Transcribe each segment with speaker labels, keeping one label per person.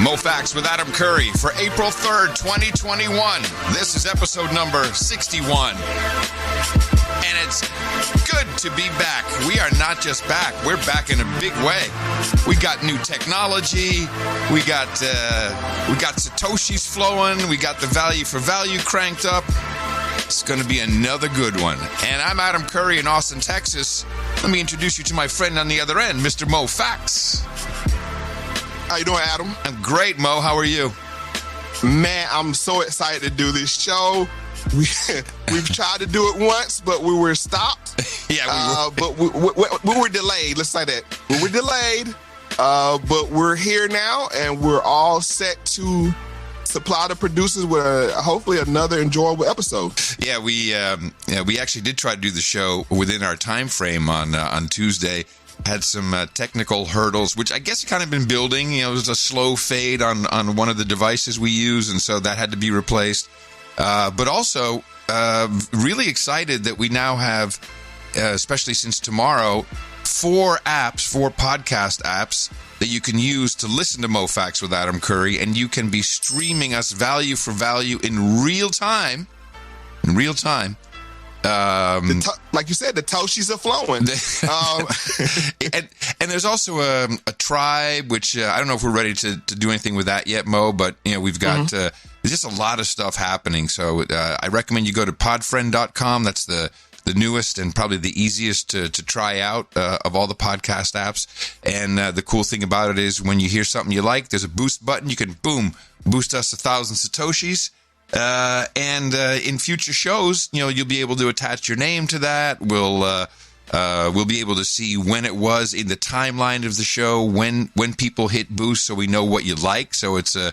Speaker 1: Moe Factz with Adam Curry for April 3rd, 2021. This is episode number 61. And it's good to be back. We are not just back. We're back in a big way. We got new technology. We got Satoshis flowing. We got the value for value cranked up. It's going to be another good one. And I'm Adam Curry in Austin, Texas. Let me introduce you to my friend on the other end, Mr. Moe Factz.
Speaker 2: How you doing, Adam?
Speaker 1: I'm great, Mo. How are you?
Speaker 2: Man, I'm so excited to do this show. We've tried to do it once, but we were stopped.
Speaker 1: Yeah,
Speaker 2: but we were delayed. Let's say that. We were delayed, but we're here now, and we're all set to supply the producers with hopefully another enjoyable episode.
Speaker 1: Yeah, we actually did try to do the show within our time frame on Tuesday. Had some technical hurdles, which I guess kind of been building. You know, it was a slow fade on one of the devices we use, and so that had to be replaced. But also, really excited that we now have, especially since tomorrow, 4 podcast apps that you can use to listen to Moe Factz with Adam Curry, and you can be streaming us value for value in real time.
Speaker 2: Like you said, the Toshis are flowing.
Speaker 1: And there's also a tribe, which I don't know if we're ready to do anything with that yet, Mo, but you know, we've got there's just a lot of stuff happening. So I recommend you go to podfriend.com. That's the newest and probably the easiest to try out of all the podcast apps. And the cool thing about it is when you hear something you like, there's a boost button. You can, boost us 1,000 Satoshis. And in future shows, you know, you'll be able to attach your name to that. We'll be able to see when it was in the timeline of the show, when people hit boost, so we know what you like. So it's a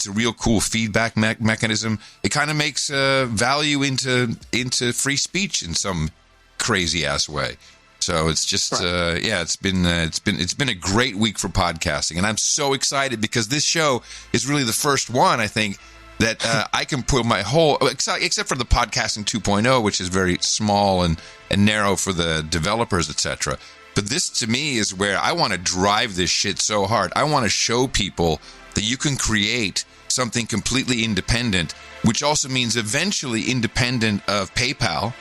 Speaker 1: real cool feedback mechanism. It kind of makes value into free speech in some crazy ass way. So it's just it's been a great week for podcasting, and I'm so excited because this show is really the first one, I think, that I can put my whole, except for the podcasting 2.0, which is very small and narrow for the developers, etc. But this, to me, is where I want to drive this shit so hard. I want to show people that you can create something completely independent, which also means eventually independent of PayPal,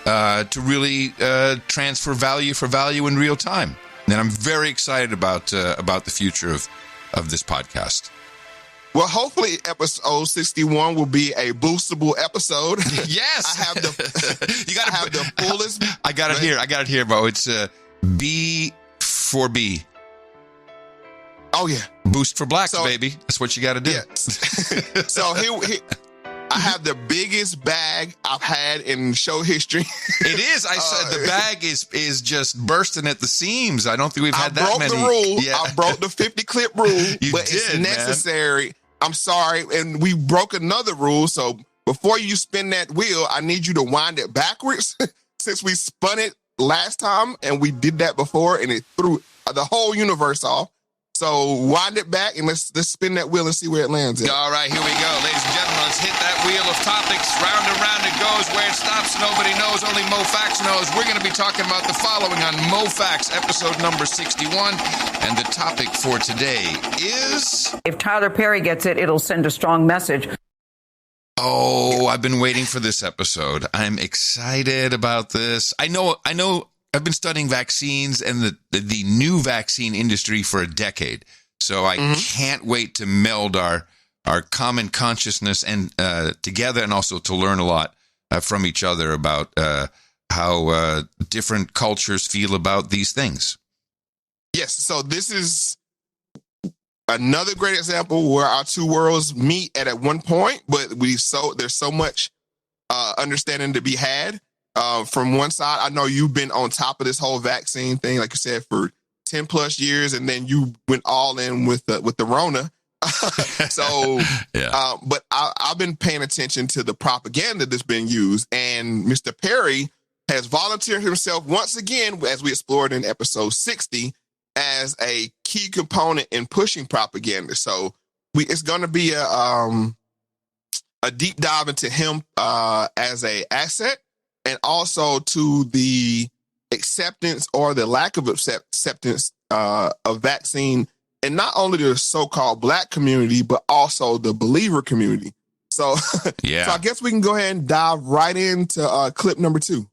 Speaker 1: to really transfer value for value in real time. And I'm very excited about the future of this podcast.
Speaker 2: Well, hopefully episode 61 will be a boostable episode.
Speaker 1: Yes.
Speaker 2: I have the fullest.
Speaker 1: I got it here, Bo. It's B for B.
Speaker 2: Oh, yeah.
Speaker 1: Boost for blacks, baby. That's what you got to do.
Speaker 2: Yes. So here I have the biggest bag I've had in show history.
Speaker 1: It is. I said the bag is just bursting at the seams. I don't think we've had that many.
Speaker 2: I broke the rule. Yeah. I broke the 50 clip rule.
Speaker 1: It's
Speaker 2: necessary. Man. I'm sorry. And we broke another rule. So before you spin that wheel, I need you to wind it backwards since we spun it last time and we did that before and it threw the whole universe off. So wind it back and let's spin that wheel and see where it lands at.
Speaker 1: All right, here we go. Ladies and gentlemen, let's hit that wheel of topics. Round and round it goes. Where it stops, nobody knows. Only Moe Factz knows. We're going to be talking about the following on Moe Factz, episode number 61. And the topic for today is...
Speaker 3: If Tyler Perry gets it, it'll send a strong message.
Speaker 1: Oh, I've been waiting for this episode. I'm excited about this. I know. I've been studying vaccines and the new vaccine industry for a decade. So I can't wait to meld our common consciousness and together, and also to learn a lot from each other about how different cultures feel about these things.
Speaker 2: Yes. So this is another great example where our two worlds meet at one point, but there's so much understanding to be had. From one side, I know you've been on top of this whole vaccine thing, like you said, for 10 plus years, and then you went all in with the Rona. So,
Speaker 1: yeah.
Speaker 2: But I've been paying attention to the propaganda that's been used, and Mr. Perry has volunteered himself once again, as we explored in episode 60, as a key component in pushing propaganda. So it's going to be a deep dive into him as a asset, and also to the acceptance or the lack of acceptance of vaccine and not only the so-called Black community, but also the believer community. So,
Speaker 1: yeah.
Speaker 2: So I guess we can go ahead and dive right into clip number 2.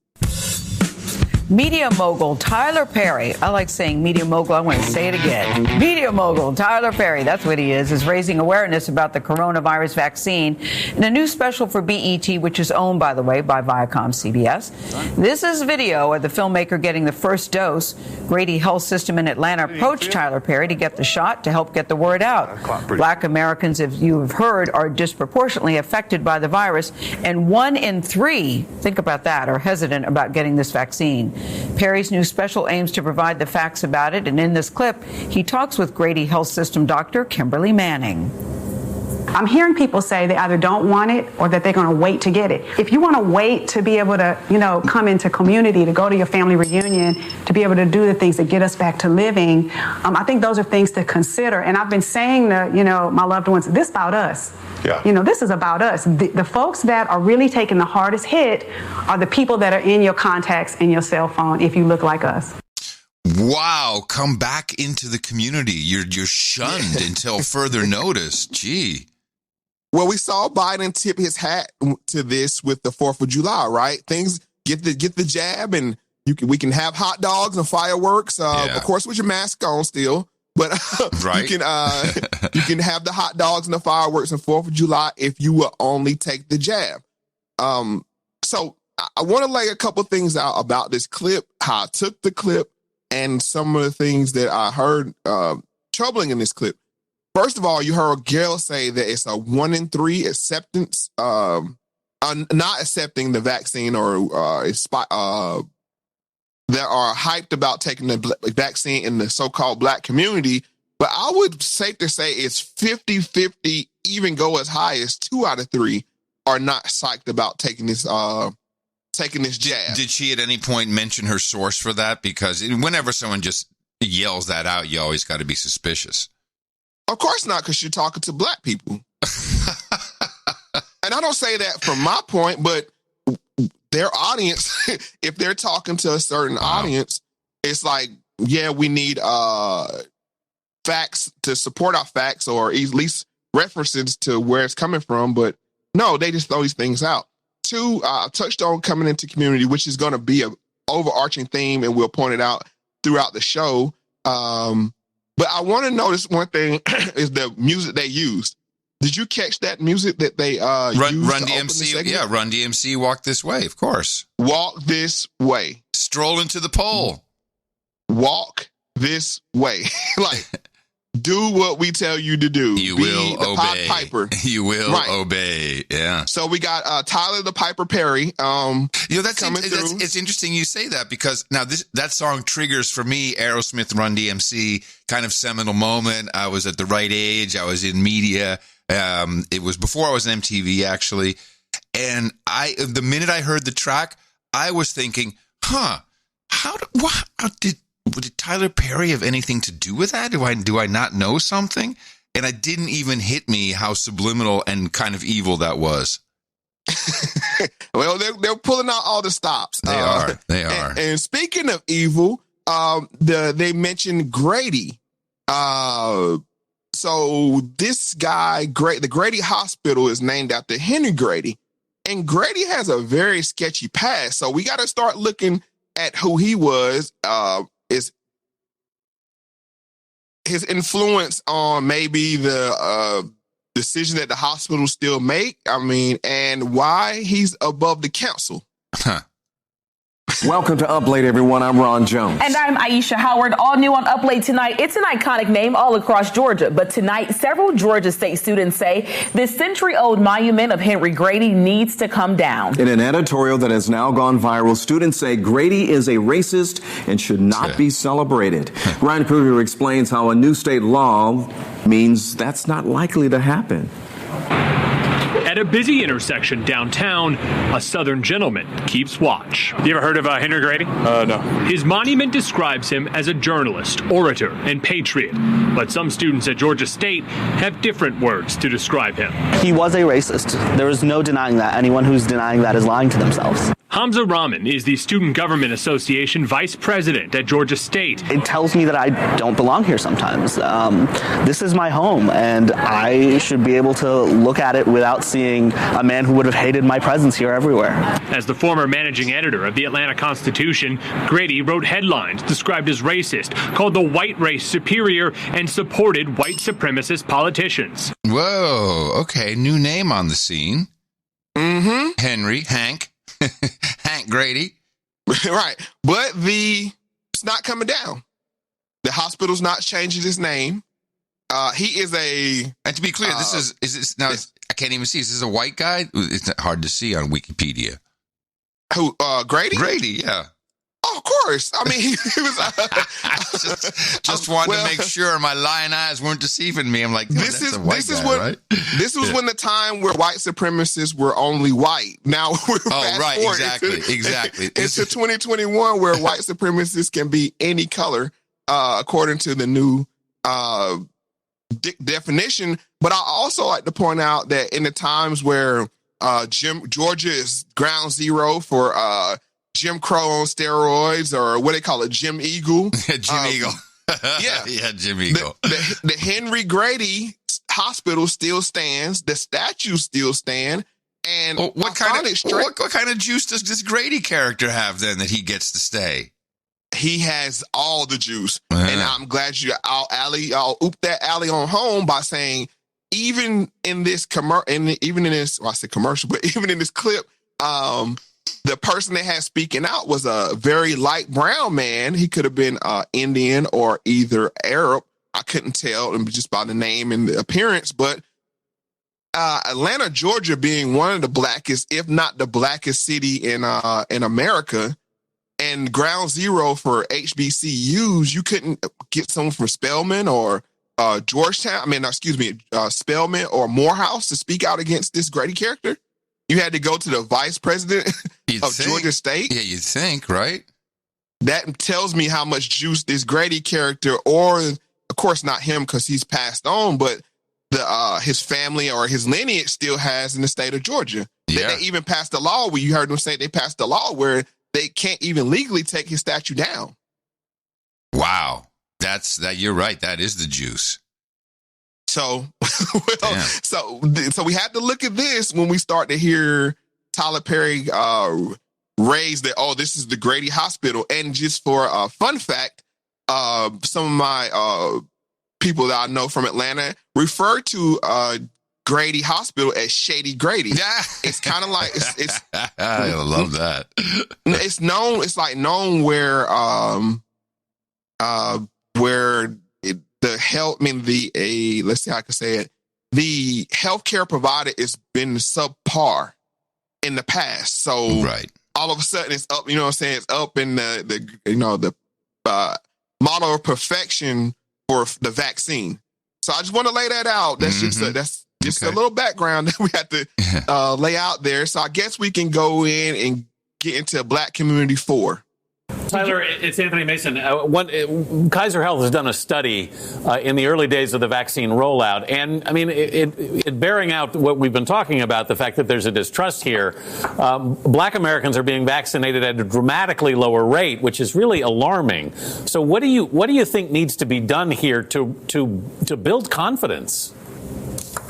Speaker 3: Media mogul Tyler Perry, I like saying media mogul, I want to say it again. Media mogul Tyler Perry, that's what he is raising awareness about the coronavirus vaccine in a new special for BET, which is owned, by the way, by Viacom CBS. This is video of the filmmaker getting the first dose. Grady Health System in Atlanta approached Tyler Perry to get the shot to help get the word out. Black Americans, if you have heard, are disproportionately affected by the virus, and 1 in 3, think about that, are hesitant about getting this vaccine. Perry's new special aims to provide the facts about it, and in this clip, he talks with Grady Health System Dr. Kimberly Manning.
Speaker 4: I'm hearing people say they either don't want it or that they're going to wait to get it. If you want to wait to be able to, come into community, to go to your family reunion, to be able to do the things that get us back to living, I think those are things to consider. And I've been saying to, my loved ones, this about us. Yeah. This is about us. The folks that are really taking the hardest hit are the people that are in your contacts in your cell phone if you look like us.
Speaker 1: Wow, come back into the community. You're shunned until further notice. Gee.
Speaker 2: Well, we saw Biden tip his hat to this with the 4th of July, right? Things get the jab, and we can have hot dogs and fireworks. Of course, with your mask on still. But
Speaker 1: right.
Speaker 2: you can have the hot dogs and the fireworks on 4th of July if you will only take the jab. So I want to lay a couple things out about this clip, how I took the clip, and some of the things that I heard troubling in this clip. First of all, you heard Gail say that it's a 1 in 3 acceptance, not accepting the vaccine or that are hyped about taking the vaccine in the so-called Black community. But I would safe to say it's 50-50, even go as high as 2 out of 3 are not psyched about taking this jab.
Speaker 1: Did she at any point mention her source for that? Because whenever someone just yells that out, you always got to be suspicious.
Speaker 2: Of course not, because you're talking to Black people. And I don't say that from my point, but their audience, if they're talking to a certain audience, it's like, yeah, we need facts to support our facts, or at least references to where it's coming from. But no, they just throw these things out. 2, touched on coming into community, which is going to be an overarching theme, and we'll point it out throughout the show. But I want to notice one thing is the music they used. Did you catch that music that they used?
Speaker 1: Run DMC, yeah, Run DMC, Walk This Way, of course.
Speaker 2: Walk This Way.
Speaker 1: Stroll into the pole.
Speaker 2: Walk this way. Like, do what we tell you to do.
Speaker 1: You
Speaker 2: Be
Speaker 1: will
Speaker 2: the
Speaker 1: obey.
Speaker 2: Pied Piper.
Speaker 1: You will obey. Yeah.
Speaker 2: So we got Tyler the Piper Perry.
Speaker 1: It's interesting you say that, because now that song triggers for me Aerosmith, Run DMC, kind of seminal moment. I was at the right age. I was in media. It was before I was in MTV, actually. And the minute I heard the track, I was thinking, did Tyler Perry have anything to do with that? Do I not know something? And it didn't even hit me how subliminal and kind of evil that was.
Speaker 2: Well, they're pulling out all the stops.
Speaker 1: They are.
Speaker 2: And speaking of evil, they mentioned Grady. So this guy, the Grady Hospital is named after Henry Grady. And Grady has a very sketchy past. So we got to start looking at who he was, is his influence on maybe the decision that the hospital still make. And why he's above the council.
Speaker 1: Huh.
Speaker 5: Welcome to Up Late, everyone. I'm Ron Jones.
Speaker 6: And I'm Aisha Howard. All new on Up Late tonight. It's an iconic name all across Georgia. But tonight, several Georgia State students say this century-old monument of Henry Grady needs to come down.
Speaker 5: In an editorial that has now gone viral, students say Grady is a racist and should not be celebrated. Ryan Kruger explains how a new state law means that's not likely to happen.
Speaker 7: At a busy intersection downtown, a Southern gentleman keeps watch.
Speaker 8: You ever heard of Henry Grady? No.
Speaker 7: His monument describes him as a journalist, orator, and patriot. But some students at Georgia State have different words to describe him.
Speaker 9: He was a racist. There is no denying that. Anyone who's denying that is lying to themselves.
Speaker 7: Hamza Rahman is the Student Government Association vice president at Georgia State.
Speaker 9: It tells me that I don't belong here sometimes. This is my home, and I should be able to look at it without seeing a man who would have hated my presence here everywhere.
Speaker 7: As the former managing editor of the Atlanta Constitution, Grady wrote headlines described as racist, called the white race superior, and supported white supremacist politicians.
Speaker 1: Whoa, okay, new name on the scene. Hank Grady.
Speaker 2: Right. But it's not coming down. The hospital's not changing his name. He is
Speaker 1: and to be clear, is this now? I can't even see. Is this a white guy? It's hard to see on Wikipedia.
Speaker 2: Who? Grady?
Speaker 1: Grady, yeah.
Speaker 2: Oh, of course. I mean, he was
Speaker 1: just wanted to make sure my lying eyes weren't deceiving me. I'm like, this is when
Speaker 2: the time where white supremacists were only white. Now we're
Speaker 1: exactly.
Speaker 2: It's 2021 where white supremacists can be any color, according to the new definition. But I also like to point out that in the times where Georgia is ground zero for Jim Crow on steroids, or what they call it, Jim Eagle.
Speaker 1: Jim Eagle. Yeah, Jim Eagle.
Speaker 2: The Henry Grady Hospital still stands. The statue still stand. And
Speaker 1: what kind of juice does this Grady character have then that he gets to stay?
Speaker 2: He has all the juice. And I'm glad I'll oop that alley on home by saying, even in this commercial, even in this clip, the person they had speaking out was a very light brown man. He could have been Indian or either Arab. I couldn't tell just by the name and the appearance. But Atlanta, Georgia, being one of the blackest, if not the blackest city in America, and ground zero for HBCUs, you couldn't get someone from Spelman or Spelman or Morehouse to speak out against this Grady character. You had to go to the vice president of Georgia State.
Speaker 1: Yeah, you'd think, right?
Speaker 2: That tells me how much juice this Grady character, or of course not him because he's passed on, but his family or his lineage still has in the state of Georgia.
Speaker 1: Yeah.
Speaker 2: They even passed a law where you heard them say they passed a law where they can't even legally take his statue down.
Speaker 1: Wow. You're right. That is the juice.
Speaker 2: So, so we had to look at this when we start to hear Tyler Perry raise that, this is the Grady Hospital. And just for a fun fact, some of my people that I know from Atlanta refer to Grady Hospital as Shady Grady. It's kind of like it's
Speaker 1: I love that.
Speaker 2: It's known where the health, let's see how I can say it. The healthcare provided has been subpar in the past. So all of a sudden it's up, it's up in the model of perfection for the vaccine. So I just want to lay that out. That's just a little background that we have to lay out there. So I guess we can go in and get into Black Community 4.
Speaker 10: Tyler, it's Anthony Mason. Kaiser Health has done a study in the early days of the vaccine rollout. And, I mean, it bearing out what we've been talking about, the fact that there's a distrust here. Black Americans are being vaccinated at a dramatically lower rate, which is really alarming. So what do you think needs to be done here to build confidence?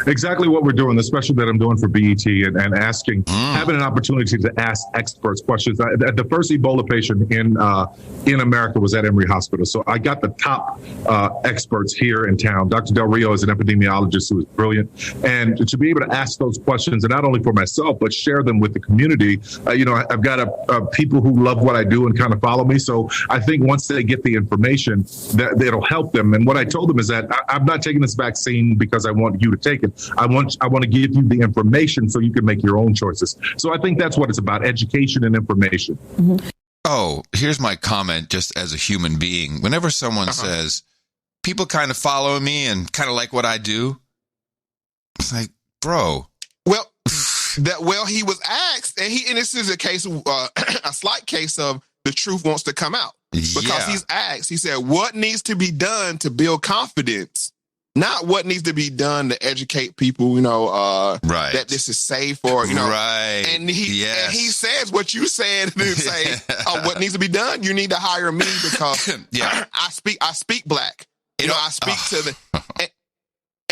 Speaker 11: Exactly what we're doing, the special that I'm doing for BET and asking, having an opportunity to ask experts questions. The first Ebola patient in America was at Emory Hospital. So I got the top experts here in town. Dr. Del Rio is an epidemiologist who is brilliant. And to be able to ask those questions, and not only for myself, but share them with the community. I've got people who love what I do and kind of follow me. So I think once they get the information, that it'll help them. And what I told them is that I'm not taking this vaccine because I want you to take it. I want to give you the information so you can make your own choices. So I think that's what it's about, education and information.
Speaker 1: Mm-hmm. Oh, here's my comment just as a human being. Whenever someone says, people kind of follow me and kind of like what I do, it's like, bro.
Speaker 2: Well, he was asked, and this is a case of a slight case of the truth wants to come out. Because he's asked, he said, what needs to be done to build confidence not what needs to be done to educate people, that this is safe or,
Speaker 1: Right.
Speaker 2: And he says what you said and say, what needs to be done? You need to hire me because I speak black. I speak to the,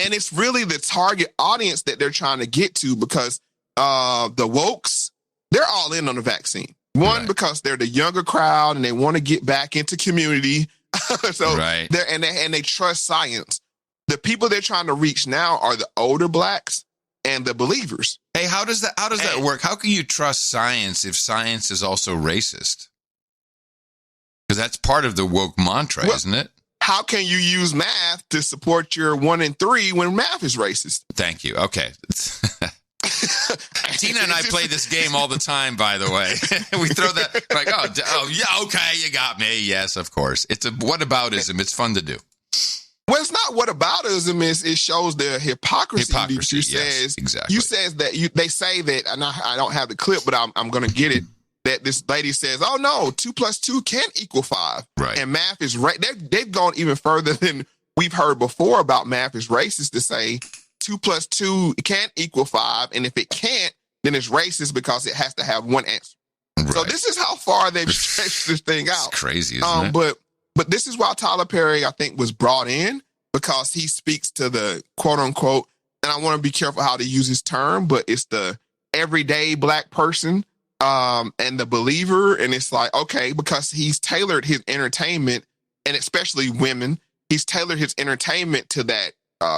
Speaker 2: and it's really the target audience that they're trying to get to because the wokes, they're all in on the vaccine. One, because they're the younger crowd and they want to get back into community. They trust science. The people they're trying to reach now are the older blacks and the believers.
Speaker 1: Hey, how does that work? How can you trust science if science is also racist? Because that's part of the woke mantra, isn't it?
Speaker 2: How can you use math to support your 1 and 3 when math is racist?
Speaker 1: Thank you. Okay. Tina and I play this game all the time, by the way. We throw that like, oh, yeah, okay, you got me. Yes, of course. It's a whataboutism. It's fun to do.
Speaker 2: Well, it's not whataboutism. It shows the hypocrisy.
Speaker 1: Exactly.
Speaker 2: You says that they say that, and I don't have the clip, but I'm going to get it. That this lady says, "Oh no, 2 + 2 can equal 5."
Speaker 1: Right.
Speaker 2: And math is right. They've gone even further than we've heard before about math is racist to say 2 + 2 can't equal 5, and if it can't, then it's racist because it has to have one answer. Right. So this is how far they've stretched this thing out.
Speaker 1: It's crazy, isn't it?
Speaker 2: But this is why Tyler Perry, I think, was brought in because he speaks to the quote unquote, and I want to be careful how to use his term, but it's the everyday black person and the believer. And it's like, okay, because he's tailored his entertainment, and especially women, he's tailored his entertainment to that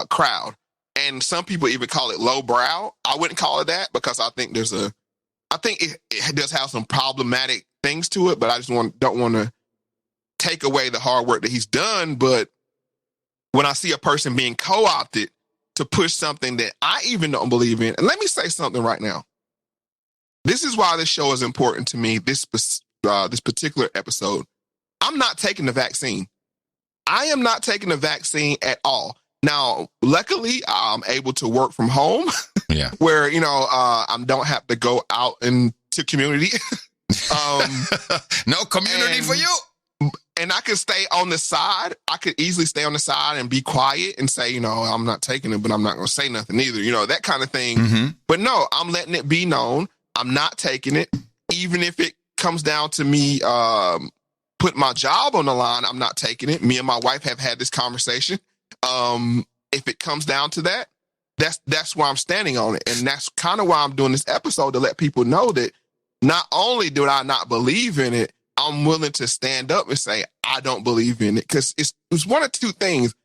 Speaker 2: crowd. And some people even call it lowbrow. I wouldn't call it that because I think it does have some problematic things to it, but I just don't want to take away the hard work that he's done. But when I see a person being co-opted to push something that I even don't believe in, and let me say something right now. This is why this show is important to me, this particular episode. I'm not taking the vaccine. I am not taking the vaccine at all. Now, luckily, I'm able to work from home where, I don't have to go out into community.
Speaker 1: No community for you.
Speaker 2: And I could stay on the side. I could easily stay on the side and be quiet and say, I'm not taking it, but I'm not going to say nothing either, that kind of thing.
Speaker 1: Mm-hmm.
Speaker 2: But no, I'm letting it be known. I'm not taking it. Even if it comes down to me putting my job on the line, I'm not taking it. Me and my wife have had this conversation. If it comes down to that, that's where I'm standing on it. And that's kind of why I'm doing this episode, to let people know that not only do I not believe in it, I'm willing to stand up and say, I don't believe in it. Because it's one of two things.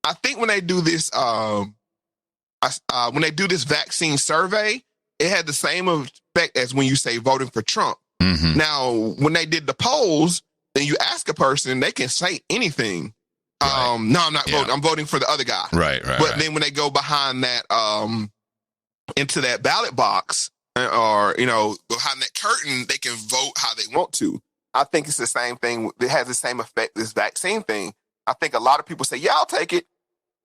Speaker 2: I think when they do this, vaccine survey, it had the same effect as when you say voting for Trump.
Speaker 1: Mm-hmm.
Speaker 2: Now, when they did the polls, then you ask a person, they can say anything. Right. No, I'm not voting. I'm voting for the other guy.
Speaker 1: Right.
Speaker 2: But then when they go behind that, into that ballot box or, behind that curtain, they can vote how they want to. I think it's the same thing. It has the same effect, this vaccine thing. I think a lot of people say, yeah, I'll take it,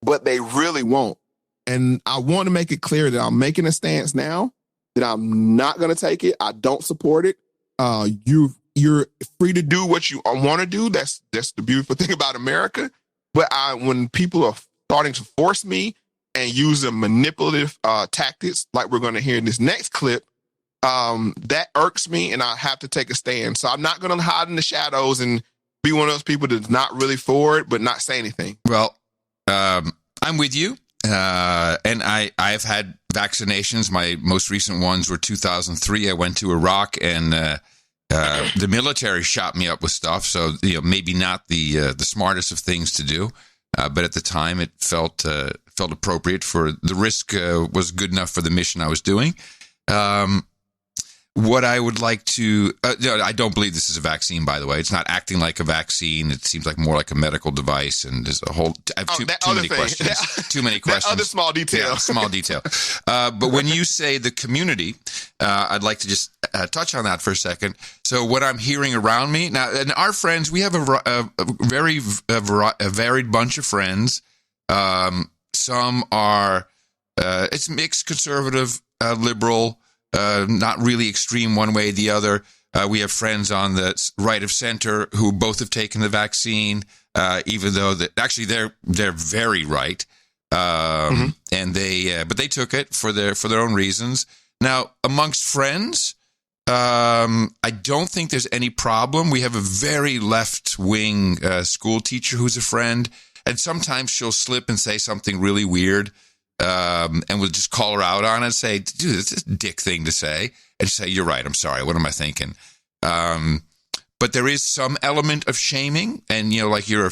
Speaker 2: but they really won't. And I want to make it clear that I'm making a stance now that I'm not going to take it. I don't support it. You're free to do what you want to do. That's the beautiful thing about America. But when people are starting to force me and use manipulative tactics, like we're going to hear in this next clip, that irks me, and I have to take a stand. So I'm not going to hide in the shadows and be one of those people that's not really for it, but not say anything.
Speaker 1: Well, I'm with you. And I've had vaccinations. My most recent ones were 2003. I went to Iraq, and the military shot me up with stuff. So, maybe not the smartest of things to do. But at the time, it felt appropriate. For the risk was good enough for the mission I was doing. What I would like to, I don't believe this is a vaccine, by the way. It's not acting like a vaccine. It seems like more like a medical device. And there's a whole, I have too many questions. Too many questions.
Speaker 2: That other small detail.
Speaker 1: Yeah, small detail. But when you say the community, I'd like to just touch on that for a second. So what I'm hearing around me now, and our friends, we have a very varied bunch of friends. Some are, it's mixed, conservative, liberal, not really extreme one way or the other. We have friends on the right of center who both have taken the vaccine, even though actually they're very right. and they took it for their own reasons. Now, amongst friends, I don't think there's any problem. We have a very left-wing school teacher who's a friend, and sometimes she'll slip and say something really weird, and we'll just call her out on it and say, dude, this is a dick thing to say. And she'll say, you're right, I'm sorry, what am I thinking? But there is some element of shaming, and, like you're a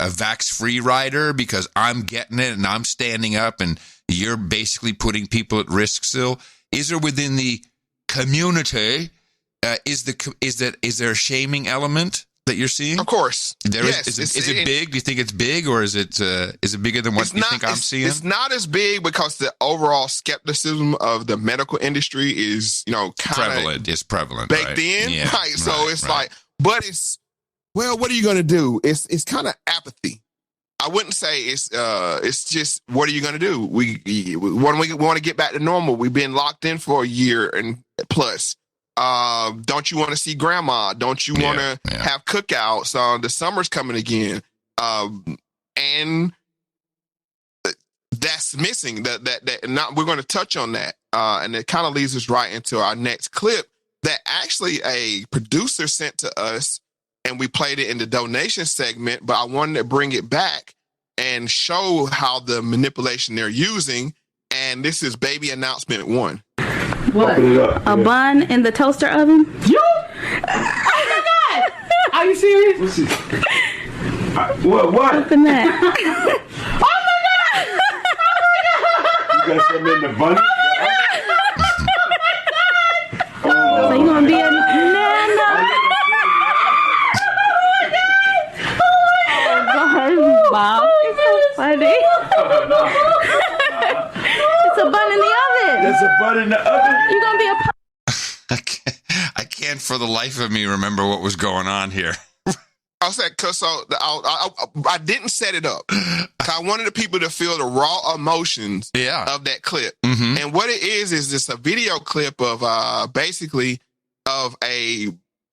Speaker 1: vax-free rider because I'm getting it and I'm standing up, and you're basically putting people at risk still. Is there within the community, is there a shaming element that you're seeing?
Speaker 2: Of course.
Speaker 1: Yes. Is it big? Do you think it's big, or is it bigger than what you think I'm seeing?
Speaker 2: It's not as big because the overall skepticism of the medical industry is, kind of
Speaker 1: prevalent. It's prevalent.
Speaker 2: Baked in. Yeah, right. So it's like, but it's, well, what are you going to do? It's kind of apathy. I wouldn't say it's just, what are you going to do? We want to get back to normal. We've been locked in for a year and plus. Don't you want to see grandma? Don't you want to have cookouts? The summer's coming again. And that's missing. We're going to touch on that. And it kind of leads us right into our next clip that actually a producer sent to us, and we played it in the donation segment, but I wanted to bring it back and show how the manipulation they're using. And this is baby announcement 1.
Speaker 12: What? A bun in the toaster oven?
Speaker 13: Yo! Oh my God! Are you serious? What?
Speaker 12: Open that.
Speaker 13: Oh my God!
Speaker 14: You got something in the bun?
Speaker 12: So you gonna be a nana? Mom, it's so funny. It's a bun in the oven.
Speaker 14: There's a bun in the oven.
Speaker 12: You're gonna be a
Speaker 1: I can't for the life of me remember what was going on here.
Speaker 2: I said, cause I didn't set it up. I wanted the people to feel the raw emotions of that clip. Mm-hmm. And what it is just a video clip of basically of a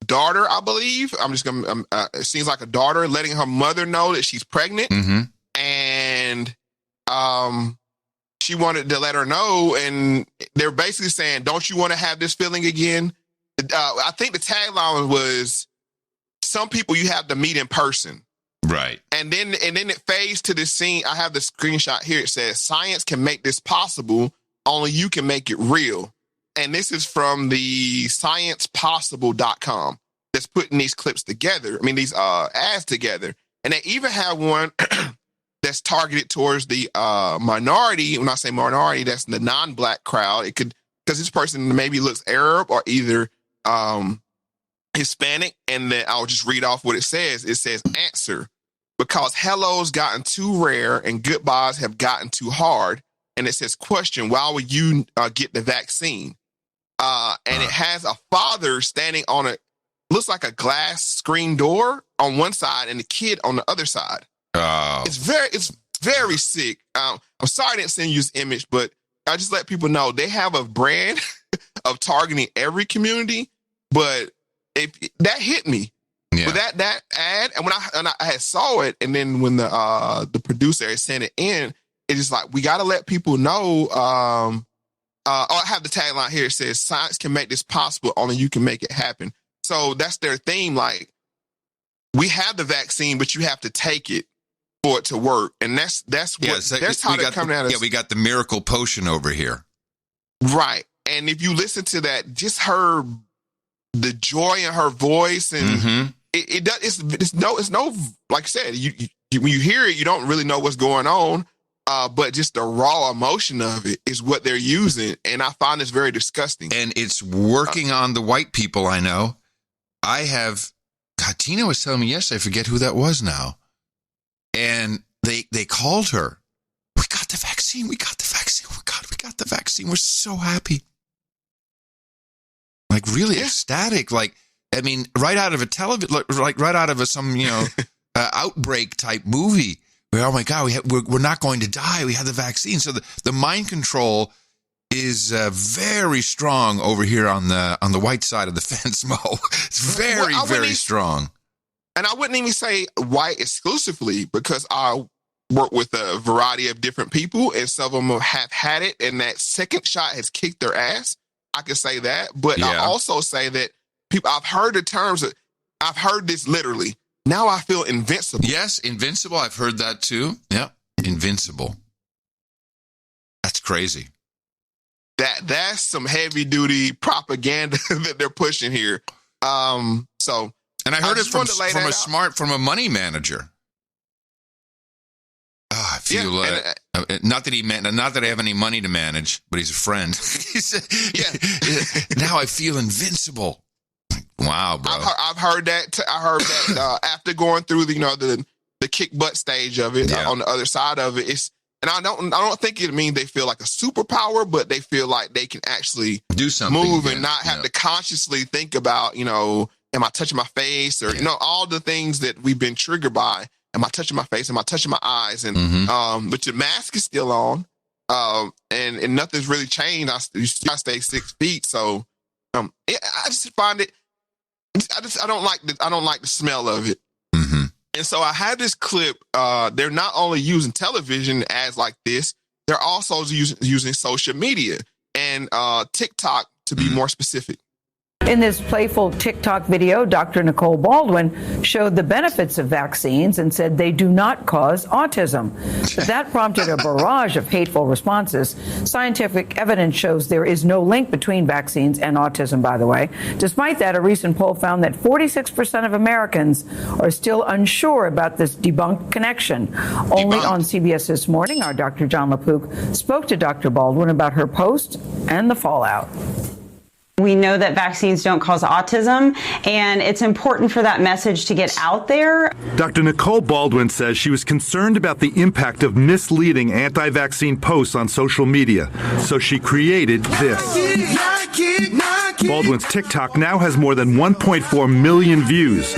Speaker 2: daughter, I believe. I'm just gonna. It seems like a daughter letting her mother know that she's pregnant, and she wanted to let her know, and they're basically saying, "Don't you want to have this feeling again?" I think the tagline was, "Some people you have to meet in person."
Speaker 1: Right.
Speaker 2: And then it fades to this scene. I have the screenshot here. It says, "Science can make this possible. Only you can make it real." And this is from the sciencepossible.com that's putting these clips together. I mean, these ads together. And they even have one that's targeted towards the minority. When I say minority, that's the non-black crowd. It could, because this person maybe looks Arab or either Hispanic. And then I'll just read off what it says. It says, "Answer, because hello's gotten too rare and goodbyes have gotten too hard." And it says, "Question, why would you get the vaccine?" And it has a father standing on looks like a glass screen door on one side and the kid on the other side.
Speaker 1: Oh.
Speaker 2: It's very sick. I'm sorry I didn't send you this image, but I just let people know they have a brand of targeting every community. But that hit me. Yeah. But that ad, and when I had saw it, and then when the producer had sent it in, it's just like, we got to let people know. I have the tagline here. It says, "Science can make this possible. Only you can make it happen." So that's their theme. Like, we have the vaccine, but you have to take it for it to work. And that's how they come down.
Speaker 1: Yeah, we got the miracle potion over here.
Speaker 2: Right. And if you listen to that, just the joy in her voice, and it's no, like I said, you when you hear it, you don't really know what's going on. But just the raw emotion of it is what they're using. And I find this very disgusting.
Speaker 1: And it's working on the white people, I know. Tina was telling me yesterday, I forget who that was now. And they called her. "We got the vaccine. We got the vaccine. Oh, God, we got the vaccine. We're so happy." Like, really ecstatic. Like, I mean, right out of a right out of some, outbreak type movie. Oh my God, we're not going to die. We have the vaccine. So the mind control is very strong over here on the white side of the fence, Mo. It's very strong.
Speaker 2: And I wouldn't even say white exclusively, because worked with a variety of different people, and some of them have had it, and that second shot has kicked their ass. I can say that, but I also say that people. I've heard the terms. I've heard this literally. Now I feel invincible.
Speaker 1: Yes, invincible. I've heard that too. Yeah, invincible. That's crazy.
Speaker 2: That's some heavy duty propaganda that they're pushing here. And
Speaker 1: I heard it from a money manager. Oh, I feel not that I have any money to manage, but he's a friend. Now I feel invincible. Wow, bro.
Speaker 2: I've heard that. I heard that after going through the kick butt stage of it, on the other side of it, and I don't think it means they feel like a superpower, but they feel like they can actually
Speaker 1: do something,
Speaker 2: move and not have to consciously think about, am I touching my face or all the things that we've been triggered by. Am I touching my face? Am I touching my eyes? And but your mask is still on, and nothing's really changed. I stay 6 feet, so I just find it. I don't like the smell of it.
Speaker 1: Mm-hmm.
Speaker 2: And so I had this clip. They're not only using television ads like this, they're also using social media and TikTok to be more specific.
Speaker 3: In this playful TikTok video, Dr. Nicole Baldwin showed the benefits of vaccines and said they do not cause autism. That prompted a barrage of hateful responses. Scientific evidence shows there is no link between vaccines and autism, by the way. Despite that, a recent poll found that 46% of Americans are still unsure about this debunked connection. Only on CBS This Morning, our Dr. John LaPook spoke to Dr. Baldwin about her post and the fallout.
Speaker 15: We know that vaccines don't cause autism, and it's important for that message to get out there.
Speaker 16: Dr. Nicole Baldwin says she was concerned about the impact of misleading anti-vaccine posts on social media, so she created this. Baldwin's TikTok now has more than 1.4 million views.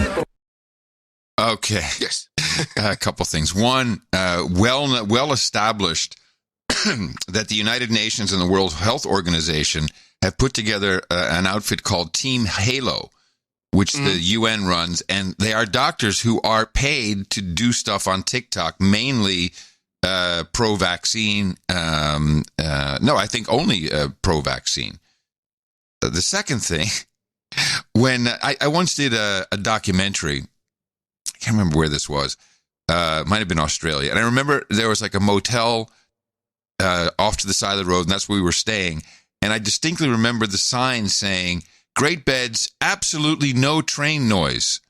Speaker 1: Okay.
Speaker 2: Yes.
Speaker 1: A couple things. One, well established that the United Nations and the World Health Organization have put together an outfit called Team Halo, which the UN runs, and they are doctors who are paid to do stuff on TikTok, mainly pro-vaccine. No, I think only pro-vaccine. The second thing, when I once did a documentary, I can't remember where this was. It might have been Australia. And I remember there was like a motel off to the side of the road, and that's where we were staying. And I distinctly remember the sign saying, "Great beds, absolutely no train noise."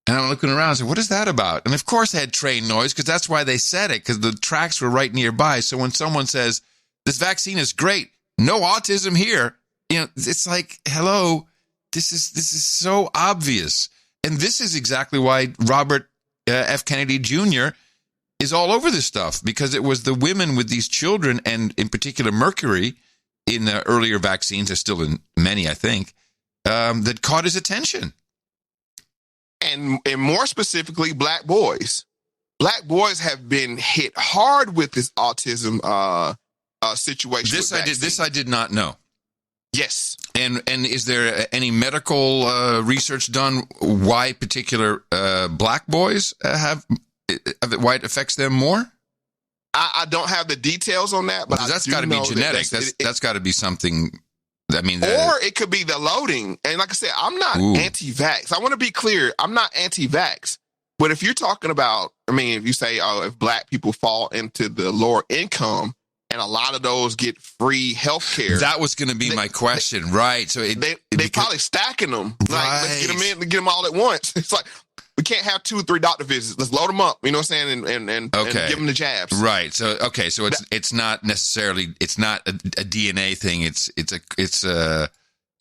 Speaker 1: And I'm looking around and saying, what is that about? And of course they had train noise, because that's why they said it, because the tracks were right nearby. So when someone says, this vaccine is great, no autism here, it's like, hello, this is so obvious. And this is exactly why Robert F. Kennedy Jr. is all over this stuff, because it was the women with these children, and in particular mercury, in the earlier vaccines, there's still in many, I think, that caught his attention.
Speaker 2: And more specifically, black boys. Black boys have been hit hard with this autism situation.
Speaker 1: This I did not know.
Speaker 2: Yes.
Speaker 1: And is there any medical research done why particular black boys why it affects them more?
Speaker 2: I don't have the details on that, but
Speaker 1: that's got to be genetic. That's got to be something. I mean,
Speaker 2: or it could be the loading. And like I said, I'm not anti-vax. I want to be clear. I'm not anti-vax. But if you're talking about, if you say, if black people fall into the lower income, and a lot of those get free health care.
Speaker 1: That was going to be my question, right? So
Speaker 2: they probably stacking them.
Speaker 1: Right.
Speaker 2: Let's get them in and get them all at once. It's like, we can't have 2 or 3 doctor visits. Let's load them up. You know what I'm saying? And give them the jabs.
Speaker 1: Right. So it's not necessarily, it's not a DNA thing. It's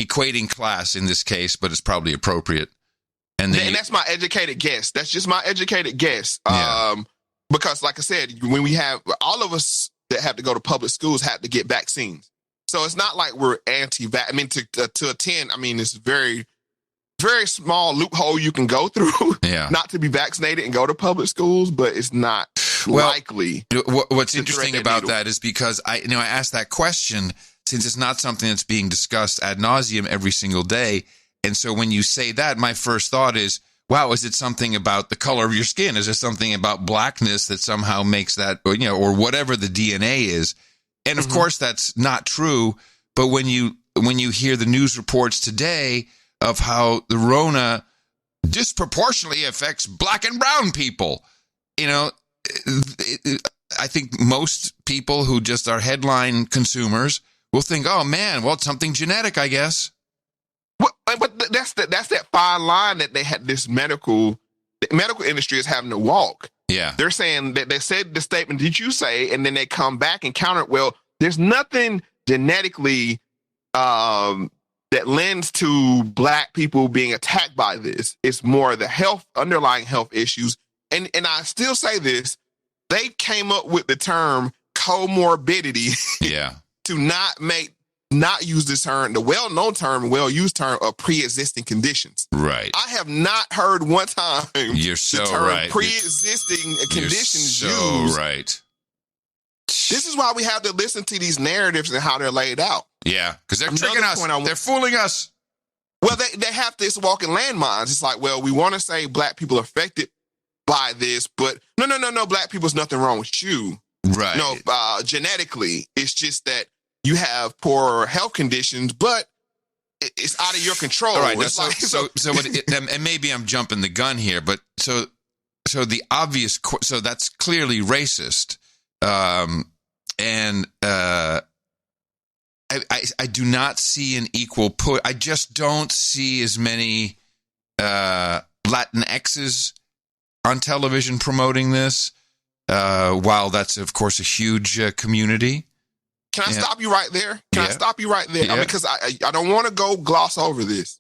Speaker 1: equating class in this case, but it's probably appropriate. And
Speaker 2: that's my educated guess. That's just my educated guess. Because like I said, when we have all of us that have to go to public schools have to get vaccines. So it's not like we're anti-vax. To attend, it's very, very small loophole you can go through not to be vaccinated and go to public schools, but it's not likely.
Speaker 1: What's interesting about that is because I asked that question since it's not something that's being discussed ad nauseum every single day. And so when you say that, my first thought is, wow, is it something about the color of your skin? Is there something about blackness that somehow makes that, or whatever the DNA is? And of course, that's not true. But when you hear the news reports today of how the Rona disproportionately affects black and brown people, I think most people who just are headline consumers will think, oh man, well, it's something genetic, I guess.
Speaker 2: Well, but that's that fine line that the medical industry is having to walk.
Speaker 1: Yeah.
Speaker 2: They're saying that they said the statement that you say, and then they come back and counter it. Well, there's nothing genetically that lends to black people being attacked by this. It's more the underlying health issues. And I still say this, they came up with the term comorbidity to not use this term, the well-known term, well-used term of pre-existing conditions.
Speaker 1: Right.
Speaker 2: I have not heard one time
Speaker 1: You're so
Speaker 2: the term
Speaker 1: right.
Speaker 2: pre-existing conditions
Speaker 1: You're so
Speaker 2: used.
Speaker 1: right.
Speaker 2: This is why we have to listen to these narratives and how they're laid out.
Speaker 1: Yeah, because they're tricking us. They're fooling us.
Speaker 2: Well, they have this walking landmines. It's like, well, we want to say black people are affected by this, but no, black people's nothing wrong with you.
Speaker 1: Right.
Speaker 2: No, genetically, it's just that you have poor health conditions, but it's out of your control.
Speaker 1: All right. Now, and maybe I'm jumping the gun here, but so the obvious, so that's clearly racist. I do not see an equal put. I just don't see as many Latinxes on television promoting this. While that's of course a huge community.
Speaker 2: Can I stop you right there? I stop you right there? Because I don't want to go gloss over this.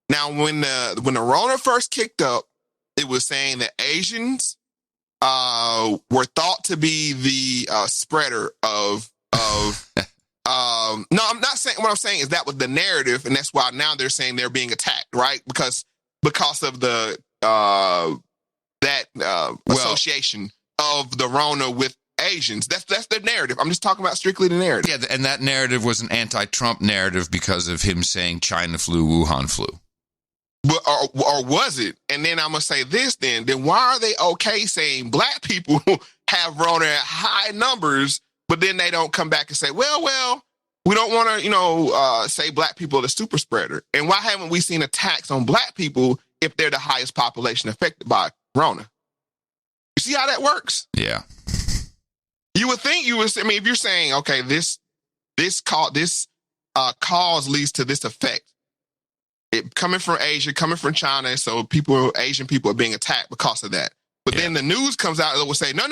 Speaker 2: Now, when the Rona first kicked up, it was saying that Asians were thought to be the spreader of no, I'm not saying, what I'm saying is that was the narrative, and that's why now they're saying they're being attacked, right? Because of the association of the Rona with Asians. That's their narrative. I'm just talking about strictly the narrative.
Speaker 1: Yeah, and that narrative was an anti-Trump narrative because of him saying China flu, Wuhan flu.
Speaker 2: But, or was it? And then I'm going to say this then why are they okay saying black people have Rona at high numbers, but then they don't come back and say, well, we don't want to, say black people are the super spreader. And why haven't we seen attacks on black people if they're the highest population affected by Rona? You see how that works?
Speaker 1: Yeah.
Speaker 2: You would think if you're saying, okay, this cause leads to this effect. It coming from Asia, coming from China, so Asian people are being attacked because of that. But then the news comes out and will say, no,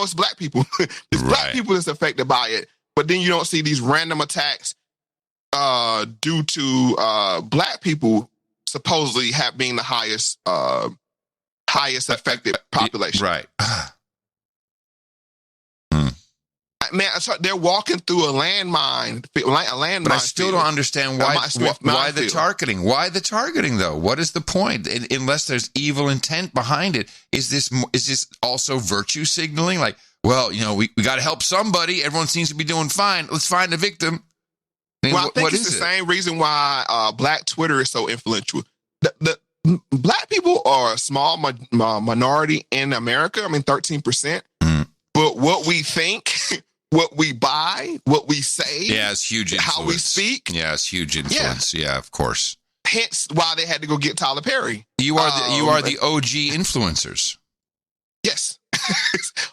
Speaker 2: it's black people. It's black people that's affected by it. But then you don't see these random attacks due to black people supposedly being the highest affected population.
Speaker 1: Right.
Speaker 2: Man, they're walking through a landmine.
Speaker 1: But I still don't understand why the targeting. Why the targeting, though? What is the point? Unless there's evil intent behind it. Is this also virtue signaling? Like, well, we got to help somebody. Everyone seems to be doing fine. Let's find a victim.
Speaker 2: I think it's the same reason why Black Twitter is so influential. The black people are a small minority in America. 13%. But what we think, what we buy, what we say,
Speaker 1: it's huge influence.
Speaker 2: How we speak,
Speaker 1: it's huge influence. Yeah, of course.
Speaker 2: Hence why they had to go get Tyler Perry.
Speaker 1: You are the OG influencers.
Speaker 2: Yes,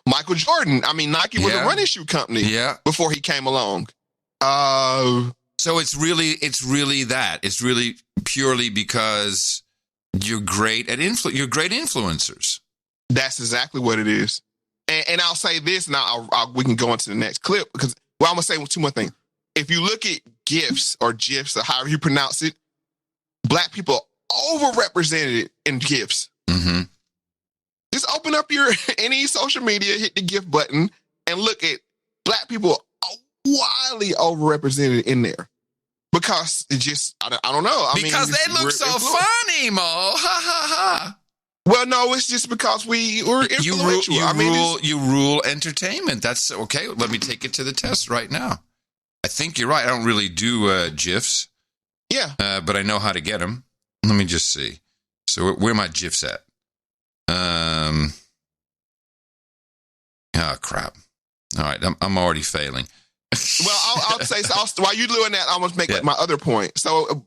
Speaker 2: Michael Jordan. Nike was a running shoe company.
Speaker 1: Yeah.
Speaker 2: Before he came along.
Speaker 1: So it's really that. It's really purely because you're great at you're great influencers.
Speaker 2: That's exactly what it is. And I'll say this, now we can go into the next clip, because I'm going to say two more things. If you look at GIFs or however you pronounce it, black people are overrepresented in GIFs.
Speaker 1: Mm-hmm.
Speaker 2: Just open up any social media, hit the GIF button, and look at black people are wildly overrepresented in there. Because it just, I don't know.
Speaker 1: Because they look so funny, Mo. Ha, ha, ha.
Speaker 2: Well, no, it's just because we're influential.
Speaker 1: You rule entertainment. That's okay. Let me take it to the test right now. I think you're right. I don't really do GIFs.
Speaker 2: Yeah.
Speaker 1: But I know how to get them. Let me just see. So where are my GIFs at? Oh, crap. All right, I'm already failing.
Speaker 2: Well, I'll say, while you're doing that, I'll almost make my other point. So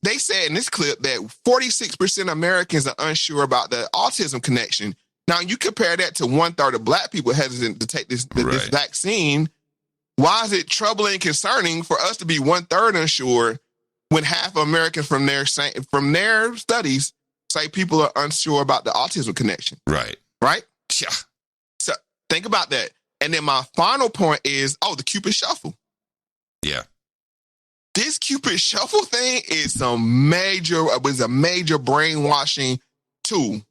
Speaker 2: they said in this clip that 46% of Americans are unsure about the autism connection. Now, you compare that to 1/3 of black people hesitant to take this vaccine. Why is it troubling and concerning for us to be 1/3 unsure when half of Americans from their studies say people are unsure about the autism connection?
Speaker 1: Right.
Speaker 2: Right?
Speaker 1: Yeah.
Speaker 2: So think about that. And then my final point is, the Cupid Shuffle.
Speaker 1: Yeah.
Speaker 2: This Cupid Shuffle thing is a major brainwashing tool.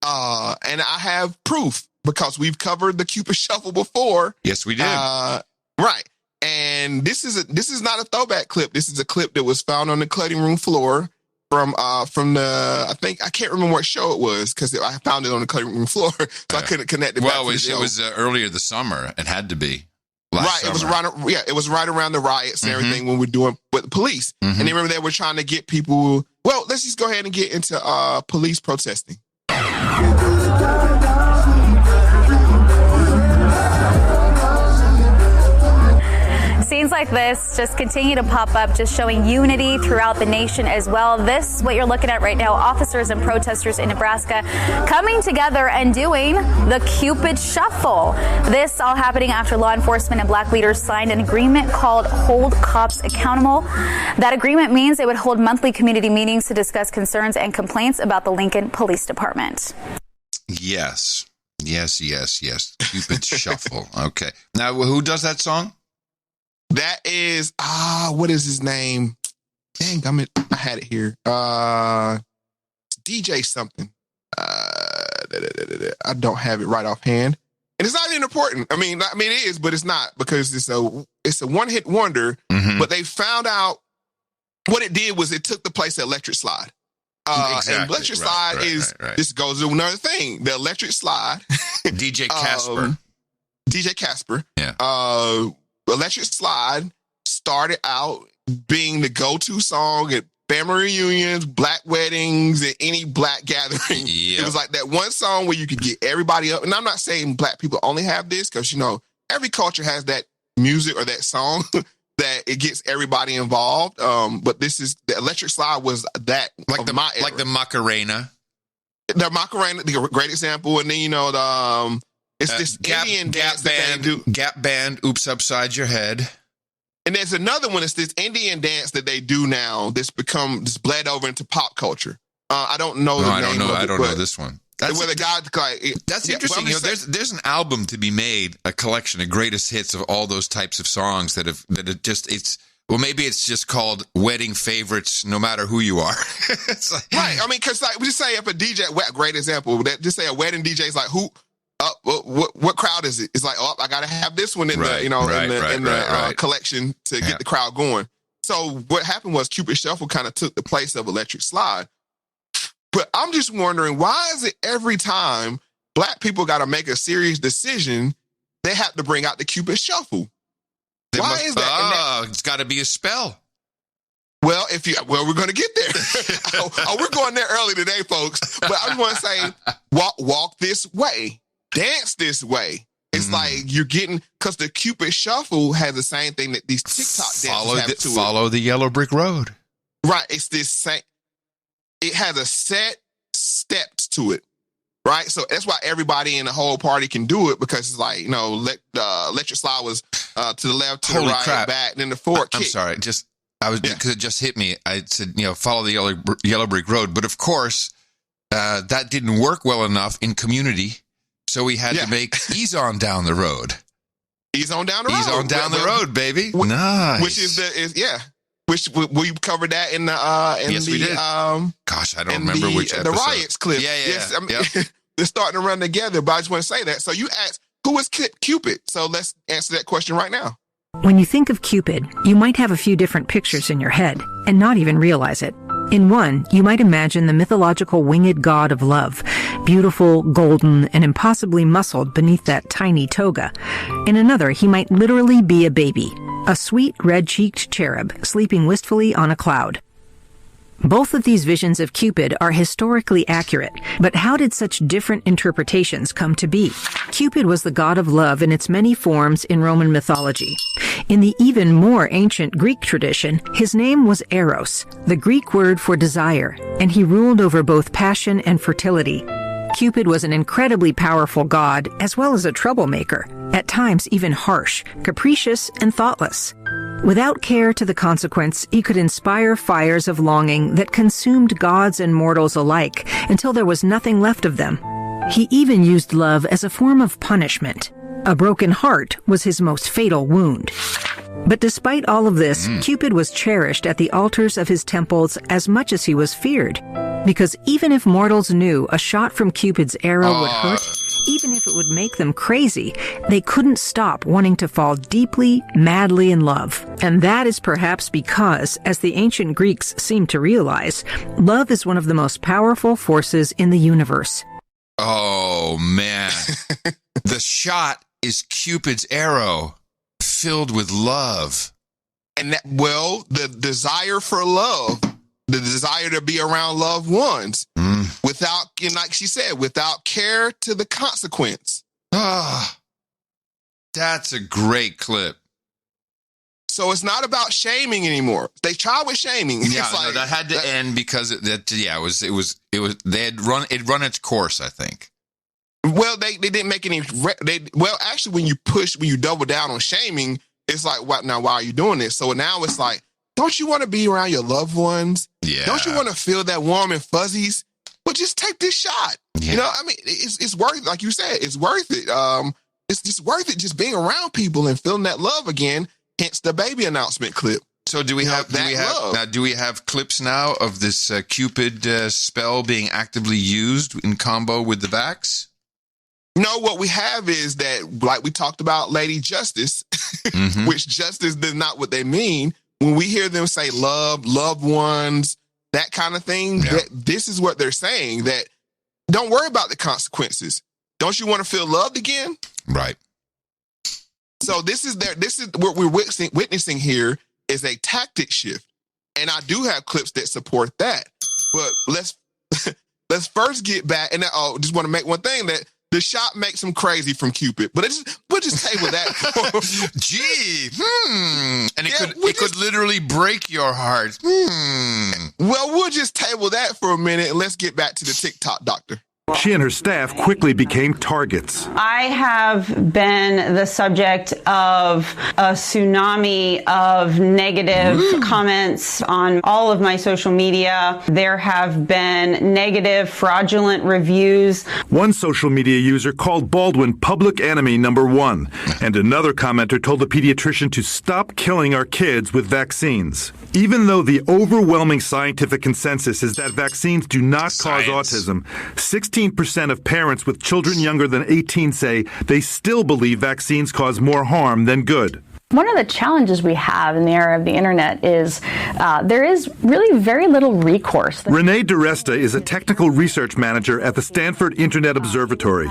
Speaker 2: And I have proof because we've covered the Cupid Shuffle before.
Speaker 1: Yes, we did.
Speaker 2: Right. And this is not a throwback clip. This is a clip that was found on the cutting room floor from the, I can't remember what show it was because I found it on the cutting room floor, so I couldn't connect it back to the show.
Speaker 1: It was earlier this summer. It had to be.
Speaker 2: Right, it was right around the riots and everything when we're doing with the police. And then remember they were trying to get people. Well, let's just go ahead and get into police protesting.
Speaker 17: Scenes like this just continue to pop up, just showing unity throughout the nation as well. This, what you're looking at right now, officers and protesters in Nebraska coming together and doing the Cupid Shuffle. This all happening after law enforcement and black leaders signed an agreement called Hold Cops Accountable. That agreement means they would hold monthly community meetings to discuss concerns and complaints about the Lincoln Police Department.
Speaker 1: Yes. Cupid Shuffle. Okay. Now, who does that song?
Speaker 2: That is, what is his name? Dang, I had it here. DJ something. I don't have it right offhand. And it's not even important. I mean, it is, but it's not because it's a one-hit wonder. But they found out what it did was it took the place of Electric Slide.
Speaker 1: Exactly.
Speaker 2: And Electric Slide this goes to another thing. The Electric Slide.
Speaker 1: DJ Casper.
Speaker 2: DJ Casper.
Speaker 1: Yeah.
Speaker 2: Electric Slide started out being the go-to song at family reunions, black weddings, and any black gathering. Yep. It was like that one song where you could get everybody up. And I'm not saying black people only have this because, every culture has that music or that song that it gets everybody involved. But the Electric Slide was that like the
Speaker 1: Macarena.
Speaker 2: The Macarena, the great example. And then, it's this Indian dance that they do.
Speaker 1: Gap Band, Oops Upside Your Head.
Speaker 2: And there's another one. It's this Indian dance that they do now that's bled over into pop culture. I don't know the name of it. I don't know this one. That's
Speaker 1: interesting. There's an album to be made, a collection of greatest hits of all those types of songs maybe it's just called Wedding Favorites, no matter who you are.
Speaker 2: Right. I mean, because we just say if a DJ, great example, just say a wedding DJ is like, who? What crowd is it? It's like, I got to have this one in the collection to get the crowd going. So what happened was Cupid Shuffle kind of took the place of Electric Slide. But I'm just wondering, why is it every time black people got to make a serious decision, they have to bring out the Cupid Shuffle? Why is that?
Speaker 1: It's got to be a spell.
Speaker 2: Well, we're going to get there. We're going there early today, folks. But I just want to say, walk this way. Dance this way. It's like you're getting, because the Cupid Shuffle has the same thing that these TikTok dances have to it.
Speaker 1: Follow the yellow brick road.
Speaker 2: Right. It's this same, it has a set steps to it. Right. So that's why everybody in the whole party can do it, because it's like, Electric Slide was to the left, to the right, back, and then the forward kick.
Speaker 1: I'm sorry. Because it just hit me. I said, follow the yellow brick road. But of course, that didn't work well enough in community. So we had to make Ease On Down the Road.
Speaker 2: Ease On Down the Road.
Speaker 1: Ease On Down the Road, baby. Nice.
Speaker 2: Which which we covered that in the
Speaker 1: yes, we did. Gosh, I don't remember which episode.
Speaker 2: The riots clip.
Speaker 1: Yeah.
Speaker 2: Yes, they're starting to run together, but I just want to say that. So you asked, who is Cupid? So let's answer that question right now.
Speaker 18: When you think of Cupid, you might have a few different pictures in your head and not even realize it. In one, you might imagine the mythological winged god of love, beautiful, golden, and impossibly muscled beneath that tiny toga. In another, he might literally be a baby, a sweet red-cheeked cherub sleeping wistfully on a cloud. Both of these visions of Cupid are historically accurate, but how did such different interpretations come to be? Cupid was the god of love in its many forms in Roman mythology. In the even more ancient Greek tradition, his name was Eros, the Greek word for desire, and he ruled over both passion and fertility. Cupid was an incredibly powerful god, as well as a troublemaker, at times even harsh, capricious, and thoughtless. Without care to the consequence, he could inspire fires of longing that consumed gods and mortals alike until there was nothing left of them. He even used love as a form of punishment. A broken heart was his most fatal wound. But despite all of this, Cupid was cherished at the altars of his temples as much as he was feared. Because even if mortals knew a shot from Cupid's arrow would hurt, even if it would make them crazy, they couldn't stop wanting to fall deeply, madly in love. And that is perhaps because, as the ancient Greeks seemed to realize, love is one of the most powerful forces in the universe.
Speaker 1: Oh, man. The shot is Cupid's arrow filled with love.
Speaker 2: And that, well, the desire for love, the desire to be around loved ones without, and like she said, without care to the consequence.
Speaker 1: Ah, that's a great clip.
Speaker 2: So it's not about shaming anymore. They tried with shaming.
Speaker 1: Yeah, no, that had to end because it was they had run its course, I think.
Speaker 2: Well, they didn't make any. Actually, when you double down on shaming, it's like, what now? Why are you doing this? So now it's like, don't you want to be around your loved ones?
Speaker 1: Yeah.
Speaker 2: Don't you want to feel that warm and fuzzies? Well, just take this shot. Yeah. You know, I mean, it's worth it. Like you said, it's worth it. It's just worth it just being around people and feeling that love again. Hence the baby announcement clip.
Speaker 1: So do we have clips now of this Cupid spell being actively used in combo with the vax?
Speaker 2: No, what we have is that, like we talked about Lady Justice, which justice is not what they mean. When we hear them say love, loved ones, that kind of thing, that this is what they're saying, that don't worry about the consequences. Don't you want to feel loved again?
Speaker 1: Right.
Speaker 2: So this is what we're witnessing here is a tactic shift. And I do have clips that support that. But let's first get back, and just want to make one thing, that the shot makes them crazy from Cupid, but we'll just table that.
Speaker 1: Gee, and it could literally break your heart.
Speaker 2: Well, we'll just table that for a minute, and let's get back to the TikTok doctor.
Speaker 16: She and her staff quickly became targets.
Speaker 15: I have been the subject of a tsunami of negative comments on all of my social media. There have been negative, fraudulent reviews.
Speaker 16: One social media user called Baldwin public enemy number 1, and another commenter told the pediatrician to stop killing our kids with vaccines. Even though the overwhelming scientific consensus is that vaccines do not cause autism, 16% of parents with children younger than 18 say they still believe vaccines cause more harm than good.
Speaker 19: One of the challenges we have in the era of the internet is there is really very little recourse.
Speaker 16: Renee DeResta is a technical research manager at the Stanford Internet Observatory.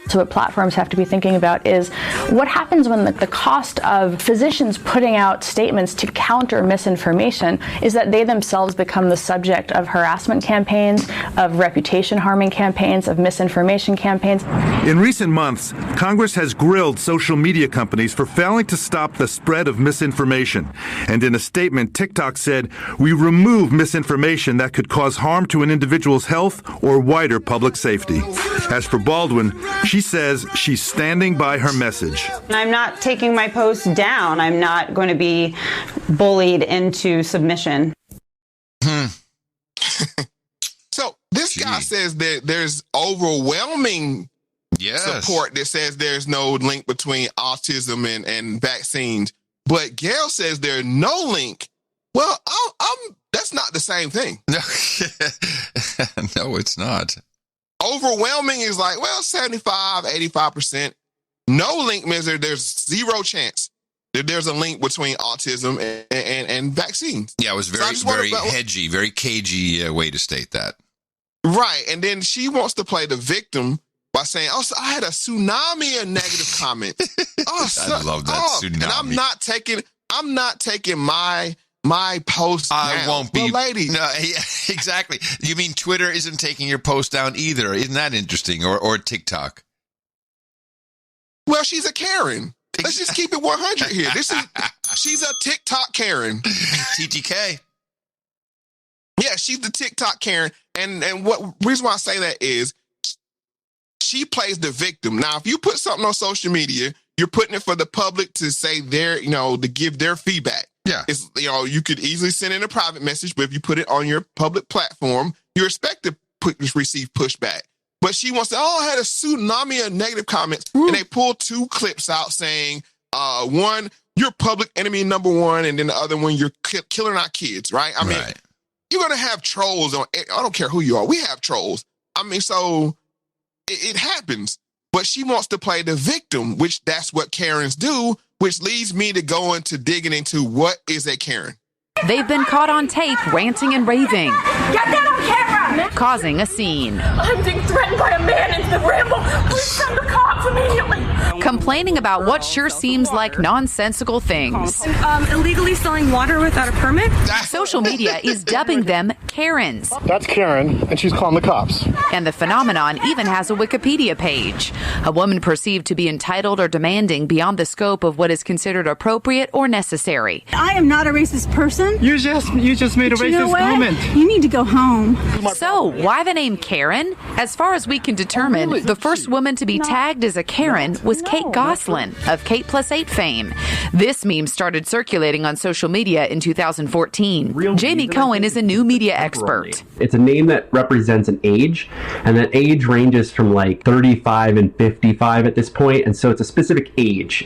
Speaker 19: So what platforms have to be thinking about is what happens when the cost of physicians putting out statements to counter misinformation is that they themselves become the subject of harassment campaigns, of reputation harming campaigns, of misinformation campaigns.
Speaker 16: In recent months, Congress has grilled social media companies for failing to stop the spread of misinformation. And in a statement, TikTok said, "We remove misinformation that could cause harm to an individual's health or wider public safety." As for Baldwin, she says she's standing by her message.
Speaker 15: I'm not taking my posts down. I'm not going to be bullied into submission.
Speaker 2: So this guy says that there's overwhelming support that says there's no link between autism and vaccines. But Gail says there's no link. Well, that's not the same thing.
Speaker 1: No, it's not.
Speaker 2: Overwhelming is like, well, 75, 85%. No link means there's zero chance that there's a link between autism and vaccines.
Speaker 1: Yeah, it was very hedgy, very cagey way to state that.
Speaker 2: Right. And then she wants to play the victim by saying, "Oh, so I had a tsunami of negative comments."
Speaker 1: I love that tsunami.
Speaker 2: And I'm not taking my my post
Speaker 1: I
Speaker 2: down.
Speaker 1: won't be.
Speaker 2: Well, lady.
Speaker 1: No, exactly. You mean Twitter isn't taking your post down either? Isn't that interesting? Or TikTok?
Speaker 2: Well, she's a Karen. Let's just keep it 100 here. She's a TikTok Karen.
Speaker 1: TTK.
Speaker 2: Yeah, she's the TikTok Karen. And what reason why I say that is she plays the victim. Now, if you put something on social media, you're putting it for the public to say to give their feedback.
Speaker 1: Yeah.
Speaker 2: It's, you could easily send in a private message, but if you put it on your public platform, you expect to receive pushback. But she wants to, I had a tsunami of negative comments. And they pull 2 clips out saying, one, you're public enemy number 1, and then the other one, you're killing our kids, right? I mean, you're going to have trolls on, I don't care who you are. We have trolls. I mean, so it happens. But she wants to play the victim, which that's what Karens do, which leads me to go into digging into what is a Karen.
Speaker 20: They've been caught on tape ranting and raving.
Speaker 12: Get that on camera!
Speaker 20: Causing a scene.
Speaker 12: I'm being threatened by a man in the ramble. Please send the cops immediately.
Speaker 20: Complaining about what sure seems like nonsensical things.
Speaker 12: Illegally selling water without a permit?
Speaker 20: Social media is dubbing them Karens.
Speaker 21: That's Karen, and she's calling the cops.
Speaker 20: And the phenomenon even has a Wikipedia page. A woman perceived to be entitled or demanding beyond the scope of what is considered appropriate or necessary.
Speaker 22: I am not a racist person.
Speaker 21: You just made a racist comment.
Speaker 22: You need to go home.
Speaker 20: So, why the name Karen? As far as we can determine, the first woman to be tagged as a Karen was Kate Goslin of Kate Plus 8 fame. This meme started circulating on social media in 2014. Jamie Cohen is a new media expert.
Speaker 23: It's a name that represents an age, and that age ranges from like 35 and 55 at this point, and so it's a specific age.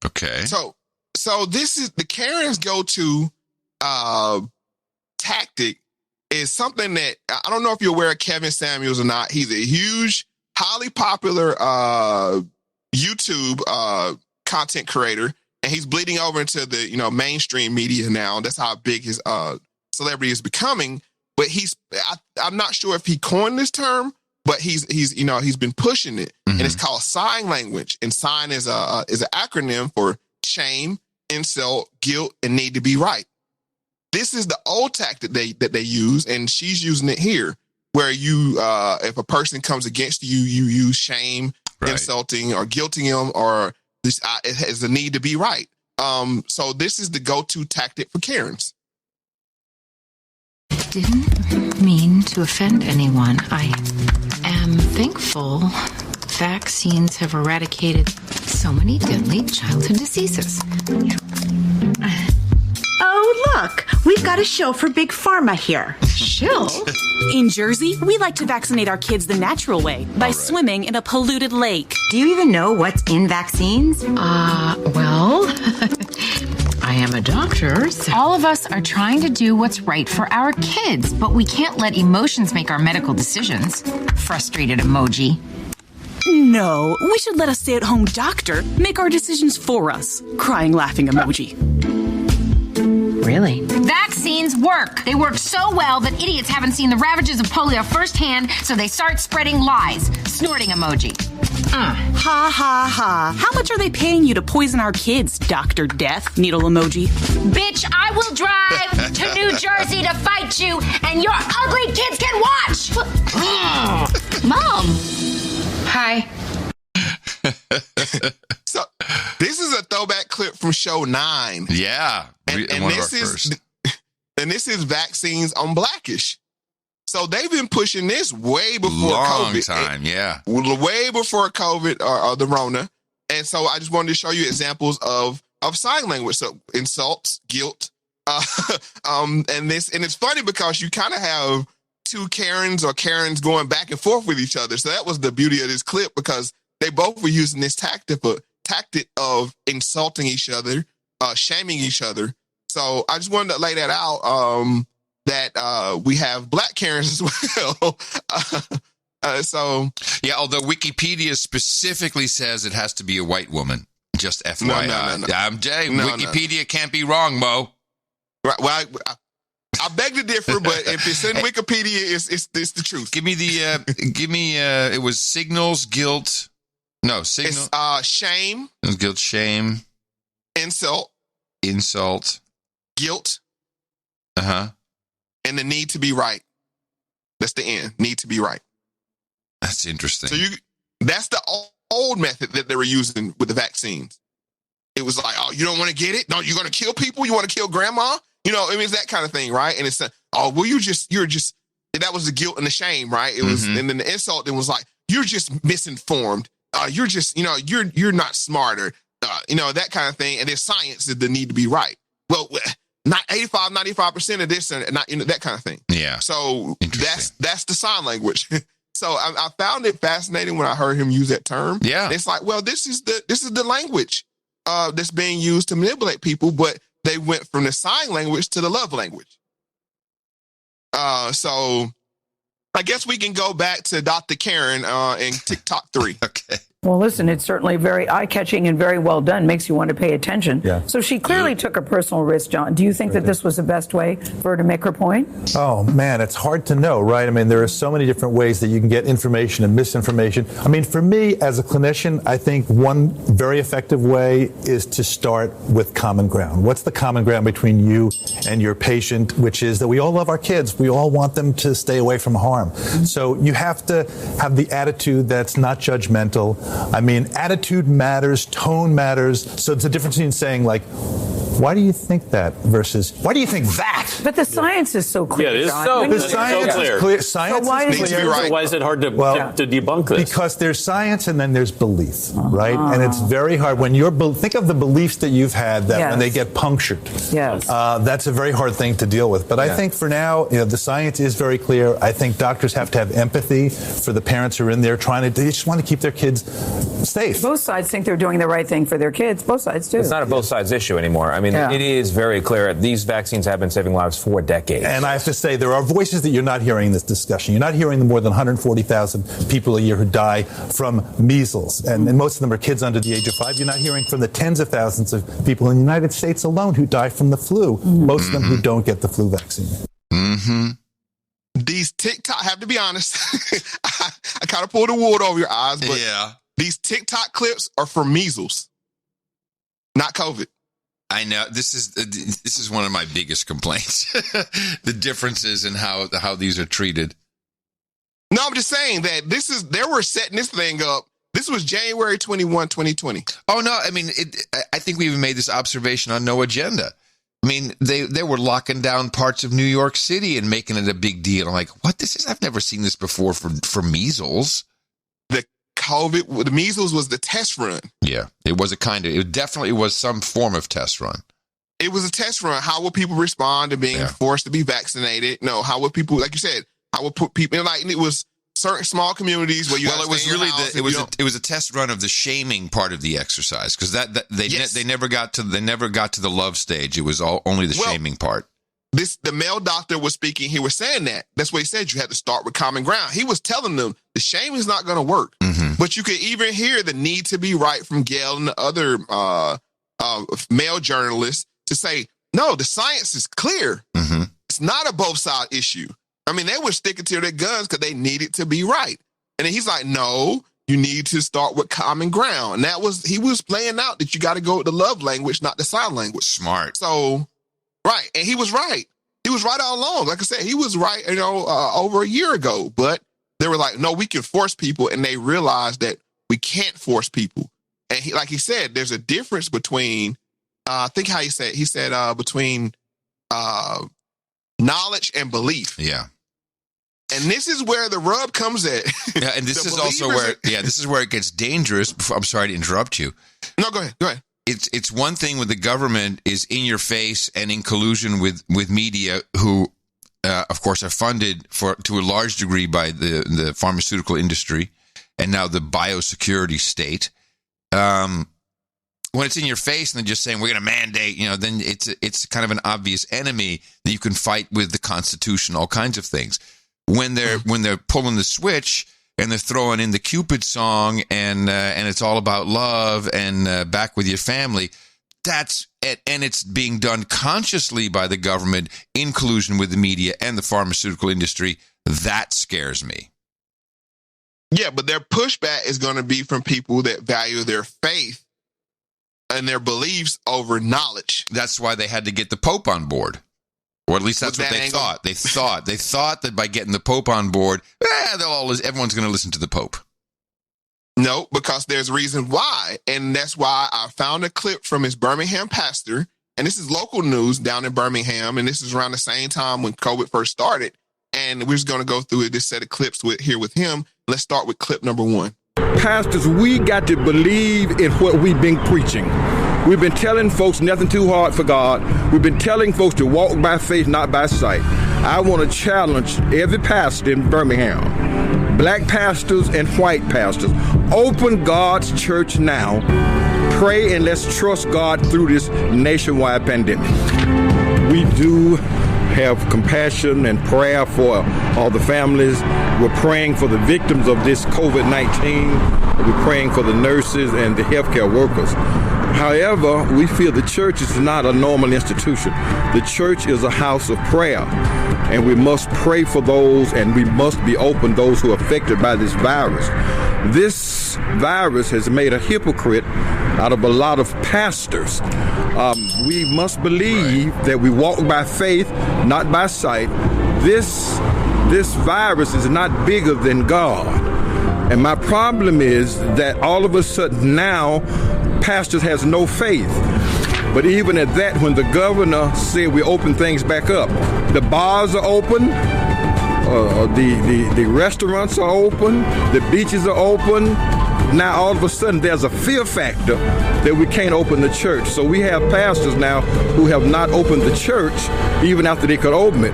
Speaker 1: Okay.
Speaker 2: So this is the Karen's go-to tactic is something that I don't know if you're aware of Kevin Samuels or not. He's a huge, highly popular YouTube content creator, and he's bleeding over into the mainstream media now. That's how big his celebrity is becoming. But I'm not sure if he coined this term, but he's been pushing it, and it's called sign language. And sign is an acronym for shame, insult, guilt, and need to be right. This is the old tactic that they use, and she's using it here, where you, if a person comes against you, you use shame, insulting, or guilting them, or this it has a need to be right. So this is the go-to tactic for Karens.
Speaker 24: Didn't mean to offend anyone. I am thankful vaccines have eradicated so many deadly childhood diseases.
Speaker 25: Oh, look, we've got a show for Big Pharma here.
Speaker 24: Shill?
Speaker 25: In Jersey, we like to vaccinate our kids the natural way by swimming in a polluted lake.
Speaker 26: Do you even know what's in vaccines?
Speaker 24: Well, I am a doctor, so.
Speaker 27: All of us are trying to do what's right for our kids, but we can't let emotions make our medical decisions. Frustrated emoji.
Speaker 25: No, we should let a stay-at-home doctor make our decisions for us. Crying, laughing emoji.
Speaker 24: Really?
Speaker 27: Vaccines work. They work so well that idiots haven't seen the ravages of polio firsthand, so they start spreading lies. Snorting emoji.
Speaker 25: Ha ha ha. How much are they paying you to poison our kids, Dr. Death? Needle emoji.
Speaker 27: Bitch, I will drive to New Jersey to fight you, and your ugly kids can watch. Mom. Hi.
Speaker 2: So this is a throwback clip from show 9.
Speaker 1: Yeah.
Speaker 2: And this is vaccines on Blackish. So they've been pushing this way before
Speaker 1: Long
Speaker 2: COVID.
Speaker 1: time, yeah.
Speaker 2: Way before COVID or the Rona. And so I just wanted to show you examples of sign language. So insults, guilt, and it's funny because you kind of have two Karens going back and forth with each other. So that was the beauty of this clip, because they both were using this tactic of insulting each other, shaming each other. So I just wanted to lay that out, that we have black Karens as well.
Speaker 1: Although Wikipedia specifically says it has to be a white woman. Just FYI.
Speaker 2: No.
Speaker 1: Wikipedia can't be wrong, Mo.
Speaker 2: Right. Well, I beg to differ, but if it's in Wikipedia, it's the truth.
Speaker 1: Give me it was signals, guilt. No, signal.
Speaker 2: It's shame.
Speaker 1: It was guilt, shame.
Speaker 2: Insult.
Speaker 1: insult,
Speaker 2: guilt,
Speaker 1: and
Speaker 2: the need to be right. That's the end. Need to be right.
Speaker 1: That's interesting.
Speaker 2: So that's the old method that they were using with the vaccines. It was like, oh, you don't want to get it? No, you're going to kill people? You want to kill grandma? You know, I mean, it's that kind of thing, right? And it's, oh, well, you're just, that was the guilt and the shame, right? It was, and then the insult, it was like, you're just misinformed. You're just, you're not smarter, that kind of thing. And then science is the need to be right. Well, not 95% of this and not, that kind of thing.
Speaker 1: Yeah.
Speaker 2: So that's the sign language. So I found it fascinating when I heard him use that term.
Speaker 1: Yeah.
Speaker 2: And it's like, well, this is the language that's being used to manipulate people, but they went from the sign language to the love language. So I guess we can go back to Dr. Karen in TikTok 3.
Speaker 1: Okay.
Speaker 3: Well, listen, it's certainly very eye-catching and very well done. Makes you want to pay attention.
Speaker 4: Yeah.
Speaker 3: So she clearly took a personal risk, John. Do you think that this was the best way for her to make her point?
Speaker 4: Oh, man, it's hard to know, right? I mean, there are so many different ways that you can get information and misinformation. I mean, for me, as a clinician, I think one very effective way is to start with common ground. What's the common ground between you and your patient, which is that we all love our kids. We all want them to stay away from harm. So you have to have the attitude that's not judgmental. I mean, attitude matters, tone matters. So it's a difference in saying, like, why do you think that versus why do you think that?
Speaker 3: But the science is so clear.
Speaker 5: Yeah, it is
Speaker 3: John.
Speaker 4: The science is clear. Science
Speaker 3: is
Speaker 4: clear.
Speaker 5: Why is it hard to debunk this?
Speaker 4: Because there's science and then there's belief, right? And it's very hard when think of the beliefs that you've had that when they get punctured.
Speaker 3: Yes.
Speaker 4: That's a very hard thing to deal with. But I think for now, the science is very clear. I think doctors have to have empathy for the parents who are in there they just want to keep their kids safe.
Speaker 3: Both sides think they're doing the right thing for their kids. Both sides do.
Speaker 6: It's not a both sides issue anymore. I mean, it is very clear. These vaccines have been saving lives for decades.
Speaker 4: And I have to say, there are voices that you're not hearing in this discussion. You're not hearing the more than 140,000 people a year who die from measles. And most of them are kids under the age of 5. You're not hearing from the tens of thousands of people in the United States alone who die from the flu. Most of them who don't get the flu vaccine.
Speaker 2: These TikTok, I have to be honest, I kind of pulled the wool over your eyes, but these TikTok clips are for measles, not COVID.
Speaker 1: I know this is one of my biggest complaints. The differences in how these are treated.
Speaker 2: No, I'm just saying that they were setting this thing up. This was January 21, 2020.
Speaker 1: Oh no, I mean, I think we even made this observation on No Agenda. I mean, they were locking down parts of New York City and making it a big deal. I'm like, what? I've never seen this before for measles.
Speaker 2: The measles was the test run.
Speaker 1: Yeah, it definitely was some form of test run.
Speaker 2: It was a test run. How would people respond to being forced to be vaccinated? No, how would people, like you said, how would put people, like, it was certain small communities where it was really
Speaker 1: it was a test run of the shaming part of the exercise, because they never got to the love stage. It was only the shaming part.
Speaker 2: The male doctor was speaking. He was saying that. That's what he said. You had to start with common ground. He was telling them the shame is not going to work. But you could even hear the need to be right from Gail and the other male journalists to say, no, the science is clear. It's not a both side issue. I mean, they were sticking to their guns because they needed to be right. And then he's like, no, you need to start with common ground. And he was playing out that you got to go with the love language, not the sign language.
Speaker 1: Smart.
Speaker 2: So, right. And he was right. He was right all along. Like I said, he was right, over a year ago. But they were like, no, we can force people. And they realized that we can't force people. And he said, there's a difference between, I think how he said between knowledge and belief.
Speaker 1: Yeah.
Speaker 2: And this is where the rub comes at.
Speaker 1: Yeah, and this is also where it gets dangerous. I'm sorry to interrupt you.
Speaker 2: No, go ahead.
Speaker 1: It's one thing when the government is in your face and in collusion with media who, of course, are funded to a large degree by the pharmaceutical industry and now the biosecurity state. When it's in your face and they're just saying we're going to mandate, then it's kind of an obvious enemy that you can fight with the Constitution, all kinds of things. When they're pulling the switch and they're throwing in the Cupid song and it's all about love and back with your family, that's it, and it's being done consciously by the government in collusion with the media and the pharmaceutical industry. That scares me.
Speaker 2: Yeah, but their pushback is going to be from people that value their faith and their beliefs over knowledge.
Speaker 1: That's why they had to get the Pope on board. Or at least that's what they thought. They thought that by getting the Pope on board, everyone's going to listen to the Pope.
Speaker 2: No, because there's a reason why. And that's why I found a clip from his Birmingham pastor. And this is local news down in Birmingham. And this is around the same time when COVID first started. And we're just going to go through this set of clips with him. Let's start with clip number 1.
Speaker 7: Pastors, we got to believe in what we've been preaching. We've been telling folks nothing too hard for God. We've been telling folks to walk by faith, not by sight. I want to challenge every pastor in Birmingham, black pastors and white pastors. Open God's church now. Pray and let's trust God through this nationwide pandemic. We do have compassion and prayer for all the families. We're praying for the victims of this COVID-19. We're praying for the nurses and the healthcare workers. However, we feel the church is not a normal institution. The church is a house of prayer, and we must pray for those, and we must be open those who are affected by this virus. This virus has made a hypocrite out of a lot of pastors. We must believe that we walk by faith, not by sight. This virus is not bigger than God. And my problem is that all of a sudden now, pastors has no faith. But even at that, when the governor said we open things back up, the bars are open, the restaurants are open, the beaches are open. Now all of a sudden there's a fear factor that we can't open the church. So we have pastors now who have not opened the church even after they could open it.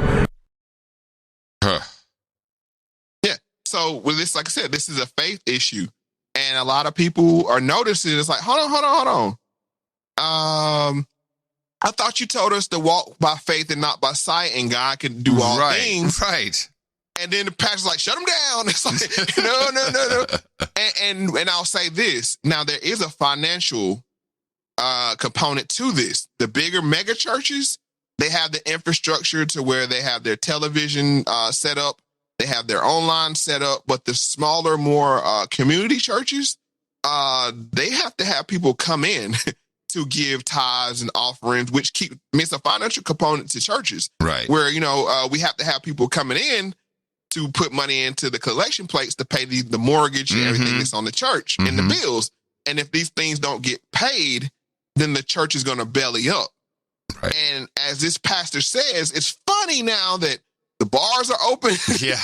Speaker 2: Yeah. So with this, like I said, this is a faith issue. And a lot of people are noticing it's like, hold on. I thought you told us to walk by faith and not by sight, and God can do all things.
Speaker 1: Right.
Speaker 2: And then the pastor's like, shut them down. It's like, no. And I'll say this. Now, there is a financial component to this. The bigger mega churches, they have the infrastructure to where they have their television set up. They have their online set up. But the smaller, more community churches, they have to have people come in to give tithes and offerings, which it's a financial component to churches.
Speaker 1: Right.
Speaker 2: Where, we have to have people coming in to put money into the collection plates to pay the mortgage and everything that's on the church and the bills. And if these things don't get paid, then the church is going to belly up.
Speaker 1: Right.
Speaker 2: And as this pastor says, it's funny now that the bars are open.
Speaker 1: Yeah.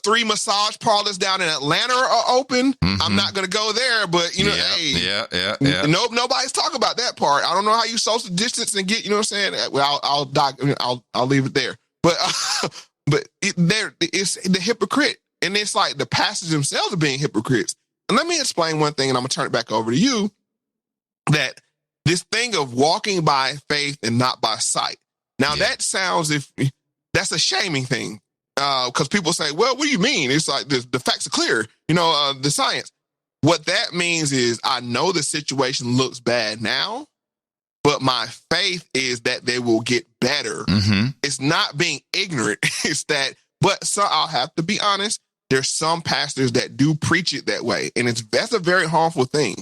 Speaker 2: 3 massage parlors down in Atlanta are open. I'm not going to go there, but nobody's talking about that part. I don't know how you social distance and get, what I'm saying? Well, I'll leave it there. But it's the hypocrite. And it's like the pastors themselves are being hypocrites. And let me explain one thing, and I'm going to turn it back over to you, that this thing of walking by faith and not by sight. Now, that sounds that's a shaming thing, because people say, well, what do you mean? It's like the facts are clear, the science. What that means is I know the situation looks bad now, but my faith is that they will get better. It's not being ignorant. It's that, I'll have to be honest, there's some pastors that do preach it that way. And that's a very harmful thing.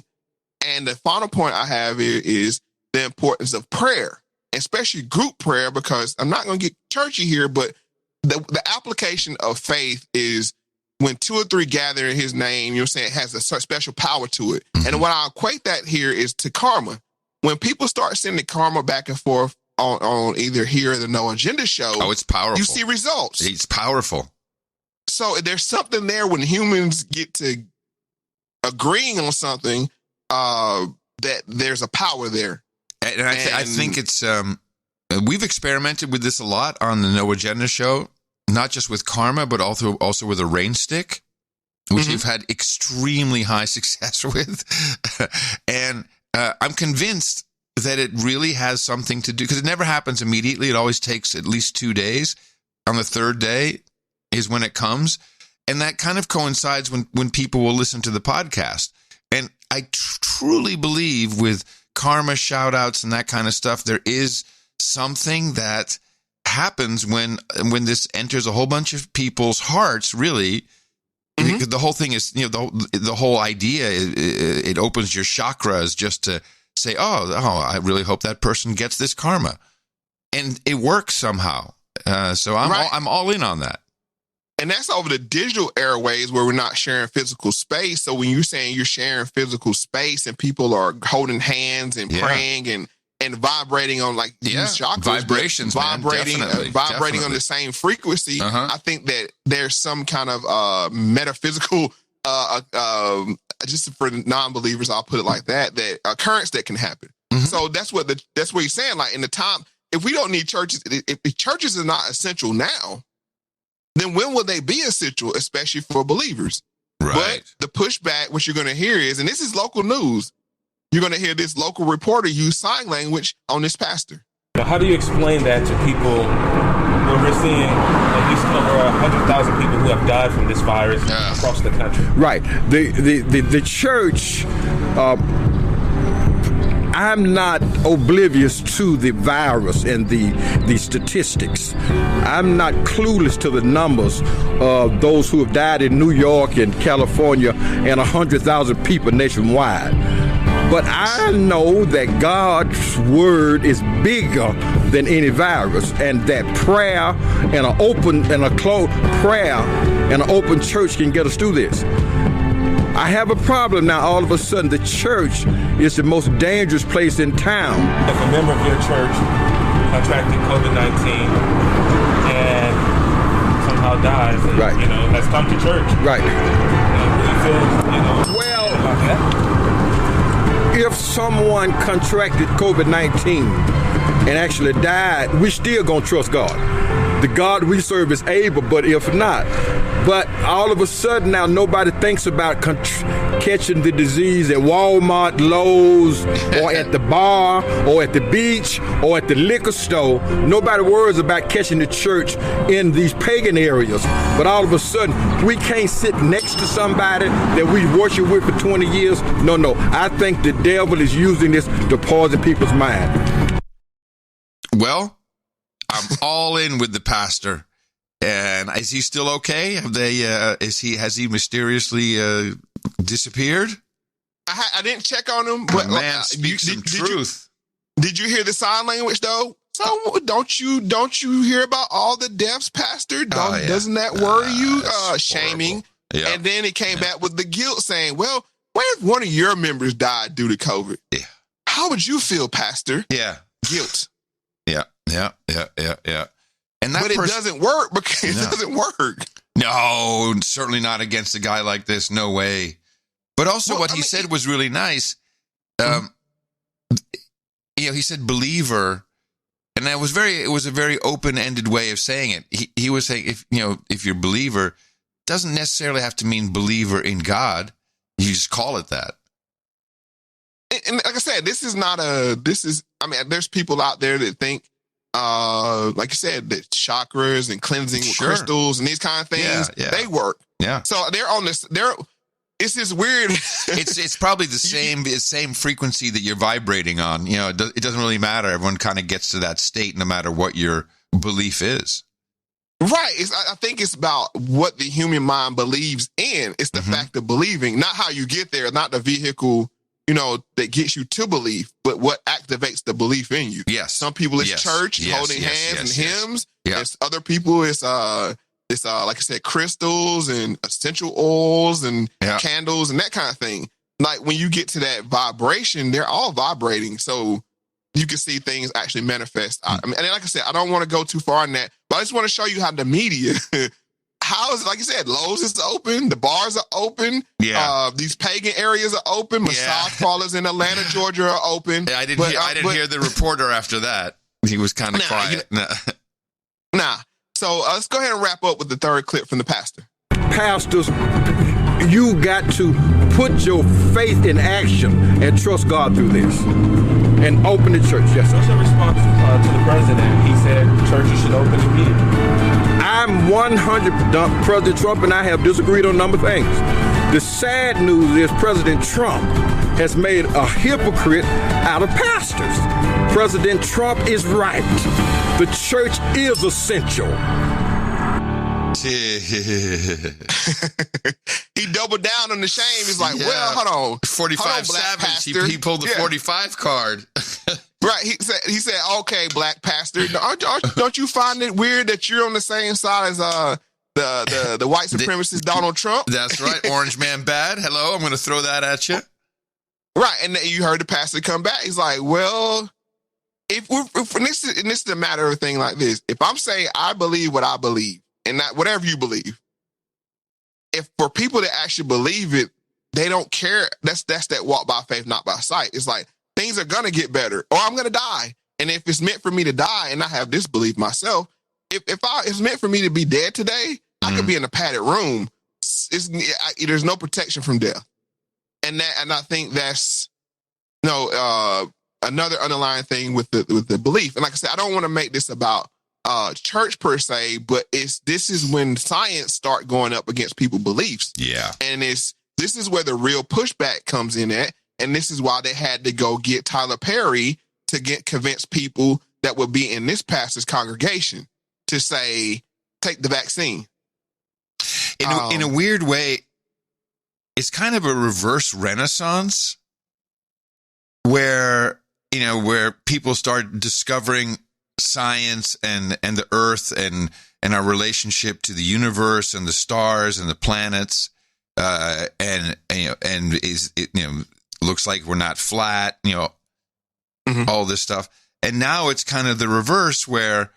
Speaker 2: And the final point I have here is the importance of prayer, especially group prayer, because I'm not going to get churchy here, but the application of faith is when 2 or 3 gather in his name, it has a special power to it. And what I equate that here is to karma. When people start sending karma back and forth on either here or the No Agenda show,
Speaker 1: it's powerful.
Speaker 2: You see results.
Speaker 1: It's powerful.
Speaker 2: So there's something there when humans get to agreeing on something, that there's a power there.
Speaker 1: And I think it's, we've experimented with this a lot on the No Agenda show, not just with karma, but also with a rain stick, which we've had extremely high success with. And I'm convinced that it really has something to do, because it never happens immediately. It always takes at least 2 days. On the 3rd day is when it comes. And that kind of coincides when people will listen to the podcast. And I truly believe with karma shout outs and that kind of stuff, there is something that happens when this enters a whole bunch of people's hearts, really, The whole thing is, the whole idea, it opens your chakras just to say, oh, I really hope that person gets this karma. And it works somehow. So I'm all in on that.
Speaker 2: And that's over the digital airways where we're not sharing physical space. So when you're saying you're sharing physical space and people are holding hands and praying and vibrating on these chakras,
Speaker 1: vibrations,
Speaker 2: vibrating on the same frequency, I think that there's some kind of metaphysical, just for non-believers, I'll put it like that occurrence that can happen. So that's what he's saying. Like in the time, if we don't need churches, if churches are not essential now, then when will they be essential, especially for believers?
Speaker 1: Right.
Speaker 2: But the pushback, what you're going to hear is, and this is local news, you're going to hear this local reporter use sign language on this pastor.
Speaker 6: Now, how do you explain that to people when we're seeing at least over 100,000 people who have died from this virus across the country?
Speaker 7: Right. The church... I'm not oblivious to the virus and the statistics. I'm not clueless to the numbers of those who have died in New York and California and 100,000 people nationwide. But I know that God's word is bigger than any virus, and that prayer and an open and a closed prayer and an open church can get us through this. I have a problem now. All of a sudden, the church is the most dangerous place in town.
Speaker 6: If a member of your church contracted COVID-19 and somehow dies, and, has come to church,
Speaker 7: right?
Speaker 6: Really feels,
Speaker 7: well,
Speaker 6: about that.
Speaker 7: If someone contracted COVID-19 and actually died, we still gonna trust God. The God we serve is able, but if not. But all of a sudden now, nobody thinks about catching the disease at Walmart, Lowe's, or at the bar, or at the beach, or at the liquor store. Nobody worries about catching the church in these pagan areas. But all of a sudden, we can't sit next to somebody that we worship with for 20 years. No. I think the devil is using this to poison people's mind.
Speaker 1: Well, I'm all in with the pastor. And is he still okay? Has he mysteriously disappeared?
Speaker 2: I didn't check on him, but
Speaker 1: speak some truth.
Speaker 2: Did you hear the sign language though? So don't you hear about all the deaths, Pastor? Doesn't that worry you? Shaming.
Speaker 1: Yeah.
Speaker 2: And then it came back with the guilt, saying, "Well, what if one of your members died due to COVID?
Speaker 1: Yeah.
Speaker 2: How would you feel, Pastor?"
Speaker 1: Yeah.
Speaker 2: Guilt.
Speaker 1: Yeah.
Speaker 2: But it doesn't work because it doesn't work.
Speaker 1: No, certainly not against a guy like this. No way. But also what he said was really nice. He said believer, and it was a very open-ended way of saying it. He was saying if you're believer, doesn't necessarily have to mean believer in God. You just call it that.
Speaker 2: And like I said, there's people out there that think, like you said, that chakras and cleansing with crystals and these kind of things, they work.
Speaker 1: Yeah.
Speaker 2: So they're on this. It's this weird.
Speaker 1: it's probably the same frequency that you're vibrating on. It doesn't really matter. Everyone kind of gets to that state, no matter what your belief is.
Speaker 2: Right. I think it's about what the human mind believes in. It's the fact of believing, not how you get there, not the vehicle, that gets you to believe, but what activates the belief in you.
Speaker 1: Yes.
Speaker 2: Some people it's church, holding hands and hymns.
Speaker 1: Yeah.
Speaker 2: It's other people, it's like I said, crystals and essential oils and candles and that kind of thing. Like when you get to that vibration, they're all vibrating. So you can see things actually manifest. And like I said, I don't want to go too far in that, but I just want to show you how the media, how is it, like you said, Lowe's is open, the bars are open, these pagan areas are open, massage parlors in Atlanta, Georgia are open.
Speaker 1: I didn't hear the reporter after that. He was kind of quiet.
Speaker 2: Nah. So let's go ahead and wrap up with the third clip from the pastor.
Speaker 7: Pastors, you got to put your faith in action and trust God through this. And open the church. Yes, sir.
Speaker 6: What's your response to the president? He said churches should open immediately.
Speaker 7: I'm 100%. President Trump and I have disagreed on a number of things. The sad news is President Trump has made a hypocrite out of pastors. President Trump is right. The church is essential.
Speaker 2: He doubled down on the shame. He's like, well, hold on.
Speaker 1: 45 Savage. He pulled the 45 card.
Speaker 2: Right. He said, okay, black pastor, don't you find it weird that you're on the same side as the white supremacist Donald Trump?
Speaker 1: That's right. Orange man bad. Hello, I'm going to throw that at you.
Speaker 2: Right. And then you heard the pastor come back. He's like, well, if this is a matter of a thing like this, if I'm saying I believe what I believe and not whatever you believe, if for people that actually believe it, they don't care. That's that walk by faith, not by sight. It's like, things are going to get better or I'm going to die. And if it's meant for me to die and I have this belief myself, if it's meant for me to be dead today, I could be in a padded room. There's no protection from death. And I think that's another underlying thing with the belief. And like I said, I don't want to make this about church per se, but this is when science start going up against people's beliefs.
Speaker 1: Yeah.
Speaker 2: And this is where the real pushback comes in at. And this is why they had to go get Tyler Perry to convince people that would be in this pastor's congregation to say, take the vaccine.
Speaker 1: In a weird way, it's kind of a reverse renaissance where people start discovering science and the earth and our relationship to the universe and the stars and the planets. Looks like we're not flat, all this stuff. And now it's kind of the reverse where,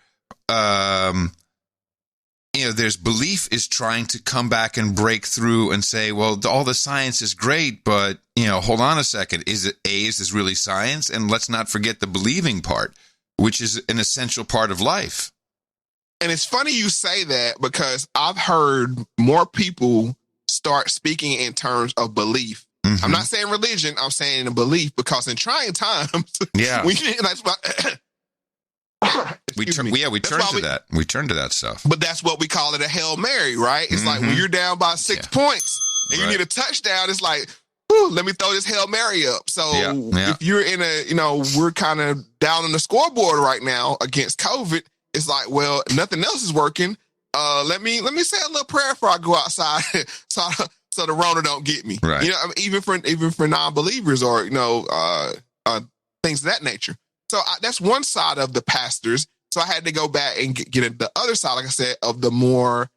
Speaker 1: there's belief is trying to come back and break through and say, well, all the science is great, but, hold on a second. Is this really science? And let's not forget the believing part, which is an essential part of life.
Speaker 2: And it's funny you say that because I've heard more people start speaking in terms of belief. Mm-hmm. I'm not saying religion. I'm saying in belief because in trying times, we turn to that. We turn to that stuff. But that's what we call it a Hail Mary, right? It's like when you're down by 6 points and you need a touchdown, it's like, let me throw this Hail Mary up. So if you're in we're kind of down on the scoreboard right now against COVID, it's like, well, nothing else is working. Let me say a little prayer before I go outside so the Rona don't get me.
Speaker 1: Right.
Speaker 2: Even for non-believers or things of that nature. So that's one side of the pastors. So I had to go back and get the other side, like I said, of the more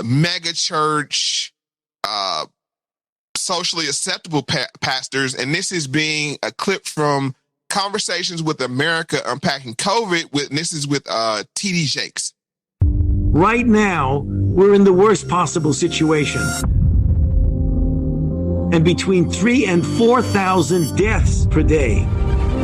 Speaker 2: mega church, socially acceptable pastors. And this is being a clip from Conversations with America Unpacking COVID. This is with T.D. Jakes.
Speaker 8: Right now, we're in the worst possible situation. And between 3,000 and 4,000 deaths per day.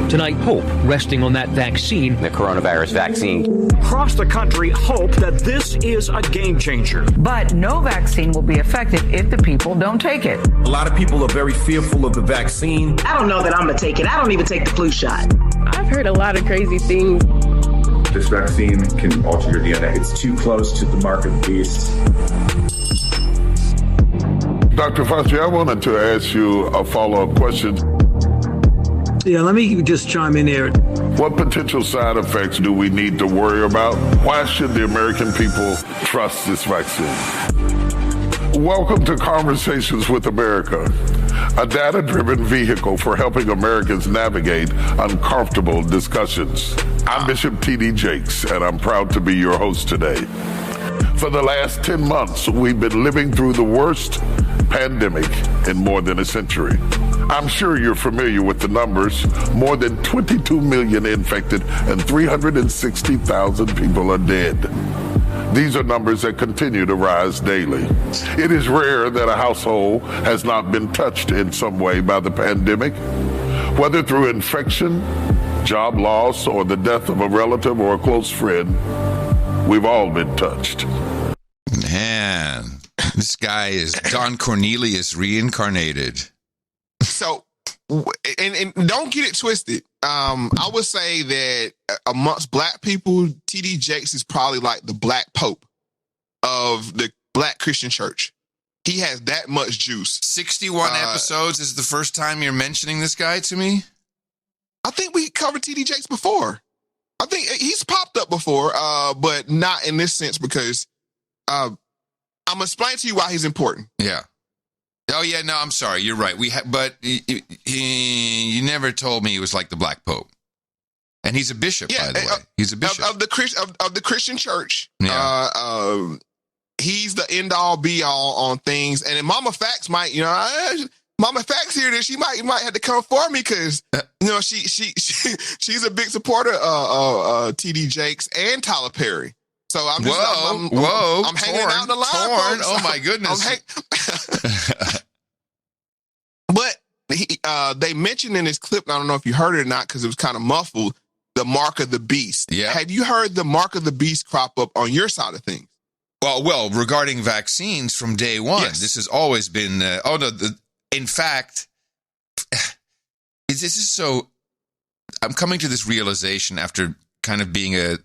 Speaker 9: Tonight, hope resting on that vaccine,
Speaker 10: the coronavirus vaccine.
Speaker 8: Across the country, hope that this is a game changer.
Speaker 3: But no vaccine will be effective if the people don't take it.
Speaker 8: A lot of people are very fearful of the vaccine.
Speaker 11: I don't know that I'm going to take it. I don't even take the flu shot.
Speaker 13: I've heard a lot of crazy things.
Speaker 14: This vaccine can alter your DNA. It's too close to the mark of the beast.
Speaker 17: Dr. Fauci, I wanted to ask you a follow-up question.
Speaker 8: Yeah, let me just chime in here.
Speaker 17: What potential side effects do we need to worry about? Why should the American people trust this vaccine? Welcome to Conversations with America, a data-driven vehicle for helping Americans navigate uncomfortable discussions. I'm Bishop T.D. Jakes, and I'm proud to be your host today. For the last 10 months, we've been living through the worst pandemic in more than a century. I'm sure you're familiar with the numbers. More than 22 million infected and 360,000 people are dead. These are numbers that continue to rise daily. It is rare that a household has not been touched in some way by the pandemic, whether through infection, job loss, or the death of a relative or a close friend. We've all been touched.
Speaker 1: Man, this guy is Don Cornelius reincarnated.
Speaker 2: So, and don't get it twisted. I would say that amongst black people, T.D. Jakes is probably like the black pope of the black Christian church. He has that much juice.
Speaker 1: 61 episodes is the first time you're mentioning this guy to me?
Speaker 2: I think we covered T.D. Jakes before. I think he's popped up before, but not in this sense because I'm gonna explain to you why he's important.
Speaker 1: Yeah. Oh yeah, no, I'm sorry. You're right. But you never told me he was like the Black Pope, and he's a bishop, by the way. He's a bishop
Speaker 2: of the Christian church.
Speaker 1: Yeah.
Speaker 2: He's the end all be all on things, and then Mama Factz might, Mama Factz here that she might have to come for me because she's a big supporter of TD Jakes and Tyler Perry. So I'm just I'm hanging out in the line. Folks.
Speaker 1: Oh my goodness!
Speaker 2: But they mentioned in this clip, and I don't know if you heard it or not because it was kind of muffled, the mark of the beast.
Speaker 1: Yeah.
Speaker 2: Have you heard the mark of the beast crop up on your side of things?
Speaker 1: Well, regarding vaccines from day one, this has always been. In fact, this is so. I'm coming to this realization after kind of being a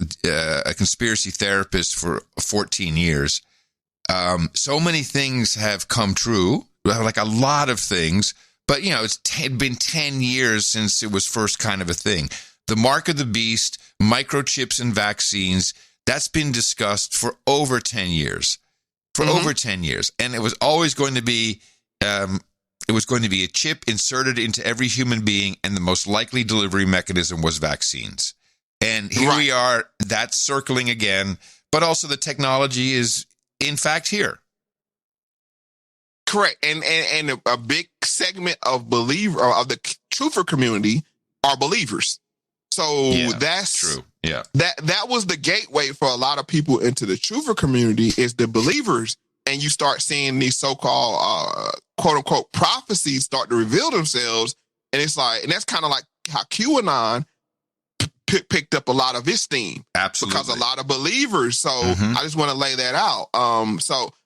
Speaker 1: conspiracy therapist for 14 years. So many things have come true, like a lot of things. But it's been 10 years since it was first kind of a thing. The mark of the beast, microchips, and vaccines. That's been discussed for over 10 years. Over 10 years. And it was always going to be a chip inserted into every human being, and the most likely delivery mechanism was vaccines. And here we are, that's circling again, but also the technology is, in fact, here.
Speaker 2: Correct. And a big segment of the truther community are believers. So that's true. Yeah. That was the gateway for a lot of people into the truther community is the believers. And you start seeing these so-called quote unquote prophecies start to reveal themselves. And it's like, and that's kind of like how QAnon picked up a lot of its steam.
Speaker 1: Absolutely.
Speaker 2: Because a lot of believers. So I just want to lay that out.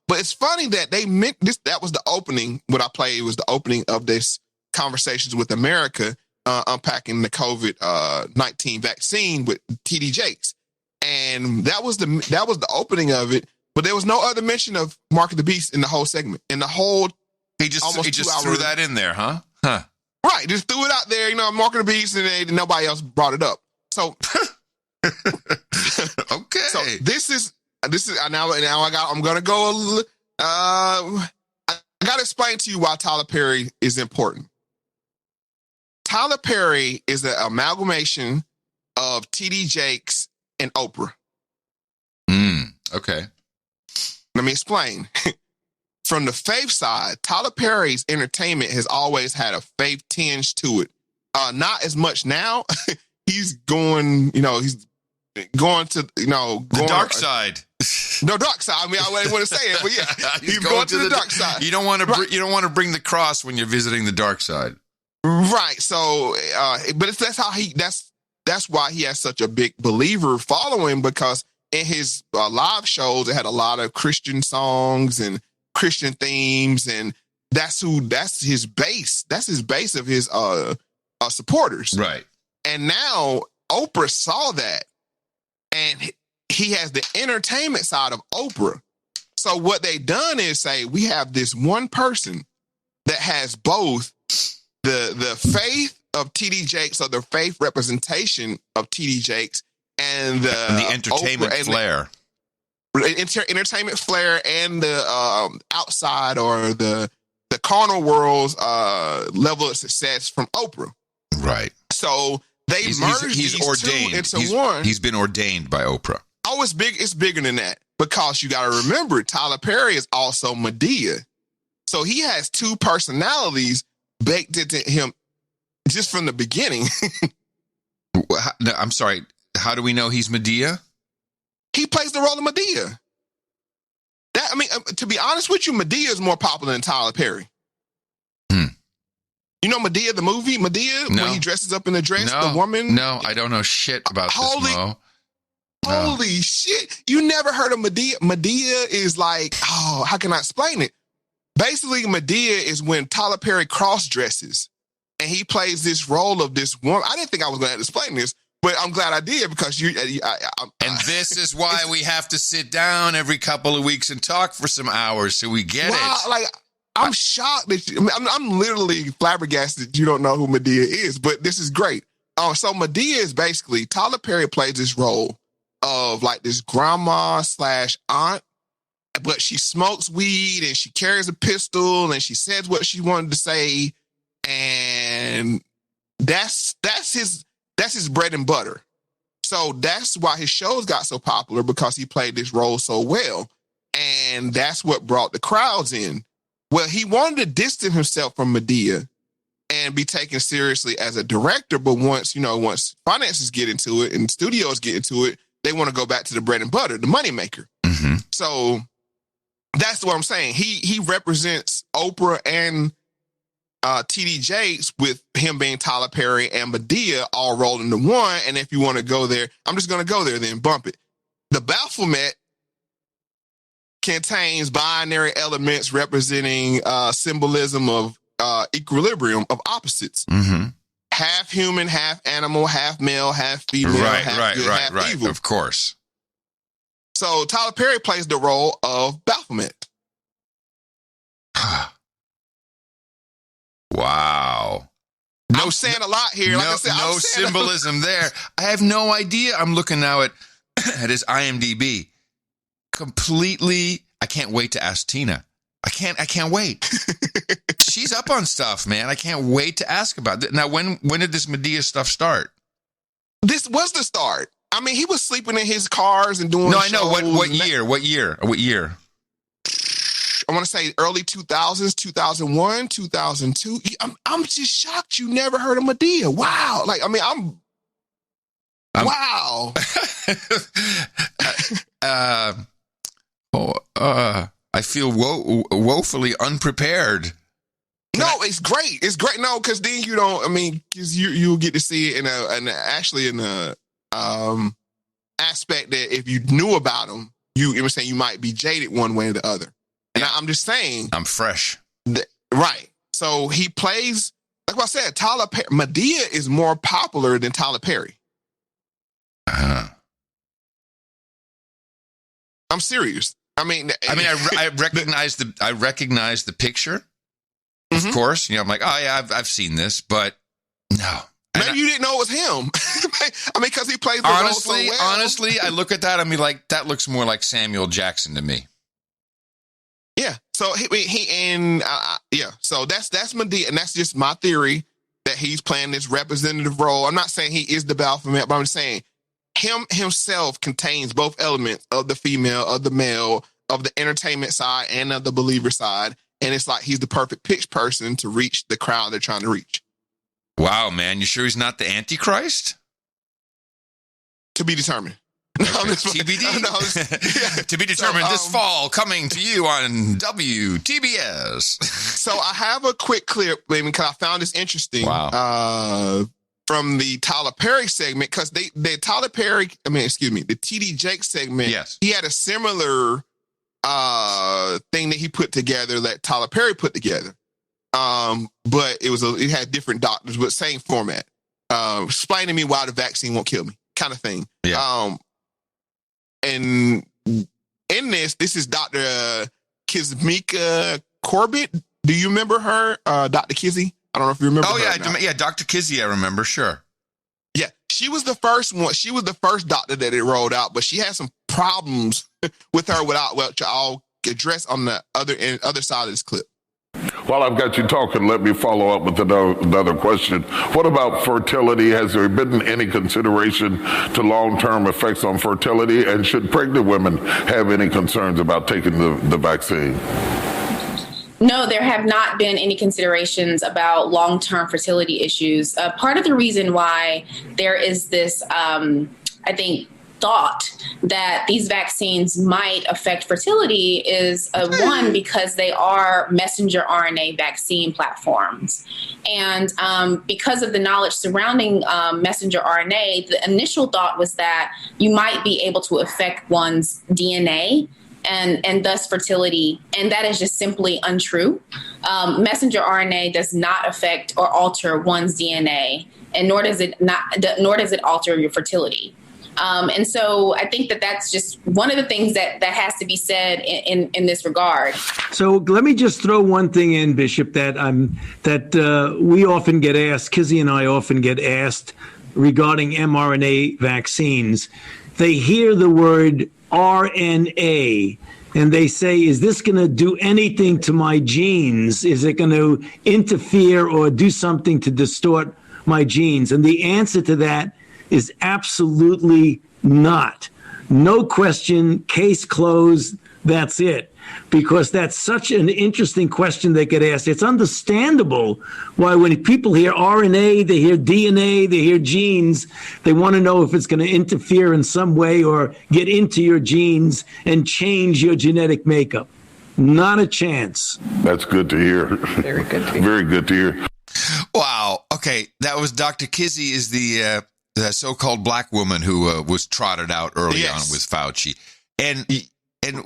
Speaker 2: But it's funny that they meant this. That was the opening. What I played was the opening of this Conversations with America, unpacking the COVID-19 vaccine with TD Jakes, and that was the opening of it. But there was no other mention of Mark of the Beast in the whole segment. In the whole,
Speaker 1: he just threw that in there, huh?
Speaker 2: Right, just threw it out there. Mark of the Beast, and nobody else brought it up. So,
Speaker 1: okay.
Speaker 2: So this is now. I'm gonna go. I got to explain to you why Tyler Perry is important. Tyler Perry is an amalgamation of TD Jakes and Oprah.
Speaker 1: Okay.
Speaker 2: Let me explain. From the faith side, Tyler Perry's entertainment has always had a faith tinge to it. Not as much now. He's going, he's going to,
Speaker 1: the dark side.
Speaker 2: No, dark side. I mean, I wouldn't want to say it, but yeah, he's going to the dark side.
Speaker 1: You don't want to. You don't want to bring the cross when you're visiting the dark side.
Speaker 2: Right. So, but that's why he has such a big believer following, because in his live shows, it had a lot of Christian songs and Christian themes, and that's his base. That's his base of his supporters.
Speaker 1: Right.
Speaker 2: And now Oprah saw that, and he has the entertainment side of Oprah. So what they done is say, we have this one person that has both the faith of TD Jakes, or the faith representation of TD Jakes, and the
Speaker 1: entertainment flair.
Speaker 2: Entertainment flair and the outside or the carnal world's level of success from Oprah.
Speaker 1: Right.
Speaker 2: So they merged these
Speaker 1: ordained.
Speaker 2: two into one.
Speaker 1: He's been ordained by Oprah.
Speaker 2: Oh, it's big. It's bigger than that, because you got to remember, Tyler Perry is also Medea. So he has two personalities baked into him just from the beginning.
Speaker 1: I'm sorry. How do we know he's Medea?
Speaker 2: He plays the role of Medea. To be honest with you, Medea is more popular than Tyler Perry. You know Medea, the movie Medea, when he dresses up in a dress, the woman?
Speaker 1: No, I don't know shit about this, Mo.
Speaker 2: Holy shit. You never heard of Medea? Medea is like, how can I explain it? Basically, Medea is when Tyler Perry cross-dresses, and he plays this role of this woman. I didn't think I was going to have to explain this, but I'm glad I did, because
Speaker 1: and this is why we have to sit down every couple of weeks and talk for some hours so we get it.
Speaker 2: Like, I'm shocked that I'm literally flabbergasted you don't know who Medea is, but this is great. So Medea is basically, Tyler Perry plays this role of like this grandma / aunt, but she smokes weed and she carries a pistol and she says what she wanted to say, and that's his bread and butter. So that's why his shows got so popular, because he played this role so well, and that's what brought the crowds in. Well, he wanted to distance himself from Madea and be taken seriously as a director, but once finances get into it and studios get into it, they want to go back to the bread and butter, the moneymaker.
Speaker 1: Mm-hmm.
Speaker 2: So that's what I'm saying. He represents Oprah and T.D. Jakes, with him being Tyler Perry and Madea all rolled into one. And if you want to go there, I'm just going to go there, then bump it. The Baphomet contains binary elements representing symbolism of equilibrium of opposites.
Speaker 1: Mm-hmm.
Speaker 2: Half human, half animal, half male, half female, half good, half evil.
Speaker 1: Of course.
Speaker 2: So Tyler Perry plays the role of Baphomet.
Speaker 1: Wow.
Speaker 2: I'm saying a lot here. Like I said,
Speaker 1: no symbolism there. I have no idea. I'm looking now at his IMDb. Completely. I can't wait to ask Tina. I can't wait. She's up on stuff, man. I can't wait to ask about it. Now, when did this Madea stuff start?
Speaker 2: This was the start. I mean, he was sleeping in his cars and doing.
Speaker 1: No, I know. What year? What year?
Speaker 2: I want to say early 2000s, 2001, 2002. I'm just shocked you never heard of Madea. Wow. Like, I mean, wow.
Speaker 1: I feel woefully unprepared.
Speaker 2: No, it's great. It's great. No, because then you don't. I mean, because you'll get to see it in a aspect that if you knew about him, you might be jaded one way or the other. And I'm just saying,
Speaker 1: I'm fresh.
Speaker 2: Right. So he plays, like I said, Tyler Perry. Madea is more popular than Tyler Perry.
Speaker 1: Uh-huh.
Speaker 2: I'm serious.
Speaker 1: I recognize the picture. Of course, I'm like, oh yeah, I've seen this, but no.
Speaker 2: Maybe you didn't know it was him. Because he plays the role so well.
Speaker 1: Honestly, I look at that and be like, that looks more like Samuel Jackson to me.
Speaker 2: Yeah. So so that's Madea, and that's just my theory that he's playing this representative role. I'm not saying he is the Baphomet, but I'm saying himself contains both elements of the female, of the male, of the entertainment side, and of the believer side. And it's like he's the perfect pitch person to reach the crowd they're trying to reach.
Speaker 1: Wow, man. You sure he's not the Antichrist?
Speaker 2: To be determined.
Speaker 1: Okay. TBD? To be determined this fall, coming to you on WTBS.
Speaker 2: So I have a quick clip, because I found this interesting.
Speaker 1: Wow.
Speaker 2: From the Tyler Perry segment, because the T.D. Jakes segment,
Speaker 1: yes,
Speaker 2: he had a similar thing that he put together that Tyler Perry put together. But it had different doctors, but same format. Explain to me why the vaccine won't kill me, kind of thing.
Speaker 1: Yeah.
Speaker 2: And in this is Dr. Kizmika Corbett. Do you remember her, Dr. Kizzy? I don't know if you remember.
Speaker 1: Oh, yeah, Dr. Kizzy, I remember, sure.
Speaker 2: Yeah, she was the first one. She was the first doctor that it rolled out, but she had some problems with her which I'll address on the other side of this clip.
Speaker 17: While I've got you talking, let me follow up with another question. What about fertility? Has there been any consideration to long-term effects on fertility? And should pregnant women have any concerns about taking the vaccine?
Speaker 12: No, there have not been any considerations about long-term fertility issues. Part of the reason why there is this, thought that these vaccines might affect fertility is one, because they are messenger RNA vaccine platforms. And because of the knowledge surrounding messenger RNA, the initial thought was that you might be able to affect one's DNA and thus fertility. And that is just simply untrue. Messenger RNA does not affect or alter one's DNA, and nor does it alter your fertility. And so I think that's just one of the things that has to be said in this regard.
Speaker 8: So let me just throw one thing in, Bishop, that we often get asked, Kizzy and I often get asked regarding mRNA vaccines. They hear the word RNA and they say, is this going to do anything to my genes? Is it going to interfere or do something to distort my genes? And the answer to that is absolutely not. No question, case closed, that's it. Because that's such an interesting question they get asked. It's understandable why when people hear RNA, they hear DNA, they hear genes, they want to know if it's going to interfere in some way or get into your genes and change your genetic makeup. Not a chance.
Speaker 17: That's good to hear.
Speaker 3: Very good to hear.
Speaker 17: Very good to hear.
Speaker 1: Wow. Okay, that was Dr. Kizzy is the so-called black woman who was trotted out early on with Fauci. And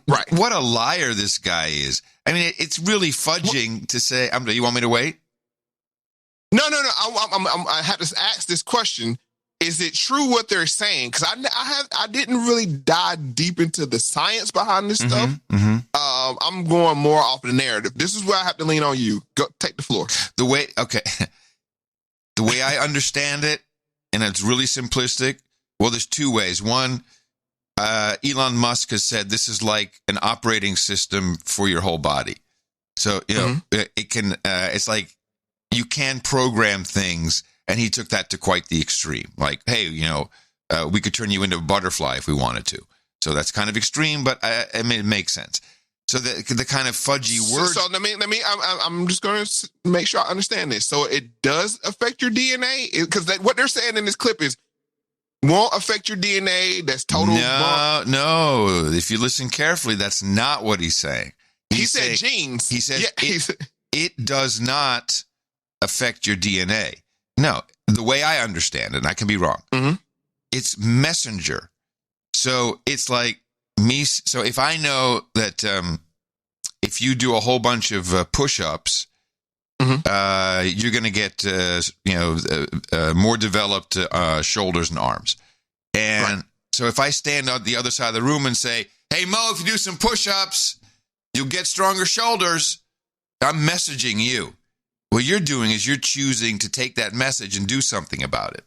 Speaker 1: right. What a liar this guy is. I mean, it's really fudging to say, you want me to wait?
Speaker 2: No. I have to ask this question. Is it true what they're saying? Because I didn't really dive deep into the science behind this stuff.
Speaker 1: Mm-hmm.
Speaker 2: I'm going more off the narrative. This is where I have to lean on you. Go take the floor.
Speaker 1: The way I understand it, and it's really simplistic. Well, there's two ways. One, Elon Musk has said this is like an operating system for your whole body. So, it can, it's like you can program things, and he took that to quite the extreme. Like, hey, we could turn you into a butterfly if we wanted to. So that's kind of extreme, but I mean, it makes sense. So the kind of fudgy word. So let me.
Speaker 2: I'm just going to make sure I understand this. So it does affect your DNA, because what they're saying in this clip is won't affect your DNA. That's total.
Speaker 1: No. If you listen carefully, that's not what he's saying.
Speaker 2: He said genes.
Speaker 1: He said it does not affect your DNA. No, the way I understand it, and I can be wrong.
Speaker 2: Mm-hmm.
Speaker 1: It's messenger. So it's like me. So if I know that if you do a whole bunch of push-ups, you're going to get more developed shoulders and arms. And so if I stand on the other side of the room and say, "Hey Mo, if you do some push-ups, you'll get stronger shoulders," I'm messaging you. What you're doing is you're choosing to take that message and do something about it.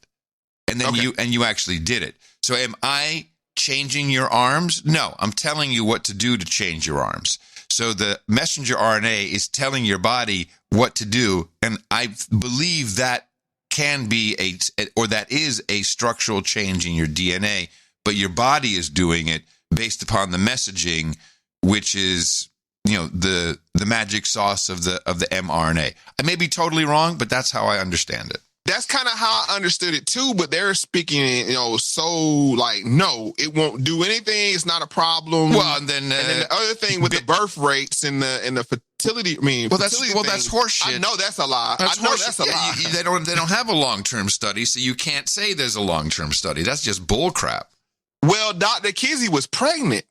Speaker 1: And then you actually did it. So am I changing your arms? No, I'm telling you what to do to change your arms. So the messenger RNA is telling your body what to do. And I believe that can be that is a structural change in your DNA, but your body is doing it based upon the messaging, which is, the magic sauce of the mRNA. I may be totally wrong, but that's how I understand it.
Speaker 2: That's kind of how I understood it too, but they're speaking, so like, no, it won't do anything. It's not a problem.
Speaker 1: Well, and then
Speaker 2: the other thing with the birth rates and the fertility,
Speaker 1: that's horseshit.
Speaker 2: I know that's a lie. That's a lie.
Speaker 1: They don't have a long-term study, so you can't say there's a long-term study. That's just bull crap.
Speaker 2: Well, Dr. Kizzy was pregnant.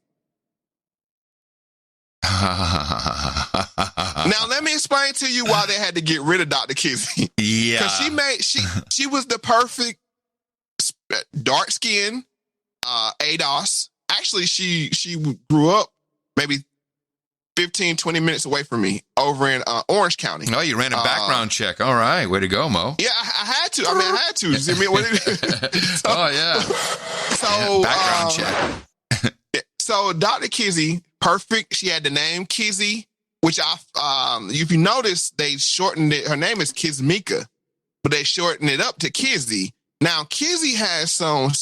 Speaker 2: Now let me explain to you why they had to get rid of Dr. Kizzy.
Speaker 1: Yeah,
Speaker 2: because she was the perfect dark skin, ADOS. Actually, she grew up maybe 15, 20 minutes away from me over in Orange County.
Speaker 1: Oh, you ran a background check. All right, way to go, Mo.
Speaker 2: Yeah, I had to. I had to. You see me?
Speaker 1: Oh yeah.
Speaker 2: So
Speaker 1: background check.
Speaker 2: So Dr. Kizzy, perfect. She had the name Kizzy, which if you notice, they shortened it. Her name is Kizmika, but they shortened it up to Kizzy. Now, Kizzy has some,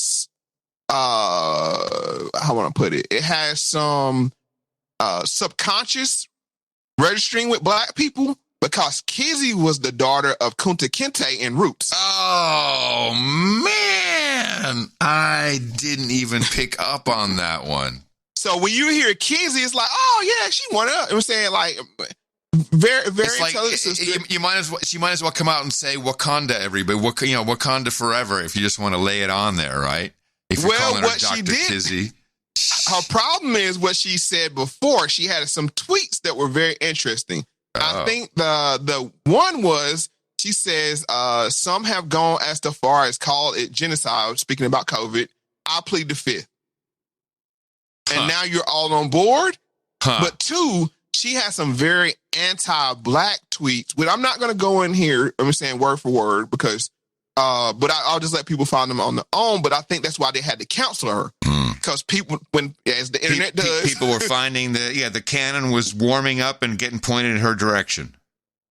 Speaker 2: how want to put it? It has some subconscious registering with black people, because Kizzy was the daughter of Kunta Kinte in Roots.
Speaker 1: Oh, man. I didn't even pick up on that one.
Speaker 2: So when you hear Kizzy, it's like, oh yeah, she won it up. I'm saying, like, very, very intelligent sister.
Speaker 1: She might as well come out and say Wakanda, everybody. Wakanda forever. If you just want to lay it on there, right? If you're calling her Dr. Kizzy.
Speaker 2: Her problem is what she said before. She had some tweets that were very interesting. I think the one was, she says, some have gone as far as call it genocide. Speaking about COVID, I plead the fifth. And now you're all on board. But two, she has some very anti-black tweets, which I'm not going to go in here, I'm saying word for word, because, but I'll just let people find them on their own. But I think that's why they had to counsel her. because people, as the internet does,
Speaker 1: people were finding the cannon was warming up and getting pointed in her direction.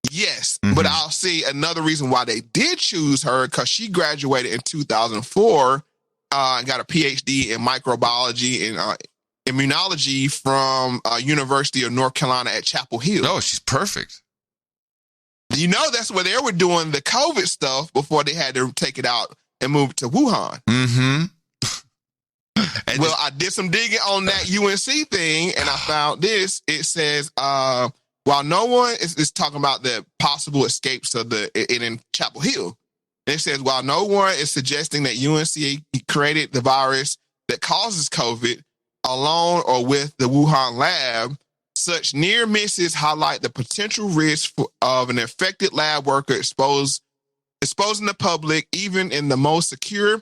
Speaker 2: Yes, but I'll see another reason why they did choose her, because she graduated in 2004 and got a PhD in microbiology and immunology from University of North Carolina at Chapel Hill.
Speaker 1: Oh, she's perfect.
Speaker 2: You know, that's where they were doing the COVID stuff before they had to take it out and move it to Wuhan.
Speaker 1: Mm-hmm.
Speaker 2: Well, I did some digging on that UNC thing, and I found this. It says, while no one is talking about the possible escapes of in Chapel Hill, it says, while no one is suggesting that UNC created the virus that causes COVID alone or with the Wuhan lab, such near misses highlight the potential risk of an infected lab worker exposing the public, even in the most secure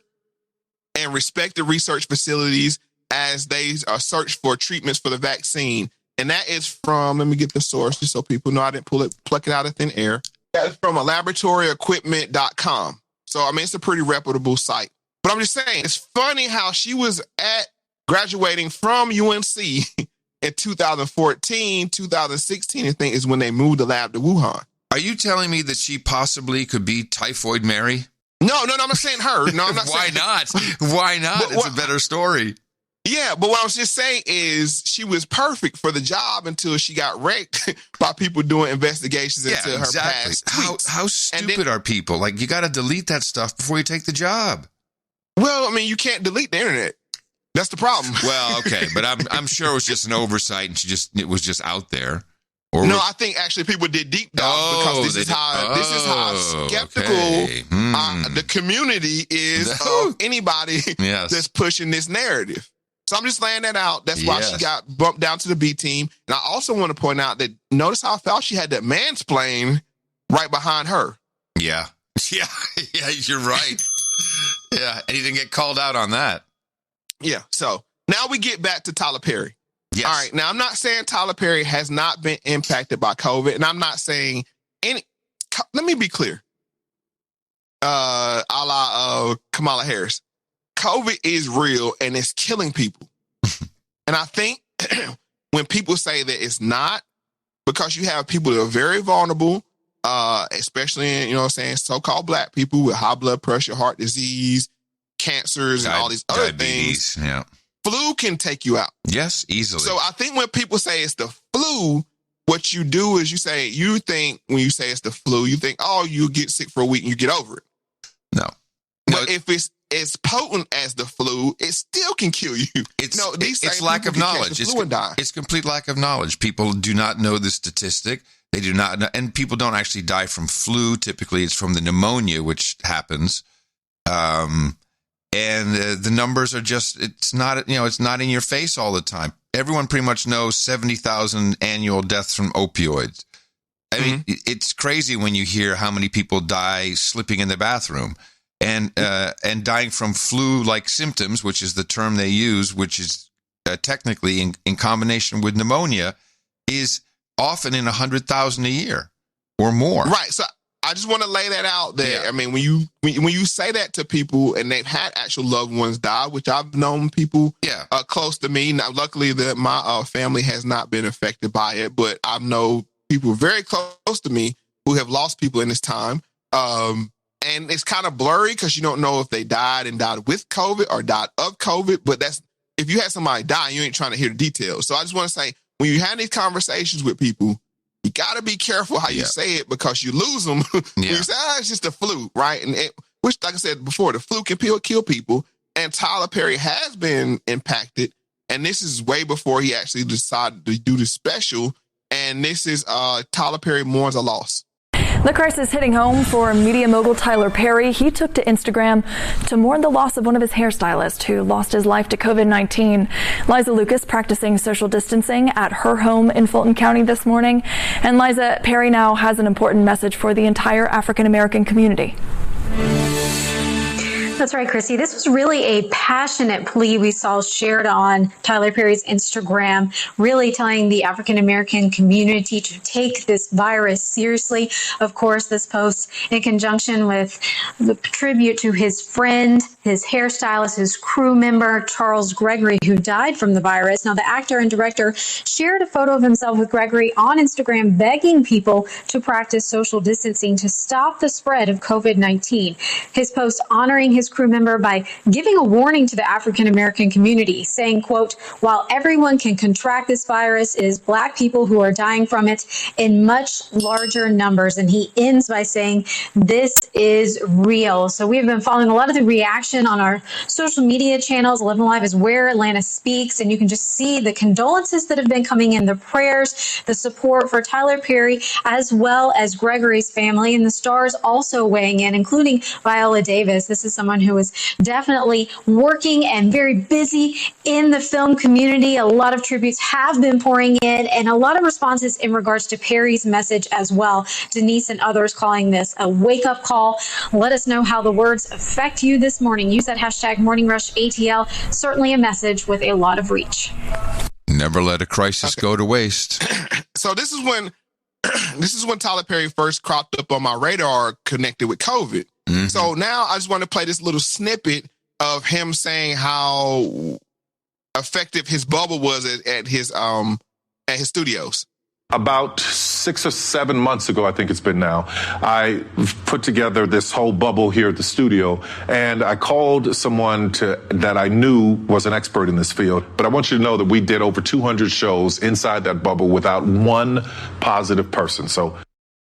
Speaker 2: and respected research facilities, as they search for treatments for the vaccine. And that is from, let me get the source just so people know I didn't pluck it out of thin air. That is from laboratoryequipment.com. So, I mean, it's a pretty reputable site. But I'm just saying, it's funny how she was graduating from UNC in 2014, 2016, I think, is when they moved the lab to Wuhan.
Speaker 1: Are you telling me that she possibly could be Typhoid Mary?
Speaker 2: No, I'm not saying her. No, I'm not
Speaker 1: Why
Speaker 2: saying
Speaker 1: not? Why not? It's a better story.
Speaker 2: Yeah, but what I was just saying is she was perfect for the job until she got wrecked by people doing investigations into her past tweets.
Speaker 1: How stupid are people? Like, you got to delete that stuff before you take the job.
Speaker 2: Well, I mean, you can't delete the internet. That's the problem.
Speaker 1: Well, okay, but I'm sure it was just an oversight, and it was just out there.
Speaker 2: I think actually people did deep dive because this is how skeptical the community is of anybody that's pushing this narrative. So I'm just laying that out. That's why she got bumped down to the B team. And I also want to point out that notice how Fauci had that mansplain right behind her.
Speaker 1: Yeah, you're right. Yeah, and he didn't get called out on that.
Speaker 2: Yeah, so now we get back to Tyler Perry.
Speaker 1: Yes.
Speaker 2: All right, now I'm not saying Tyler Perry has not been impacted by COVID, and I'm not saying any. Let me be clear. A la Kamala Harris, COVID is real and it's killing people. And I think when people say that it's not, because you have people that are very vulnerable, especially in, so-called black people with high blood pressure, heart disease, cancers, and all these other
Speaker 1: diabetes,
Speaker 2: things. Yeah. Flu can take you out.
Speaker 1: Yes, easily.
Speaker 2: So I think when people say it's the flu, what you do is you think when you say it's the flu, you think, oh, you get sick for a week and you get over it.
Speaker 1: No.
Speaker 2: But if it's as potent as the flu, it still can kill you.
Speaker 1: It's lack of knowledge. It's complete lack of knowledge. People do not know the statistic. They do not know, and people don't actually die from flu. Typically, it's from the pneumonia, which happens. And the numbers are it's not in your face all the time. Everyone pretty much knows 70,000 annual deaths from opioids. I mean, it's crazy when you hear how many people die sleeping in the bathroom and dying from flu-like symptoms, which is the term they use, which is technically in combination with pneumonia, is often in 100,000 a year or more.
Speaker 2: Right. So I just want to lay that out there. Yeah. I mean, when you say that to people and they've had actual loved ones die, which I've known people close to me. Now, luckily, my family has not been affected by it, but I know people very close to me who have lost people in this time. And it's kind of blurry because you don't know if they died with COVID or died of COVID. But if you had somebody die, you ain't trying to hear the details. So I just want to say, when you have these conversations with people, you got to be careful how you say it because you lose them. When you say, it's just the flu, right? And which, like I said before, the flu can kill people. And Tyler Perry has been impacted. And this is way before he actually decided to do this special. And this is Tyler Perry mourns a loss.
Speaker 15: The crisis hitting home for media mogul Tyler Perry. He took to Instagram to mourn the loss of one of his hairstylists who lost his life to COVID-19. Liza Lucas practicing social distancing at her home in Fulton County this morning. And Liza, Perry now has an important message for the entire African American community.
Speaker 16: That's right, Chrissy. This was really a passionate plea we saw shared on Tyler Perry's Instagram, really telling the African-American community to take this virus seriously. Of course, this post in conjunction with the tribute to his friend, his hairstylist, his crew member, Charles Gregory, who died from the virus. Now, the actor and director shared a photo of himself with Gregory on Instagram, begging people to practice social distancing to stop the spread of COVID-19. His post honoring his crew member by giving a warning to the African-American community, saying, quote, while everyone can contract this virus, it is Black people who are dying from it in much larger numbers. And he ends by saying, this is real. So we have been following a lot of the reaction on our social media channels. 11 Live is where Atlanta speaks, and you can just see the condolences that have been coming in, the prayers, the support for Tyler Perry, as well as Gregory's family, and the stars also weighing in, including Viola Davis. This is someone who is definitely working and very busy in the film community. A lot of tributes have been pouring in, and a lot of responses in regards to Perry's message as well. Denise and others calling this a wake-up call. Let us know how the words affect you this morning. Use that hashtag MorningRushATL. Certainly a message with a lot of reach.
Speaker 1: Never let a crisis go to waste.
Speaker 2: So this is when Tyler Perry first cropped up on my radar connected with COVID. Mm-hmm. So now I just want to play this little snippet of him saying how effective his bubble was at his studios.
Speaker 18: About 6 or 7 months ago, I think it's been now, I put together this whole bubble here at the studio, and I called someone that I knew was an expert in this field. But I want you to know that we did over 200 shows inside that bubble without one positive person. So,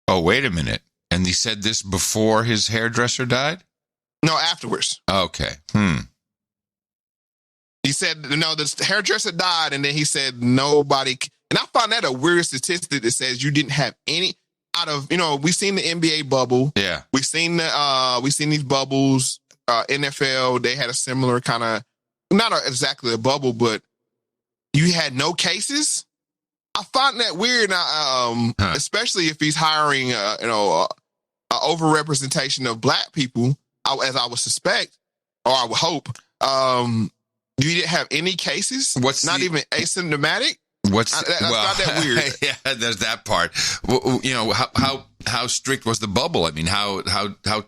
Speaker 1: oh, wait a minute. And he said this before his hairdresser died?
Speaker 2: No, afterwards.
Speaker 1: Okay.
Speaker 2: He said, no, the hairdresser died, and then he said nobody. And I found that a weird statistic that says you didn't have any out of, we've seen the NBA bubble.
Speaker 1: Yeah.
Speaker 2: We've seen these bubbles. NFL, they had a similar kind of, not exactly a bubble, but you had no cases. I find that weird, especially if he's hiring, overrepresentation of Black people, as I would suspect, or I would hope. You didn't have any cases. Not even asymptomatic. I found that weird.
Speaker 1: Yeah, there's that part. How strict was the bubble? I mean, how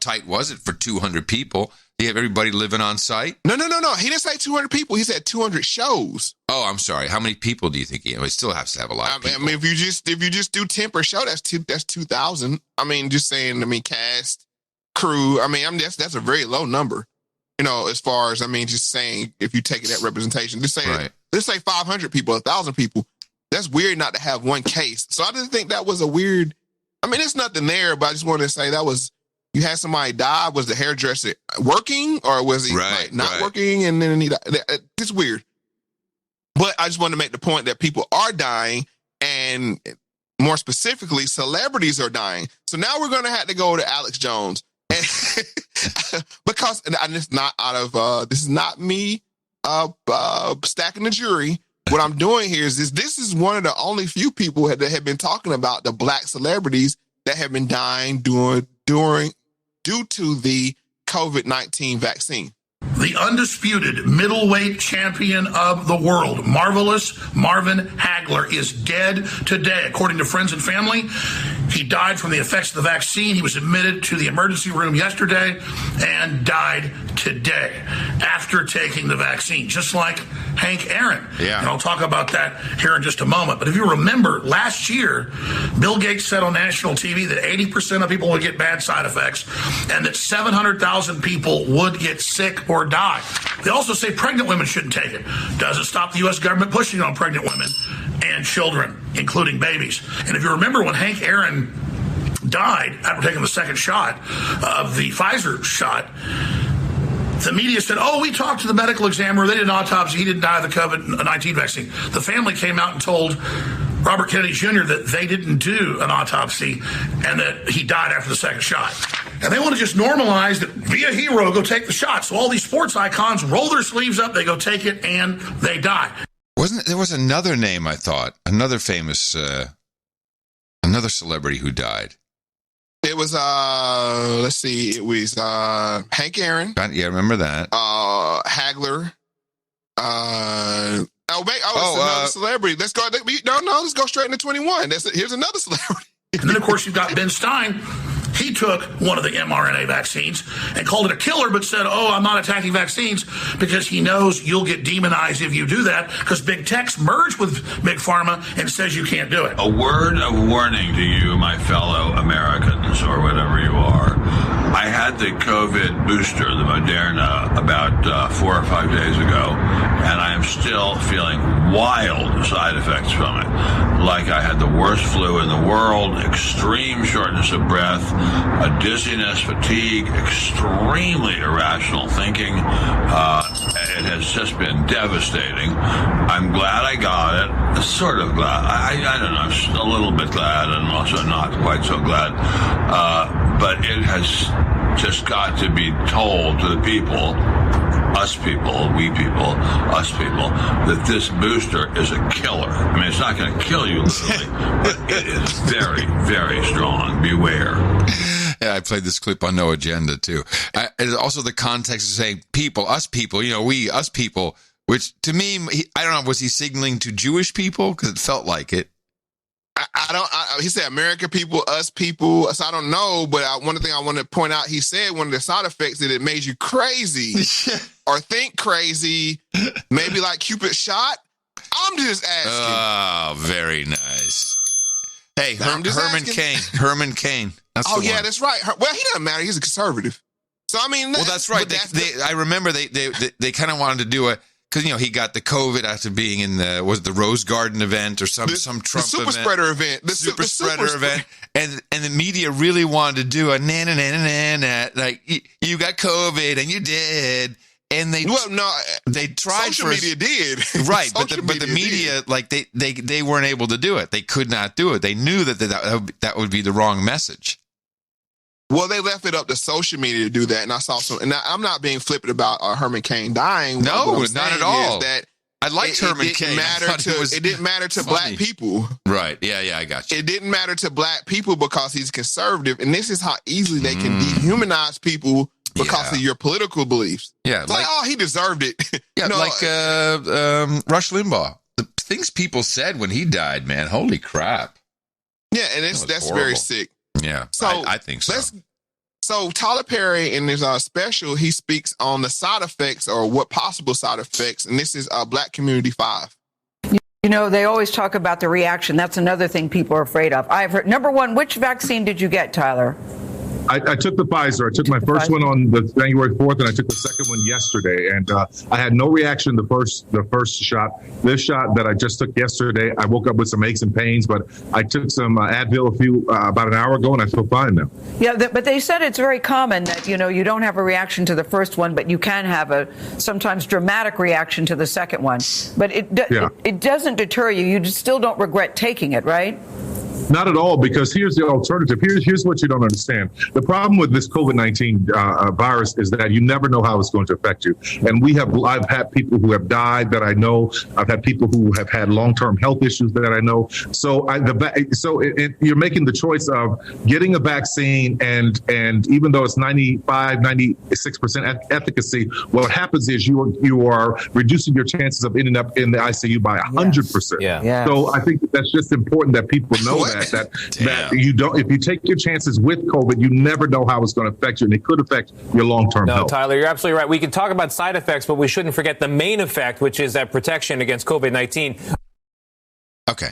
Speaker 1: tight was it for 200 people? You have everybody living on site?
Speaker 2: No. He didn't say 200 people. He said 200 shows.
Speaker 1: Oh, I'm sorry. How many people do you think he had? He still has to have a lot of people.
Speaker 2: I mean, if you just do 10 per show, that's 2,000. I mean, just saying. I mean, cast, crew. I mean, that's a very low number. As far as just saying, if you take it at representation, let's say 500 people, 1,000 people. That's weird not to have one case. So I didn't think that was a weird. I mean, it's nothing there, but I just wanted to say that was. You had somebody die. Was the hairdresser working, or was he not working? And then he died. It's weird. But I just wanted to make the point that people are dying, and more specifically, celebrities are dying. So now we're going to have to go to Alex Jones, and because it's not out of this is not me stacking the jury. What I'm doing here is this is one of the only few people that have been talking about the Black celebrities that have been dying due to the COVID-19 vaccine.
Speaker 19: The undisputed middleweight champion of the world, Marvelous Marvin Hagler, is dead today, according to friends and family. He died from the effects of the vaccine. He was admitted to the emergency room yesterday and died today after taking the vaccine, just like Hank Aaron.
Speaker 1: Yeah.
Speaker 19: And I'll talk about that here in just a moment. But if you remember, last year, Bill Gates said on national TV that 80% of people would get bad side effects and that 700,000 people would get sick or die. They also say pregnant women shouldn't take it. Doesn't stop the U.S. government pushing on pregnant women and children, including babies. And if you remember when Hank Aaron died after taking the second shot of the Pfizer shot, the media said, we talked to the medical examiner. They did an autopsy. He didn't die of the COVID-19 vaccine. The family came out and told Robert Kennedy Jr. that they didn't do an autopsy and that he died after the second shot. And they want to just normalize that, be a hero, go take the shot. So all these sports icons roll their sleeves up, they go take it, and they die.
Speaker 1: There was another name, I thought, another famous, another celebrity who died.
Speaker 2: It was let's see, it was Hank Aaron.
Speaker 1: Yeah, I remember that.
Speaker 2: Hagler. Another celebrity. Let's go. Let's go straight into 21. Here's another celebrity.
Speaker 19: And then, of course, you've got Ben Stein. He took one of the mRNA vaccines and called it a killer, but said, I'm not attacking vaccines because he knows you'll get demonized if you do that because Big Tech's merged with Big Pharma and says you can't do it.
Speaker 20: A word of warning to you, my fellow Americans, or whatever you are. I had the COVID booster, the Moderna, about 4 or 5 days ago, and I am still feeling wild side effects from it. Like I had the worst flu in the world, extreme shortness of breath, a dizziness, fatigue, extremely irrational thinking. It has just been devastating. I'm glad I got it. Sort of glad. I don't know. I'm a little bit glad and also not quite so glad. But it has just got to be told to the people, us people, we people, us people, that this booster is a killer. I mean, it's not going to kill you literally, but it is very, very strong. Beware.
Speaker 1: Yeah, I played this clip on No Agenda, too. And also the context of saying people, us people, we, us people, which to me, I don't know, was he signaling to Jewish people? Because it felt like it.
Speaker 2: He said American people, us people. So I don't know, but one thing I want to point out, he said one of the side effects that it made you crazy or think crazy, maybe like Cupid's shot. I'm just asking.
Speaker 1: Oh, very nice. Hey, Herman Cain. Herman Cain. That's the one.
Speaker 2: That's right. Well, he doesn't matter. He's a conservative. So I mean,
Speaker 1: well, that's right. I remember they kind of wanted to do a. Because, he got the COVID after being in the Rose Garden event or some Trump
Speaker 2: the super spreader event.
Speaker 1: The super spreader event. And the media really wanted to do a na-na-na-na-na, like, you got COVID and you did. And they tried
Speaker 2: social media did.
Speaker 1: Right, but the media, like, they weren't able to do it. They could not do it. They knew that would be the wrong message.
Speaker 2: Well, they left it up to social media to do that, and I saw some. And I'm not being flippant about Herman Cain dying.
Speaker 1: No, not at all. I liked Herman Cain.
Speaker 2: It didn't matter to black people.
Speaker 1: Right? Yeah, I got you.
Speaker 2: It didn't matter to black people because he's conservative, and this is how easily they can dehumanize people because of your political beliefs.
Speaker 1: Yeah,
Speaker 2: it's he deserved it.
Speaker 1: Yeah, Rush Limbaugh. The things people said when he died, man. Holy crap.
Speaker 2: Yeah, and that's very sick.
Speaker 1: Yeah, so I think so.
Speaker 2: So Tyler Perry in his special, he speaks on the side effects or what possible side effects, and this is Black Community 5.
Speaker 3: They always talk about the reaction. That's another thing people are afraid of. I've heard, number one, which vaccine did you get, Tyler?
Speaker 18: I took the Pfizer. I took my first one on the January 4th, and I took the second one yesterday. And I had no reaction the first shot. This shot that I just took yesterday, I woke up with some aches and pains, but I took some Advil about an hour ago, and I feel fine now. Yeah,
Speaker 3: but they said it's very common that, you don't have a reaction to the first one, but you can have a sometimes dramatic reaction to the second one. But it doesn't deter you. You just still don't regret taking it, right?
Speaker 18: Not at all, because here's the alternative. Here's what you don't understand. The problem with this COVID-19 virus is that you never know how it's going to affect you. And I've had people who have died that I know. I've had people who have had long-term health issues that I know. So you're making the choice of getting a vaccine, and even though it's 96% efficacy, what happens is you are reducing your chances of ending up in the ICU by 100%.
Speaker 5: Yeah.
Speaker 18: So I think that's just important that people know that you don't. If you take your chances with COVID, you never know how it's going to affect you, and it could affect your long-term health.
Speaker 5: Tyler, you're absolutely right. We can talk about side effects, but we shouldn't forget the main effect, which is that protection against COVID-19.
Speaker 1: Okay,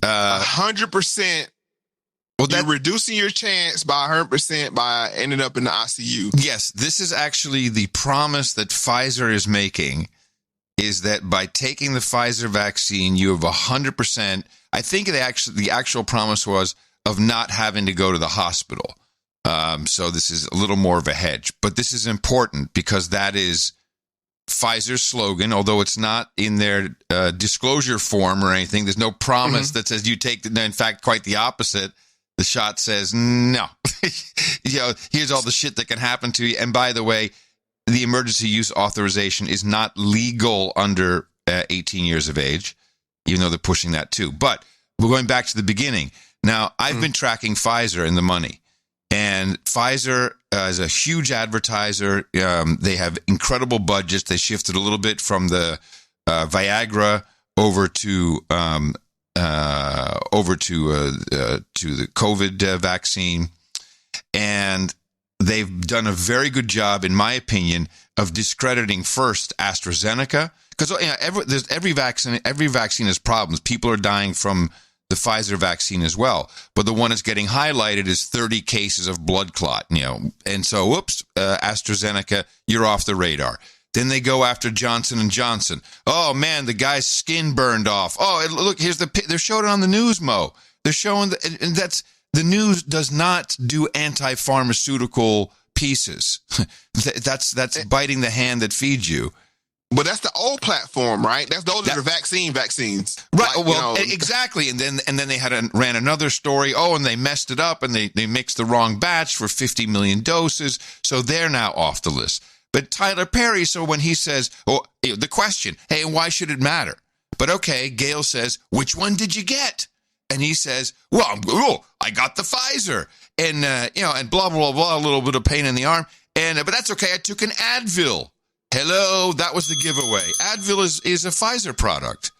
Speaker 2: 100%. Well, you're reducing your chance by 100% by ending up in the ICU.
Speaker 1: Yes, this is actually the promise that Pfizer is making. Is that by taking the Pfizer vaccine, you have 100%. I think the actual promise was of not having to go to the hospital. So this is a little more of a hedge. But this is important because that is Pfizer's slogan, although it's not in their disclosure form or anything. There's no promise that says you take it. In fact, quite the opposite. The shot says, no. Here's all the shit that can happen to you. And by the way, the emergency use authorization is not legal under 18 years of age, even though they're pushing that too. But we're going back to the beginning. Now, I've been tracking Pfizer and the money. And Pfizer is a huge advertiser. They have incredible budgets. They shifted a little bit from the Viagra over to the COVID vaccine, and they've done a very good job, in my opinion, of discrediting first AstraZeneca, because every vaccine has problems. People are dying from the Pfizer vaccine as well, but the one that's getting highlighted is 30 cases of blood clot, and so whoops, AstraZeneca, you're off the radar. Then they go after Johnson & Johnson. Oh man, the guy's skin burned off. Oh, look, they're showing it on the news, Mo. They're showing and that's the news does not do anti-pharmaceutical pieces. That's biting the hand that feeds you.
Speaker 2: But that's the old platform, right? Those are the vaccines.
Speaker 1: Right. Exactly. And then they ran another story. Oh, and they messed it up and they mixed the wrong batch for 50 million doses. So they're now off the list. But Tyler Perry, so when he says, the question, hey, why should it matter? But okay, Gail says, which one did you get? And he says, I got the Pfizer. And, and blah, blah, blah, a little bit of pain in the arm. But that's okay. I took an Advil. Hello, that was the giveaway. Advil is a Pfizer product.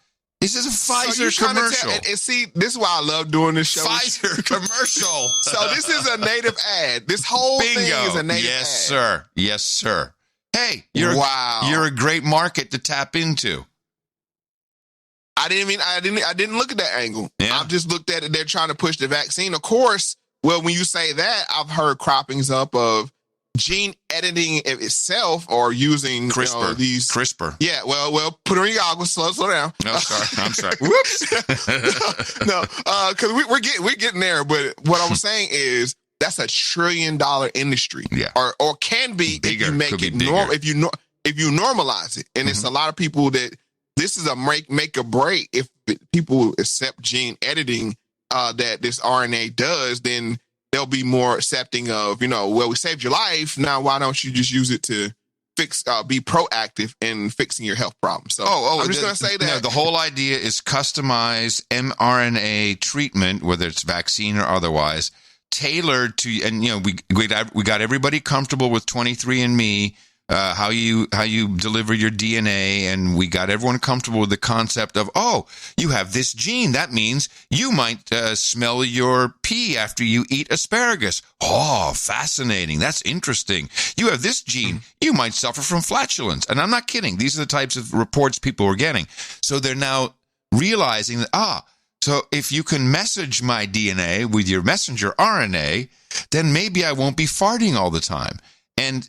Speaker 1: This is a Pfizer commercial.
Speaker 2: See, this is why I love doing this show.
Speaker 1: Pfizer commercial.
Speaker 2: So this is a native ad. This whole thing is a native ad.
Speaker 1: Sir. Yes, sir. Hey, you're a great market to tap into.
Speaker 2: I didn't look at that angle.
Speaker 1: Yeah.
Speaker 2: I've just looked at it. They're trying to push the vaccine. Of course, well, when you say that, I've heard croppings up of gene editing itself or using
Speaker 1: CRISPR. CRISPR.
Speaker 2: Yeah, well, put on your goggles. Slow down.
Speaker 1: No, sorry. I'm sorry.
Speaker 2: Whoops. No, because we're getting there. But what I'm saying is that's $1 trillion industry.
Speaker 1: Yeah.
Speaker 2: Or can be
Speaker 1: bigger,
Speaker 2: if you make it normal. If you normalize it, and it's a lot of people that this is a make or break. If people accept gene editing that this RNA does, then they'll be more accepting of, we saved your life. Now, why don't you just use it to fix, be proactive in fixing your health problems? So I'm just going to say that.
Speaker 1: No, the whole idea is customized mRNA treatment, whether it's vaccine or otherwise, tailored to, and, we got everybody comfortable with 23andMe, how you deliver your DNA, and we got everyone comfortable with the concept of, you have this gene. That means you might smell your pee after you eat asparagus. Oh, fascinating. That's interesting. You have this gene. You might suffer from flatulence. And I'm not kidding. These are the types of reports people are getting. So they're now realizing that, so if you can message my DNA with your messenger RNA, then maybe I won't be farting all the time. And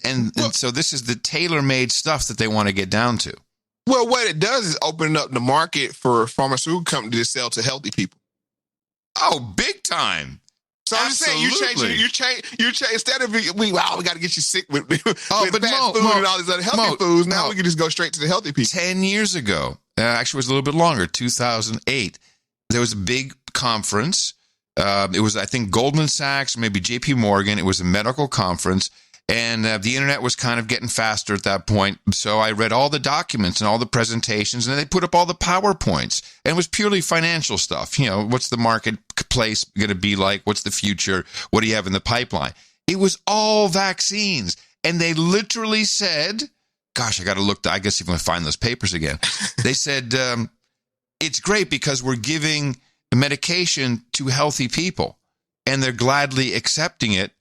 Speaker 1: so this is the tailor-made stuff that they want to get down to.
Speaker 2: Well, what it does is open up the market for pharmaceutical companies to sell to healthy people.
Speaker 1: Oh, big time.
Speaker 2: So I'm just saying, you change. Instead of we got to get you sick with fast food and all these other healthy foods. Now we can just go straight to the healthy people.
Speaker 1: 10 years ago, actually it was a little bit longer, 2008, there was a big conference. It was, I think, Goldman Sachs, maybe JP Morgan. It was a medical conference. And the internet was kind of getting faster at that point. So I read all the documents and all the presentations, and they put up all the PowerPoints. And it was purely financial stuff. What's the marketplace going to be like? What's the future? What do you have in the pipeline? It was all vaccines. And they literally said, gosh, I got to look, I guess if I find those papers again. They said, it's great because we're giving medication to healthy people, and they're gladly accepting it.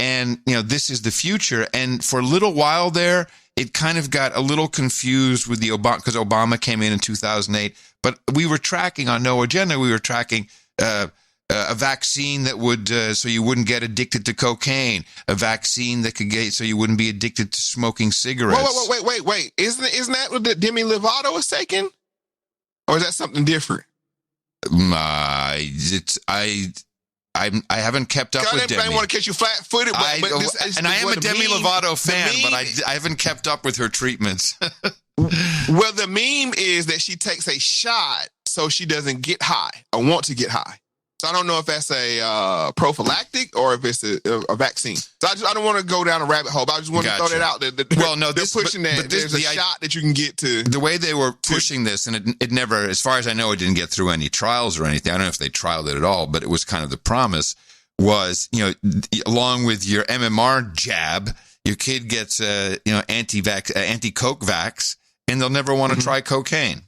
Speaker 1: And, this is the future. And for a little while there, it kind of got a little confused with the Obama, because Obama came in 2008. But we were tracking on No Agenda, we were tracking a vaccine that would, so you wouldn't get addicted to cocaine, a vaccine that could get, so you wouldn't be addicted to smoking cigarettes.
Speaker 2: Wait. Isn't that what the Demi Lovato was taking? Or is that something different?
Speaker 1: I haven't kept up with Demi.
Speaker 2: I want to catch you flat-footed.
Speaker 1: I am a Demi Lovato fan, but I haven't kept up with her treatments.
Speaker 2: Well, the meme is that she takes a shot so she doesn't get high or want to get high. So I don't know if that's a prophylactic or if it's a vaccine. So I don't want to go down a rabbit hole, but I just want to throw that out there. They're pushing that. There's a shot that you can get to.
Speaker 1: The way they were pushing this, and it never, as far as I know, it didn't get through any trials or anything. I don't know if they trialed it at all, but it was kind of the promise, was, along with your MMR jab, your kid gets anti-coke vax, and they'll never want to try cocaine.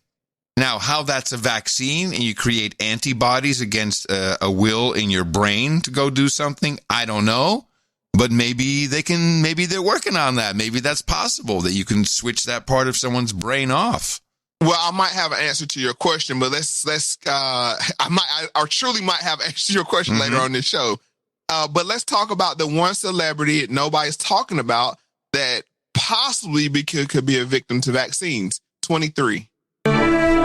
Speaker 1: Now, how that's a vaccine and you create antibodies against a will in your brain to go do something, I don't know. But maybe they're working on that. Maybe that's possible, that you can switch that part of someone's brain off.
Speaker 2: Well, I might have an answer to your question, but I truly might have an answer to your question later on this show. But let's talk about the one celebrity that nobody's talking about that possibly could be a victim to vaccines. 23.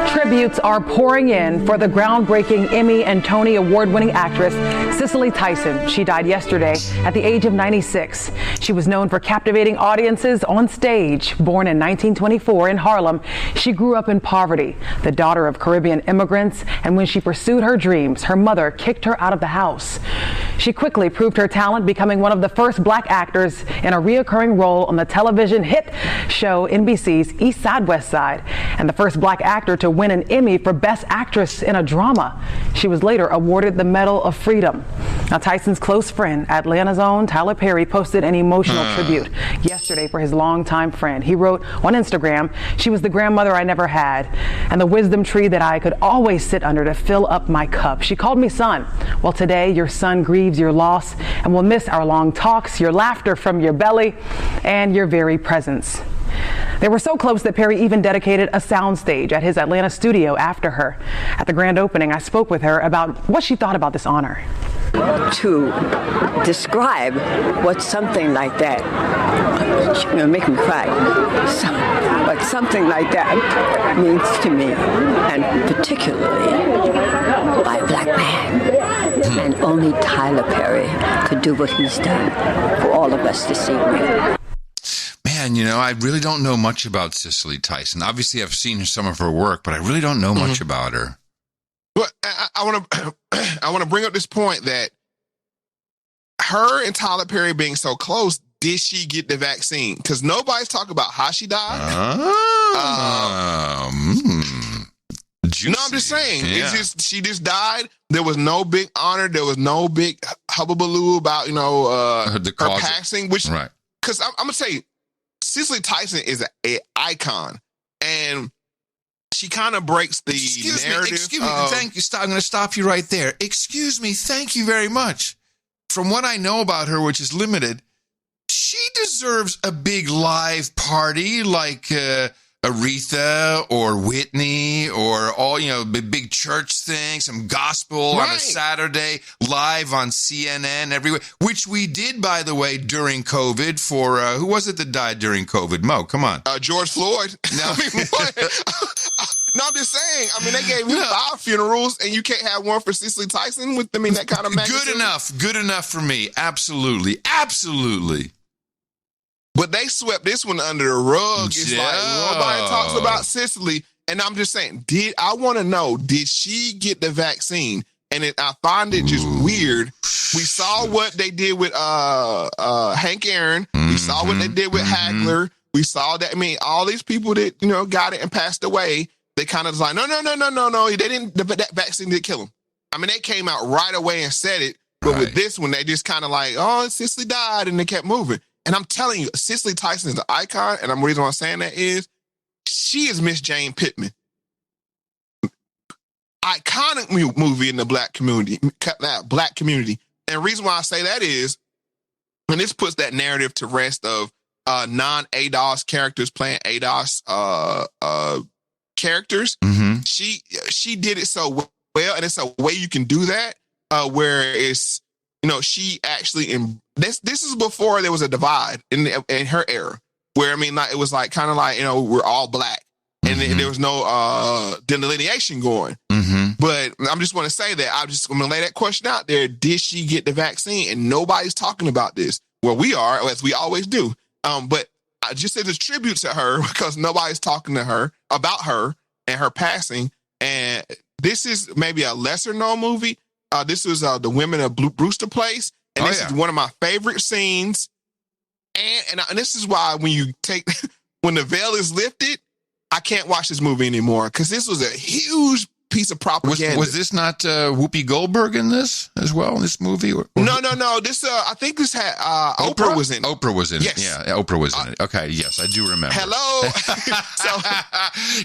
Speaker 21: Tributes are pouring in for the groundbreaking Emmy and Tony Award-winning actress Cicely Tyson. She died yesterday at the age of 96. She was known for captivating audiences on stage. Born in 1924 in Harlem, she grew up in poverty, the daughter of Caribbean immigrants, and when she pursued her dreams, her mother kicked her out of the house. She quickly proved her talent, becoming one of the first black actors in a reoccurring role on the television hit show NBC's East Side, West Side, and the first black actor to win an Emmy for Best Actress in a Drama. She was later awarded the Medal of Freedom. Now, Tyson's close friend, Atlanta's own Tyler Perry, posted an emotional tribute yesterday for his longtime friend. He wrote on Instagram, "She was the grandmother I never had and the wisdom tree that I could always sit under to fill up my cup. She called me son. Well, today your son grieves your loss and will miss our long talks, your laughter from your belly, and your very presence." They were so close that Perry even dedicated a soundstage at his Atlanta studio after her. At the grand opening, I spoke with her about what she thought about this honor.
Speaker 22: To describe what something like that, make me cry, what something like that means to me, and particularly by a black man. And only Tyler Perry could do what he's done for all of us this evening.
Speaker 1: Man, I really don't know much about Cicely Tyson. Obviously, I've seen some of her work, but I really don't know much about her.
Speaker 2: Well, I want to bring up this point that her and Tyler Perry being so close, did she get the vaccine? Because nobody's talking about how she died. No, I'm just saying. Yeah. She just died. There was no big honor. There was no big hubbubaloo about her passing. Which, because I'm gonna say, Cicely Tyson is an icon, and she kind of breaks the narrative.
Speaker 1: Excuse me. Thank you. I'm going to stop you right there. Excuse me. Thank you very much. From what I know about her, which is limited, she deserves a big live party like Aretha or Whitney or all, big church thing, some gospel on a Saturday, live on CNN everywhere, which we did, by the way, during COVID for, who was it that died during COVID? Mo, come on.
Speaker 2: George Floyd. No. No, I'm just saying. They gave him 5 funerals, and you can't have one for Cicely Tyson with them in that kind of magnitude.
Speaker 1: Good enough for me. Absolutely.
Speaker 2: But they swept this one under the rug. It's like nobody talks about Cicely. And I'm just saying, I want to know, did she get the vaccine? And I find it just weird. We saw what they did with Hank Aaron. We saw what they did with Hagler. We saw that. All these people that, got it and passed away, they kind of was like, no. They didn't, that vaccine didn't kill him. They came out right away and said it. But with this one, they just kind of like, Cicely died, and they kept moving. And I'm telling you, Cicely Tyson is an icon, and the reason why I'm saying that is she is Miss Jane Pittman. Iconic movie in the black community. And the reason why I say that is, and this puts that narrative to rest of non-ADOS characters playing ADOS characters. She did it so well, and it's a way you can do that where it's, she actually this is before there was a divide in her era, where it was like kind of like we're all black, and there was no delineation going. But I just want to say that I'm just going to lay that question out there: did she get the vaccine? And nobody's talking about this. Well, we are, as we always do. But I just said a tribute to her because nobody's talking to her about her and her passing. And this is maybe a lesser known movie. This was The Women of Brewster Place. And this is one of my favorite scenes. And this is why when the veil is lifted, I can't watch this movie anymore. Because this was a huge piece of propaganda.
Speaker 1: Was this not Whoopi Goldberg in this as well, in this movie?
Speaker 2: No. This I think this had Oprah was in it.
Speaker 1: Oprah was in
Speaker 2: yes.
Speaker 1: it. Yeah, Oprah was in it. Okay, yes, I do remember.
Speaker 2: Hello.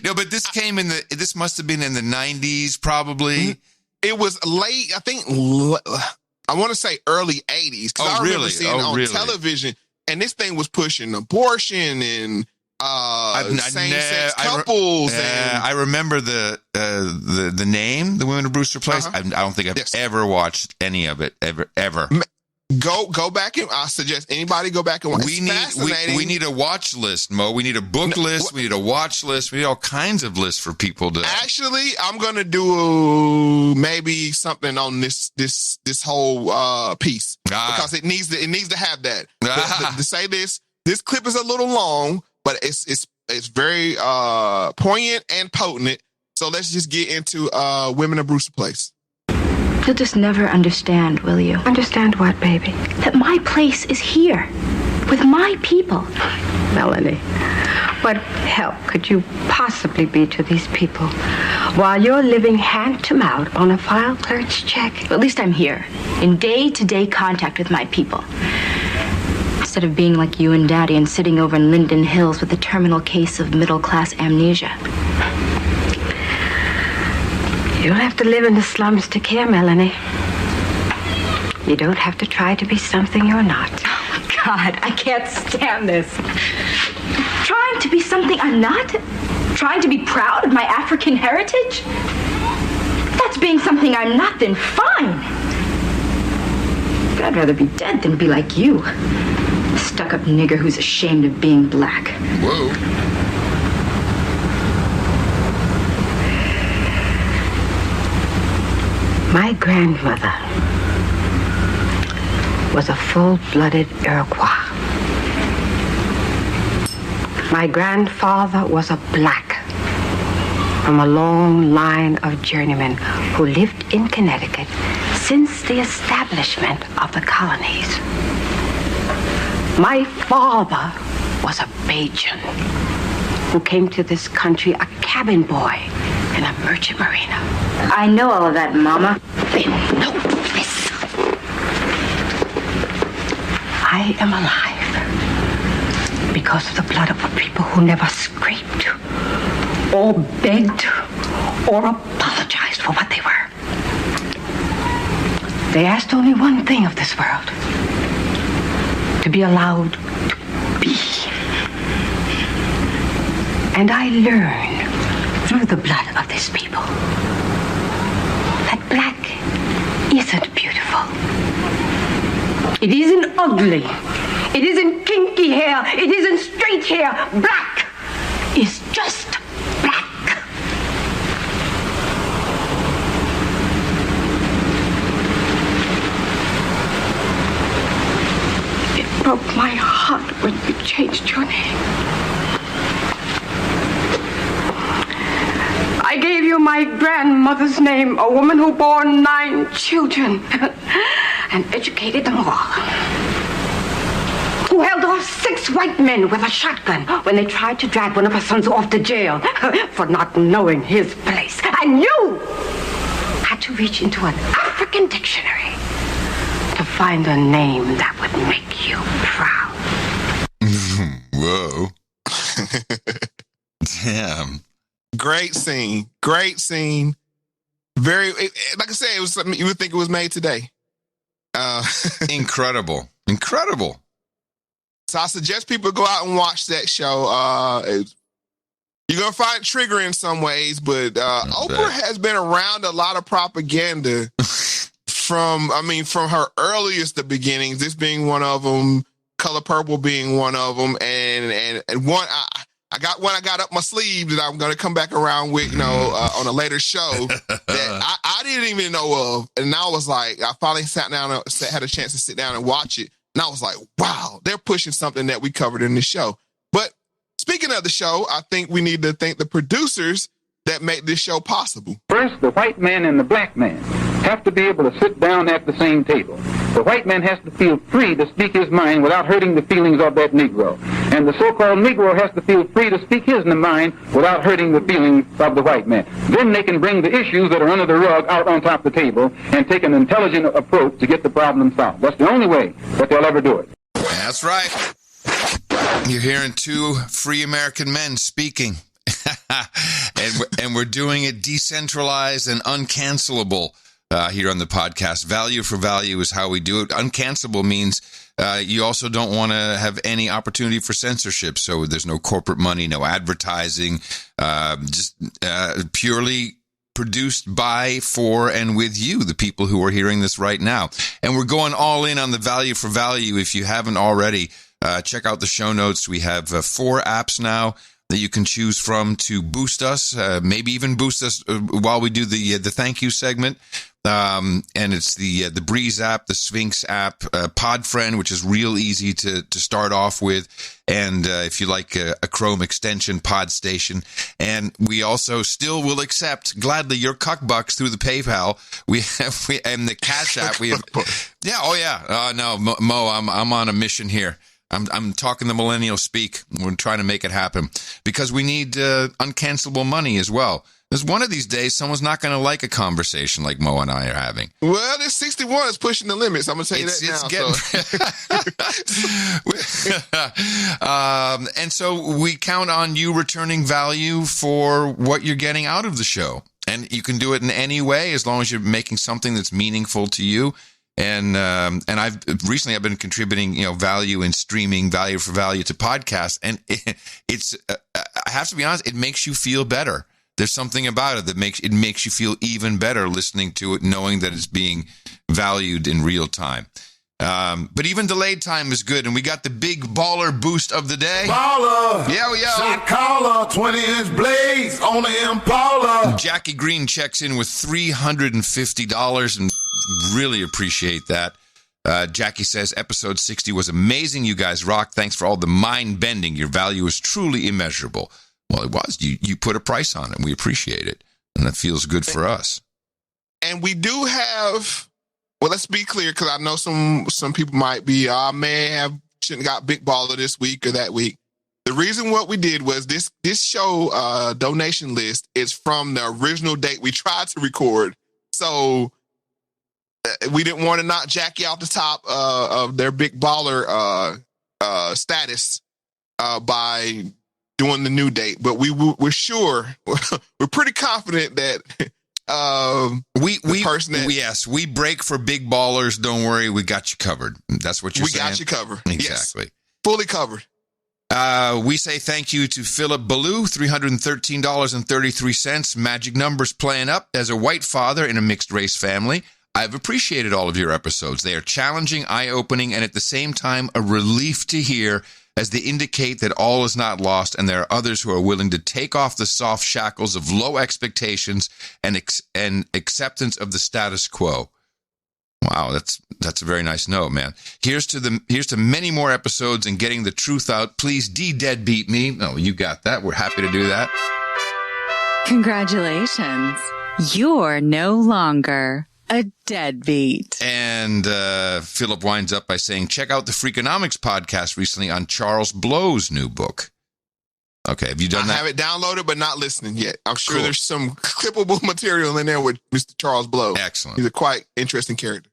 Speaker 1: No, but this came this must have been in the 90s, probably.
Speaker 2: It was late, I think, I want to say early 80s. Because I remember seeing it on television, and this thing was pushing abortion and same-sex couples.
Speaker 1: I remember the name, The Women of Brewster Place. I don't think I've ever watched any of it, ever.
Speaker 2: Go back and I suggest anybody go back and watch.
Speaker 1: We need a watch list, Mo. We need a book list. We need a watch list. We need all kinds of lists for people to.
Speaker 2: Actually, I'm gonna do maybe something on this whole piece because it needs to have that. To say this clip is a little long, but it's very poignant and potent. So let's just get into Women of Brewster Place.
Speaker 4: You'll just never understand, will you?
Speaker 6: Understand what, baby?
Speaker 4: That my place is here, with my people.
Speaker 6: Melanie, what help could you possibly be to these people while you're living hand to mouth on a file clerk's check?
Speaker 4: At least I'm here, in day-to-day contact with my people. Instead of being like you and Daddy and sitting over in Linden Hills with a terminal case of middle-class amnesia.
Speaker 6: You don't have to live in the slums to care, Melanie. You don't have to try to be something you're not.
Speaker 4: Oh, God, I can't stand this. Trying to be something I'm not? Trying to be proud of my African heritage? If that's being something I'm not, then fine. But I'd rather be dead than be like you. A stuck-up nigger who's ashamed of being black.
Speaker 1: Whoa.
Speaker 6: My grandmother was a full-blooded Iroquois. My grandfather was a black from a long line of journeymen who lived in Connecticut since the establishment of the colonies. My father was a Bajan who came to this country a cabin boy in a merchant marina.
Speaker 4: I know all of that, Mama.
Speaker 6: Then know this. I am alive because of the blood of a people who never scraped or begged or apologized for what they were. They asked only one thing of this world: to be allowed to be. And I learned through the blood of this people that black isn't beautiful. It isn't ugly. It isn't kinky hair. It isn't straight hair. Black is just black. It broke my heart when you changed your name. I gave you my grandmother's name, a woman who bore 9 children and educated them all. Who held off 6 white men with a shotgun when they tried to drag one of her sons off to jail for not knowing his place. And you had to reach into an African dictionary to find a name that would make you proud.
Speaker 1: Whoa. Damn.
Speaker 2: Great scene. Very, like I said, it was something you would think it was made today.
Speaker 1: Incredible.
Speaker 2: So I suggest people go out and watch that show. You're going to find it triggering in some ways, but Oprah has been around a lot of propaganda from her earliest beginnings, this being one of them, Color Purple being one of them, and one I got up my sleeve that I'm going to come back around with, on a later show that I didn't even know of. And I was like, I finally had a chance to sit down and watch it. And I was like, wow, they're pushing something that we covered in the show. But speaking of the show, I think we need to thank the producers that make this show possible.
Speaker 23: First, the white man and the black man have to be able to sit down at the same table. The white man has to feel free to speak his mind without hurting the feelings of that Negro. And the so-called Negro has to feel free to speak his mind without hurting the feelings of the white man. Then they can bring the issues that are under the rug out on top of the table and take an intelligent approach to get the problem solved. That's the only way that they'll ever do it.
Speaker 1: That's right. You're hearing two free American men speaking. and we're doing it decentralized and uncancelable here on the podcast. Value for value is how we do it. Uncancelable means you also don't want to have any opportunity for censorship. So there's no corporate money, no advertising, just purely produced by, for, and with you, the people who are hearing this right now. And we're going all in on the value for value. If you haven't already, check out the show notes. We have 4 apps now that you can choose from to boost us, maybe even boost us while we do the thank you segment. And it's the Breeze app, the Sphinx app, Podfriend, which is real easy to start off with. And if you like a Chrome extension, Podstation. And we also still will accept gladly your cuckbucks through the PayPal. And the Cash app. We have, yeah, oh yeah. No, Mo, I'm on a mission here. I'm talking the millennial speak. We're trying to make it happen because we need uncancelable money as well. Because one of these days, someone's not going to like a conversation like Mo and I are having.
Speaker 2: Well, this 61 is pushing the limits. I'm going to tell you
Speaker 1: that now. And so we count on you returning value for what you're getting out of the show. And you can do it in any way as long as you're making something that's meaningful to you. And I've been contributing, value in streaming, value for value to podcasts. And it's I have to be honest, it makes you feel better. There's something about it that makes you feel even better listening to it, knowing that it's being valued in real time. But even delayed time is good. And we got the big baller boost of the day.
Speaker 7: Baller.
Speaker 1: Yo.
Speaker 7: Shot caller, 20-inch blades on the Impala.
Speaker 1: Jackie Green checks in with $350 and really appreciate that. Jackie says, episode 60 was amazing. You guys rock. Thanks for all the mind bending. Your value is truly immeasurable. Well, it was. You put a price on it. We appreciate it. And that feels good for us.
Speaker 2: And we do have, well, let's be clear, because I know some people might be, shouldn't have got big baller this week or that week. The reason what we did was this show donation list is from the original date we tried to record. So we didn't want to knock Jackie off the top of their big baller status by doing the new date, but we're sure we're pretty confident that
Speaker 1: we break for big ballers. Don't worry, we got you covered. That's what you're saying.
Speaker 2: We got you covered.
Speaker 1: Exactly,
Speaker 2: yes. Fully covered.
Speaker 1: We say thank you to Philip Ballou, $313.33. Magic numbers playing up. As a white father in a mixed race family, I've appreciated all of your episodes. They are challenging, eye-opening, and at the same time a relief to hear, as they indicate that all is not lost and there are others who are willing to take off the soft shackles of low expectations and acceptance of the status quo. Wow, that's a very nice note, man. Here's to many more episodes and getting the truth out. Please deadbeat me. Oh, you got that. We're happy to do that.
Speaker 9: Congratulations. You're no longer a deadbeat.
Speaker 1: And Philip winds up by saying, check out the Freakonomics podcast recently on Charles Blow's new book. Okay, have you done that?
Speaker 2: I have it downloaded, but not listening yet. I'm sure there's some clippable material in there with Mr. Charles Blow.
Speaker 1: Excellent.
Speaker 2: He's a quite interesting character.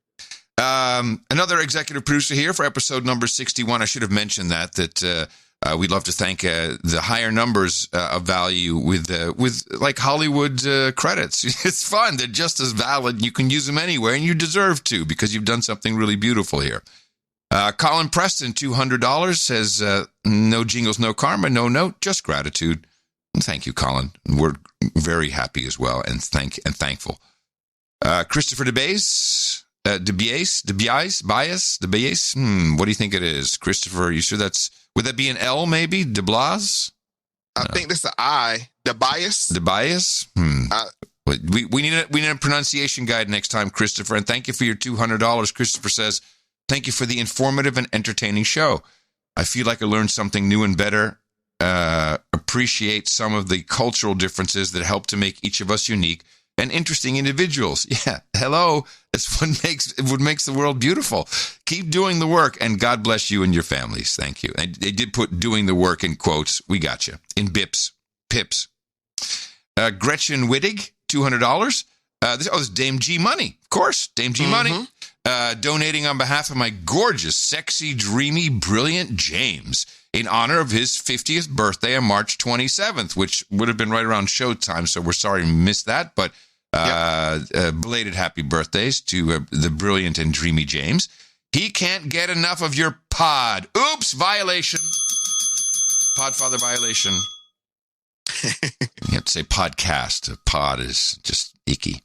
Speaker 1: Another executive producer here for episode number 61. I should have mentioned that we'd love to thank the higher numbers of value with like Hollywood credits. It's fun. They're just as valid. You can use them anywhere, and you deserve to because you've done something really beautiful here. Colin Preston, $200, says, no jingles, no karma, no note, just gratitude. And thank you, Colin. We're very happy as well and thankful. Christopher DeBiase. What do you think it is? Christopher, are you sure would that be an L maybe? DeBlas?
Speaker 2: I think that's the I. DeBiase?
Speaker 1: DeBiase? We need a pronunciation guide next time, Christopher, and thank you for your $200. Christopher says, thank you for the informative and entertaining show. I feel like I learned something new and better. Appreciate some of the cultural differences that help to make each of us unique. and interesting individuals. Yeah, hello. That's what makes the world beautiful. Keep doing the work, and God bless you and your families. Thank you. And they did put doing the work in quotes. We got you. In pips. Gretchen Wittig, $200. This is Dame G Money. Of course, Dame G Money. Donating on behalf of my gorgeous, sexy, dreamy, brilliant James in honor of his 50th birthday on March 27th, which would have been right around showtime, so we're sorry we missed that, but belated happy birthdays to the brilliant and dreamy James. He can't get enough of your pod. Oops, violation. Podfather violation. You have to say podcast. Pod is just icky.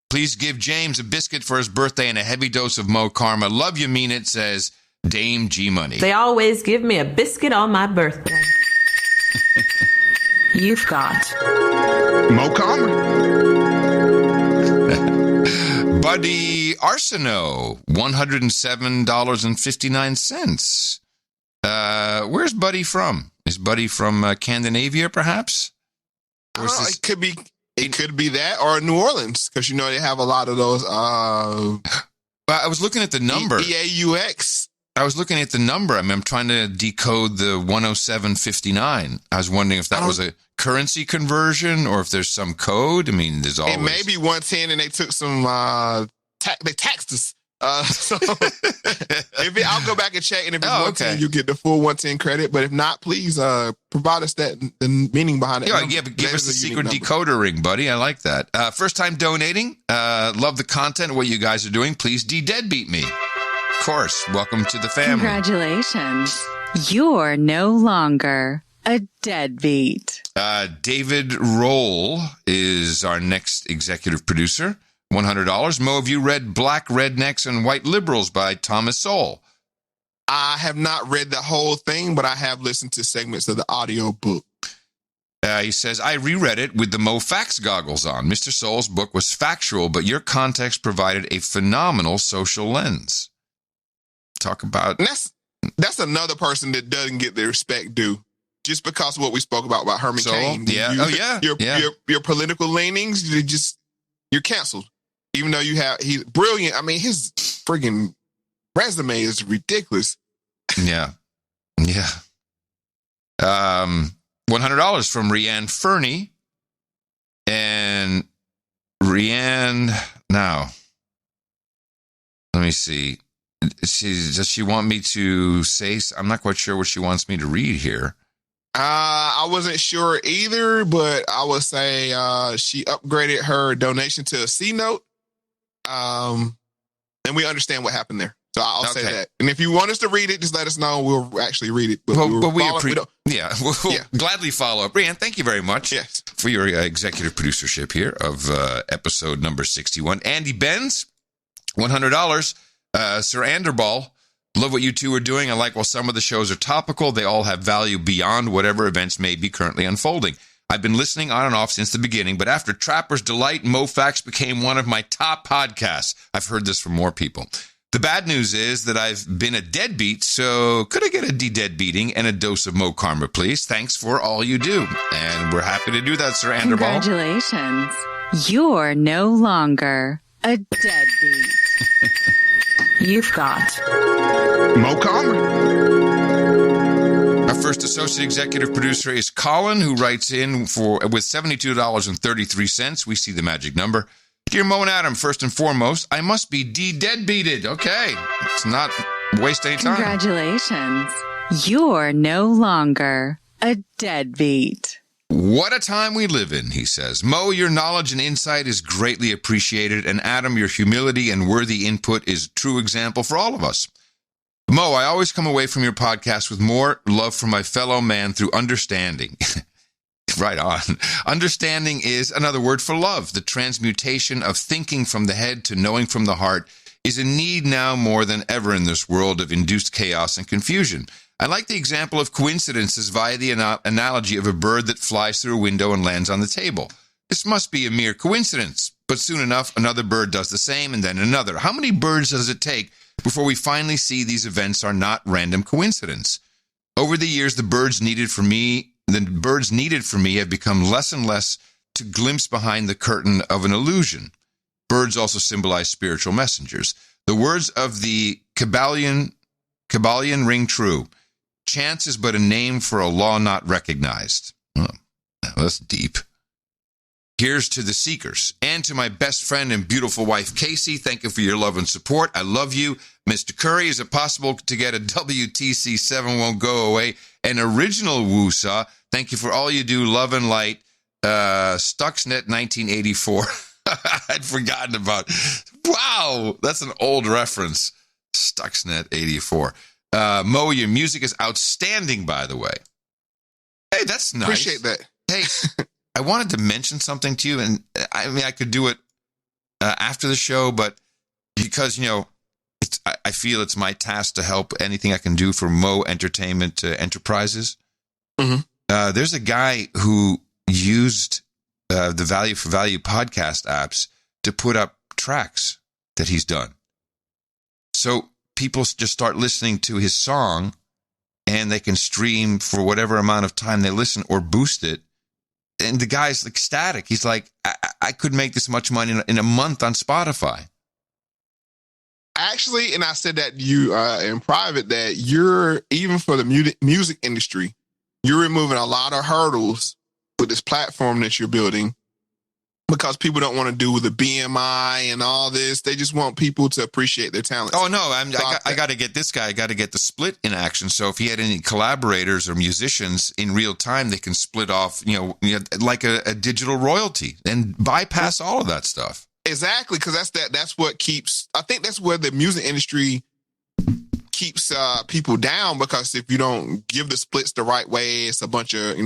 Speaker 1: Please give James a biscuit for his birthday and a heavy dose of Mo Karma. Love you, mean it, says Dame G Money.
Speaker 10: They always give me a biscuit on my birthday. You've got
Speaker 2: Mo Karma.
Speaker 1: Buddy Arsenault, $107.59. Where's Buddy from? Is Buddy from Scandinavia, perhaps?
Speaker 2: Or it could be that, or New Orleans, because they have a lot of those.
Speaker 1: I was looking at the number.
Speaker 2: EAUX.
Speaker 1: I was looking at the number. I'm trying to decode the 107.59. I was wondering if that was a currency conversion or if there's some code. I mean, there's always.
Speaker 2: It may be 110, and they took some. They taxed us. So I'll go back and check, and if it's 110, you get the full 110 credit. But if not, please provide us the meaning behind it.
Speaker 1: Yeah, give us the secret decoder ring, buddy. I like that. First time donating. Love the content, what you guys are doing. Please deadbeat me. Of course. Welcome to the family.
Speaker 9: Congratulations. You're no longer a deadbeat.
Speaker 1: David Roll is our next executive producer. $100. Mo, have you read Black Rednecks and White Liberals by Thomas Sowell?
Speaker 2: I have not read the whole thing, but I have listened to segments of the audio book.
Speaker 1: He says, I reread it with the Moe Factz goggles on. Mr. Sowell's book was factual, but your context provided a phenomenal social lens. Talk about...
Speaker 2: And that's another person that doesn't get the respect due. Just because of what we spoke about Herman Cain.
Speaker 1: Yeah.
Speaker 2: Your political leanings, you're canceled. Even though he's brilliant. I mean, his friggin' resume is ridiculous.
Speaker 1: Yeah. $100 from Rianne Fernie. And Rianne, now, let me see. Does she want me to say? I'm not quite sure what she wants me to read here.
Speaker 2: I wasn't sure either, but I would say she upgraded her donation to a C note. And we understand what happened there. So I'll say that. And if you want us to read it, just let us know. We'll actually read it. But
Speaker 1: we'll gladly follow up. Brian, thank you very much for your executive producership here of episode number 61. Andy Benz, $100. Sir Anderball, love what you two are doing. I like while some of the shows are topical, they all have value beyond whatever events may be currently unfolding. I've been listening on and off since the beginning, but after Trapper's Delight, Moe Factz became one of my top podcasts. I've heard this from more people. The bad news is that I've been a deadbeat, so could I get a de-deadbeating and a dose of Mo Karma, please? Thanks for all you do. And we're happy to do that, Sir Anderball.
Speaker 9: Congratulations. You're no longer a deadbeat.
Speaker 10: You've got
Speaker 2: Mo Karma.
Speaker 1: Our first associate executive producer is Colin, who writes in with $72.33. We see the magic number. Dear Mo and Adam, first and foremost, I must be de-deadbeated. Okay, let's not waste any time.
Speaker 9: Congratulations. You're no longer a deadbeat.
Speaker 1: What a time we live in, he says. Mo, your knowledge and insight is greatly appreciated, and Adam, your humility and worthy input is a true example for all of us. Mo, I always come away from your podcast with more love for my fellow man through understanding. Right on. Understanding is another word for love. The transmutation of thinking from the head to knowing from the heart is a need now more than ever in this world of induced chaos and confusion. I like the example of coincidences via the analogy of a bird that flies through a window and lands on the table. This must be a mere coincidence, but soon enough, another bird does the same and then another. How many birds does it take before we finally see these events are not random coincidence? Over the years, the birds needed for me have become less and less to glimpse behind the curtain of an illusion. Birds also symbolize spiritual messengers. The words of the Kabbalion ring true. Chance is but a name for a law not recognized. Oh, that's deep. Here's to the seekers. And to my best friend and beautiful wife, Casey, thank you for your love and support. I love you. Mr. Curry, is it possible to get a WTC7 won't go away? An original Woosaw. Thank you for all you do. Love and light. Stuxnet 1984. I'd forgotten about. Wow, that's an old reference. Stuxnet 84. Moe, your music is outstanding, by the way. Hey, that's nice.
Speaker 2: Appreciate that.
Speaker 1: Hey, I wanted to mention something to you, and I mean, I could do it after the show, but because, you know, I feel it's my task to help anything I can do for Moe Entertainment Enterprises.
Speaker 2: Mm-hmm.
Speaker 1: There's a guy who used the Value for Value podcast apps to put up tracks that he's done. So people just start listening to his song, and they can stream for whatever amount of time they listen or boost it. And the guy's ecstatic. He's like, I could make this much money in a month on Spotify.
Speaker 2: Actually, and I said that you in private, that you're, even for the music industry, you're removing a lot of hurdles with this platform that you're building, because people don't want to do the BMI and all this. They just want people to appreciate their talent.
Speaker 1: Oh, no, I got to get this guy. I got to get the split in action. So if he had any collaborators or musicians in real time, they can split off, you know like a digital royalty and bypass all of that stuff.
Speaker 2: Exactly, because that's what keeps, I think that's where the music industry keeps people down, because if you don't give the splits the right way, it's a bunch of,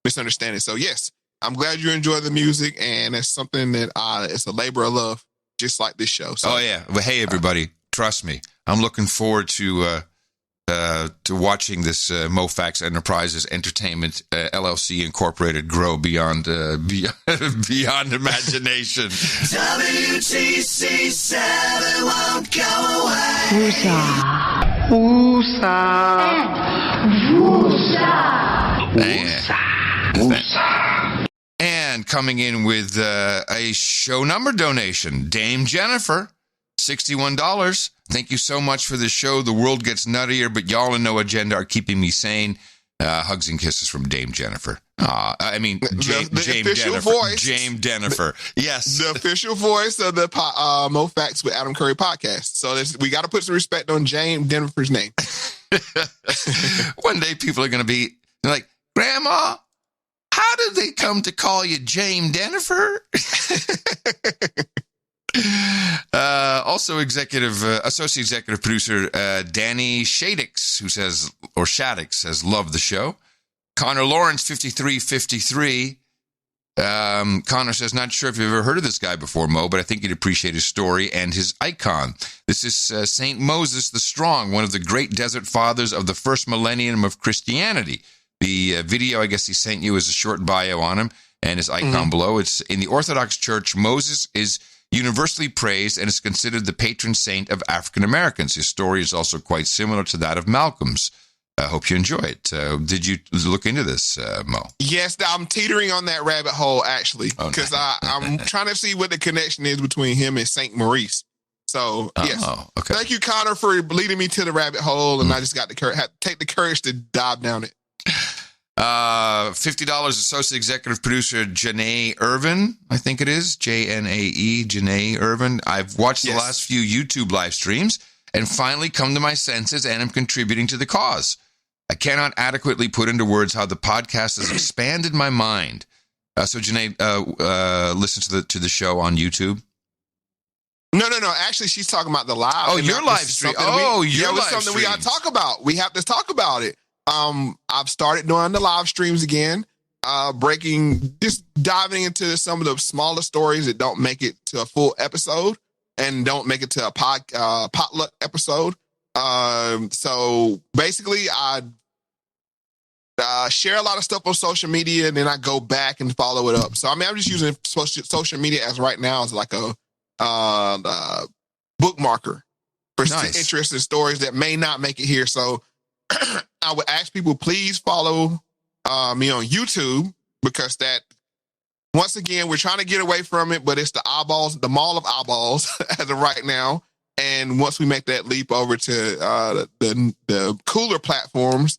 Speaker 2: misunderstandings. So yes, I'm glad you enjoy the music, and it's something that it's a labor of love, just like this show. So,
Speaker 1: oh yeah, well, hey everybody, trust me, I'm looking forward to watching this Moe Factz Enterprises Entertainment LLC Incorporated grow beyond beyond imagination.
Speaker 7: WTC7 won't go away.
Speaker 1: And coming in with a show number donation, Dame Jennifer, $61. Thank you so much for the show. The world gets nuttier, but y'all in No Agenda are keeping me sane. Hugs and kisses from Dame Jennifer. James
Speaker 2: official
Speaker 1: Jennifer.
Speaker 2: voice.
Speaker 1: James Jennifer. Yes.
Speaker 2: The official voice of the Moe Factz with Adam Curry podcast. So we got to put some respect on James Jennifer's name.
Speaker 1: One day people are going to be like, Grandma, how did they come to call you James Jennifer? Also, associate executive producer Danny Shadix, who says, love the show. Connor Lawrence, 5353. Connor says, not sure if you've ever heard of this guy before, Moe, but I think you'd appreciate his story and his icon. This is Saint Moses the Strong, one of the great desert fathers of the first millennium of Christianity. The video, I guess he sent you, is a short bio on him and his icon below. It's in the Orthodox Church. Moses is universally praised and is considered the patron saint of African Americans. His story is also quite similar to that of Malcolm's. I hope you enjoy it. Did you look into this, Moe?
Speaker 2: Yes, I'm teetering on that rabbit hole, actually, because I'm trying to see what the connection is between him and St. Maurice. So, yes.
Speaker 1: Okay.
Speaker 2: Thank you, Connor, for leading me to the rabbit hole, and I just got to take the courage to dive down it.
Speaker 1: $50 associate executive producer Janae Irvin, I think it is, Jnae, Janae Irvin. I've watched the last few YouTube live streams and finally come to my senses and am contributing to the cause. I cannot adequately put into words how the podcast has expanded my mind. So Janae listens to the show on YouTube.
Speaker 2: No. Actually, she's talking about the live.
Speaker 1: Oh, your live stream. Your live
Speaker 2: something
Speaker 1: streams.
Speaker 2: we got to talk about. We have to talk about it. I've started doing the live streams again, just diving into some of the smaller stories that don't make it to a full episode and don't make it to a potluck episode. So basically, I share a lot of stuff on social media, and then I go back and follow it up. So I'm just using social media as right now as like a bookmarker for interesting stories that may not make it here. So I would ask people, please follow me on YouTube, because that once again, we're trying to get away from it, but it's the eyeballs, the mall of eyeballs as of right now. And once we make that leap over to the cooler platforms,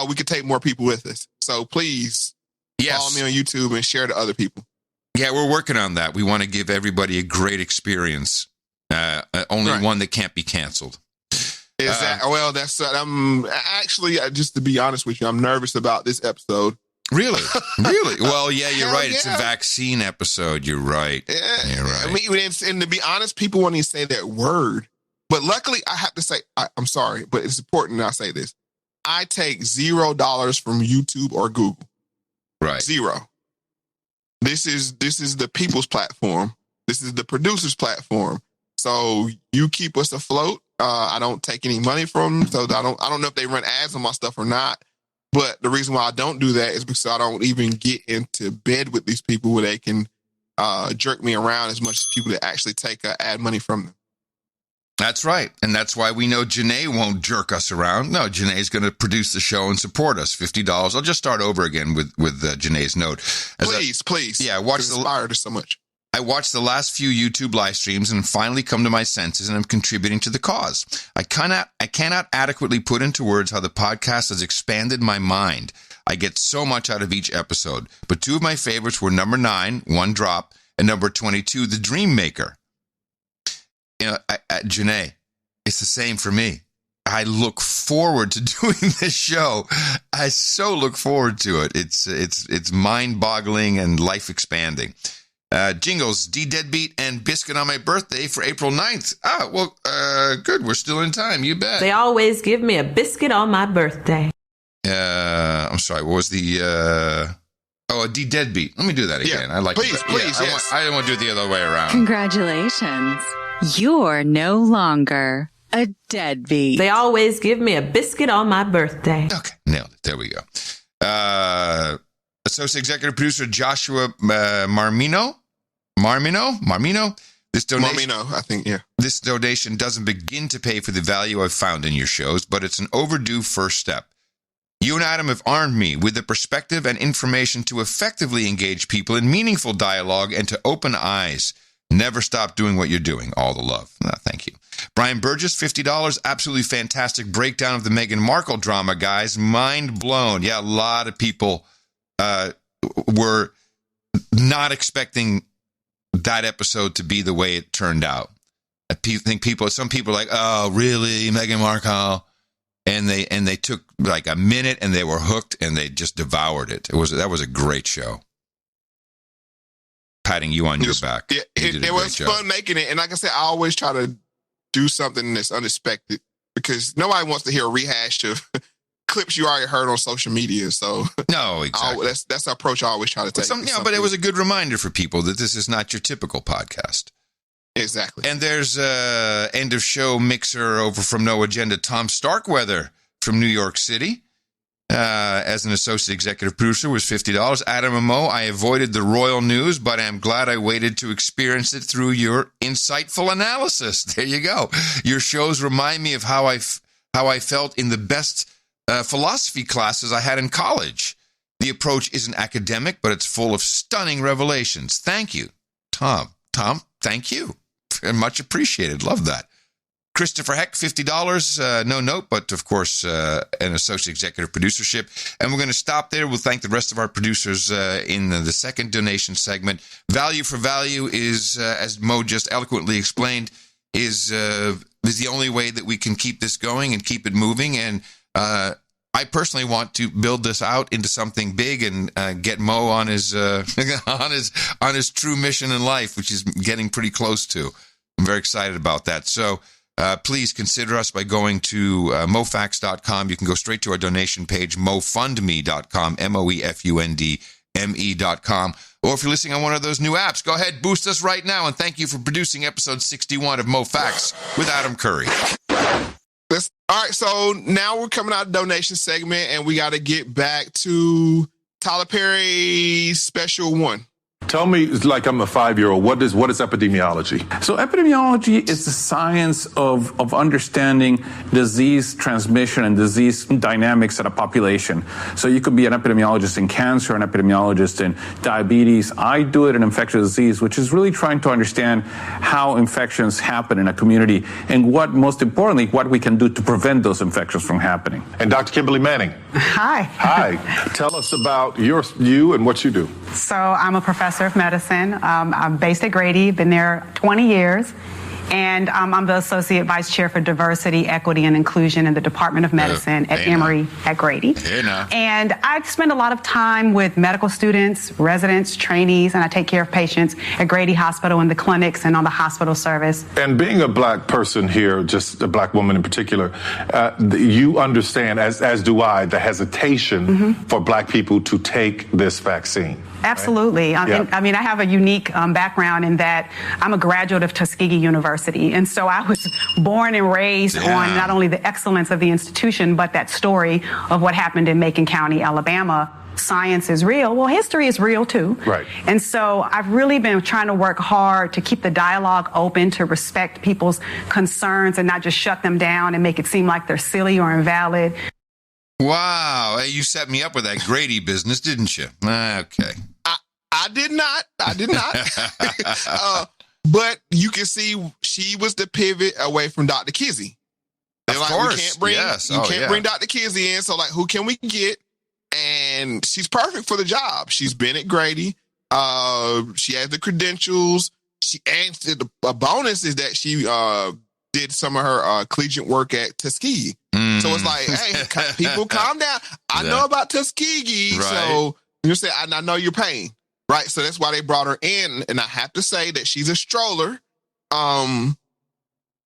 Speaker 2: we could take more people with us. So please follow me on YouTube and share to other people.
Speaker 1: Yeah, we're working on that. We want to give everybody a great experience. Only one that can't be canceled.
Speaker 2: Well, that's I'm actually, just to be honest with you, I'm nervous about this episode.
Speaker 1: Really? Really? Well, yeah, you're right. It's a vaccine episode. You're right.
Speaker 2: Yeah.
Speaker 1: You're right.
Speaker 2: I mean, and to be honest, people won't even say that word. But luckily, I have to say, I'm sorry, but it's important that I say this. I take $0 from YouTube or Google.
Speaker 1: Right.
Speaker 2: Zero. This is the people's platform. This is the producer's platform. So you keep us afloat. I don't take any money from them. So I don't know if they run ads on my stuff or not. But the reason why I don't do that is because I don't even get into bed with these people where they can jerk me around as much as people that actually take ad money from them.
Speaker 1: That's right. And that's why we know Janae won't jerk us around. No, Janae's going to produce the show and support us. $50. I'll just start over again with Janae's note.
Speaker 2: Please.
Speaker 1: Yeah, I
Speaker 2: inspired us so much.
Speaker 1: I watched the last few YouTube live streams and finally come to my senses, and I'm contributing to the cause. I cannot adequately put into words how the podcast has expanded my mind. I get so much out of each episode. But two of my favorites were number 9, One Drop, and number 22, The Dream Maker. You know, Janae, it's the same for me. I look forward to doing this show. I so look forward to it. It's mind-boggling and life-expanding. Jingles, D-Deadbeat, and Biscuit on my birthday for April 9th. Good. We're still in time. You bet.
Speaker 10: They always give me a biscuit on my birthday.
Speaker 1: I'm sorry. What was the... a D-Deadbeat. Let me do that again.
Speaker 2: Yeah.
Speaker 1: I like
Speaker 2: Please,
Speaker 1: it.
Speaker 2: please, yes.
Speaker 1: I don't want to do it the other way around.
Speaker 9: Congratulations. You're no longer a deadbeat.
Speaker 10: They always give me a biscuit on my birthday.
Speaker 1: Okay. Nailed it. There we go. Associate Executive Producer Joshua Marmino. This donation,
Speaker 2: Marmino, I think, yeah.
Speaker 1: This donation doesn't begin to pay for the value I've found in your shows, but it's an overdue first step. You and Adam have armed me with the perspective and information to effectively engage people in meaningful dialogue and to open eyes. Never stop doing what you're doing. All the love. Thank you. Brian Burgess, $50. Absolutely fantastic breakdown of the Meghan Markle drama, guys. Mind blown. Yeah, a lot of people were not expecting that episode to be the way it turned out. I think some people are like, oh, really, Meghan Markle? And they took like a minute and they were hooked and they just devoured it. That was a great show. Patting you on your back.
Speaker 2: Yeah, it was fun making it. And like I said, I always try to do something that's unexpected because nobody wants to hear a rehash of clips you already heard on social media. So
Speaker 1: no, exactly.
Speaker 2: That's the approach I always try to take.
Speaker 1: But it was a good reminder for people that this is not your typical podcast.
Speaker 2: Exactly.
Speaker 1: And there's end of show mixer over from No Agenda, Tom Starkweather from New York City. As an associate executive producer was $50. Adam and Moe, I avoided the royal news, but I'm glad I waited to experience it through your insightful analysis. There you go. Your shows remind me of how I felt in the best philosophy classes I had in college. The approach isn't academic, but it's full of stunning revelations. Thank you, Tom. Tom, thank you. Much appreciated. Love that. Christopher Heck, $50. No note, but of course, an associate executive producership. And we're going to stop there. We'll thank the rest of our producers in the second donation segment. Value for value is, as Moe just eloquently explained, is the only way that we can keep this going and keep it moving. And I personally want to build this out into something big and get Moe on his on his true mission in life, which is getting pretty close to. I'm very excited about that. So please consider us by going to MoeFactz.com. You can go straight to our donation page, MoeFundMe.com, MoeFundMe.com. Or if you're listening on one of those new apps, go ahead, boost us right now. And thank you for producing episode 61 of Moe Factz with Adam Curry.
Speaker 2: All right, so now we're coming out of the donation segment, and we got to get back to Tyler Perry's special one.
Speaker 18: Tell me, like I'm a 5-year-old, what is epidemiology?
Speaker 11: So epidemiology is the science of understanding disease transmission and disease dynamics in a population. So you could be an epidemiologist in cancer, an epidemiologist in diabetes. I do it in infectious disease, which is really trying to understand how infections happen in a community and what, most importantly, what we can do to prevent those infections from happening.
Speaker 18: And Dr. Kimberly Manning.
Speaker 13: Hi.
Speaker 18: Hi. Tell us about you and what you do.
Speaker 13: So I'm a professor of medicine. I'm based at Grady, been there 20 years. And I'm the Associate Vice Chair for Diversity, Equity, and Inclusion in the Department of Medicine at Emory at Grady. And I spend a lot of time with medical students, residents, trainees, and I take care of patients at Grady Hospital in the clinics and on the hospital service.
Speaker 18: And being a black person here, just a black woman in particular, you understand, as do I, the hesitation for black people to take this vaccine.
Speaker 13: Absolutely.
Speaker 18: Right?
Speaker 13: I mean, I have a unique background in that I'm a graduate of Tuskegee University. And so I was born and raised on not only the excellence of the institution, but that story of what happened in Macon County, Alabama. Science is real. Well, history is real, too.
Speaker 18: Right.
Speaker 13: And so I've really been trying to work hard to keep the dialogue open, to respect people's concerns and not just shut them down and make it seem like they're silly or invalid.
Speaker 1: Wow. Hey, you set me up with that Grady business, didn't you? Okay.
Speaker 2: I did not. But you can see she was the pivot away from Dr. Kizzy. They're
Speaker 1: of
Speaker 2: like,
Speaker 1: course.
Speaker 2: We can't bring, you can't bring Dr. Kizzy in. So, like, who can we get? And she's perfect for the job. She's been at Grady. She has the credentials. A bonus is that she did some of her collegiate work at Tuskegee. So it's like, hey, people, calm down. I know about Tuskegee. Right. So you say, I know your pain. Right. So that's why they brought her in. And I have to say that she's a stroller.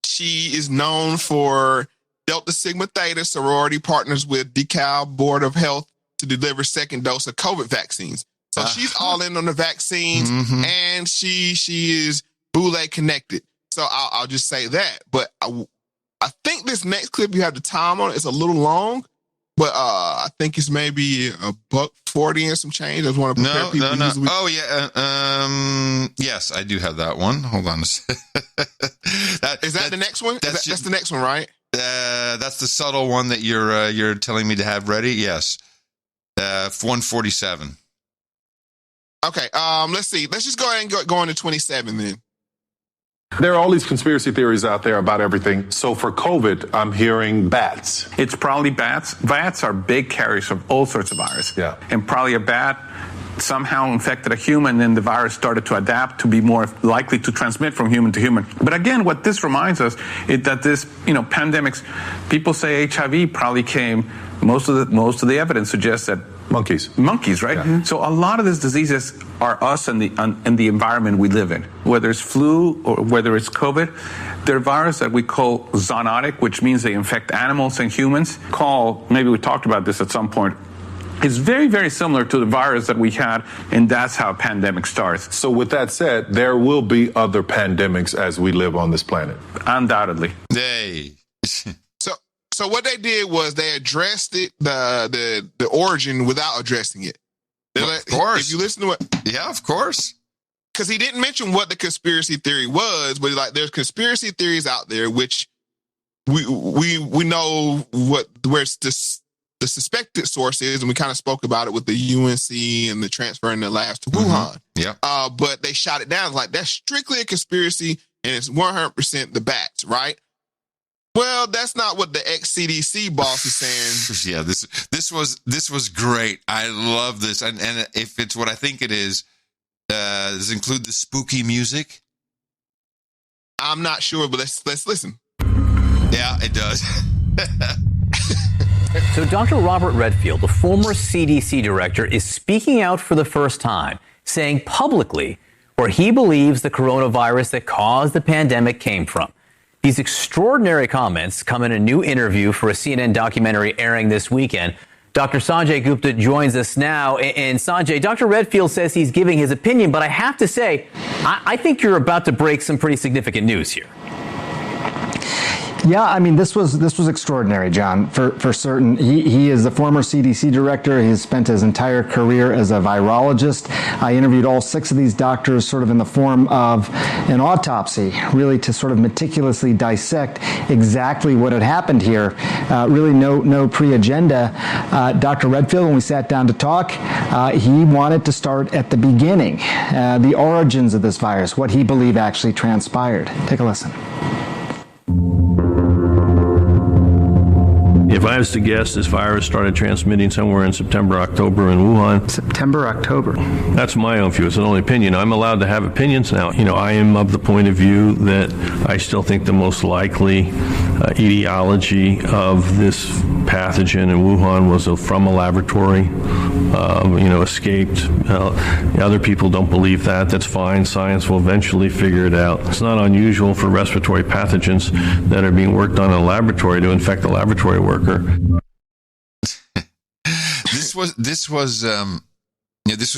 Speaker 2: She is known for Delta Sigma Theta sorority partners with DeKalb Board of Health to deliver second dose of COVID vaccines. So she's all in on the vaccines and she is Boule connected. So I'll just say that. But I think this next clip you have the time on it. It's a little long. But I think it's maybe $1.40 and some change. I just want to prepare people.
Speaker 1: No. Oh, yeah. Yes, I do have that one. Hold on a second.
Speaker 2: Is that the next one? That's the next one, right?
Speaker 1: That's the subtle one that you're telling me to have ready? Yes. 147.
Speaker 2: Okay. Let's see. Let's just go ahead and go on to 27 then.
Speaker 18: There are all these conspiracy theories out there about everything. So for COVID, I'm hearing bats.
Speaker 11: It's probably bats. Bats are big carriers of all sorts of viruses.
Speaker 18: Yeah.
Speaker 11: And probably a bat somehow infected a human, and the virus started to adapt to be more likely to transmit from human to human. But again, what this reminds us is that this, pandemics, people say HIV probably came, most of the evidence suggests that Monkeys, right? Yeah. So a lot of these diseases are us and the environment we live in. Whether it's flu or whether it's COVID, they're viruses that we call zoonotic, which means they infect animals and humans. Maybe we talked about this at some point. It's very, very similar to the virus that we had, and that's how a pandemic starts.
Speaker 18: So with that said, there will be other pandemics as we live on this planet.
Speaker 11: Undoubtedly.
Speaker 1: Hey.
Speaker 2: So what they did was they addressed it, the origin without addressing it.
Speaker 1: Of course.
Speaker 2: If you listen to it.
Speaker 1: Yeah, of course.
Speaker 2: Because he didn't mention what the conspiracy theory was, but there's conspiracy theories out there, which we know where it's the suspected source is, and we kind of spoke about it with the UNC and the transferring the labs to Wuhan.
Speaker 1: Yeah.
Speaker 2: But they shot it down like that's strictly a conspiracy, and it's 100% the bats, right? Well, that's not what the ex-CDC boss is saying.
Speaker 1: Yeah, this was great. I love this, and if it's what I think it is, does it include the spooky music?
Speaker 2: I'm not sure, but let's listen.
Speaker 1: Yeah, it does.
Speaker 14: So Dr. Robert Redfield, the former CDC director, is speaking out for the first time, saying publicly where he believes the coronavirus that caused the pandemic came from. These extraordinary comments come in a new interview for a CNN documentary airing this weekend. Dr. Sanjay Gupta joins us now. And Sanjay, Dr. Redfield says he's giving his opinion, but I have to say, I think you're about to break some pretty significant news here.
Speaker 8: Yeah, I mean, this was extraordinary, John, for certain. He is the former CDC director. He has spent his entire career as a virologist. I interviewed all 6 of these doctors sort of in the form of an autopsy, really to sort of meticulously dissect exactly what had happened here. Really no pre-agenda. Dr. Redfield, when we sat down to talk, he wanted to start at the beginning, the origins of this virus, what he believed actually transpired. Take a listen.
Speaker 12: If I was to guess, this virus started transmitting somewhere in September, October in Wuhan.
Speaker 8: September, October.
Speaker 12: That's my own view. It's an only opinion. I'm allowed to have opinions now. I am of the point of view that I still think the most likely etiology of this pathogen in Wuhan was from a laboratory, escaped. Other people don't believe that. That's fine. Science will eventually figure it out. It's not unusual for respiratory pathogens that are being worked on in a laboratory to infect a laboratory worker.
Speaker 1: This was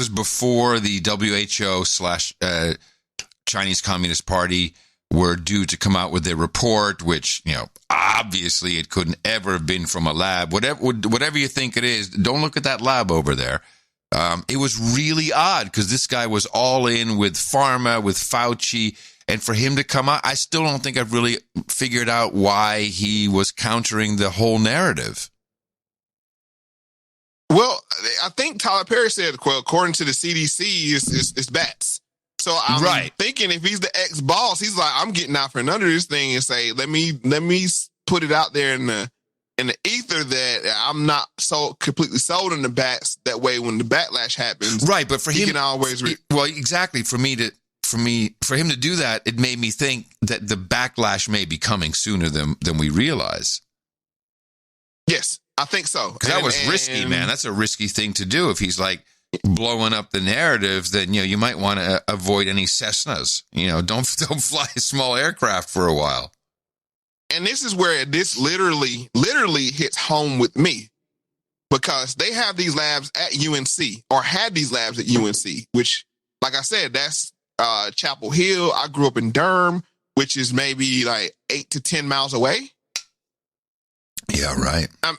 Speaker 1: before the WHO / Chinese Communist Party were due to come out with their report, which, obviously it couldn't ever have been from a lab. Whatever you think it is, don't look at that lab over there. It was really odd because this guy was all in with pharma, with Fauci. And for him to come out, I still don't think I've really figured out why he was countering the whole narrative.
Speaker 2: Well, I think Tyler Perry said, well, according to the CDC, it's bats. So I'm thinking if he's the ex-boss, he's like, I'm getting out from under this thing and say, let me put it out there in the ether that I'm not so completely sold on the bats. That way, when the backlash happens,
Speaker 1: right? But for him,
Speaker 2: can always
Speaker 1: exactly for him to do that, it made me think that the backlash may be coming sooner than we realize.
Speaker 2: Yes, I think so.
Speaker 1: Because that was risky, man. That's a risky thing to do. If he's like blowing up the narrative, then you might want to avoid any Cessnas. Don't fly a small aircraft for a while.
Speaker 2: And this is where this literally hits home with me, because they have these labs at UNC, or had these labs at UNC, which, like I said, that's Chapel Hill. I grew up in Durham, which is maybe like 8 to 10 miles away.
Speaker 1: Yeah, right.
Speaker 2: I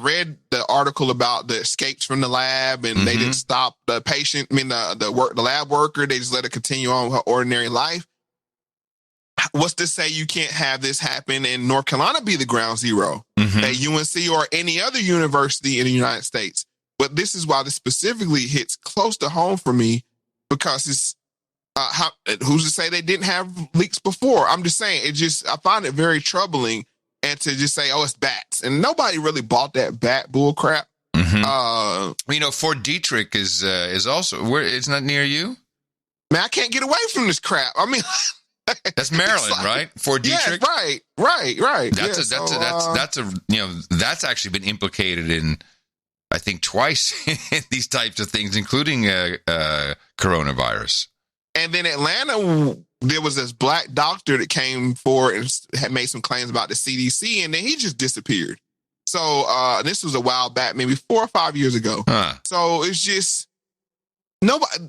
Speaker 2: read the article about the escapes from the lab, and they didn't stop the patient. The lab worker. They just let her continue on with her ordinary life. What's to say you can't have this happen in North Carolina, be the ground zero at UNC or any other university in the United States? But this is why this specifically hits close to home for me, because it's who's to say they didn't have leaks before? I'm just saying, I find it very troubling, and to just say, oh, it's bats, and nobody really bought that bat bull crap.
Speaker 1: Fort Detrick is also where it's not near you.
Speaker 2: Man, I can't get away from this crap. I mean,
Speaker 1: that's Maryland, right? Fort Detrick.
Speaker 2: Yeah, right.
Speaker 1: That's actually been implicated in, I think, twice in these types of things, including coronavirus. And
Speaker 2: then Atlanta, there was this black doctor that came forward and had made some claims about the CDC, and then he just disappeared. So this was a while back, maybe 4 or 5 years ago. So it's just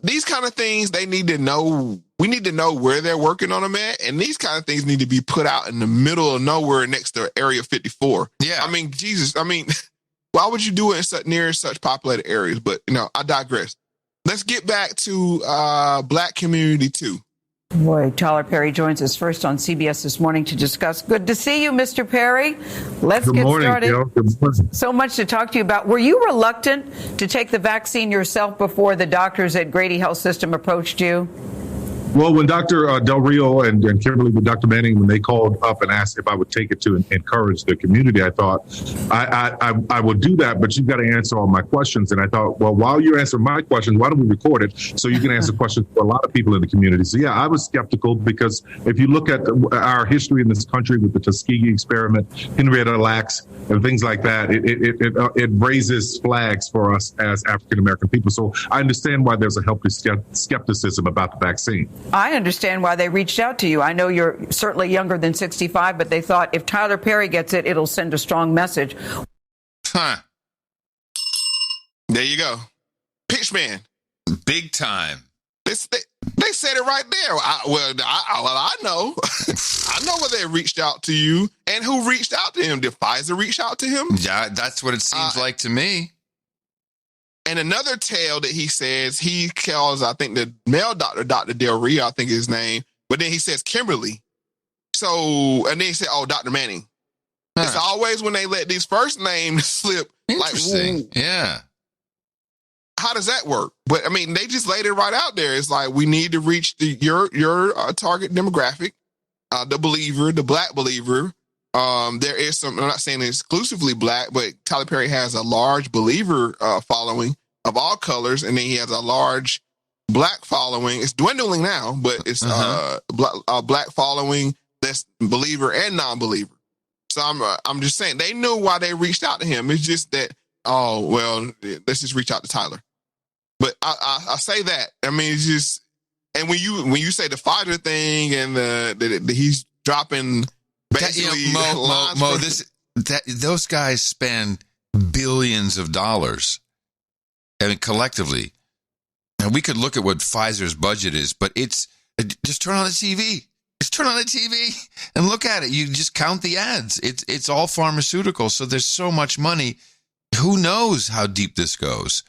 Speaker 2: these kind of things, they need to know. We need to know where they're working on them at, and these kind of things need to be put out in the middle of nowhere next to Area 54.
Speaker 1: Yeah,
Speaker 2: I mean, Jesus, why would you do it near such populated areas? But I digress. Let's get back to Black community too.
Speaker 3: Boy, Tyler Perry joins us first on CBS This Morning to discuss. Good to see you, Mr. Perry. Let's get started.
Speaker 17: Gail. Good morning.
Speaker 3: So much to talk to you about. Were you reluctant to take the vaccine yourself before the doctors at Grady Health System approached you?
Speaker 17: Well, when Dr. Del Rio and Kimberly with Dr. Manning, when they called up and asked if I would take it to encourage the community, I thought, I will do that, but you've got to answer all my questions. And I thought, well, while you answer my questions, why don't we record it so you can answer questions for a lot of people in the community? So, yeah, I was skeptical, because if you look at our history in this country with the Tuskegee experiment, Henrietta Lacks, and things like that, it raises flags for us as African-American people. So I understand why there's a healthy skepticism about the vaccine.
Speaker 3: I understand why they reached out to you. I know you're certainly younger than 65, but they thought if Tyler Perry gets it, it'll send a strong message.
Speaker 2: There you go. Pitchman.
Speaker 1: Big time.
Speaker 2: They said it right there. I know. I know where they reached out to you and who reached out to him. Did Pfizer reach out to him?
Speaker 1: Yeah, that's what it seems like to me.
Speaker 2: And another tale that he says, he calls, I think, the male doctor, Dr. Del Rio, I think is his name. But then he says Kimberly. So, and then he said, Dr. Manning. Huh. It's always when they let these first names slip.
Speaker 1: Interesting. Like, yeah.
Speaker 2: How does that work? But I mean, they just laid it right out there. It's like, we need to reach your target demographic, the believer, the black believer. There is some, I'm not saying exclusively black, but Tyler Perry has a large believer following of all colors. And then he has a large black following. It's dwindling now, but it's black following that's believer and non-believer. So I'm just saying they knew why they reached out to him. It's just that, let's just reach out to Tyler. But I say that. I mean, it's just, and when you say the Pfizer thing and the he's dropping basically
Speaker 1: Mo, those guys spend billions of dollars, I mean, collectively. And we could look at what Pfizer's budget is, but it's just turn on the TV. Just turn on the TV and look at it. You just count the ads. It's all pharmaceutical, so there's so much money. Who knows how deep this goes?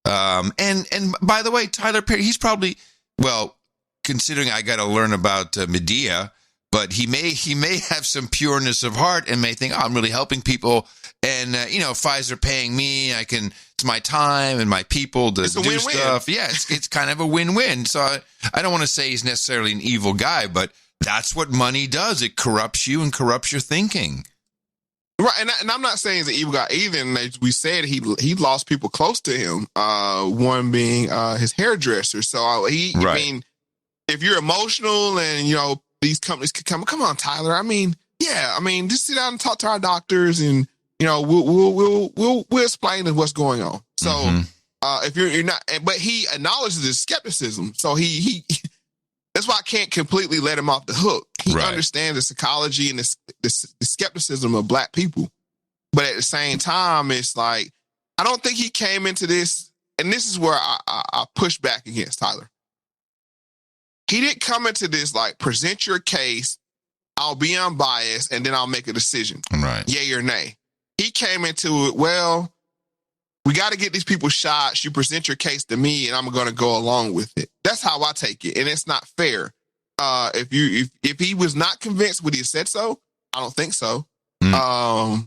Speaker 1: And by the way, Tyler Perry, he's probably, well, considering I got to learn about Medea, but he may have some pureness of heart and may think, I'm really helping people. And, Pfizer paying me, it's my time and my people to do win-win stuff. Yeah, it's kind of a win-win. So I don't want to say he's necessarily an evil guy, but that's what money does. It corrupts you and corrupts your thinking.
Speaker 2: Right, and I'm not saying he's an evil guy either. And as we said, he lost people close to him. One being his hairdresser. So I mean, if you're emotional and these companies could come on, Tyler. I mean, just sit down and talk to our doctors, and we'll explain what's going on. So if you're not, but he acknowledges his skepticism. So he that's why I can't completely let him off the hook. He understands the psychology and the skepticism of black people. But at the same time, it's like, I don't think he came into this, and this is where I push back against Tyler. He didn't come into this like, present your case, I'll be unbiased, and then I'll make a decision.
Speaker 1: Right.
Speaker 2: Yay or nay. He came into it, well, we got to get these people shots. You present your case to me, and I'm going to go along with it. That's how I take it, and it's not fair. If he was not convinced, would he have said so? I don't think so. And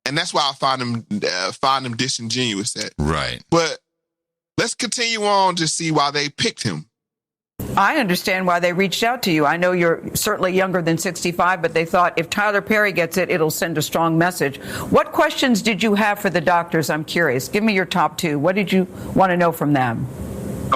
Speaker 2: that's why I find him disingenuous.
Speaker 1: Right.
Speaker 2: But let's continue on to see why they picked him.
Speaker 3: I understand why they reached out to you. I know you're certainly younger than 65, but they thought if Tyler Perry gets it, it'll send a strong message. What questions did you have for the doctors? I'm curious. Give me your top two. What did you want to know from them?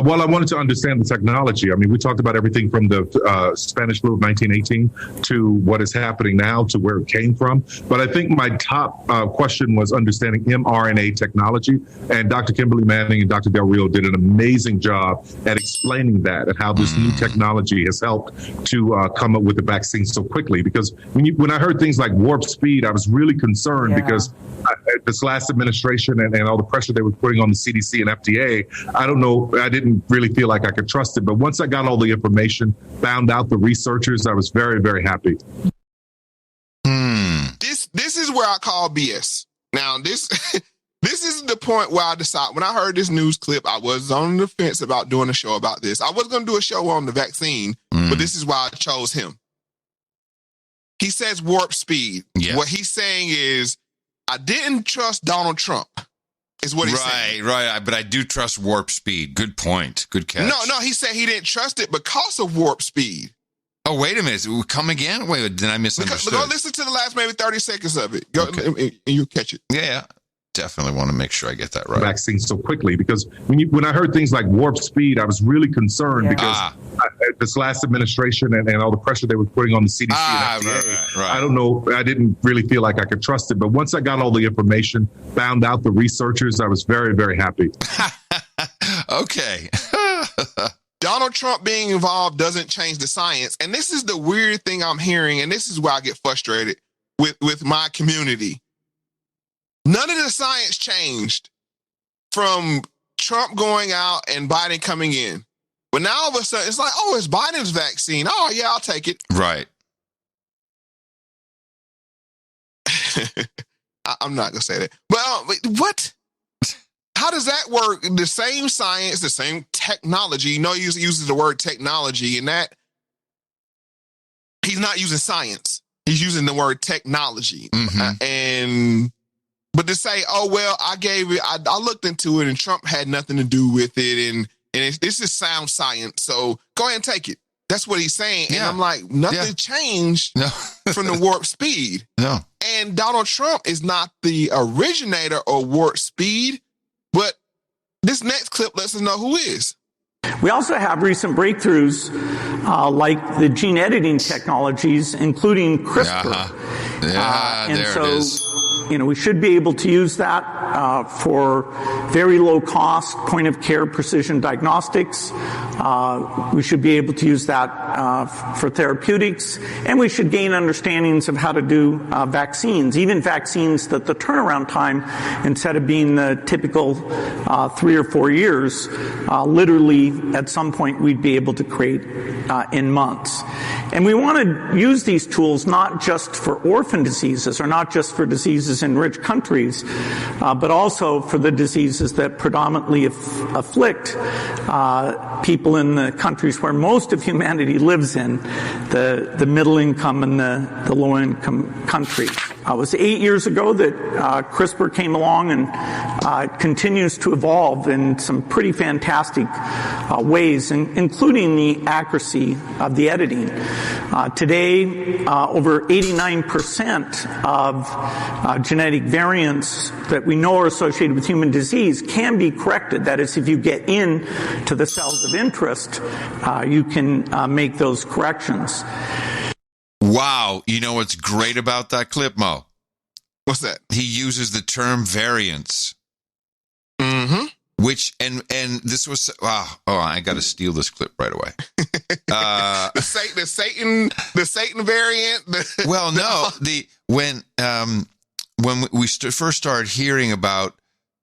Speaker 17: Well, I wanted to understand the technology. I mean, we talked about everything from the Spanish flu of 1918 to what is happening now to where it came from. But I think my top question was understanding mRNA technology. And Dr. Kimberly Manning and Dr. Del Rio did an amazing job at explaining that and how this new technology has helped to come up with the vaccine so quickly. Because when I heard things like warp speed, I was really concerned because this last administration and all the pressure they were putting on the CDC and FDA, I don't know, I didn't really feel like I could trust it. But once I got all the information, found out the researchers, I was very, very happy.
Speaker 2: This is where I call BS. Now, this is the point where I decide, when I heard this news clip, I was on the fence about doing a show about this. I was going to do a show on the vaccine, but this is why I chose him. He says warp speed. Yes. What he's saying is, I didn't trust Donald Trump, is what he's saying.
Speaker 1: Right. But I do trust warp speed. Good point. Good catch.
Speaker 2: No, he said he didn't trust it because of warp speed.
Speaker 1: Oh, wait a minute. Come again? Wait, did I misunderstand?
Speaker 2: Go listen to the last maybe 30 seconds of it. Go, and you'll catch it.
Speaker 1: Yeah. Definitely want to make sure I get that right.
Speaker 17: Vaccine so quickly, because when I heard things like warp speed, I was really concerned because this last administration and all the pressure they were putting on the CDC and FDA, I don't know, I didn't really feel like I could trust it. But once I got all the information, found out the researchers, I was very, very happy.
Speaker 1: Okay.
Speaker 2: Donald Trump being involved doesn't change the science. And this is the weird thing I'm hearing, and this is where I get frustrated with my community. None of the science changed from Trump going out and Biden coming in. But now all of a sudden, it's like, oh, it's Biden's vaccine. Oh, yeah, I'll take it.
Speaker 1: Right.
Speaker 2: I'm not going to say that. But what? How does that work? The same science, the same technology. You know, he uses the word technology, and that he's not using science. He's using the word technology. But to say, oh, well, I looked into it and Trump had nothing to do with it. And this is sound science. So go ahead and take it. That's what he's saying. And I'm like, nothing changed from the warp speed.
Speaker 1: No.
Speaker 2: And Donald Trump is not the originator of warp speed, but this next clip lets us know who is.
Speaker 15: We also have recent breakthroughs like the gene editing technologies, including CRISPR.
Speaker 1: There it is.
Speaker 15: We should be able to use that for very low cost point of care precision diagnostics. We should be able to use that for therapeutics, and we should gain understandings of how to do vaccines, even vaccines that the turnaround time, instead of being the typical 3 or 4 years, literally at some point we'd be able to create in months. And we want to use these tools not just for orphan diseases or not just for diseases in rich countries, but also for the diseases that predominantly afflict people in the countries where most of humanity lives in, the middle income and the low income countries. It was 8 years ago that CRISPR came along, and it continues to evolve in some pretty fantastic ways, including the accuracy of the editing. Today, over 89% of genetic variants that we know are associated with human disease can be corrected. That is, if you get into the cells of interest, you can make those corrections.
Speaker 1: Wow. You know what's great about that clip, Mo?
Speaker 2: What's that?
Speaker 1: He uses the term variants.
Speaker 2: Mm-hmm.
Speaker 1: Which, and this was, I got to steal this clip right away.
Speaker 2: The Satan variant.
Speaker 1: When we first started hearing about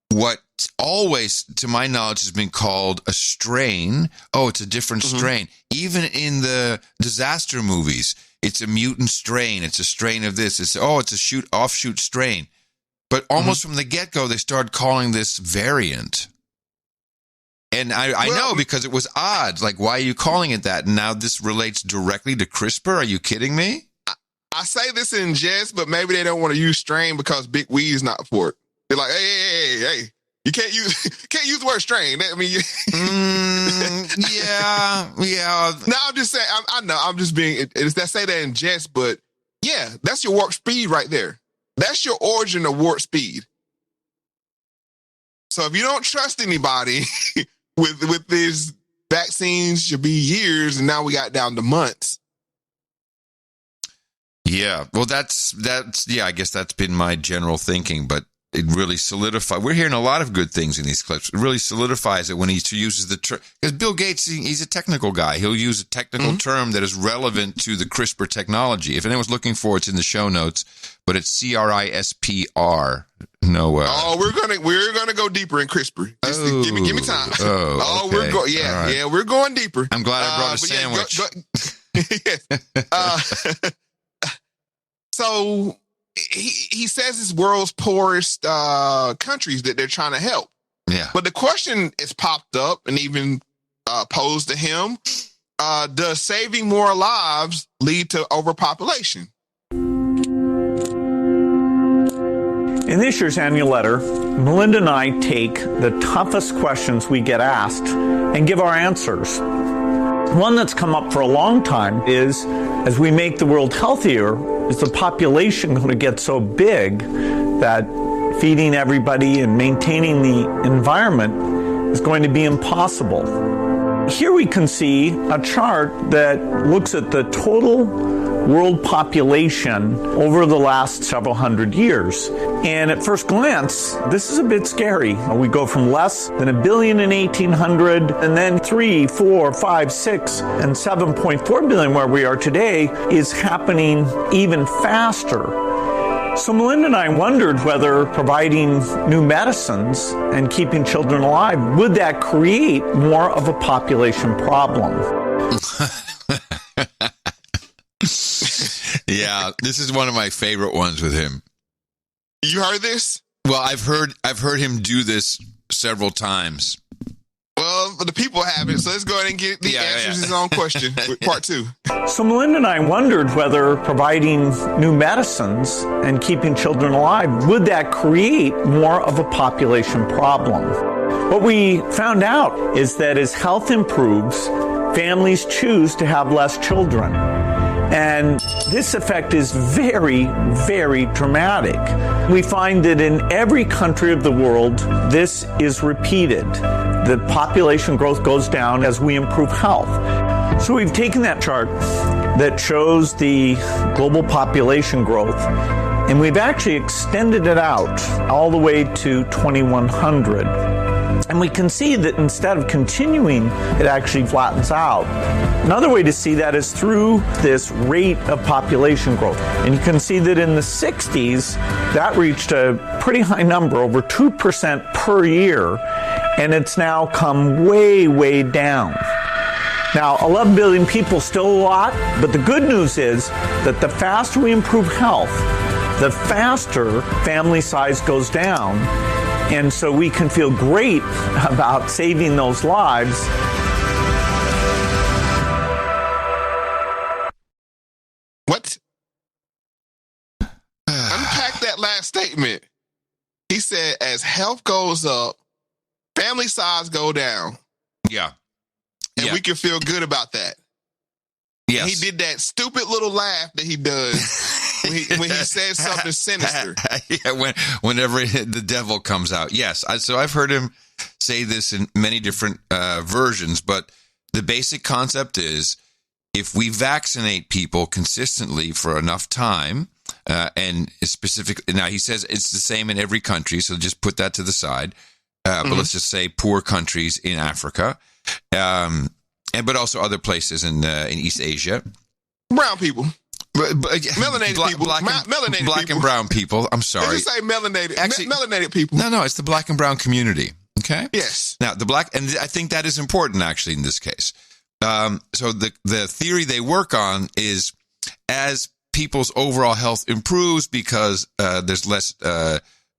Speaker 1: what always, to my knowledge, has been called a strain. Oh, it's a different strain. Even in the disaster movies, it's a mutant strain. It's a strain of this. It's a offshoot strain. But almost from the get-go, they started calling this variant. And I know, because it was odd. Like, why are you calling it that? And now this relates directly to CRISPR? Are you kidding me?
Speaker 2: I say this in jest, but maybe they don't want to use strain because Big Wee is not for it. They're like, hey, you can't use the word strain. I mean,
Speaker 1: yeah.
Speaker 2: No, I'm just saying. I know. I'm just being. They say that in jest, but yeah, that's your warp speed right there. That's your origin of warp speed. So if you don't trust anybody with these vaccines, should be years, and now we got down to months.
Speaker 1: Yeah, well, that's I guess that's been my general thinking, but it really solidifies. We're hearing a lot of good things in these clips. It really solidifies it when he uses the term. Because Bill Gates, he's a technical guy. He'll use a technical term that is relevant to the CRISPR technology. If anyone's looking for it, it's in the show notes, but it's CRISPR. No.
Speaker 2: We're gonna go deeper in CRISPR. Give me time.
Speaker 1: Okay.
Speaker 2: We're going deeper.
Speaker 1: I'm glad I brought a sandwich.
Speaker 2: So he says it's world's poorest countries that they're trying to help.
Speaker 1: Yeah.
Speaker 2: But the question is popped up and even posed to him: does saving more lives lead to overpopulation?
Speaker 15: In this year's annual letter, Melinda and I take the toughest questions we get asked and give our answers. One that's come up for a long time is, as we make the world healthier, is the population going to get so big that feeding everybody and maintaining the environment is going to be impossible? Here we can see a chart that looks at the total world population over the last several hundred years. And at first glance, this is a bit scary. We go from less than 1 billion in 1800, and then 3, 4, 5, 6, and 7.4 billion where we are today is happening even faster. So Melinda and I wondered whether providing new medicines and keeping children alive, would that create more of a population problem?
Speaker 1: Yeah, this is one of my favorite ones with him.
Speaker 2: You heard this?
Speaker 1: Well, I've heard him do this several times.
Speaker 2: Well, the people have it, so let's go ahead and get the answers to his own question with part 2.
Speaker 15: So Melinda and I wondered whether providing new medicines and keeping children alive, would that create more of a population problem? What we found out is that as health improves, families choose to have less children. And this effect is very, very dramatic. We find that in every country of the world, this is repeated. The population growth goes down as we improve health. So we've taken that chart that shows the global population growth, and we've actually extended it out all the way to 2100. And we can see that instead of continuing, it actually flattens out. Another way to see that is through this rate of population growth. And you can see that in the 60s, that reached a pretty high number, over 2% per year, and it's now come way, way down. Now, 11 billion people, still a lot, but the good news is that the faster we improve health, the faster family size goes down. And so we can feel great about saving those lives.
Speaker 2: What? Unpack that last statement. He said, as health goes up, family size go down.
Speaker 1: Yeah.
Speaker 2: And we can feel good about that.
Speaker 1: Yes.
Speaker 2: He did that stupid little laugh that he does when he says something sinister.
Speaker 1: Yeah, whenever the devil comes out. Yes. So I've heard him say this in many different versions, but the basic concept is if we vaccinate people consistently for enough time, and specifically, now he says it's the same in every country, so just put that to the side. But let's just say poor countries in Africa, but also other places in East Asia.
Speaker 2: Brown people. Melanated people.
Speaker 1: Black and brown people. I'm sorry.
Speaker 2: Let's just say melanated. Actually, melanated people.
Speaker 1: No, it's the black and brown community. Okay?
Speaker 2: Yes.
Speaker 1: Now, the black, and I think that is important, actually, in this case. So the theory they work on is as people's overall health improves because there's less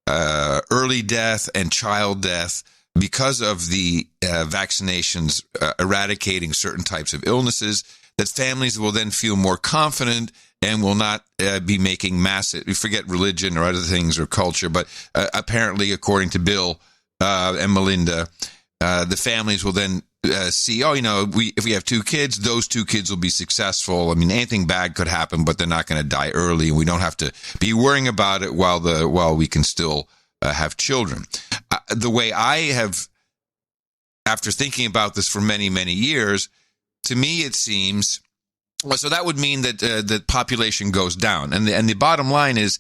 Speaker 1: early death and child death because of the vaccinations eradicating certain types of illnesses, that families will then feel more confident and will not be making massive, we forget religion or other things or culture, but apparently, according to Bill and Melinda, the families will then see, if we have 2 kids, those 2 kids will be successful. I mean, anything bad could happen, but they're not going to die early, and we don't have to be worrying about it while we can still have children. The way I have, after thinking about this for many, many years, to me it seems, so that would mean that the population goes down, and the bottom line is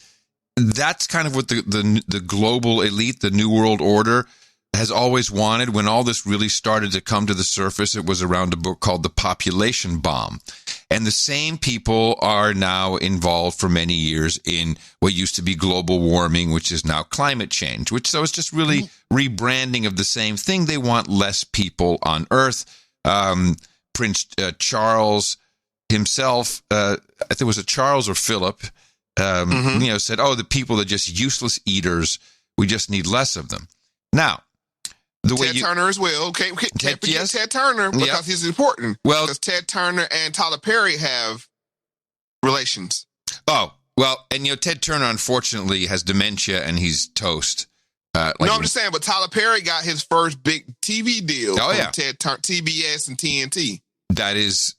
Speaker 1: that's kind of what the global elite, the New World Order, has always wanted. When all this really started to come to the surface, it was around a book called The Population Bomb. And the same people are now involved for many years in what used to be global warming, which is now climate change, so it's just really rebranding of the same thing. They want less people on Earth. Prince Charles himself, I think it was Charles or Philip, said, the people are just useless eaters. We just need less of them. Now,
Speaker 2: Ted Turner as well. Okay, can't forget Ted Turner because he's important.
Speaker 1: Well,
Speaker 2: because Ted Turner and Tyler Perry have relations.
Speaker 1: Oh, well, and Ted Turner unfortunately has dementia and he's toast.
Speaker 2: I'm just saying, but Tyler Perry got his first big TV deal from Ted Turner, TBS and TNT.
Speaker 1: That is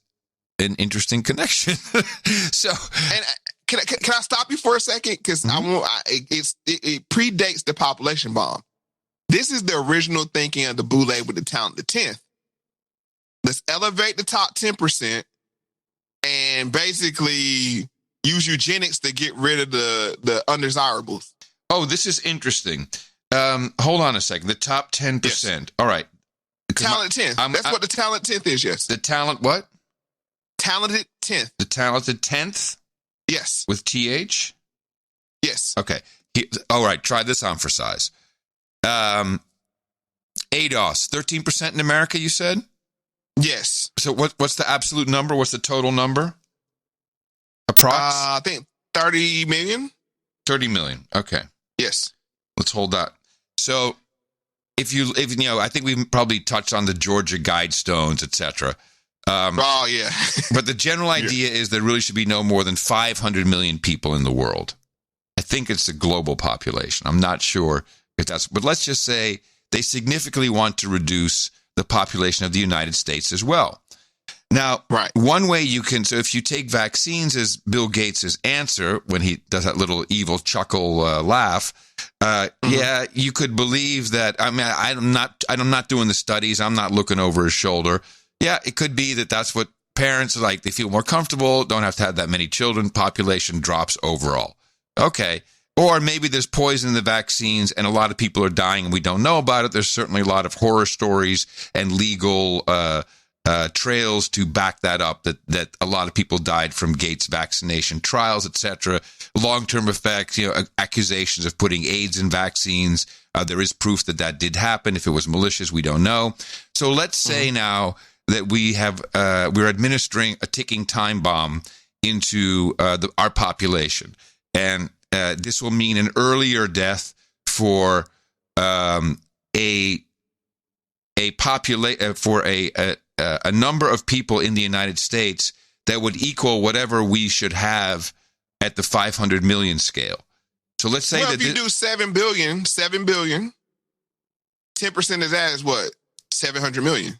Speaker 1: an interesting connection.
Speaker 2: And can I stop you for a second? Because it predates the population bomb. This is the original thinking of the Boule with the talent, the 10th. Let's elevate the top 10% and basically use eugenics to get rid of the undesirables.
Speaker 1: Oh, this is interesting. Hold on a second. The top 10%. Yes. All right.
Speaker 2: Talent 10th. That's what the talent 10th is, yes.
Speaker 1: The talent what?
Speaker 2: Talented 10th.
Speaker 1: The talented 10th?
Speaker 2: Yes.
Speaker 1: With TH?
Speaker 2: Yes. Yes.
Speaker 1: Okay. All right. Try this on for size. ADOS, 13% in America, you said?
Speaker 2: Yes.
Speaker 1: So what's the absolute number? What's the total number? Approx?
Speaker 2: I think 30 million.
Speaker 1: 30 million. Okay.
Speaker 2: Yes.
Speaker 1: Let's hold that. So if you know, I think we probably touched on the Georgia Guidestones, etc.
Speaker 2: Oh, yeah.
Speaker 1: But the general idea is there really should be no more than 500 million people in the world. I think it's the global population. I'm not sure if that's, but let's just say they significantly want to reduce the population of the United States as well. Now, one way you can, so if you take vaccines as Bill Gates' answer when he does that little evil chuckle laugh, yeah, you could believe that. I mean, I'm not doing the studies. I'm not looking over his shoulder. Yeah, it could be that that's what parents are like. They feel more comfortable, don't have to have that many children, population drops overall. Okay. Or maybe there's poison in the vaccines and a lot of people are dying and we don't know about it. There's certainly a lot of horror stories and legal trails to back that up, that a lot of people died from Gates vaccination trials, etc. Long-term effects, accusations of putting AIDS in vaccines. There is proof that did happen. If it was malicious, we don't know. So let's say now that we're administering a ticking time bomb into our population, and this will mean an earlier death for a number of people in the United States that would equal whatever we should have at the 500 million scale. So let's say
Speaker 2: if you do 7 billion, 10% of that is what? 700 million.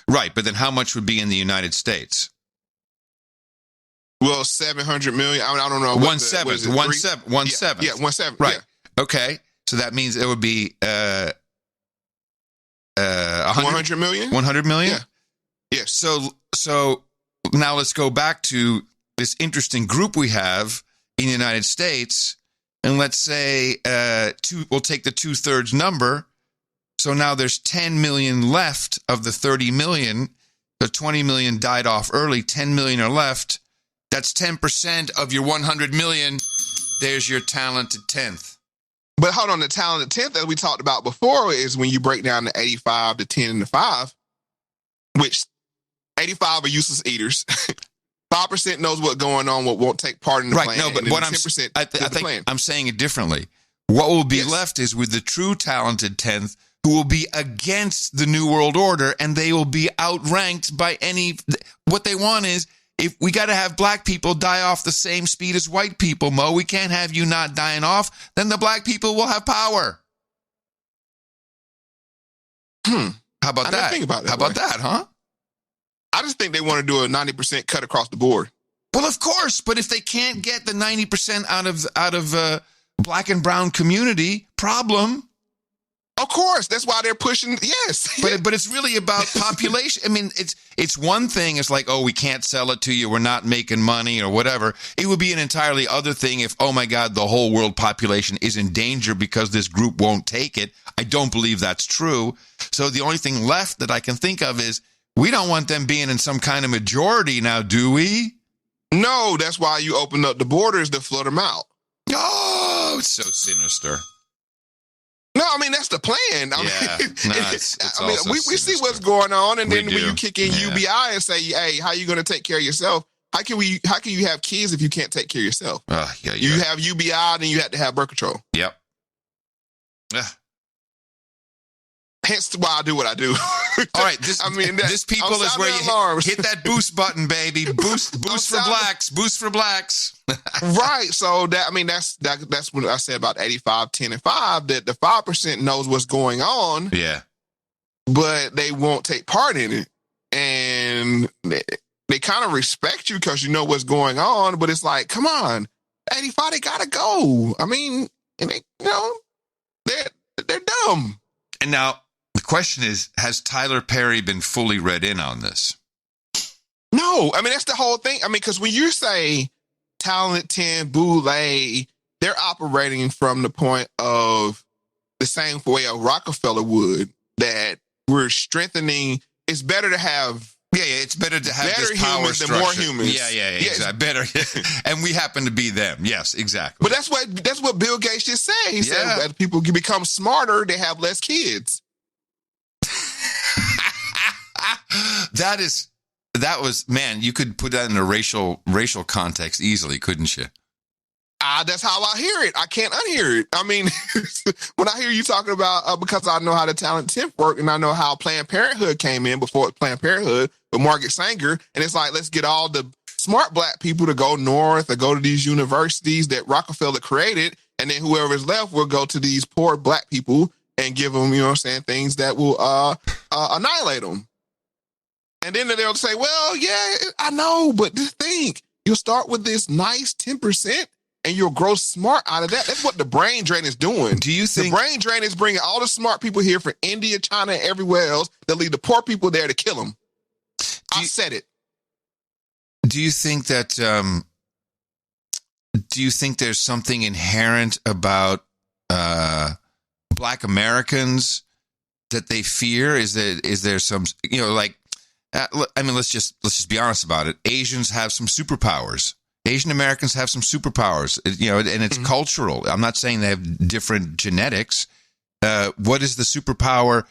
Speaker 1: Right, but then how much would be in the United States?
Speaker 2: Well, 700 million. I don't know.
Speaker 1: 1/7.
Speaker 2: Yeah, 1/7.
Speaker 1: Right.
Speaker 2: Yeah.
Speaker 1: Okay. So that means it would be
Speaker 2: 100 million.
Speaker 1: 100 million.
Speaker 2: Yeah. Yes.
Speaker 1: So now let's go back to this interesting group we have in the United States, and let's say we'll take the 2/3 number. So now there's 10 million left of the 30 million. The 20 million died off early. 10 million are left. That's 10% of your 100 million. There's your talented 10th.
Speaker 2: But hold on, the talented 10th that we talked about before is when you break down the 85, the 10, and the 5, which 85 are useless eaters. 5% knows what's going on, what won't take part in the plan.
Speaker 1: No, but what I'm
Speaker 2: 10%
Speaker 1: I think I'm saying it differently. What will be left is with the true talented 10th, who will be against the New World Order, and they will be outranked by what they want is, if we got to have black people die off the same speed as white people, Mo, we can't have you not dying off, then the black people will have power. How about that?
Speaker 2: Think about it
Speaker 1: How about that, huh?
Speaker 2: I just think they want to do a 90% cut across the board.
Speaker 1: Well, of course, but if they can't get the 90% out of black and brown community, problem.
Speaker 2: Of course, that's why they're pushing. Yes,
Speaker 1: but it's really about population. I mean, it's one thing. It's like, oh, we can't sell it to you. We're not making money or whatever. It would be an entirely other thing if, oh my God, the whole world population is in danger because this group won't take it. I don't believe that's true. So the only thing left that I can think of is we don't want them being in some kind of majority now, do we?
Speaker 2: No, that's why you open up the borders to flood them out.
Speaker 1: Oh, it's so sinister.
Speaker 2: No, I mean, that's the plan. I mean, we see what's going on, and then when you kick in UBI and say, hey, how are you going to take care of yourself? How can you have kids if you can't take care of yourself? You have UBI, then you have to have birth control.
Speaker 1: Yep.
Speaker 2: Hence why I do what I do.
Speaker 1: All right, this people is where you hit that boost button, baby. Boost for blacks. Boost for blacks.
Speaker 2: Right. So that's what I said about 85, 10, and 5. That the 5% knows what's going on.
Speaker 1: Yeah.
Speaker 2: But they won't take part in it, and they kind of respect you because you know what's going on. But it's like, come on, 85, they gotta go. I mean, and they're dumb.
Speaker 1: And now the question is, has Tyler Perry been fully read in on this?
Speaker 2: No. I mean, that's the whole thing. I mean, because when you say Talent 10, Boule, they're operating from the point of the same way a Rockefeller would, that we're strengthening. It's better to have
Speaker 1: Yeah, it's better to have this power
Speaker 2: humans
Speaker 1: structure.
Speaker 2: than more humans.
Speaker 1: Yeah, exactly. Better, and we happen to be them. Yes, exactly.
Speaker 2: But that's what Bill Gates just said. He said that people can become smarter, they have less kids.
Speaker 1: That was man. You could put that in a racial context easily, couldn't you?
Speaker 2: That's how I hear it. I can't unhear it. I mean, when I hear you talking about, because I know how the talent TIF work, and I know how Planned Parenthood came in before Planned Parenthood with Margaret Sanger, and it's like, let's get all the smart black people to go north or go to these universities that Rockefeller created, and then whoever's left will go to these poor black people and give them, you know what I'm saying, things that will annihilate them. And then they'll say, well, yeah, I know, but just think, you'll start with this nice 10%, and you'll grow smart out of that. That's what the brain drain is doing.
Speaker 1: Do you think
Speaker 2: the brain drain is bringing all the smart people here from India, China, and everywhere else that leave the poor people there to kill them? I said it.
Speaker 1: Do you think that? Do you think there's something inherent about Black Americans that they fear? Is there some, like? I mean, let's just be honest about it. Asians have some superpowers. Asian Americans have some superpowers, and it's cultural. I'm not saying they have different genetics. What is the superpower?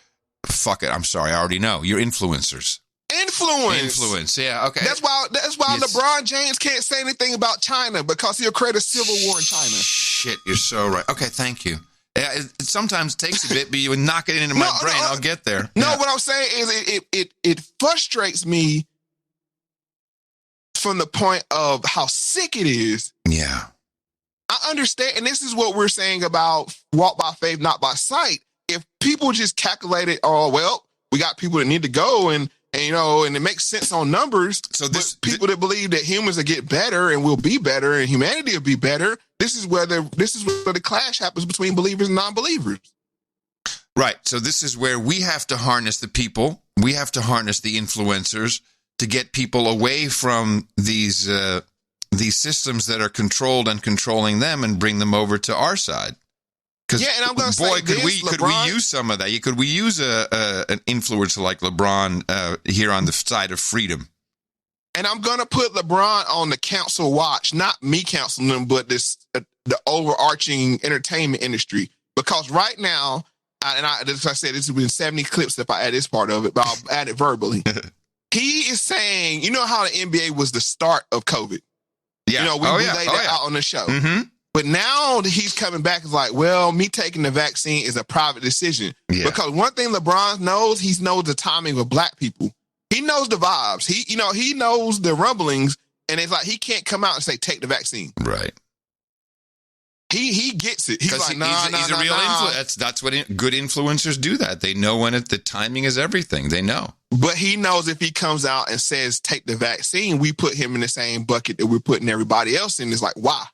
Speaker 1: Fuck it. I'm sorry. I already know. You're influencers. Influence. Yeah. Okay.
Speaker 2: That's why LeBron James can't say anything about China, because he'll create a civil war in China.
Speaker 1: Shit. You're so right. Okay. Thank you. Yeah, it sometimes takes a bit, but you would knock it into my brain. I'll get there.
Speaker 2: No, what I'm saying is it frustrates me from the point of how sick it is.
Speaker 1: Yeah.
Speaker 2: I understand, and this is what we're saying about walk by faith, not by sight. If people just calculated, we got people that need to go, and it makes sense on numbers. So people that believe that humans will get better and will be better and humanity will be better, this is where the clash happens between believers and non-believers.
Speaker 1: Right. So this is where we have to harness the people. We have to harness the influencers to get people away from these systems that are controlled and controlling them, and bring them over to our side.
Speaker 2: Yeah, and I'm going to say
Speaker 1: could we use some of that? Could we use an influencer like LeBron here on the side of freedom?
Speaker 2: And I'm going to put LeBron on the council watch, not me counseling him, but the overarching entertainment industry. Because right now, as I said, this has been 70 clips if I add this part of it, but I'll add it verbally. He is saying, you know how the NBA was the start of COVID?
Speaker 1: Yeah.
Speaker 2: We laid that out on the show. Mm-hmm. But now he's coming back is like, well, me taking the vaccine is a private decision. Yeah. Because one thing LeBron knows, he knows the timing of black people. He knows the vibes. He knows the rumblings, and it's like he can't come out and say, take the vaccine.
Speaker 1: Right.
Speaker 2: He gets it. He's like,
Speaker 1: he's a real influencer. That's what good influencers do. That they know when the timing is everything. They know.
Speaker 2: But he knows if he comes out and says take the vaccine, we put him in the same bucket that we're putting everybody else in. It's like, why?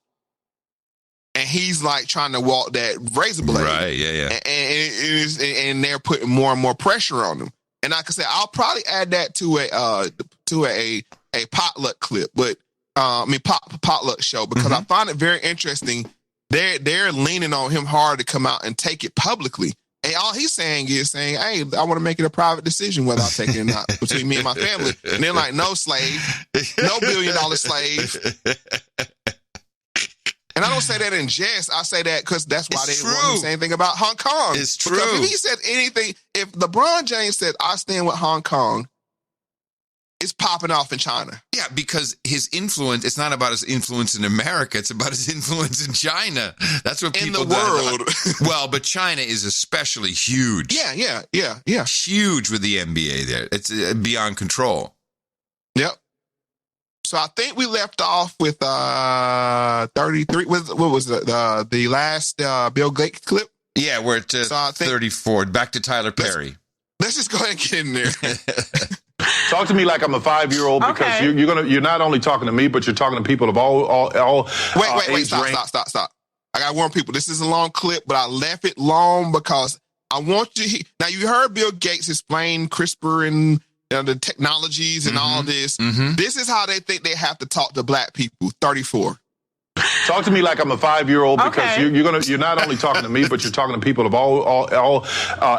Speaker 2: And he's like trying to walk that razor blade.
Speaker 1: Right. Yeah.
Speaker 2: And they're putting more and more pressure on him. And like I said, I'll probably add that to a potluck clip, but potluck show, because I find it very interesting. They're leaning on him hard to come out and take it publicly. And all he's saying is hey, I want to make it a private decision whether I'll take it or not between me and my family. And they're like, no slave, no $1 billion slave. And I don't say that in jest. I say that because that's why they won't say anything about Hong Kong.
Speaker 1: It's true.
Speaker 2: Because if he said anything, if LeBron James said, I stand with Hong Kong, it's popping off in China.
Speaker 1: Yeah, because his influence, it's not about his influence in America. It's about his influence in China. That's what people
Speaker 2: in the world.
Speaker 1: Well, but China is especially huge.
Speaker 2: Yeah.
Speaker 1: Huge with the NBA there. It's beyond control.
Speaker 2: Yep. So I think we left off with 33. What was the last Bill Gates clip?
Speaker 1: Yeah, we're at 34. Back to Tyler Perry.
Speaker 2: Let's just go ahead and get in there.
Speaker 18: Talk to me like I'm a 5-year-old, because you're not only talking to me, but you're talking to people of all
Speaker 2: Wait, stop. I got to warn people. This is a long clip, but I left it long because I want you to now you heard Bill Gates explain CRISPR and the technologies and all this. Mm-hmm. This is how they think they have to talk to black people. 34.
Speaker 18: Talk to me like I'm a 5-year-old because you're not only talking to me, but you're talking to people of all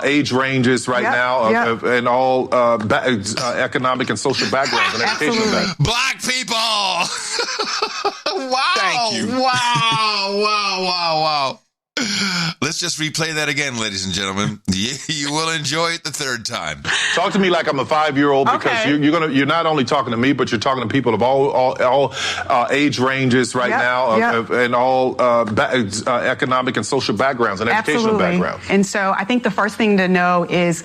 Speaker 18: age ranges right now and all economic and social backgrounds and educational backgrounds.
Speaker 1: Black people. Wow.
Speaker 2: Thank you.
Speaker 1: Wow. Let's just replay that again, ladies and gentlemen. You will enjoy it the third time.
Speaker 18: Talk to me like I'm a 5-year-old because you're not only talking to me, but you're talking to people of all age ranges right now and all economic and social backgrounds and educational backgrounds.
Speaker 13: And so I think the first thing to know is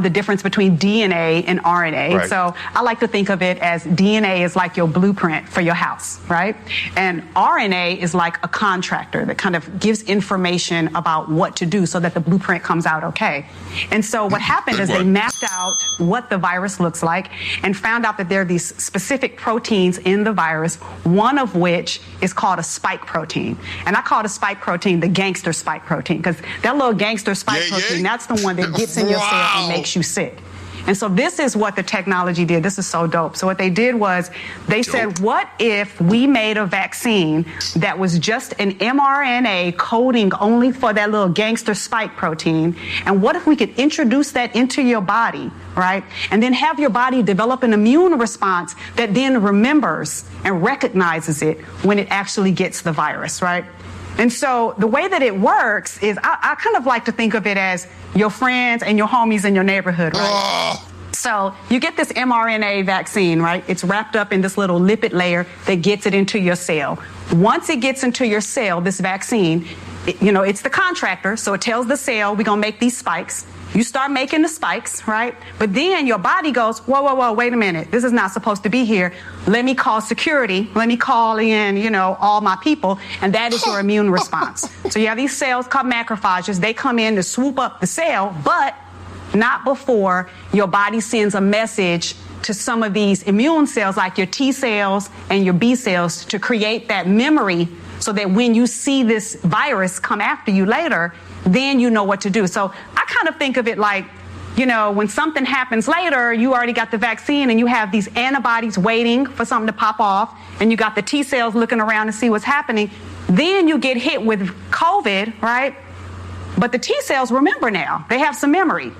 Speaker 13: the difference between DNA and RNA.
Speaker 18: Right.
Speaker 13: So I like to think of it as DNA is like your blueprint for your house, right? And RNA is like a contractor that kind of gives information about what to do so that the blueprint comes out okay. And so what happened is they mapped out what the virus looks like and found out that there are these specific proteins in the virus, one of which is called a spike protein. And I call the spike protein the gangster spike protein because that little gangster spike protein, that's the one that gets in your cell and makes you sick. And so this is what the technology did. This is so dope. So what they did was they said, what if we made a vaccine that was just an mRNA coding only for that little gangster spike protein? And what if we could introduce that into your body, right? And then have your body develop an immune response that then remembers and recognizes it when it actually gets the virus, right? And so the way that it works is I kind of like to think of it as your friends and your homies in your neighborhood, right? So you get this mRNA vaccine, right? It's wrapped up in this little lipid layer that gets it into your cell. Once it gets into your cell, this vaccine, it's the contractor. So it tells the cell, we're going to make these spikes. You start making the spikes, right? But then your body goes, whoa, wait a minute. This is not supposed to be here. Let me call security. Let me call in, all my people. And that is your immune response. So you have these cells called macrophages. They come in to swoop up the cell, but not before your body sends a message to some of these immune cells like your T cells and your B cells to create that memory so that when you see this virus come after you later, then you know what to do. So I kind of think of it like, when something happens later, you already got the vaccine and you have these antibodies waiting for something to pop off and you got the T cells looking around to see what's happening. Then you get hit with COVID, right? But the T cells remember now. They have some memory,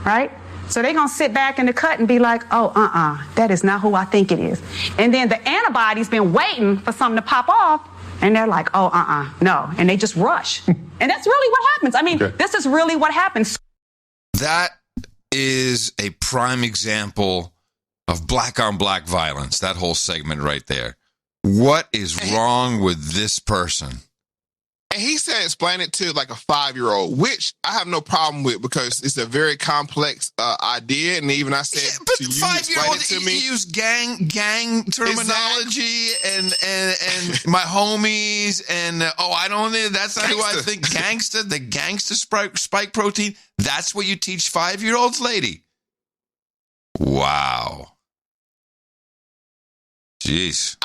Speaker 13: right? So they're going to sit back in the cut and be like, that is not who I think it is. And then the antibodies been waiting for something to pop off. And they're like, no. And they just rush. And that's really what happens. I mean, this is really what happens.
Speaker 1: That is a prime example of black on black violence, that whole segment right there. What is wrong with this person?
Speaker 2: And he said explain it to like a 5-year-old, which I have no problem with because it's a very complex idea. And even I said to you, explain it to me.
Speaker 1: Use gang terminology and my homies and that's not who I think. The gangster spike protein. That's what you teach 5-year-olds, lady. Wow. Jeez.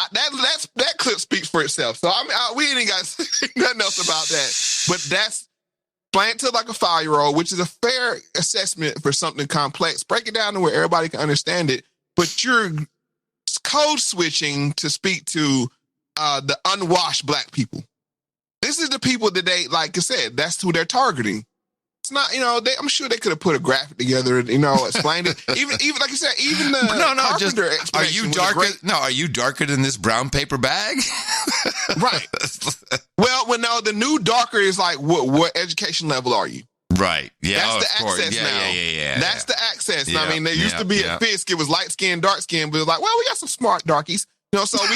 Speaker 2: That clip speaks for itself. So we ain't got nothing else about that. But that's explain it to like a 5-year-old, which is a fair assessment for something complex. Break it down to where everybody can understand it. But you're code switching to speak to the unwashed black people. This is the people that they, like I said, that's who they're targeting. It's not, I'm sure they could have put a graphic together, explained it. Even like you said, even the carpenter explanation.
Speaker 1: Are you darker than this brown paper bag?
Speaker 2: Right. Well, the new darker is like, what education level are you?
Speaker 1: Right. Yeah.
Speaker 2: That's the access now.
Speaker 1: Yeah.
Speaker 2: That's the access. Yeah, I mean, there used to be at Fisk, it was light skin, dark skin, but it was like, well, we got some smart darkies, so we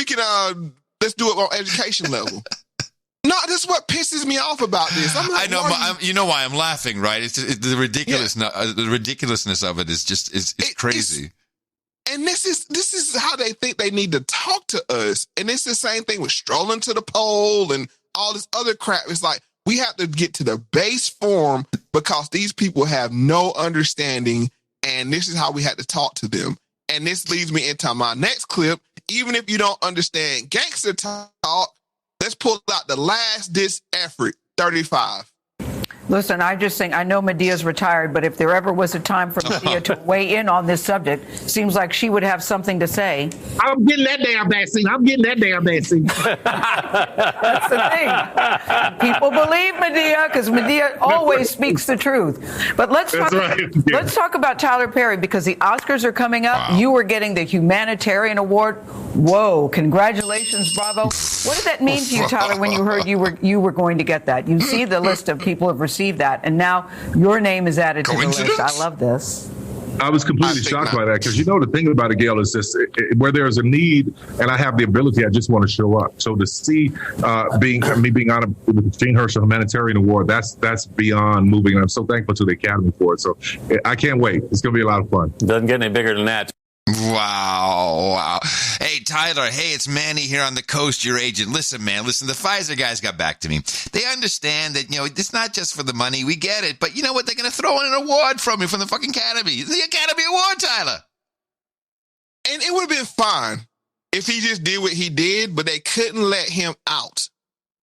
Speaker 2: can, let's do it on education level. No, that's what pisses me off about this. I'm like,
Speaker 1: I know, but you know why I'm laughing, right? It's the ridiculousness of it is just it's crazy.
Speaker 2: And this is how they think they need to talk to us. And it's the same thing with strolling to the poll and all this other crap. It's like we have to get to the base form because these people have no understanding, and this is how we had to talk to them. And this leads me into my next clip. Even if you don't understand gangster talk, let's pull out the last diss effort, 35.
Speaker 3: Listen, I'm just saying, I know Medea's retired, but if there ever was a time for Medea to weigh in on this subject, seems like she would have something to say.
Speaker 17: I'm getting that damn vaccine.
Speaker 3: That's the thing. People believe Medea because Medea always speaks the truth. But let's talk about Tyler Perry, because the Oscars are coming up. Wow. You were getting the humanitarian award. Whoa, congratulations, bravo. What did that mean to you, Tyler, when you heard you were going to get that? You see the list of people who have received that, and now your name is added to the list. I love this.
Speaker 17: I was completely shocked by that, because the thing about it, Gail, is this: where there's a need and I have the ability, I just want to show up. So to see being honored with the Gene Herschel Humanitarian Award, that's beyond moving. And I'm so thankful to the Academy for it. So I can't wait. It's going to be a lot of fun.
Speaker 5: Doesn't get any bigger than that.
Speaker 1: Wow. Hey, Tyler. Hey, it's Manny here on the Coast, your agent. Listen, man, the Pfizer guys got back to me. They understand that, it's not just for the money. We get it. But you know what? They're going to throw in an award from the fucking Academy. The Academy Award, Tyler.
Speaker 2: And it would have been fine if he just did what he did, but they couldn't let him out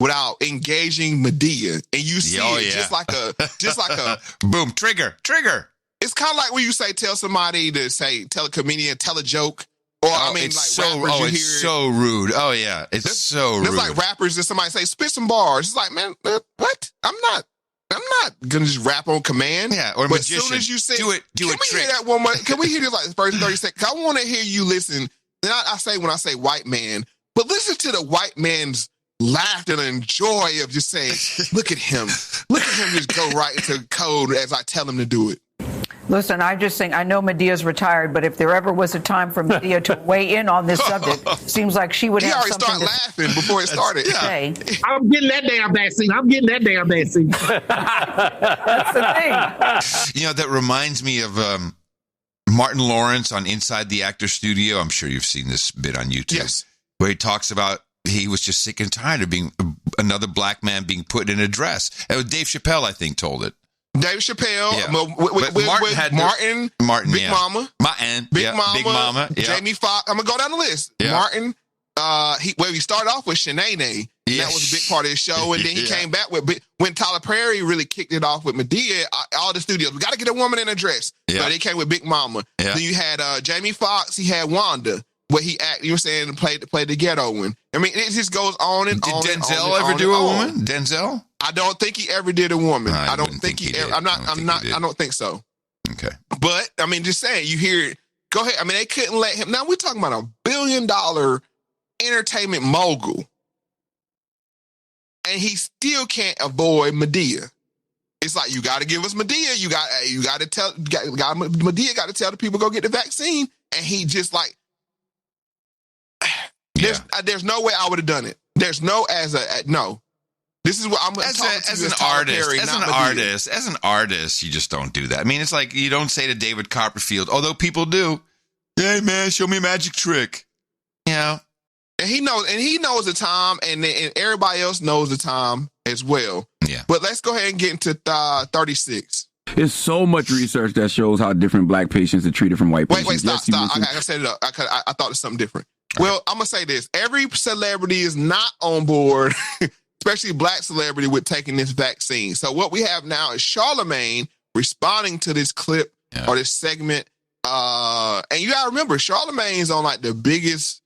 Speaker 2: without engaging Medea. And you see just like a
Speaker 1: boom, trigger.
Speaker 2: It's kind of like when you tell somebody to tell a comedian, tell a joke. Or,
Speaker 1: it's so rude. Oh, yeah. It's rude.
Speaker 2: It's like rappers that somebody say, spit some bars. It's like, man, what? I'm not going to just rap on command.
Speaker 1: Yeah, or
Speaker 2: but
Speaker 1: magician.
Speaker 2: As soon as you say,
Speaker 1: do it,
Speaker 2: can we hear that one more? Can we hear this the first 30 seconds? I want to hear you listen. Then I say when I say white man, but listen to the white man's laughter and joy of just saying, look at him. Look at him just go right into code as I tell him to do it.
Speaker 3: Listen, I'm just saying, I know Medea's retired, but if there ever was a time for Medea to weigh in on this subject, seems like she would have something to say.
Speaker 2: He already started laughing before it started.
Speaker 17: I'm getting that damn vaccine.
Speaker 3: That's the thing.
Speaker 1: That reminds me of Martin Lawrence on Inside the Actor Studio. I'm sure you've seen this bit on YouTube.
Speaker 2: Yes.
Speaker 1: Where he talks about he was just sick and tired of being another black man being put in a dress. It was Dave Chappelle, I think, told it.
Speaker 2: Dave Chappelle,
Speaker 1: Martin,
Speaker 2: Big Mama,
Speaker 1: Big Mama,
Speaker 2: Jamie Foxx. I'm gonna go down the list. Yeah. Martin, he started off with Shanae. That was a big part of his show, and then he came back with when Tyler Perry really kicked it off with Medea. All the studios, we got to get a woman in a dress. Yeah. So they came with Big Mama. Yeah. Then you had Jamie Foxx. He had Wanda, where he acted. You were saying played the ghetto one. I mean, it just goes on and on.
Speaker 1: Did Denzel ever do a woman? Denzel?
Speaker 2: I don't think he ever did a woman.
Speaker 1: I
Speaker 2: don't think he ever. I don't think so.
Speaker 1: Okay.
Speaker 2: But I mean, just saying, you hear it. Go ahead. I mean, they couldn't let him. Now we're talking about $1 billion entertainment mogul, and he still can't avoid Medea. It's like, you got to give us Medea. You got to tell Medea got to tell the people go get the vaccine, and he just like. There's no way I would have done it. There's no no. This is what I'm
Speaker 1: as an artist. As an artist, you just don't do that. I mean, it's like you don't say to David Copperfield, although people do, "Hey man, show me a magic trick." And
Speaker 2: he knows the time, and everybody else knows the time as well.
Speaker 1: Yeah.
Speaker 2: But let's go ahead and get into 36.
Speaker 16: There's so much research that shows how different black patients are treated from white patients.
Speaker 2: Wait, stop. I set it up. I thought it's something different. Well, I'm going to say this. Every celebrity is not on board, especially black celebrity, with taking this vaccine. So what we have now is Charlemagne responding to this clip or this segment. And you got to remember, Charlemagne's on like the biggest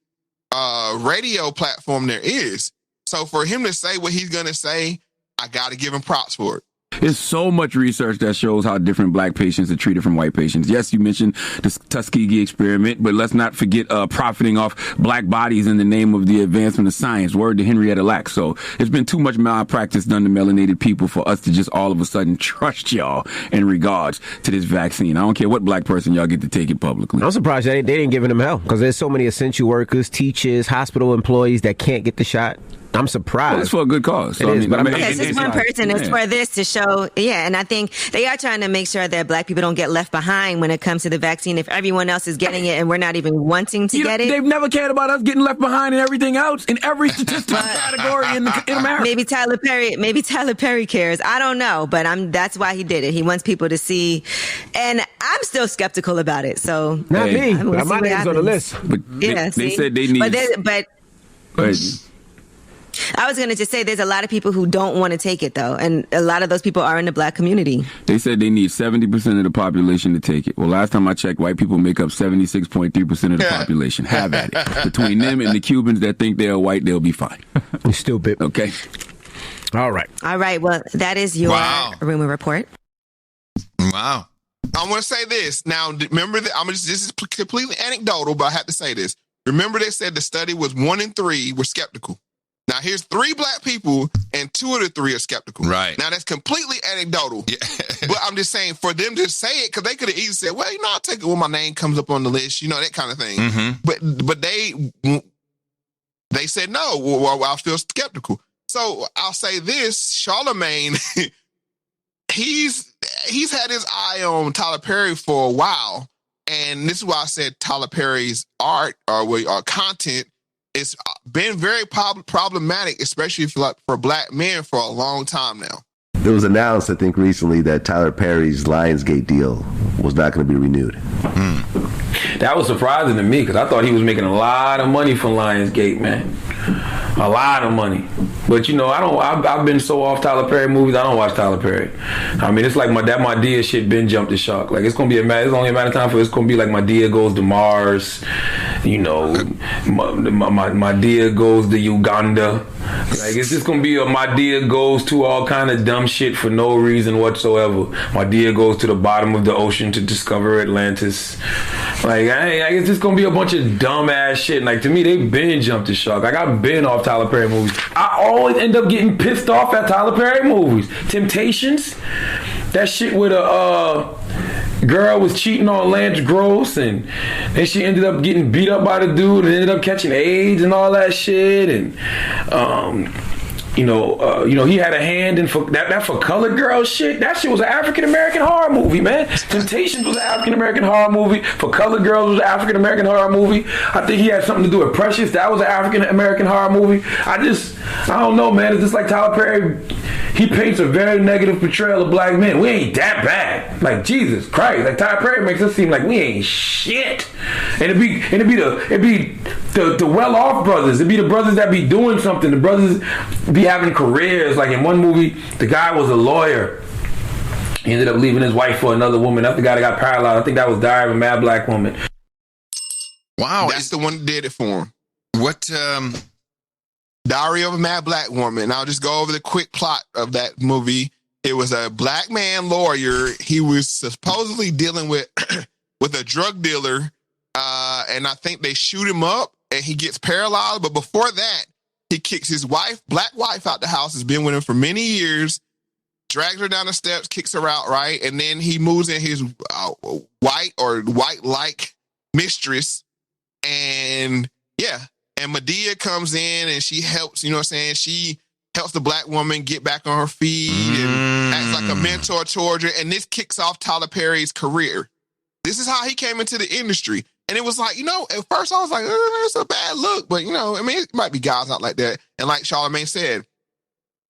Speaker 2: radio platform there is. So for him to say what he's going to say, I got to give him props for it.
Speaker 16: There's so much research that shows how different black patients are treated from white patients. Yes, you mentioned the Tuskegee experiment, but let's not forget profiting off black bodies in the name of the advancement of science. Word to Henrietta Lacks. So there's been too much malpractice done to melanated people for us to just all of a sudden trust y'all in regards to this vaccine. I don't care what black person y'all get to take it publicly.
Speaker 19: I'm surprised they didn't give them hell, because there's so many essential workers, teachers, hospital employees that can't get the shot. I'm surprised.
Speaker 16: Well, it's for a good cause. So,
Speaker 19: it is,
Speaker 20: yes, it's one person. It's for this to show. Yeah, and I think they are trying to make sure that black people don't get left behind when it comes to the vaccine. If everyone else is getting it and we're not even wanting to get it.
Speaker 16: They've never cared about us getting left behind and everything else in every statistical category in America.
Speaker 20: Maybe Tyler Perry cares. I don't know, but that's why he did it. He wants people to see. And I'm still skeptical about it. So
Speaker 19: not me. My name's on the list.
Speaker 16: But they said they need.
Speaker 20: But I was going to just say there's a lot of people who don't want to take it, though. And a lot of those people are in the black community.
Speaker 16: They said they need 70% of the population to take it. Well, last time I checked, white people make up 76.3% of the population. Have at it. Between them and the Cubans that think they're white, they'll be fine.
Speaker 19: You're stupid.
Speaker 16: Okay.
Speaker 19: All right.
Speaker 20: All right. Well, that is your rumor report.
Speaker 1: Wow.
Speaker 2: I want to say this. Now, remember that this is completely anecdotal, but I have to say this. Remember they said the study was 1 in 3 were skeptical. Now, here's 3 black people, and 2 of the 3 are skeptical.
Speaker 1: Right.
Speaker 2: Now, that's completely anecdotal. Yeah. But I'm just saying, for them to say it, because they could have easily said, well, I'll take it when my name comes up on the list, that kind of thing.
Speaker 1: Mm-hmm.
Speaker 2: But they said no. Well, I feel skeptical. So I'll say this, Charlemagne, he's had his eye on Tyler Perry for a while. And this is why I said Tyler Perry's art or content has been very problematic, especially for black men for a long time now.
Speaker 4: It was announced, I think, recently that Tyler Perry's Lionsgate deal was not going to be renewed.
Speaker 21: That was surprising to me because I thought he was making a lot of money from Lionsgate, man. A lot of money. But I've been so off Tyler Perry movies, I don't watch Tyler Perry. I mean, it's like that Madea shit been jumped the shark. Like it's only a matter of time for it's gonna be like Madea goes to Mars, Madea goes to Uganda. Like it's just gonna be a Madea goes to all kind of dumb shit for no reason whatsoever. Madea goes to the bottom of the ocean to discover Atlantis. Like it's just gonna be a bunch of dumb ass shit. Like to me, they've been jumped the shark. Like I've been off Tyler Perry movies. I always end up getting pissed off at Tyler Perry movies. Temptations, that shit with a girl was cheating on Lance Gross, and then she ended up getting beat up by the dude and ended up catching AIDS and all that shit. And he had a hand in that for colored girl shit. That shit was an African American horror movie, man. Temptations was an African American horror movie. For colored girls was an African American horror movie. I think he had something to do with Precious. That was an African American horror movie. I don't know, man. It's just like Tyler Perry. He paints a very negative portrayal of black men. We ain't that bad. Like Jesus Christ. Like Tyler Perry makes us seem like we ain't shit. And it'd be the well-off brothers. It'd be the brothers that be doing something. The brothers be having careers. Like in one movie, the guy was a lawyer. He ended up leaving his wife for another woman. That's the guy that got paralyzed. I think that was Diary of a Mad Black Woman.
Speaker 2: Wow. That's the one that did it for him.
Speaker 1: What,
Speaker 2: Diary of a Mad Black Woman. I'll just go over the quick plot of that movie. It was a black man lawyer. He was supposedly dealing with with a drug dealer, and I think they shoot him up, and he gets paralyzed. But before that, he kicks his black wife, out the house. Has been with him for many years. Drags her down the steps, kicks her out, right, and then he moves in his white-like mistress, and yeah. And Madea comes in and she helps, she helps the black woman get back on her feet and acts like a mentor towards her. And this kicks off Tyler Perry's career. This is how he came into the industry. And it was like, at first I was like, it's a bad look. But, it might be guys out like that. And like Charlemagne said,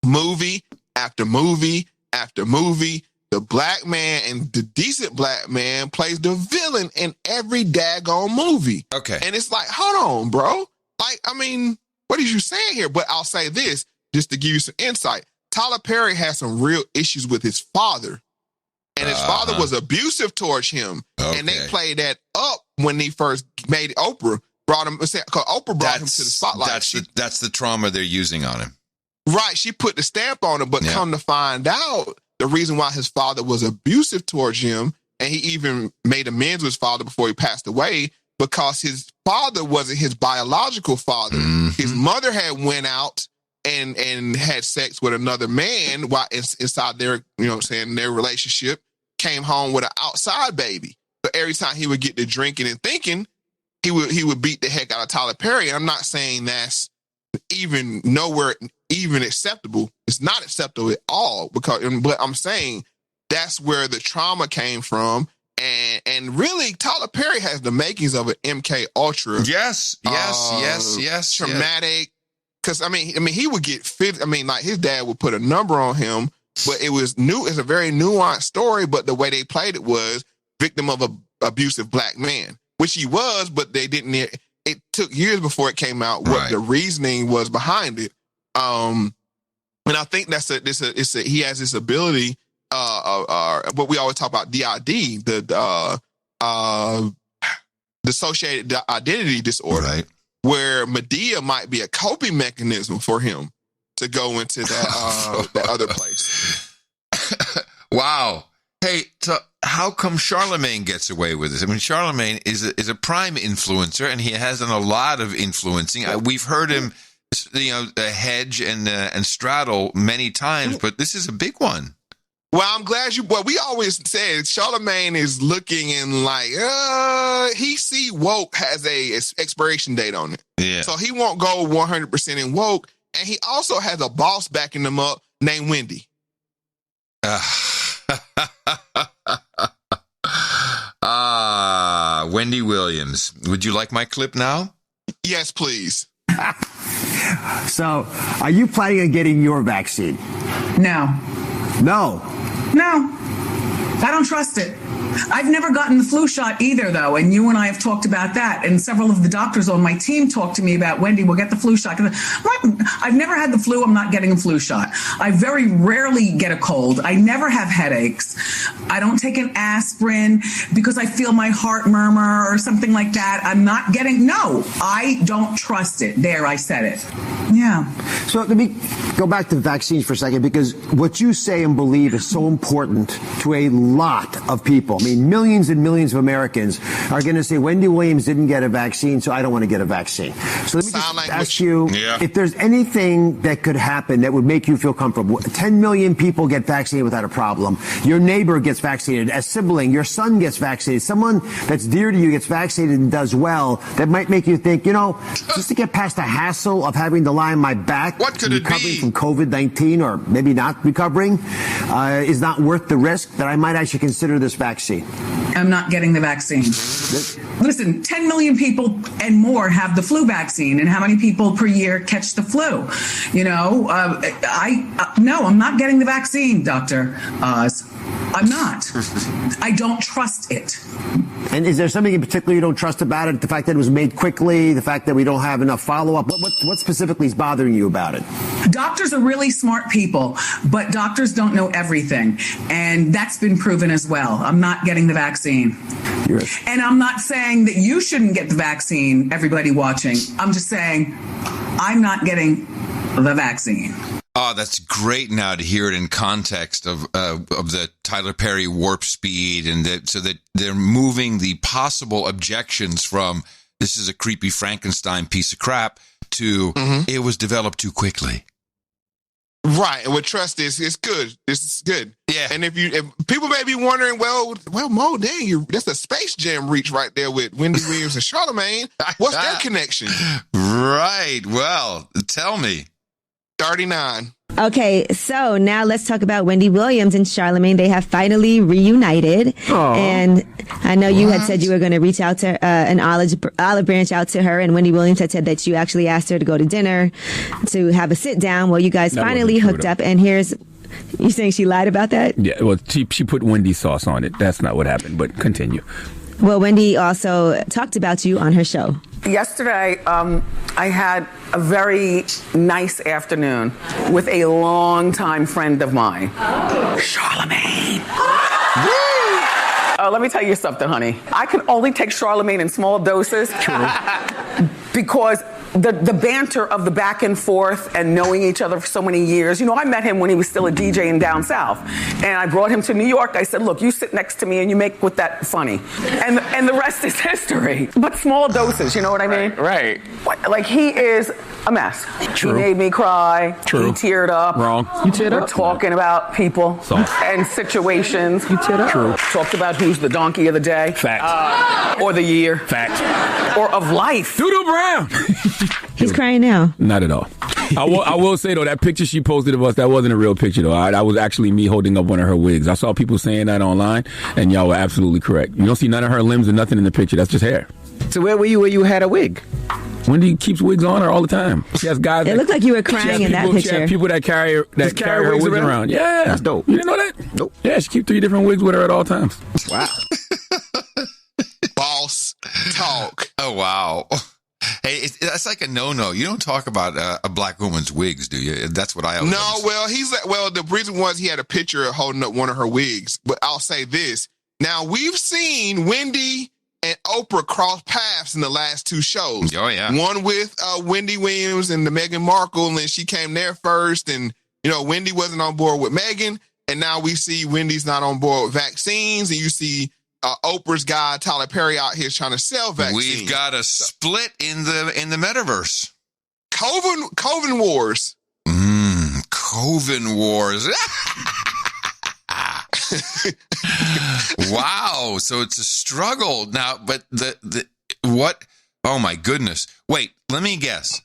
Speaker 2: movie after movie after movie, the black man and the decent black man plays the villain in every daggone movie.
Speaker 1: Okay.
Speaker 2: And it's like, hold on, bro. What are you saying here? But I'll say this, just to give you some insight. Tyler Perry had some real issues with his father. And his father was abusive towards him. Okay. And they played that up when he first made Oprah. Oprah brought him to the spotlight.
Speaker 1: That's the trauma they're using on him.
Speaker 2: Right. She put the stamp on him. But come to find out, the reason why his father was abusive towards him, and he even made amends with his father before he passed away, because his father wasn't his biological father. Mm-hmm. His mother had went out and had sex with another man while inside their, their relationship, came home with an outside baby. But every time he would get to drinking and thinking, he would beat the heck out of Tyler Perry. And I'm not saying that's nowhere even acceptable. It's not acceptable at all, but I'm saying that's where the trauma came from. And really, Tyler Perry has the makings of an MK Ultra.
Speaker 1: Yes.
Speaker 2: Traumatic. Because he would get fit. Like his dad would put a number on him, but it was new. It's a very nuanced story. But the way they played it was victim of an abusive black man, which he was. But they didn't. It took years before it came out what the reasoning was behind it. And I think he has this ability, what we always talk about, DID, the dissociated identity disorder,
Speaker 1: right,
Speaker 2: where Medea might be a coping mechanism for him to go into that that other place.
Speaker 1: Wow. Hey, so how come Charlemagne gets away with this? I mean, Charlemagne is a prime influencer, and he has done a lot of influencing. We've heard him, hedge and straddle many times, but this is a big one.
Speaker 2: Well, I'm glad we always said Charlemagne is looking and like, he see woke has a expiration date on it.
Speaker 1: Yeah.
Speaker 2: So he won't go 100% in woke. And he also has a boss backing him up named Wendy.
Speaker 1: Wendy Williams. Would you like my clip now?
Speaker 2: Yes, please.
Speaker 6: So, are you planning on getting your vaccine?
Speaker 22: No.
Speaker 6: No.
Speaker 22: I don't trust it. I've never gotten the flu shot either, though, and you and I have talked about that, and several of the doctors on my team talked to me about, Wendy, we'll get the flu shot. I've never had the flu. I'm not getting a flu shot. I very rarely get a cold. I never have headaches. I don't take an aspirin because I feel my heart murmur or something like that. No, I don't trust it. There, I said it. Yeah.
Speaker 6: So let me go back to vaccines for a second, because what you say and believe is so important to a lot of people. I mean, millions and millions of Americans are going to say, Wendy Williams didn't get a vaccine, so I don't want to get a vaccine. So let me just ask you, if there's anything that could happen that would make you feel comfortable. 10 million people get vaccinated without a problem. Your neighbor gets vaccinated, a sibling, your son gets vaccinated, someone that's dear to you gets vaccinated and does well, that might make you think, just to get past the hassle of having to lie on my back, recovering from COVID-19, or maybe not recovering, is not worth the risk, that I might actually consider this vaccine.
Speaker 22: I'm not getting the vaccine. Listen, 10 million people and more have the flu vaccine, and how many people per year catch the flu? No, I'm not getting the vaccine, Dr. Oz. I'm not. I don't trust it.
Speaker 6: And is there something in particular you don't trust about it? The fact that it was made quickly, the fact that we don't have enough follow-up? What specifically is bothering you about it?
Speaker 22: Doctors are really smart people, but doctors don't know everything. And that's been proven as well. I'm not getting the vaccine. And I'm not saying that you shouldn't get the vaccine, everybody watching. I'm just saying I'm not getting the vaccine.
Speaker 1: Oh, that's great now to hear it in context of the Tyler Perry warp speed, and so that they're moving the possible objections from this is a creepy Frankenstein piece of crap to it was developed too quickly.
Speaker 2: Right, and with trust it's good. This is good.
Speaker 1: Yeah.
Speaker 2: And if people may be wondering, well, Mo, dang, that's a Space Jam reach right there with Wendy Williams and Charlemagne. What's their connection?
Speaker 1: Right. Well, tell me.
Speaker 2: 39.
Speaker 20: Okay, so now let's talk about Wendy Williams and Charlemagne. They have finally reunited. Aww. And I know you had said you were going to reach out to an olive branch out to her, and Wendy Williams had said that you actually asked her to go to dinner to have a sit down. Well, you guys finally hooked up, and here's... You saying she lied about that?
Speaker 16: Yeah, well, she put Wendy sauce on it. That's not what happened, but continue.
Speaker 20: Well, Wendy also talked about you on her show.
Speaker 22: Yesterday, I had a very nice afternoon with a longtime friend of mine, Charlemagne. Let me tell you something, honey. I can only take Charlemagne in small doses. True. Because the banter of the back and forth and knowing each other for so many years. I met him when he was still a DJ in down south. And I brought him to New York. I said, look, you sit next to me and you make with that funny. And the rest is history. But small doses, you know what I mean?
Speaker 23: Right.
Speaker 22: Like, he is a mess.
Speaker 16: True.
Speaker 22: He made me cry.
Speaker 16: True.
Speaker 22: He teared up.
Speaker 16: Wrong. You teared up?
Speaker 22: We're talking about people and situations. You teared up? True. Talked about who's the donkey of the day.
Speaker 16: Fact.
Speaker 22: Or the year.
Speaker 16: Fact.
Speaker 22: Or of life.
Speaker 16: Doodle Brown.
Speaker 20: He's crying now.
Speaker 16: Not at all. I will say, though, that picture she posted of us, that wasn't a real picture, though. That was actually me holding up one of her wigs. I saw people saying that online, and y'all were absolutely correct. You don't see none of her limbs or nothing in the picture. That's just hair.
Speaker 19: So where were you where you had a wig?
Speaker 16: Wendy keeps wigs on her all the time. She has guys.
Speaker 20: It looked like you were crying in that picture.
Speaker 16: She has people that carry her wigs around. Yeah.
Speaker 19: That's dope.
Speaker 16: You didn't know that? Nope. Yeah, she keeps 3 different wigs with her at all times.
Speaker 19: Wow.
Speaker 2: Boss talk.
Speaker 1: Oh, wow. Hey, that's like a no-no. You don't talk about a black woman's wigs, do you? That's what I always
Speaker 2: the reason was he had a picture holding up one of her wigs. But I'll say this. Now, we've seen Wendy and Oprah cross paths in the last 2 shows.
Speaker 1: Oh, yeah.
Speaker 2: One with Wendy Williams and the Meghan Markle, and she came there first, and, Wendy wasn't on board with Meghan, and now we see Wendy's not on board with vaccines, and you see Oprah's guy, Tyler Perry, out here trying to sell vaccines.
Speaker 1: We've got a split in the metaverse.
Speaker 2: Coven Wars.
Speaker 1: Coven Wars. Wow. So it's a struggle now, but what? Oh my goodness. Wait, let me guess.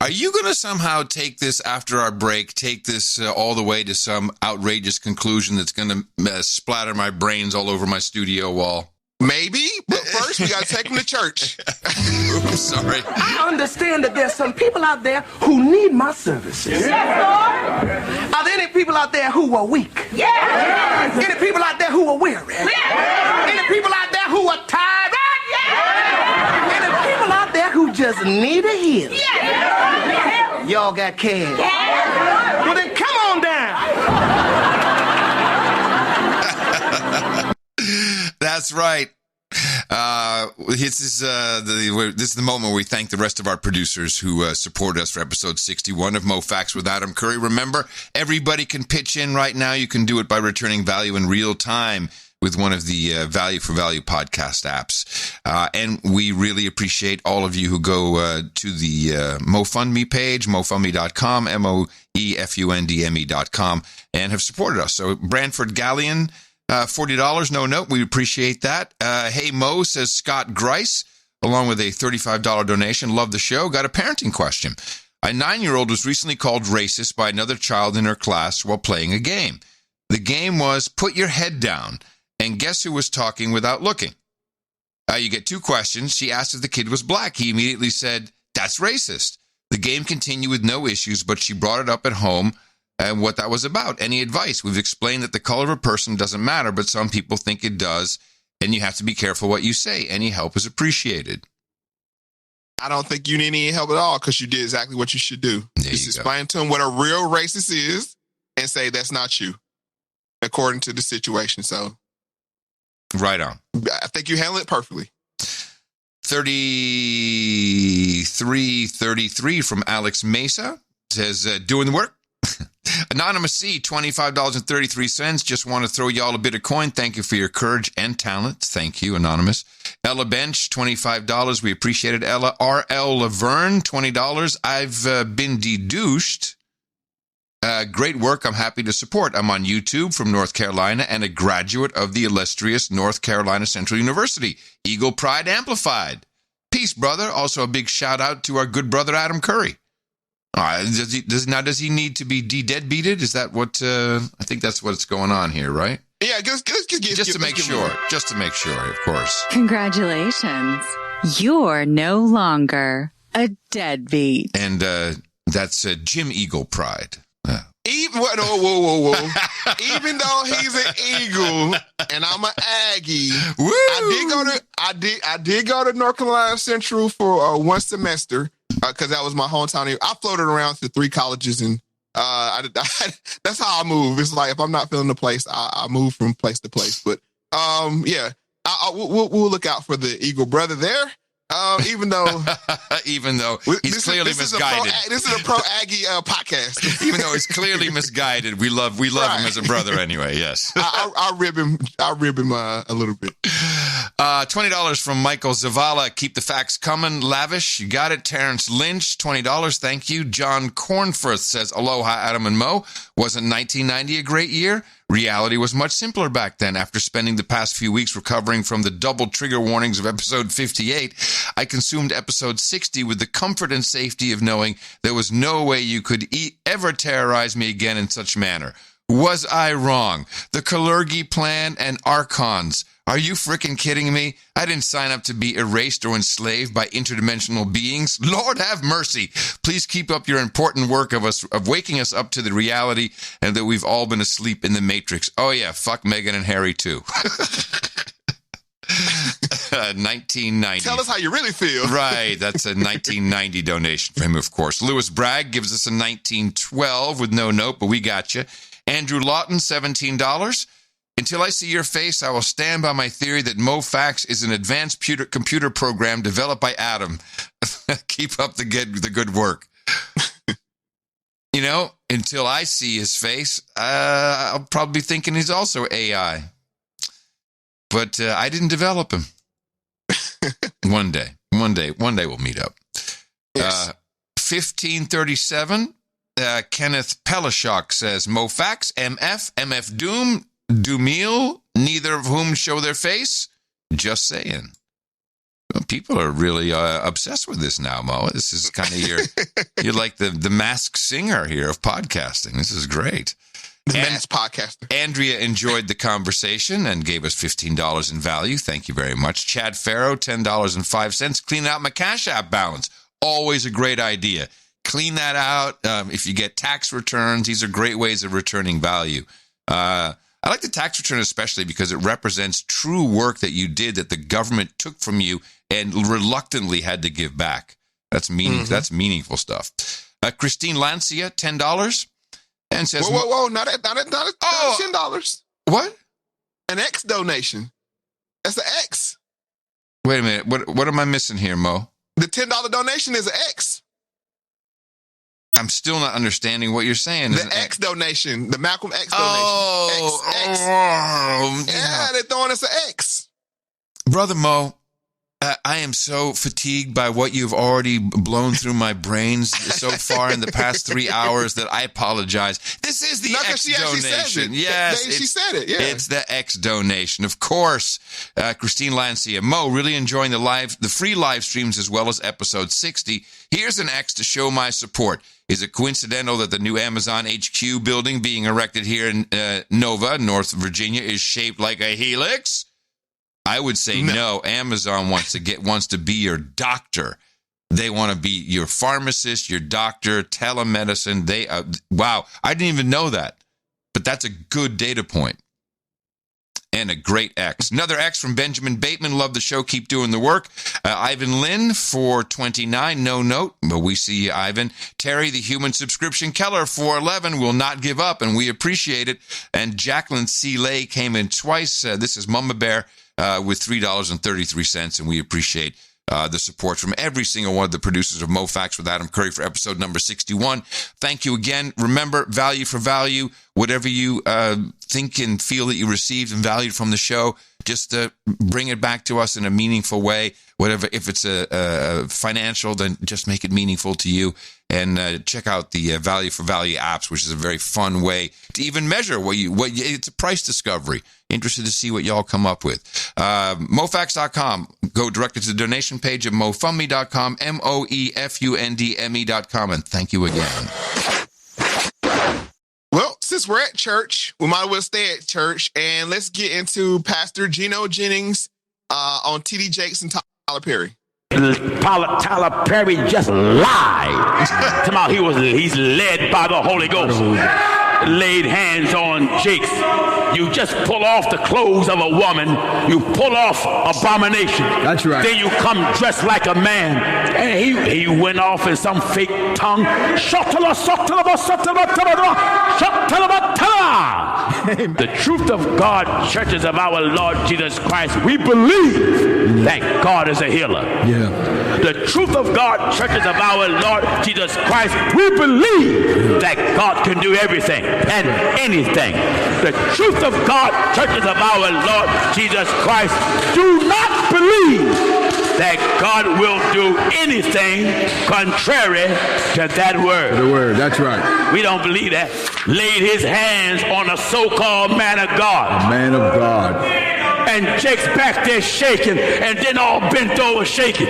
Speaker 1: Are you going to somehow take this after our break, take this all the way to some outrageous conclusion that's going to splatter my brains all over my studio wall?
Speaker 2: Maybe, but first we got to take them to church.
Speaker 1: Oops, sorry.
Speaker 21: I understand that there's some people out there who need my services.
Speaker 7: Yes, Lord.
Speaker 21: Are there any people out there who are weak?
Speaker 7: Yes.
Speaker 21: Any people out there who are weary?
Speaker 7: Yes.
Speaker 21: Any people out there who are tired?
Speaker 7: Yes.
Speaker 21: Any people out there who just need a healing?
Speaker 7: Yes.
Speaker 21: Y'all got cash.
Speaker 7: Yes.
Speaker 21: Well, then come on down.
Speaker 1: That's right. This is the moment where we thank the rest of our producers who support us for episode 61 of Moe Factz with Adam Curry. Remember, everybody can pitch in right now. You can do it by returning value in real time with one of the Value for Value podcast apps. And we really appreciate all of you who go to the MoFundMe page, MoFundMe.com, MoEFundme.com, and have supported us. So Branford Gallion, $40, no note. We appreciate that. Hey Mo, says Scott Grice, along with a $35 donation. Love the show. Got a parenting question. A 9-year-old was recently called racist by another child in her class while playing a game. The game was put your head down, and guess who was talking without looking? You get 2 questions. She asked if the kid was black. He immediately said, that's racist. The game continued with no issues, but she brought it up at home and what that was about. Any advice? We've explained that the color of a person doesn't matter, but some people think it does, and you have to be careful what you say. Any help is appreciated.
Speaker 2: I don't think you need any help at all because you did exactly what you should do. Just explain to them what a real racist is and say that's not you, according to the situation. So,
Speaker 1: right on.
Speaker 2: I think you handle it perfectly.
Speaker 1: 3333 from Alex Mesa says, doing the work. Anonymous C, $25.33. Just want to throw y'all a bit of coin. Thank you for your courage and talent. Thank you, Anonymous. Ella Bench, $25. We appreciate it, Ella. R.L. Laverne, $20. I've been dedouched. Great work. I'm happy to support. I'm on YouTube from North Carolina and a graduate of the illustrious North Carolina Central University. Eagle Pride Amplified. Peace, brother. Also a big shout out to our good brother, Adam Curry. Does he need to be deadbeated? Is that what, I think that's what's going on here, right?
Speaker 2: Yeah, just
Speaker 1: to make sure. Just to make sure, of course.
Speaker 9: Congratulations. You're no longer a deadbeat.
Speaker 1: And that's Jim Eagle Pride.
Speaker 2: Whoa. Even though he's an Eagle and I'm an Aggie, I did go to North Carolina Central for 1 semester because that was my hometown. I floated around to 3 colleges and that's how I move. It's like if I'm not feeling the place, I move from place to place. But yeah, we'll look out for the Eagle brother there. Even though
Speaker 1: he's clearly misguided.
Speaker 2: This is a pro Aggie podcast.
Speaker 1: Even though he's clearly misguided, we love him as a brother anyway. Yes,
Speaker 2: I'll rib him a little bit.
Speaker 1: $20 from Michael Zavala. Keep the facts coming. Lavish, you got it. Terrence Lynch, $20. Thank you. John Cornforth says, aloha, Adam and Mo. Wasn't 1990 a great year? Reality was much simpler back then. After spending the past few weeks recovering from the double trigger warnings of episode 58, I consumed episode 60 with the comfort and safety of knowing there was no way you could ever terrorize me again in such manner. Was I wrong? The Kalergi plan and Archons. Are you frickin' kidding me? I didn't sign up to be erased or enslaved by interdimensional beings. Lord have mercy. Please keep up your important work of waking us up to the reality and that we've all been asleep in the Matrix. Oh yeah, fuck Meghan and Harry too. 1990.
Speaker 2: Tell us how you really feel.
Speaker 1: Right. That's a 1990 donation from him, of course. Lewis Bragg gives us a 1912 with no note, but we got you. Andrew Lawton, $17. Until I see your face, I will stand by my theory that Moe Factz is an advanced computer program developed by Adam. Keep up the good work. You know, until I see his face, I'll probably be thinking he's also AI. But I didn't develop him. One day we'll meet up.
Speaker 2: Yes.
Speaker 1: 1537, Kenneth Pelishok says, Moe Factz, MF Doom, Dumil, neither of whom show their face. Just saying. Well, people are really obsessed with this now, Mo. This is kind of you're like the masked singer here of podcasting. This is great.
Speaker 2: The masked podcaster.
Speaker 1: Andrea enjoyed the conversation and gave us $15 in value. Thank you very much. Chad Farrow, $10.05. Clean out my Cash App balance. Always a great idea. Clean that out. If you get tax returns, these are great ways of returning value. I like the tax return especially because it represents true work that you did that the government took from you and reluctantly had to give back. That's That's meaningful stuff. Christine Lancia, $10, and says,
Speaker 2: "Whoa! Not $10.
Speaker 1: What?
Speaker 2: An X donation. That's an X.
Speaker 1: Wait a minute. What am I missing here, Mo?
Speaker 2: The $10 donation is an X.
Speaker 1: I'm still not understanding what you're saying.
Speaker 2: The X donation, the Malcolm X donation. X. Yeah, they're throwing us an X.
Speaker 1: Brother Mo, I am so fatigued by what you've already blown through my brains so far in the past 3 hours that I apologize. This is the X donation. Yes,
Speaker 2: she said it. Yeah,
Speaker 1: it's the X donation, of course. Christine Lancia, Mo, really enjoying the free live streams as well as episode 60. Here's an X to show my support. Is it coincidental that the new Amazon HQ building being erected here in Nova, North Virginia, is shaped like a helix? I would say no. Amazon wants to be your doctor. They want to be your pharmacist, your doctor, telemedicine. Wow, I didn't even know that. But that's a good data point. And a great X. Another X from Benjamin Bateman. Love the show. Keep doing the work. Ivan Lynn for 29. No note. But we see you, Ivan. Terry, the human subscription Keller, 411. Will not give up, and we appreciate it. And Jacqueline C. Lay came in twice. This is Mama Bear with $3.33, and we appreciate the support from every single one of the producers of Moe Factz with Adam Curry for episode number 61. Thank you again. Remember, value for value. Whatever you think and feel that you received and valued from the show, just bring it back to us in a meaningful way. Whatever, if it's a financial, then just make it meaningful to you. And check out the Value for Value apps, which is a very fun way to even measure it's a price discovery. Interested to see what y'all come up with. MoeFactz.com. Go directly to the donation page at MoeFundMe.com, MoeFundme.com. And thank you again.
Speaker 2: Well, since we're at church, we might as well stay at church. And let's get into Pastor Geno Jennings on T.D. Jakes and Tyler Perry.
Speaker 10: Tyler Perry just lied. Somehow he's led by the Holy Ghost. Laid hands on Jakes. You just pull off the clothes of a woman. You pull off abomination.
Speaker 19: That's right.
Speaker 10: Then you come dressed like a man. And he went off in some fake tongue. The truth of God, churches of our Lord Jesus Christ, we believe that God is a healer.
Speaker 19: Yeah.
Speaker 10: The truth of God, churches of our Lord Jesus Christ, we believe that God can do everything and anything. The truth of God, churches of our Lord Jesus Christ, do not believe that God will do anything contrary to that word.
Speaker 19: The word, that's right.
Speaker 10: We don't believe that. Laid his hands on a so-called man of God.
Speaker 19: A man of God.
Speaker 10: And Jake's back there shaking, and then all bent over shaking.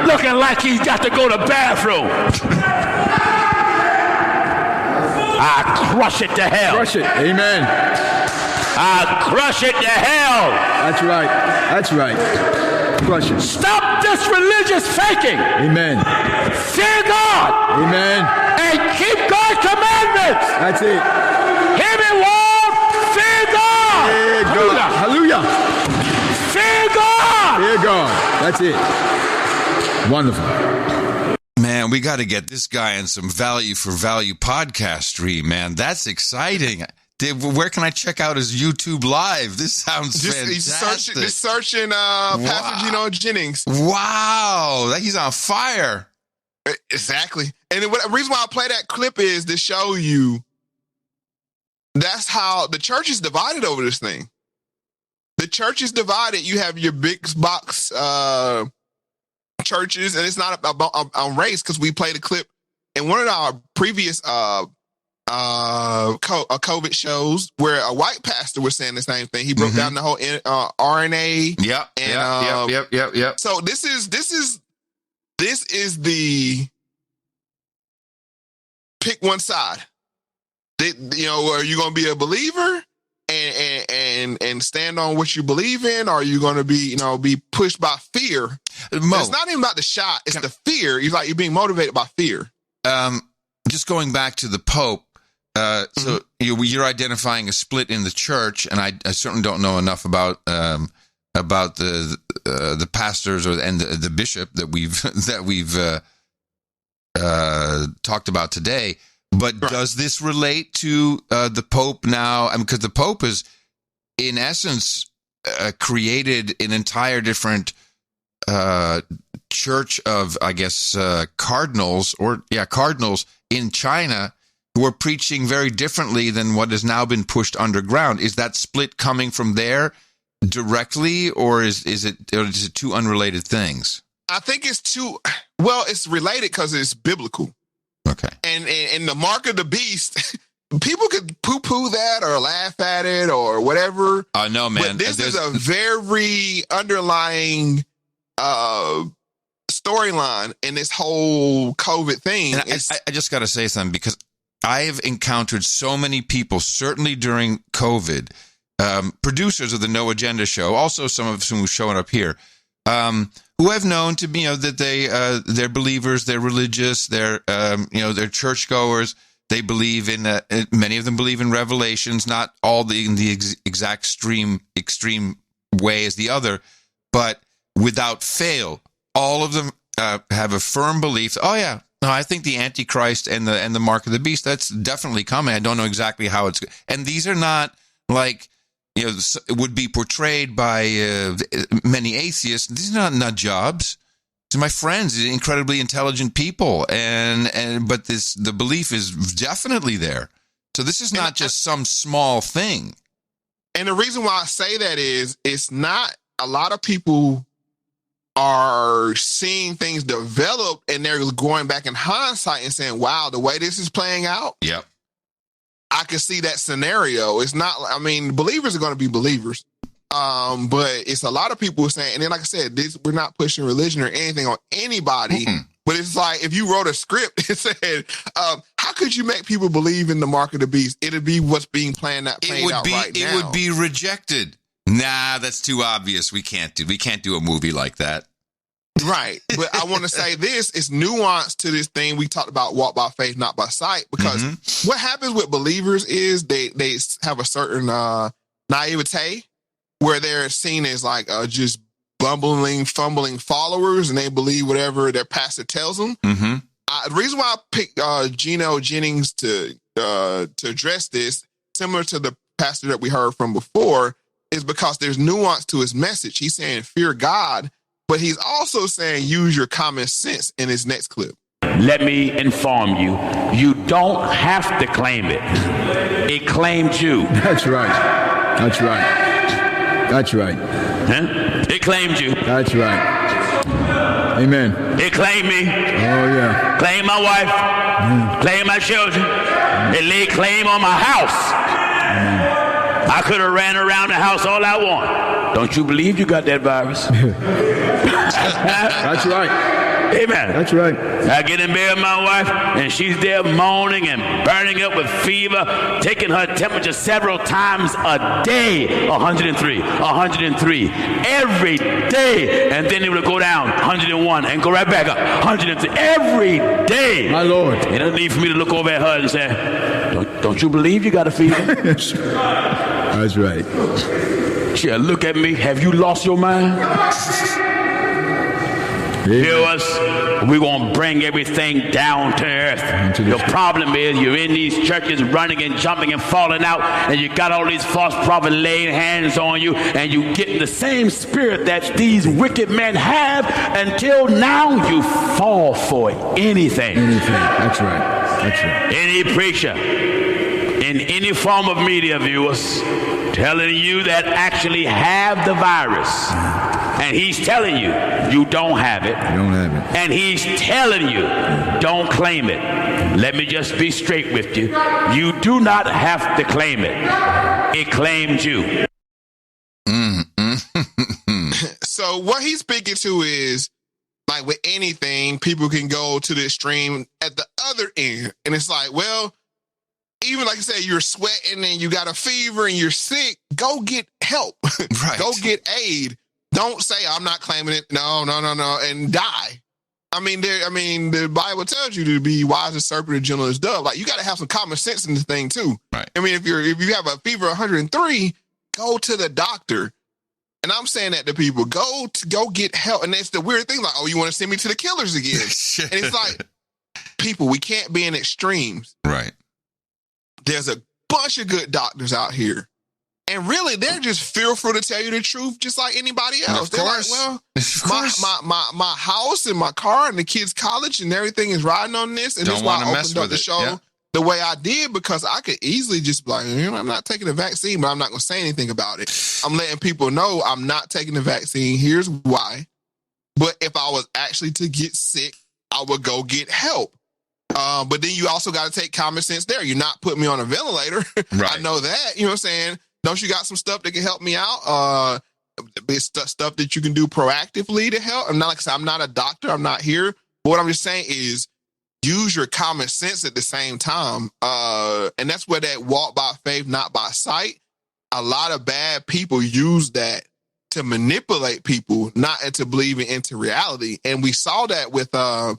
Speaker 10: Looking like he's got to go to the bathroom. I crush it to hell.
Speaker 19: Crush it. Amen.
Speaker 10: I crush it to hell.
Speaker 19: That's right. That's right. Crush it.
Speaker 10: Stop this religious faking.
Speaker 19: Amen.
Speaker 10: Fear God.
Speaker 19: Amen.
Speaker 10: And keep God's commandments.
Speaker 19: That's it.
Speaker 10: Hear me, world. Fear God.
Speaker 19: Fear God. Hallelujah.
Speaker 11: That's it. Wonderful.
Speaker 1: Man, we got to get this guy in some value for value podcast stream, man. That's exciting. Where can I check out his YouTube live? This sounds fantastic.
Speaker 2: Just searching Pastor Geno Jennings.
Speaker 1: Wow. He's on fire.
Speaker 2: Exactly. And the reason why I play that clip is to show you that's how the church is divided over this thing. The church is divided. You have your big box churches, and it's not about race, because we played a clip in one of our previous COVID shows where a white pastor was saying the same thing. He broke down the whole RNA.
Speaker 1: Yep.
Speaker 2: So this is the pick one side. Are you going to be a believer and stand on what you believe in, or are you going to be pushed by fear? It's not even about the shot; it's the fear. You're being motivated by fear.
Speaker 1: Just going back to the Pope. So you're identifying a split in the church, and I certainly don't know enough about the pastors and the bishop that we've talked about today. But does this relate to the Pope now? I mean, because the Pope is, in essence, created an entire different church of, I guess, cardinals in China who are preaching very differently than what has now been pushed underground. Is that split coming from there directly, or is it two unrelated things?
Speaker 2: I think it's it's related because it's biblical.
Speaker 1: Okay.
Speaker 2: And the mark of the beast, people could poo-poo that or laugh at it or whatever.
Speaker 1: No, man.
Speaker 2: But this is a very underlying storyline in this whole COVID thing.
Speaker 1: I just got to say something, because I have encountered so many people, certainly during COVID, producers of the No Agenda show, also some of whom showing up here, who have known to be, that they're believers, they're religious, they're churchgoers. They believe in many of them believe in revelations, not all in the exact extreme way as the other, but without fail, all of them have a firm belief. Oh yeah, no, I think the Antichrist and the mark of the beast, that's definitely coming. I don't know exactly how it's, and these are not like, it would be portrayed by many atheists. These are not jobs. These are my friends, incredibly intelligent people, but the belief is definitely there. So this is not just some small thing.
Speaker 2: And the reason why I say that is, it's not a lot of people are seeing things develop, and they're going back in hindsight and saying, "Wow, the way this is playing out."
Speaker 1: Yep.
Speaker 2: I can see that scenario. It's not, believers are going to be believers. But it's a lot of people saying, and then like I said, we're not pushing religion or anything on anybody, but it's like, if you wrote a script and said, how could you make people believe in the mark of the beast? It'd be what's being played out right now.
Speaker 1: It would be rejected. Nah, that's too obvious. We can't do a movie like that.
Speaker 2: Right. But I want to say this is nuance to this thing. We talked about walk by faith, not by sight, because what happens with believers is they have a certain naivete where they're seen as like just bumbling, fumbling followers, and they believe whatever their pastor tells them. The reason why I picked Geno Jennings to address this, similar to the pastor that we heard from before, is because there's nuance to his message. He's saying fear God, but he's also saying use your common sense in his next clip.
Speaker 10: Let me inform you, you don't have to claim it. It claimed you.
Speaker 11: That's right. That's right. That's right.
Speaker 10: Huh? It claimed you.
Speaker 11: That's right. Amen.
Speaker 10: It claimed me.
Speaker 11: Oh, yeah.
Speaker 10: Claim my wife. Claim my children. It laid claim on my house.
Speaker 11: Amen.
Speaker 10: I could have ran around the house all I want. Don't you believe you got that virus?
Speaker 11: That's right.
Speaker 10: Amen.
Speaker 11: That's right.
Speaker 10: I get in bed with my wife, and she's there moaning and burning up with fever, taking her temperature several times a day. 103, 103, every day. And then it would go down 101 and go right back up 103 every day.
Speaker 11: My Lord.
Speaker 10: It doesn't need for me to look over at her and say, don't you believe you got a fever?
Speaker 11: That's right.
Speaker 10: She'll look at me, have you lost your mind? Viewers, we're going to bring everything down to earth. The problem is you're in these churches running and jumping and falling out, and you got all these false prophets laying hands on you, and you get the same spirit that these wicked men have until now you fall for it. Anything.
Speaker 11: That's right. That's right.
Speaker 10: Any preacher in any form of media, viewers, telling you that actually have the virus, and he's telling you you don't have it.
Speaker 11: You don't have it.
Speaker 10: And he's telling you don't claim it. Let me just be straight with you. You do not have to claim it. It claimed you.
Speaker 2: So what he's speaking to is, like with anything, people can go to the extreme at the other end. And it's like, well, even like I said, you're sweating and you got a fever and you're sick, go get help. Right. Go get aid. Don't say I'm not claiming it. No, and die. I mean, the Bible tells you to be wise as serpent and gentle as dove. Like, you got to have some common sense in this thing too.
Speaker 1: Right.
Speaker 2: I mean, if you have a fever of 103, go to the doctor. And I'm saying that to people, go get help. And that's the weird thing, like, oh, you want to send me to the killers again? And it's like, people, we can't be in extremes.
Speaker 1: Right.
Speaker 2: There's a bunch of good doctors out here. And really, they're just fearful to tell you the truth, just like anybody else. They're like, well, my house and my car and the kids' college and everything is riding on this. And that's why I opened up the show the way I did, because I could easily just be like, I'm not taking the vaccine, but I'm not going to say anything about it. I'm letting people know I'm not taking the vaccine. Here's why. But if I was actually to get sick, I would go get help. But then you also got to take common sense there. You're not putting me on a ventilator. Right. I know that. You know what I'm saying? Don't you got some stuff that can help me out? Stuff that you can do proactively to help. I'm not, like I said, I'm not a doctor. I'm not here. But what I'm just saying is use your common sense at the same time. And that's where that walk by faith, not by sight. A lot of bad people use that to manipulate people, not into believing into reality. And we saw that with, and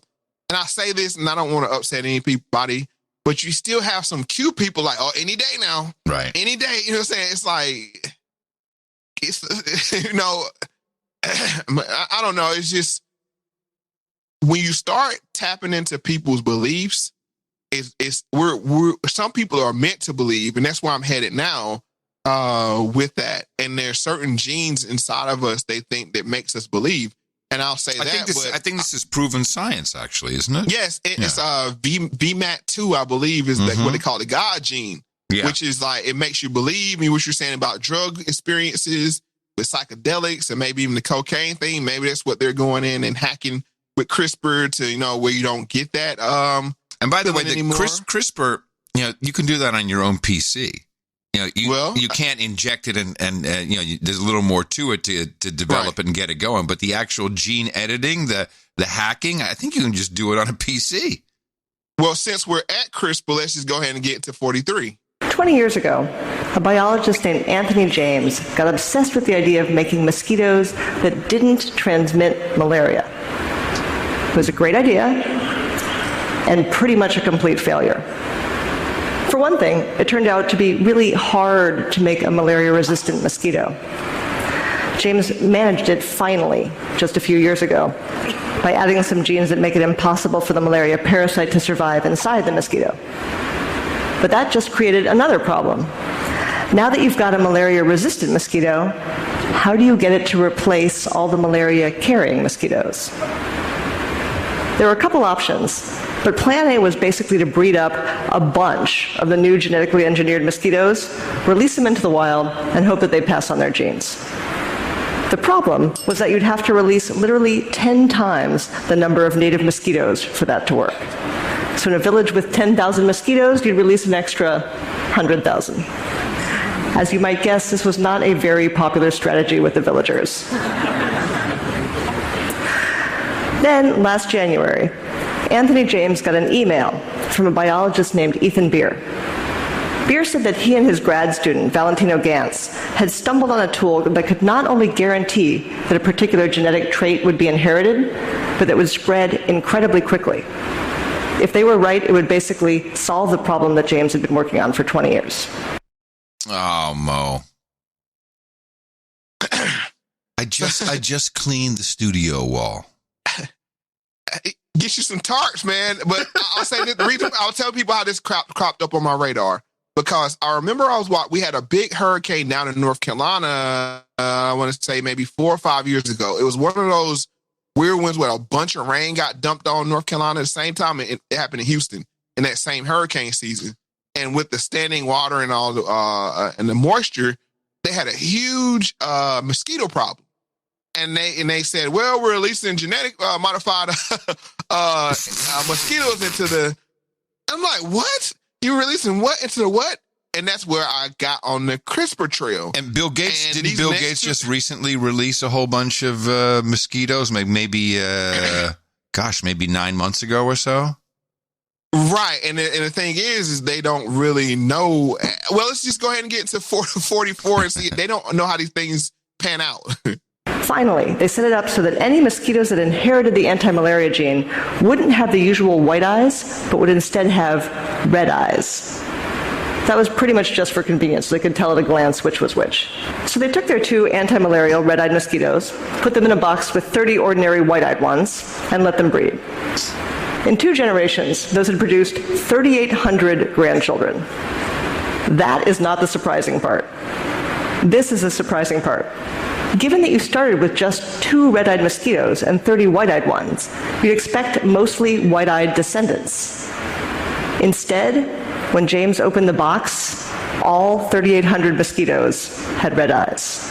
Speaker 2: I say this, and I don't want to upset anybody, but you still have some cute people like, oh, any day now.
Speaker 1: Right.
Speaker 2: Any day. You know what I'm saying? It's like, I don't know. It's just, when you start tapping into people's beliefs, we're some people are meant to believe, and that's where I'm headed now with that. And there's certain genes inside of us they think that makes us believe. And I'll say I
Speaker 1: think this is proven science, actually, isn't it?
Speaker 2: Yes, it's VMAT2, I believe, is like what they call the God gene, which is like it makes you believe. And what you're saying about drug experiences with psychedelics and maybe even the cocaine thing, maybe that's what they're going in and hacking with CRISPR to where you don't get that.
Speaker 1: And by the way, the CRISPR, you can do that on your own PC. You can't inject it and there's a little more to it to develop it and get it going. But the actual gene editing, the hacking, I think you can just do it on a PC.
Speaker 2: Well, since we're at CRISPR, let's just go ahead and get to 43.
Speaker 8: 20 years ago, a biologist named Anthony James got obsessed with the idea of making mosquitoes that didn't transmit malaria. It was a great idea and pretty much a complete failure. For one thing, it turned out to be really hard to make a malaria-resistant mosquito. James managed it finally, just a few years ago, by adding some genes that make it impossible for the malaria parasite to survive inside the mosquito. But that just created another problem. Now that you've got a malaria-resistant mosquito, how do you get it to replace all the malaria-carrying mosquitoes? There were a couple options. But plan A was basically to breed up a bunch of the new genetically engineered mosquitoes, release them into the wild, and hope that they pass on their genes. The problem was that you'd have to release literally 10 times the number of native mosquitoes for that to work. So in a village with 10,000 mosquitoes, you'd release an extra 100,000. As you might guess, this was not a very popular strategy with the villagers. Then, last January, Anthony James got an email from a biologist named Ethan Beer. Beer said that he and his grad student, Valentino Gantz, had stumbled on a tool that could not only guarantee that a particular genetic trait would be inherited, but that would spread incredibly quickly. If they were right, it would basically solve the problem that James had been working on for 20 years.
Speaker 1: Oh, Mo. I just cleaned the studio wall.
Speaker 2: get you some tarps, man. But I'll say this, the reason I'll tell people how this cropped up on my radar, because I remember we had a big hurricane down in North Carolina. I want to say maybe 4 or 5 years ago. It was one of those weird ones where a bunch of rain got dumped on North Carolina at the same time. It happened in Houston in that same hurricane season. And with the standing water and all and the moisture, they had a huge mosquito problem. And they said, well, we're releasing genetic modified mosquitoes into the. I'm like, what? You releasing what into the what? And that's where I got on the CRISPR trail.
Speaker 1: And Bill Gates, didn't Bill Gates just recently release a whole bunch of mosquitoes? Maybe 9 months ago or so?
Speaker 2: Right. And the thing is they don't really know. Well, let's just go ahead and get into 44 and see. They don't know how these things pan out.
Speaker 8: Finally, they set it up so that any mosquitoes that inherited the anti-malaria gene wouldn't have the usual white eyes, but would instead have red eyes. That was pretty much just for convenience, so they could tell at a glance which was which. So they took their 2 anti-malarial red-eyed mosquitoes, put them in a box with 30 ordinary white-eyed ones, and let them breed. In 2 generations, those had produced 3,800 grandchildren. That is not the surprising part. This is the surprising part. Given that you started with just 2 red-eyed mosquitoes and 30 white-eyed ones, you'd expect mostly white-eyed descendants. Instead, when James opened the box, all 3,800 mosquitoes had red eyes.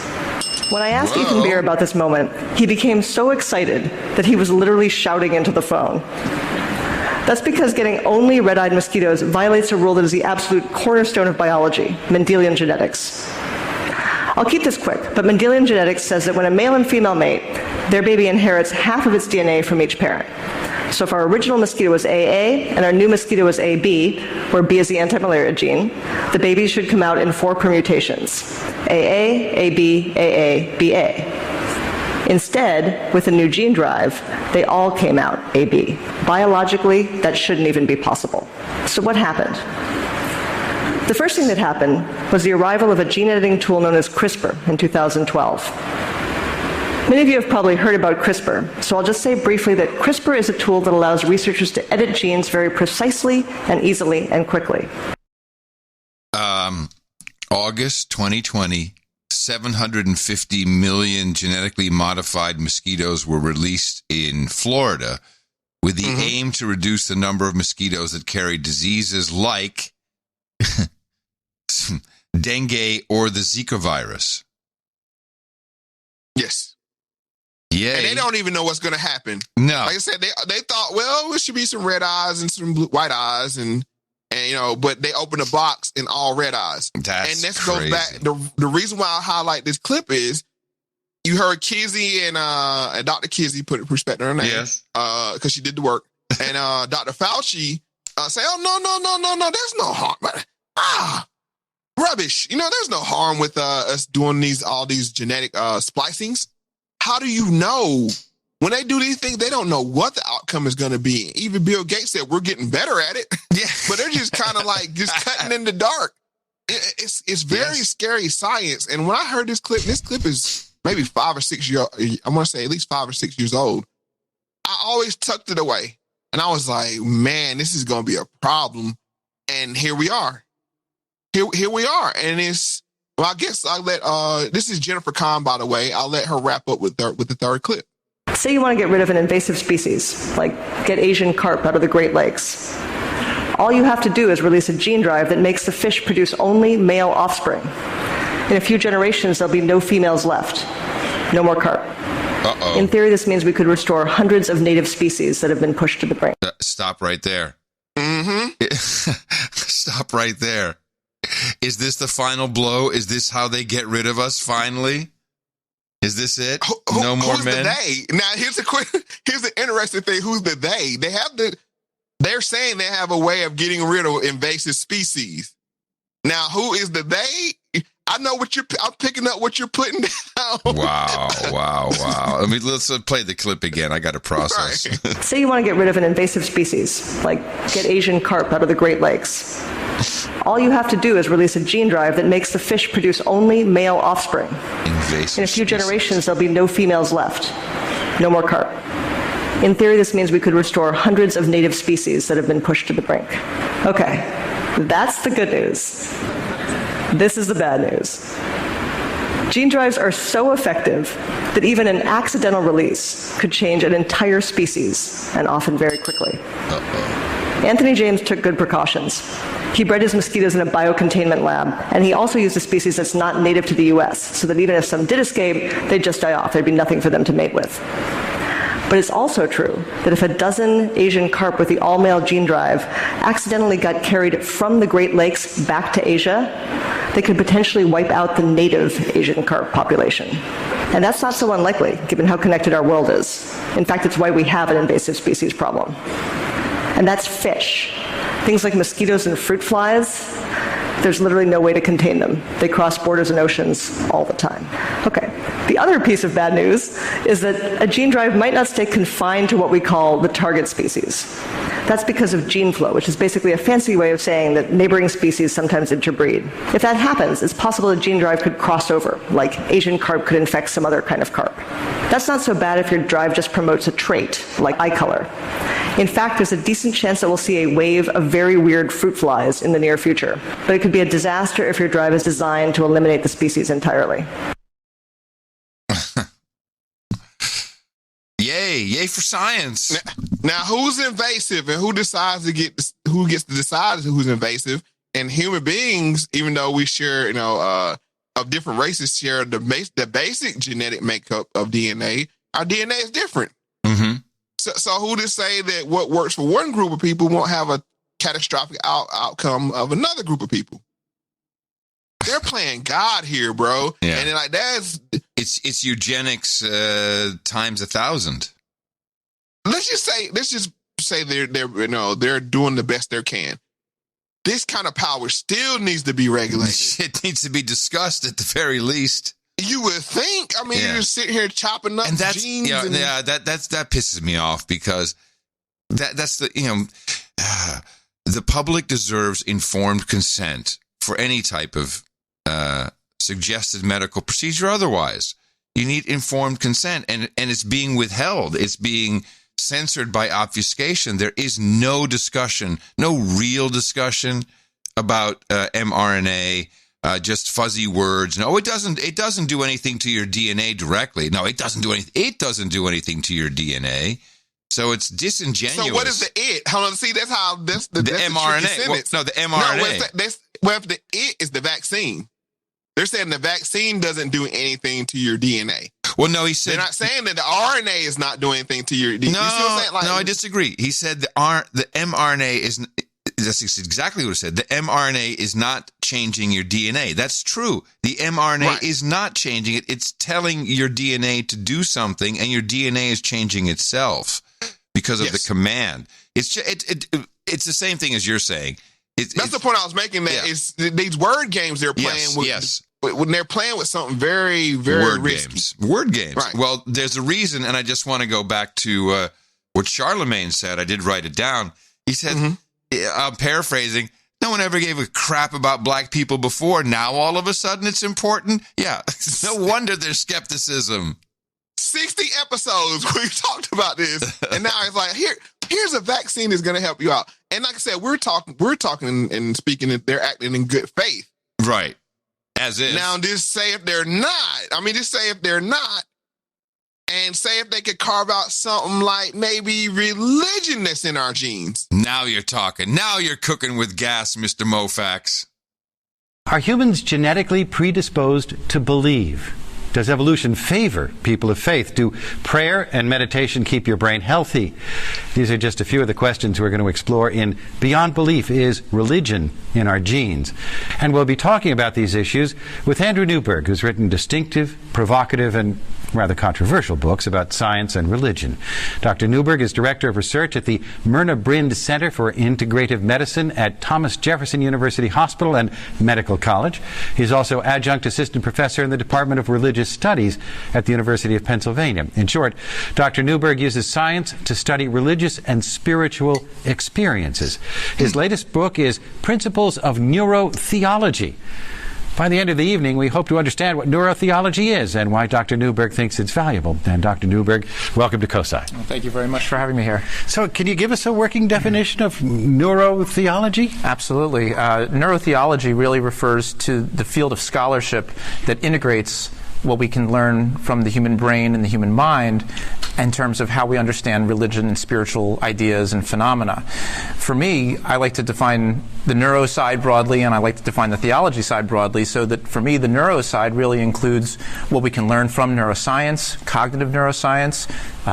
Speaker 8: When I asked Ethan Beer about this moment, he became so excited that he was literally shouting into the phone. That's because getting only red-eyed mosquitoes violates a rule that is the absolute cornerstone of biology, Mendelian genetics. I'll keep this quick, but Mendelian genetics says that when a male and female mate, their baby inherits half of its DNA from each parent. So if our original mosquito was AA and our new mosquito was AB, where B is the anti-malaria gene, the babies should come out in 4 permutations: AA, AB, AA, BA. Instead, with a new gene drive, they all came out AB. Biologically, that shouldn't even be possible. So what happened? The first thing that happened was the arrival of a gene editing tool known as CRISPR in 2012. Many of you have probably heard about CRISPR, so I'll just say briefly that CRISPR is a tool that allows researchers to edit genes very precisely and easily and quickly.
Speaker 1: August 2020, 750 million genetically modified mosquitoes were released in Florida with the aim to reduce the number of mosquitoes that carry diseases like dengue or the Zika virus.
Speaker 2: Yes.
Speaker 1: Yeah.
Speaker 2: And they don't even know what's going to happen.
Speaker 1: No.
Speaker 2: Like I said, they thought, well, it should be some red eyes and some white eyes and but they opened a box and all red eyes. And that goes back. The reason why I highlight this clip is you heard Kizzy and Dr. Kizzy put respect on her name.
Speaker 1: Yes.
Speaker 2: Because she did the work. And Dr. Fauci say, oh, no, there's no harm. Rubbish. There's no harm with us doing all these genetic splicings. How do you know? When they do these things, they don't know what the outcome is going to be. Even Bill Gates said we're getting better at it. Yeah. But they're just kind of like just cutting in the dark. It's very scary science. And when I heard this clip is maybe 5 or 6 years, I want to say at least 5 or 6 years old. I always tucked it away. And I was like, man, this is going to be a problem. And here we are. Here we are. And I guess I'll let, this is Jennifer Kahn, by the way. I'll let her wrap up with the third clip.
Speaker 8: Say you want to get rid of an invasive species, like get Asian carp out of the Great Lakes. All you have to do is release a gene drive that makes the fish produce only male offspring. In a few generations, there'll be no females left. No more carp.
Speaker 1: Uh-oh.
Speaker 8: In theory, this means we could restore hundreds of native species that have been pushed to the brink.
Speaker 1: Stop right there. Stop right there. Is this the final blow? Is this how they get rid of us finally? Is this it? No more
Speaker 2: who's
Speaker 1: men?
Speaker 2: The they? Now, here's the interesting thing. Who's the they? They're saying they have a way of getting rid of invasive species. Now, who is the they? I know I'm picking up what you're putting down.
Speaker 1: Wow. Let's play the clip again. I got to process.
Speaker 8: Right. Say you want to get rid of an invasive species, like get Asian carp out of the Great Lakes. All you have to do is release a gene drive that makes the fish produce only male offspring. In a few generations, there'll be no females left. No more carp. In theory, this means we could restore hundreds of native species that have been pushed to the brink. Okay, that's the good news. This is the bad news. Gene drives are so effective that even an accidental release could change an entire species, and often very quickly. Anthony James took good precautions. He bred his mosquitoes in a biocontainment lab, and he also used a species that's not native to the US, so that even if some did escape, they'd just die off. There'd be nothing for them to mate with. But it's also true that if a dozen Asian carp with the all-male gene drive accidentally got carried from the Great Lakes back to Asia, they could potentially wipe out the native Asian carp population. And that's not so unlikely, given how connected our world is. In fact, it's why we have an invasive species problem. And that's fish. Things like mosquitoes and fruit flies, there's literally no way to contain them. They cross borders and oceans all the time. Okay, the other piece of bad news is that a gene drive might not stay confined to what we call the target species. That's because of gene flow, which is basically a fancy way of saying that neighboring species sometimes interbreed. If that happens, it's possible a gene drive could cross over, like Asian carp could infect some other kind of carp. That's not so bad if your drive just promotes a trait, like eye color. In fact, there's a decent chance that we'll see a wave of very weird fruit flies in the near future. But it could be a disaster if your drive is designed to eliminate the species entirely.
Speaker 1: Yay for science.
Speaker 2: Now, who's invasive and who decides who gets to decide who's invasive? And human beings, even though we share, of different races share the basic genetic makeup of DNA, our DNA is different.
Speaker 1: Mm-hmm.
Speaker 2: So who to say that what works for one group of people won't have a catastrophic outcome of another group of people? They're playing God here, bro.
Speaker 1: Yeah.
Speaker 2: And like that's
Speaker 1: it's eugenics times 1,000.
Speaker 2: Let's just say they're doing the best they can. This kind of power still needs to be regulated.
Speaker 1: It needs to be discussed at the very least.
Speaker 2: You would think. I mean, you're sitting here chopping up genes.
Speaker 1: That pisses me off because that's the the public deserves informed consent for any type of suggested medical procedure. Otherwise, you need informed consent, and it's being withheld. It's being censored by obfuscation. There is no discussion, no real discussion about mRNA. Just fuzzy words. No, it doesn't do anything to your DNA directly. No, it doesn't do anything. It doesn't do anything to your DNA. So it's disingenuous.
Speaker 2: So what is the it? Hold on. See, that's how that's the
Speaker 1: mRNA. The mRNA.
Speaker 2: Well, if the it is the vaccine, they're saying the vaccine doesn't do anything to your DNA.
Speaker 1: Well, no, he said
Speaker 2: they're not saying that the RNA is not doing anything to your DNA.
Speaker 1: No,
Speaker 2: you see what I'm saying?
Speaker 1: No, I disagree. He said the mRNA is. That's exactly what it said. The mRNA is not changing your DNA. That's true. The mRNA is not changing it. It's telling your DNA to do something, and your DNA is changing itself because of the command. It's the same thing as you're saying.
Speaker 2: That's the point I was making. That is these word games they're playing with.
Speaker 1: Yes.
Speaker 2: When they're playing with something very, very risky.
Speaker 1: Word games.
Speaker 2: Right.
Speaker 1: Well, there's a reason, and I just want to go back to what Charlemagne said. I did write it down. He said, I'm paraphrasing, no one ever gave a crap about black people before. Now all of a sudden it's important? Yeah. No wonder there's skepticism.
Speaker 2: 60 episodes we've talked about this, and now it's like, here's a vaccine that's going to help you out. And like I said, we're talking and speaking that they're acting in good faith.
Speaker 1: Right. As is.
Speaker 2: Now just say if they're not. I mean, just say if they're not. And say if they could carve out something like maybe religion that's in our genes.
Speaker 1: Now you're talking. Now you're cooking with gas, Mr. Moe Factz.
Speaker 12: Are humans genetically predisposed to believe? Does evolution favor people of faith? Do prayer and meditation keep your brain healthy? These are just a few of the questions we're going to explore in Beyond Belief: Is Religion in Our Genes? And we'll be talking about these issues with Andrew Newberg, who's written distinctive, provocative, and rather controversial books about science and religion. Dr. Newberg is Director of Research at the Myrna Brind Center for Integrative Medicine at Thomas Jefferson University Hospital and Medical College. He's also Adjunct Assistant Professor in the Department of Religious Studies at the University of Pennsylvania. In short, Dr. Newberg uses science to study religious and spiritual experiences. His latest book is Principles of Neurotheology. By the end of the evening, we hope to understand what neurotheology is and why Dr. Newberg thinks it's valuable. And Dr. Newberg, welcome to COSI.
Speaker 14: Well, thank you very much for having me here.
Speaker 12: So can you give us a working definition of neurotheology?
Speaker 14: Absolutely. Neurotheology really refers to the field of scholarship that integrates what we can learn from the human brain and the human mind in terms of how we understand religion and spiritual ideas and phenomena. For me, I like to define the neuro side broadly, and I like to define the theology side broadly, so that for me, the neuro side really includes what we can learn from neuroscience, cognitive neuroscience,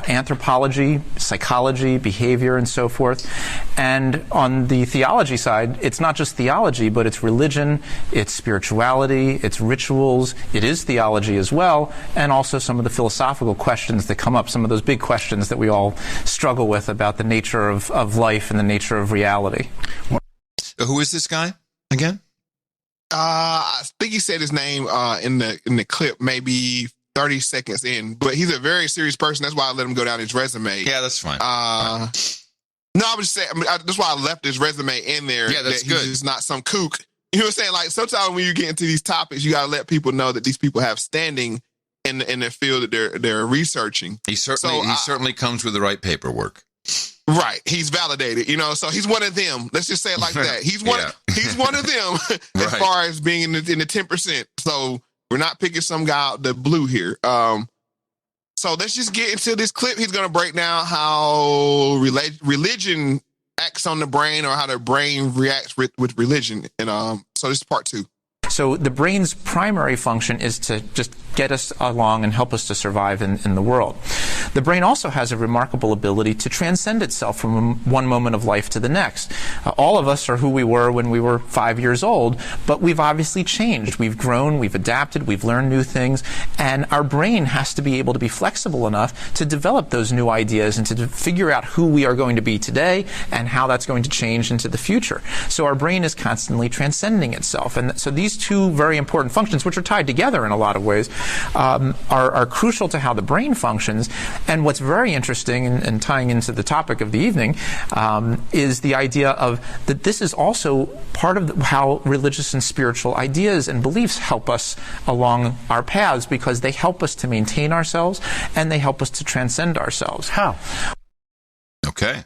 Speaker 14: anthropology, psychology, behavior, and so forth. And on the theology side, it's not just theology, but it's religion, it's spirituality, it's rituals, it is theology as well, and also some of the philosophical questions that come up, some of those big questions that we all struggle with about the nature of life and the nature of reality.
Speaker 1: Who is this guy again?
Speaker 2: I think he said his name in the clip, maybe 30 seconds in, but he's a very serious person. That's why I let him go down his resume.
Speaker 1: Yeah, that's fine.
Speaker 2: No, I was just saying, that's why I left his resume in there.
Speaker 1: Yeah, that's good.
Speaker 2: He's not some kook. You know what I'm saying? Like, sometimes when you get into these topics, you got to let people know that these people have standing in the field that they're researching.
Speaker 1: He certainly comes with the right paperwork.
Speaker 2: Right. He's validated, so he's one of them. Let's just say it like that. He's one of them as far as being in the 10%. So we're not picking some guy out the blue here. So let's just get into this clip. He's going to break down how religion acts on the brain, or how the brain reacts with religion. And so this is part 2.
Speaker 14: So the brain's primary function is to just get us along and help us to survive in the world. The brain also has a remarkable ability to transcend itself from one moment of life to the next. All of us are who we were when we were 5 years old, but we've obviously changed. We've grown, we've adapted, we've learned new things, and our brain has to be able to be flexible enough to develop those new ideas and to figure out who we are going to be today and how that's going to change into the future. So our brain is constantly transcending itself. And so these two very important functions, which are tied together in a lot of ways, are crucial to how the brain functions. And what's very interesting, and tying into the topic of the evening, is the idea of that this is also part of how religious and spiritual ideas and beliefs help us along our paths, because they help us to maintain ourselves and they help us to transcend ourselves.
Speaker 12: How?
Speaker 1: Okay.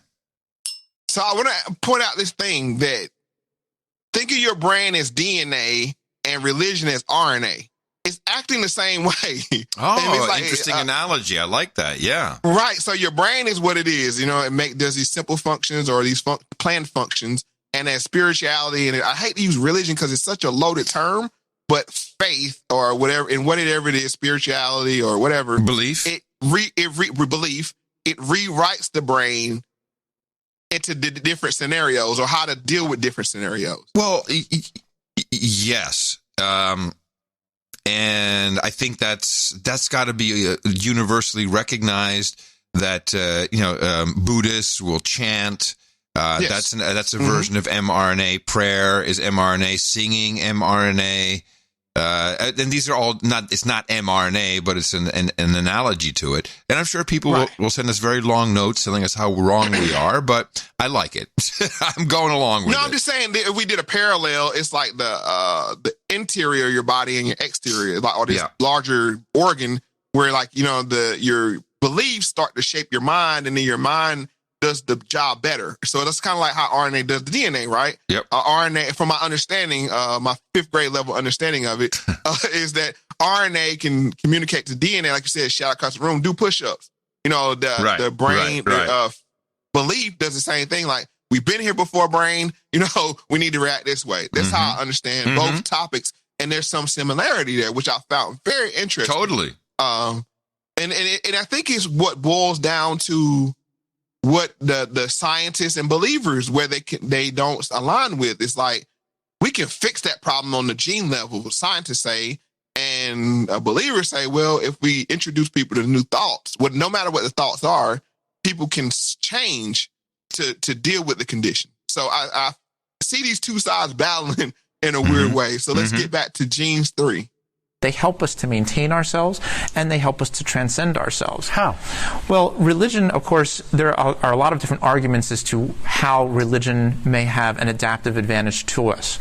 Speaker 2: So I want to point out this thing that think of your brain as DNA and religion as RNA. It's acting the same way.
Speaker 1: Oh, interesting analogy. I like that. Yeah.
Speaker 2: Right. So your brain is what it is. It does these simple functions or these planned functions, and as spirituality, and I hate to use religion because it's such a loaded term, but faith or whatever, and whatever it is, spirituality or whatever,
Speaker 1: belief.
Speaker 2: Belief. It rewrites the brain into different scenarios, or how to deal with different scenarios.
Speaker 1: Well, yes. And I think that's got to be universally recognized, that Buddhists will chant. Yes. That's a version of mRNA. Prayer is mRNA. Singing mRNA. And these are all it's not mRNA, but it's an analogy to it. And I'm sure people will send us very long notes telling us how wrong we are, but I like it. I'm going along with it.
Speaker 2: No, I'm just saying that if we did a parallel, it's like the interior of your body and your exterior, like all this larger organ, where your beliefs start to shape your mind, and then your mind does the job better. So that's kind of like how RNA does the DNA, right?
Speaker 1: Yep.
Speaker 2: RNA, from my understanding, my 5th grade level understanding of it, is that RNA can communicate to DNA, like you said, shout across the room, do push-ups. The brain, belief does the same thing. Like, we've been here before, brain, we need to react this way. That's how I understand both topics. And there's some similarity there, which I found very interesting.
Speaker 1: Totally.
Speaker 2: And I think it's what boils down to what the scientists and believers, where they don't align with. It's like, we can fix that problem on the gene level, scientists say, and believers say, well, if we introduce people to new thoughts, no matter what the thoughts are, people can change to deal with the condition. So I see these two sides battling in a weird way. So let's get back to genes 3.
Speaker 14: They help us to maintain ourselves, and they help us to transcend ourselves.
Speaker 12: How?
Speaker 14: Well, religion, of course, there are a lot of different arguments as to how religion may have an adaptive advantage to us.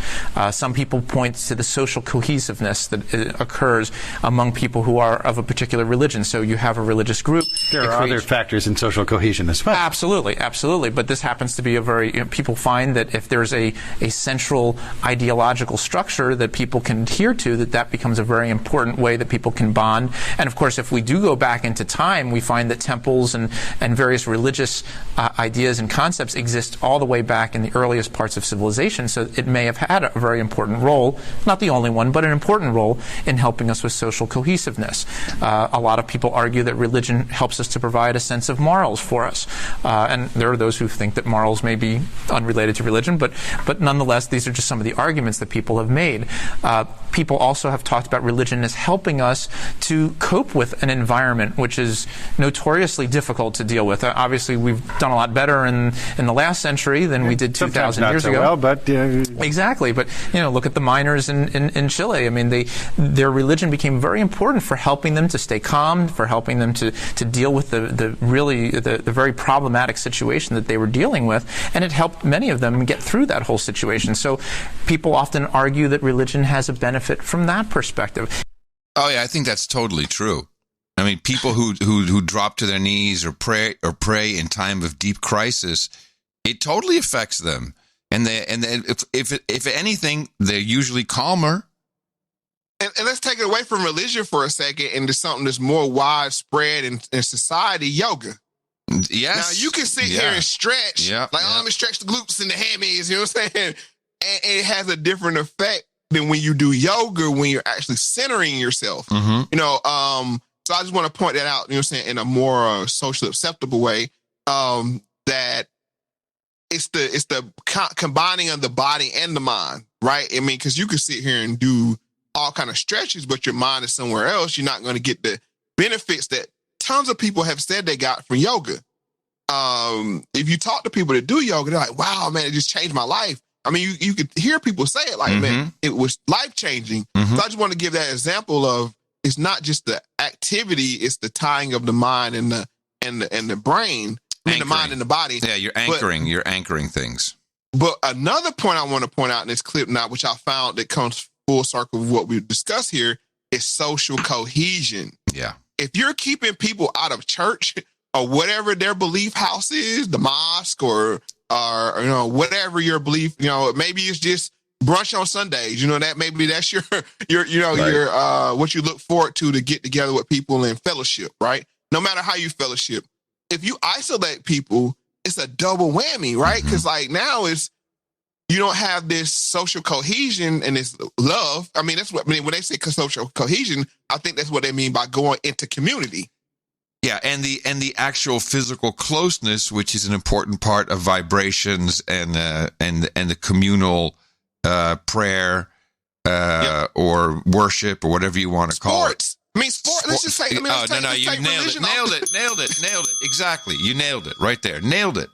Speaker 14: Some people point to the social cohesiveness that occurs among people who are of a particular religion. So you have a religious group.
Speaker 12: There are other factors in social cohesion as well.
Speaker 14: Absolutely, absolutely. But this happens to be a very, people find that if there's a central ideological structure that people can adhere to, that becomes a very important way that people can bond. And of course, if we do go back into time, we find that temples and various religious ideas and concepts exist all the way back in the earliest parts of civilization. So it may have had a very important role, not the only one, but an important role in helping us with social cohesiveness. A lot of people argue that religion helps us to provide a sense of morals for us. And there are those who think that morals may be unrelated to religion, but nonetheless, these are just some of the arguments that people have made. People also have talked about religion as helping us to cope with an environment which is notoriously difficult to deal with. Obviously, we've done a lot better in the last century than we did 2,000 years ago.
Speaker 12: Well, but
Speaker 14: exactly. But look at the miners in Chile. I mean, their religion became very important for helping them to stay calm, for helping them to deal with the very problematic situation that they were dealing with, and it helped many of them get through that whole situation. So people often argue that religion has a benefit from that perspective.
Speaker 1: Oh yeah, I think that's totally true. I mean, people who drop to their knees or pray in time of deep crisis, it totally affects them. And if anything, they're usually calmer.
Speaker 2: And let's take it away from religion for a second into something that's more widespread in society: yoga.
Speaker 1: Yes.
Speaker 2: Now you can sit here and stretch, let me stretch the glutes and the hammies. You know what I'm saying? And it has a different effect than when you do yoga, when you're actually centering yourself.
Speaker 1: Mm-hmm.
Speaker 2: So I just want to point that out, in a more socially acceptable way, that it's the combining of the body and the mind, right? I mean, because you can sit here and do all kind of stretches, but your mind is somewhere else. You're not going to get the benefits that tons of people have said they got from yoga. If you talk to people that do yoga, they're like, wow, man, it just changed my life. I mean, you could hear people say it like, man, it was life-changing. So I just want to give that example of it's not just the activity, it's the tying of the mind and the brain, and the mind and the body.
Speaker 1: Yeah, you're anchoring things.
Speaker 2: But another point I want to point out in this clip now, which I found that comes full circle with what we discussed here, is social cohesion.
Speaker 1: Yeah.
Speaker 2: If you're keeping people out of church or whatever their belief house is, the mosque or whatever your belief, maybe it's just brunch on Sundays, that maybe that's your what you look forward to get together with people and fellowship, right? No matter how you fellowship. If you isolate people, it's a double whammy, right? Because now you don't have this social cohesion and this love. I mean, when they say social cohesion, I think that's what they mean by going into community.
Speaker 1: Yeah, and the actual physical closeness, which is an important part of vibrations and the communal prayer or worship or whatever you want to call it.
Speaker 2: I mean, sport. Let's just say.
Speaker 1: You nailed it. Exactly, you nailed it right there. Nailed it.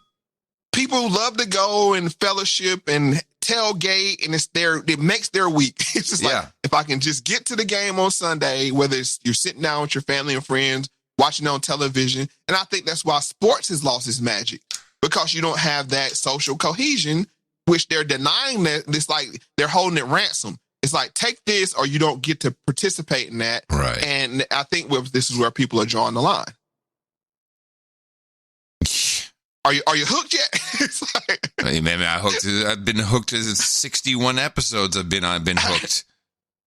Speaker 2: People love to go and fellowship and tailgate, and it makes their week. It's just like, if I can just get to the game on Sunday, whether it's you're sitting down with your family and friends, watching on television. And I think that's why sports has lost its magic, because you don't have that social cohesion, which they're denying that. It's like they're holding it ransom. It's like, take this or you don't get to participate in that.
Speaker 1: Right.
Speaker 2: And I think this is where people are drawing the line. Are you hooked yet? It's like,
Speaker 1: maybe I've been hooked to 61 episodes. I've been hooked.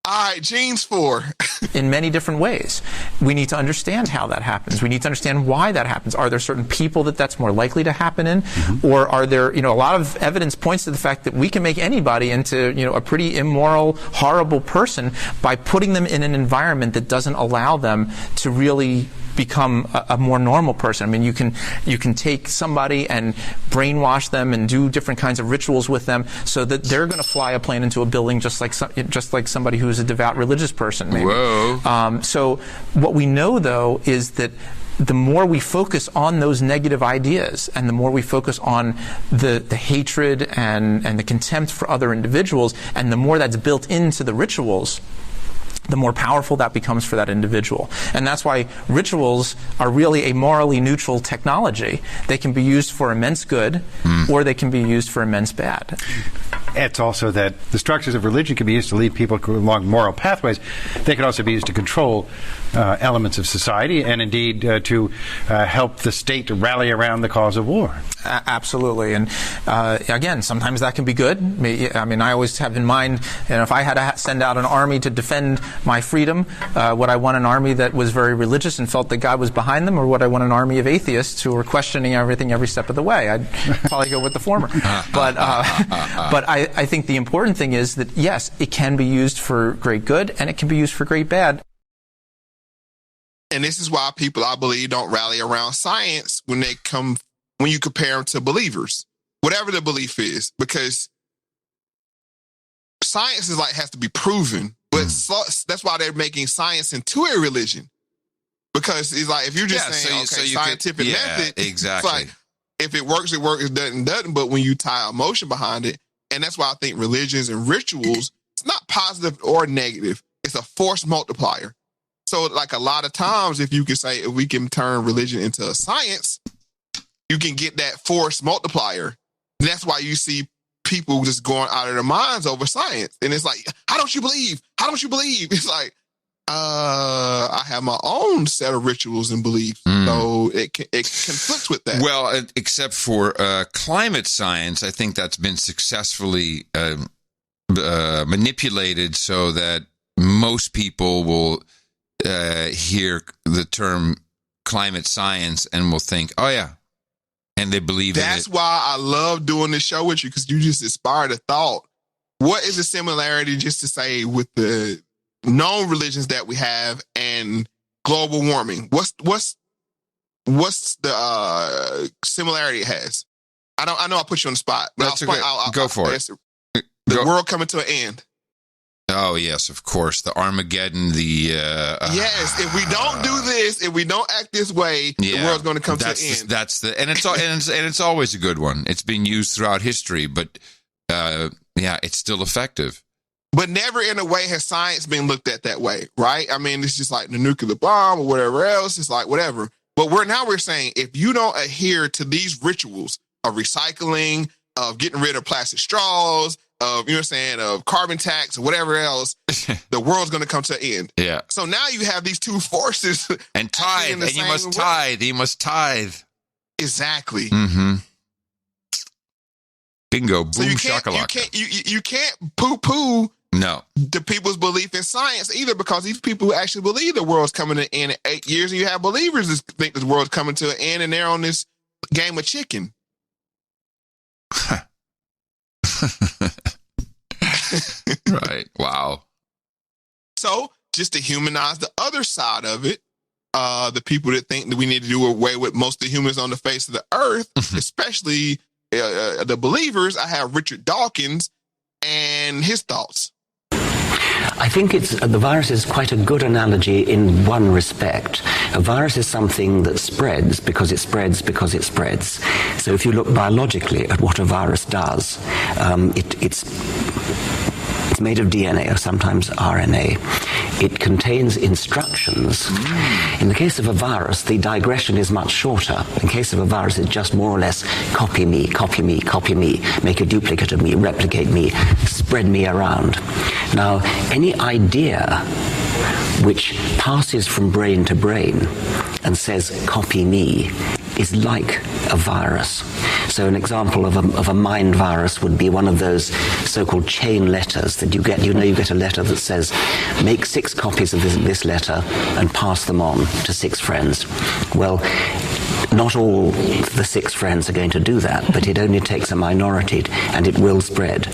Speaker 2: All right, Gene's 4.
Speaker 14: In many different ways. We need to understand how that happens. We need to understand why that happens. Are there certain people that's more likely to happen in? Or are there, a lot of evidence points to the fact that we can make anybody into, a pretty immoral, horrible person by putting them in an environment that doesn't allow them to really become a more normal person. I mean, you can take somebody and brainwash them and do different kinds of rituals with them so that they're going to fly a plane into a building just like somebody who's a devout religious person. Maybe.
Speaker 1: Whoa.
Speaker 14: So what we know, though, is that the more we focus on those negative ideas and the more we focus on the hatred and the contempt for other individuals, and the more that's built into the rituals, the more powerful that becomes for that individual. And that's why rituals are really a morally neutral technology. They can be used for immense good, or they can be used for immense bad.
Speaker 12: It's also that the structures of religion can be used to lead people along moral pathways. They can also be used to control elements of society and indeed to help the state to rally around the cause of war.
Speaker 14: Absolutely. And again, sometimes that can be good. I mean, I always have in mind, if I had to send out an army to defend my freedom, would I want an army that was very religious and felt that God was behind them, or would I want an army of atheists who were questioning everything every step of the way? I'd probably go with the former. But I think the important thing is that, yes, it can be used for great good and it can be used for great bad.
Speaker 2: And this is why people, I believe, don't rally around science when you compare them to believers, whatever the belief is, because science has to be proven. But that's why they're making science into a religion, because it's like, if you're just saying, scientific method,
Speaker 1: exactly.
Speaker 2: It's like, if it works, it works. If it doesn't. But when you tie emotion behind it, and that's why I think religions and rituals, it's not positive or negative. It's a force multiplier. So like a lot of times, if we can turn religion into a science, you can get that force multiplier. And that's why you see people just going out of their minds over science. And it's like, how don't you believe? How don't you believe? It's like, I have my own set of rituals and beliefs. So it conflicts with that.
Speaker 1: Well, except for climate science, I think that's been successfully manipulated so that most people will hear the term climate science and will think, oh, yeah. And they believe in it.
Speaker 2: That's why I love doing this show with you, because you just inspired a thought. What is the similarity, just to say, with the known religions that we have and global warming? What's the similarity it has? I know I put you on the spot, but
Speaker 1: go for it.
Speaker 2: The world coming to an end.
Speaker 1: Oh, yes, of course. The Armageddon,
Speaker 2: yes, if we don't do this, if we don't act this way, the world's going to come to an end.
Speaker 1: It's always a good one. It's been used throughout history, but it's still effective.
Speaker 2: But never in a way has science been looked at that way, right? I mean, it's just like the nuclear bomb or whatever else. It's like whatever. But we're saying, if you don't adhere to these rituals of recycling, of getting rid of plastic straws, of, of carbon tax or whatever else, the world's going to come to an end.
Speaker 1: Yeah.
Speaker 2: So now you have these two forces.
Speaker 1: And tithe. And you must tithe. You must tithe.
Speaker 2: Exactly.
Speaker 1: Mm-hmm. Bingo. Boom,
Speaker 2: so
Speaker 1: shakalaka.
Speaker 2: You can't poo-poo
Speaker 1: the
Speaker 2: people's belief in science either, because these people actually believe the world's coming to an end in 8 years, and you have believers that think the world's coming to an end, and they're on this game of chicken.
Speaker 1: Right. Wow.
Speaker 2: So just to humanize the other side of it, the people that think that we need to do away with most of the humans on the face of the earth, especially the believers, I have Richard Dawkins and his thoughts.
Speaker 15: I think the virus is quite a good analogy in one respect. A virus is something that spreads because it spreads because it spreads. So if you look biologically at what a virus does, it's made of DNA or sometimes RNA. It contains instructions. In the case of a virus, the digression is much shorter. In case of a virus, it's just more or less copy me, copy me, copy me, make a duplicate of me, replicate me, spread me around. Now, any idea which passes from brain to brain and says, copy me, is like a virus. So an example of a mind virus would be one of those so-called chain letters that you get. You get a letter that says, make 6 copies of this letter and pass them on to 6 friends. Well, not all the 6 friends are going to do that, but it only takes a minority, and it will spread.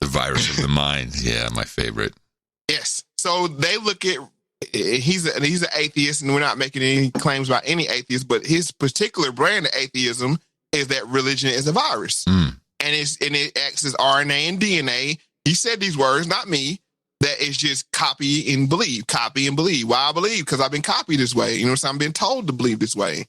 Speaker 1: The virus of the mind. Yeah, my favorite.
Speaker 2: Yes. So they look at, he's an atheist, and we're not making any claims about any atheist, but his particular brand of atheism is that religion is a virus. And it acts as RNA and DNA. He said these words, not me, that it's just copy and believe. Why I believe? Because I've been copied this way. So I'm being told to believe this way.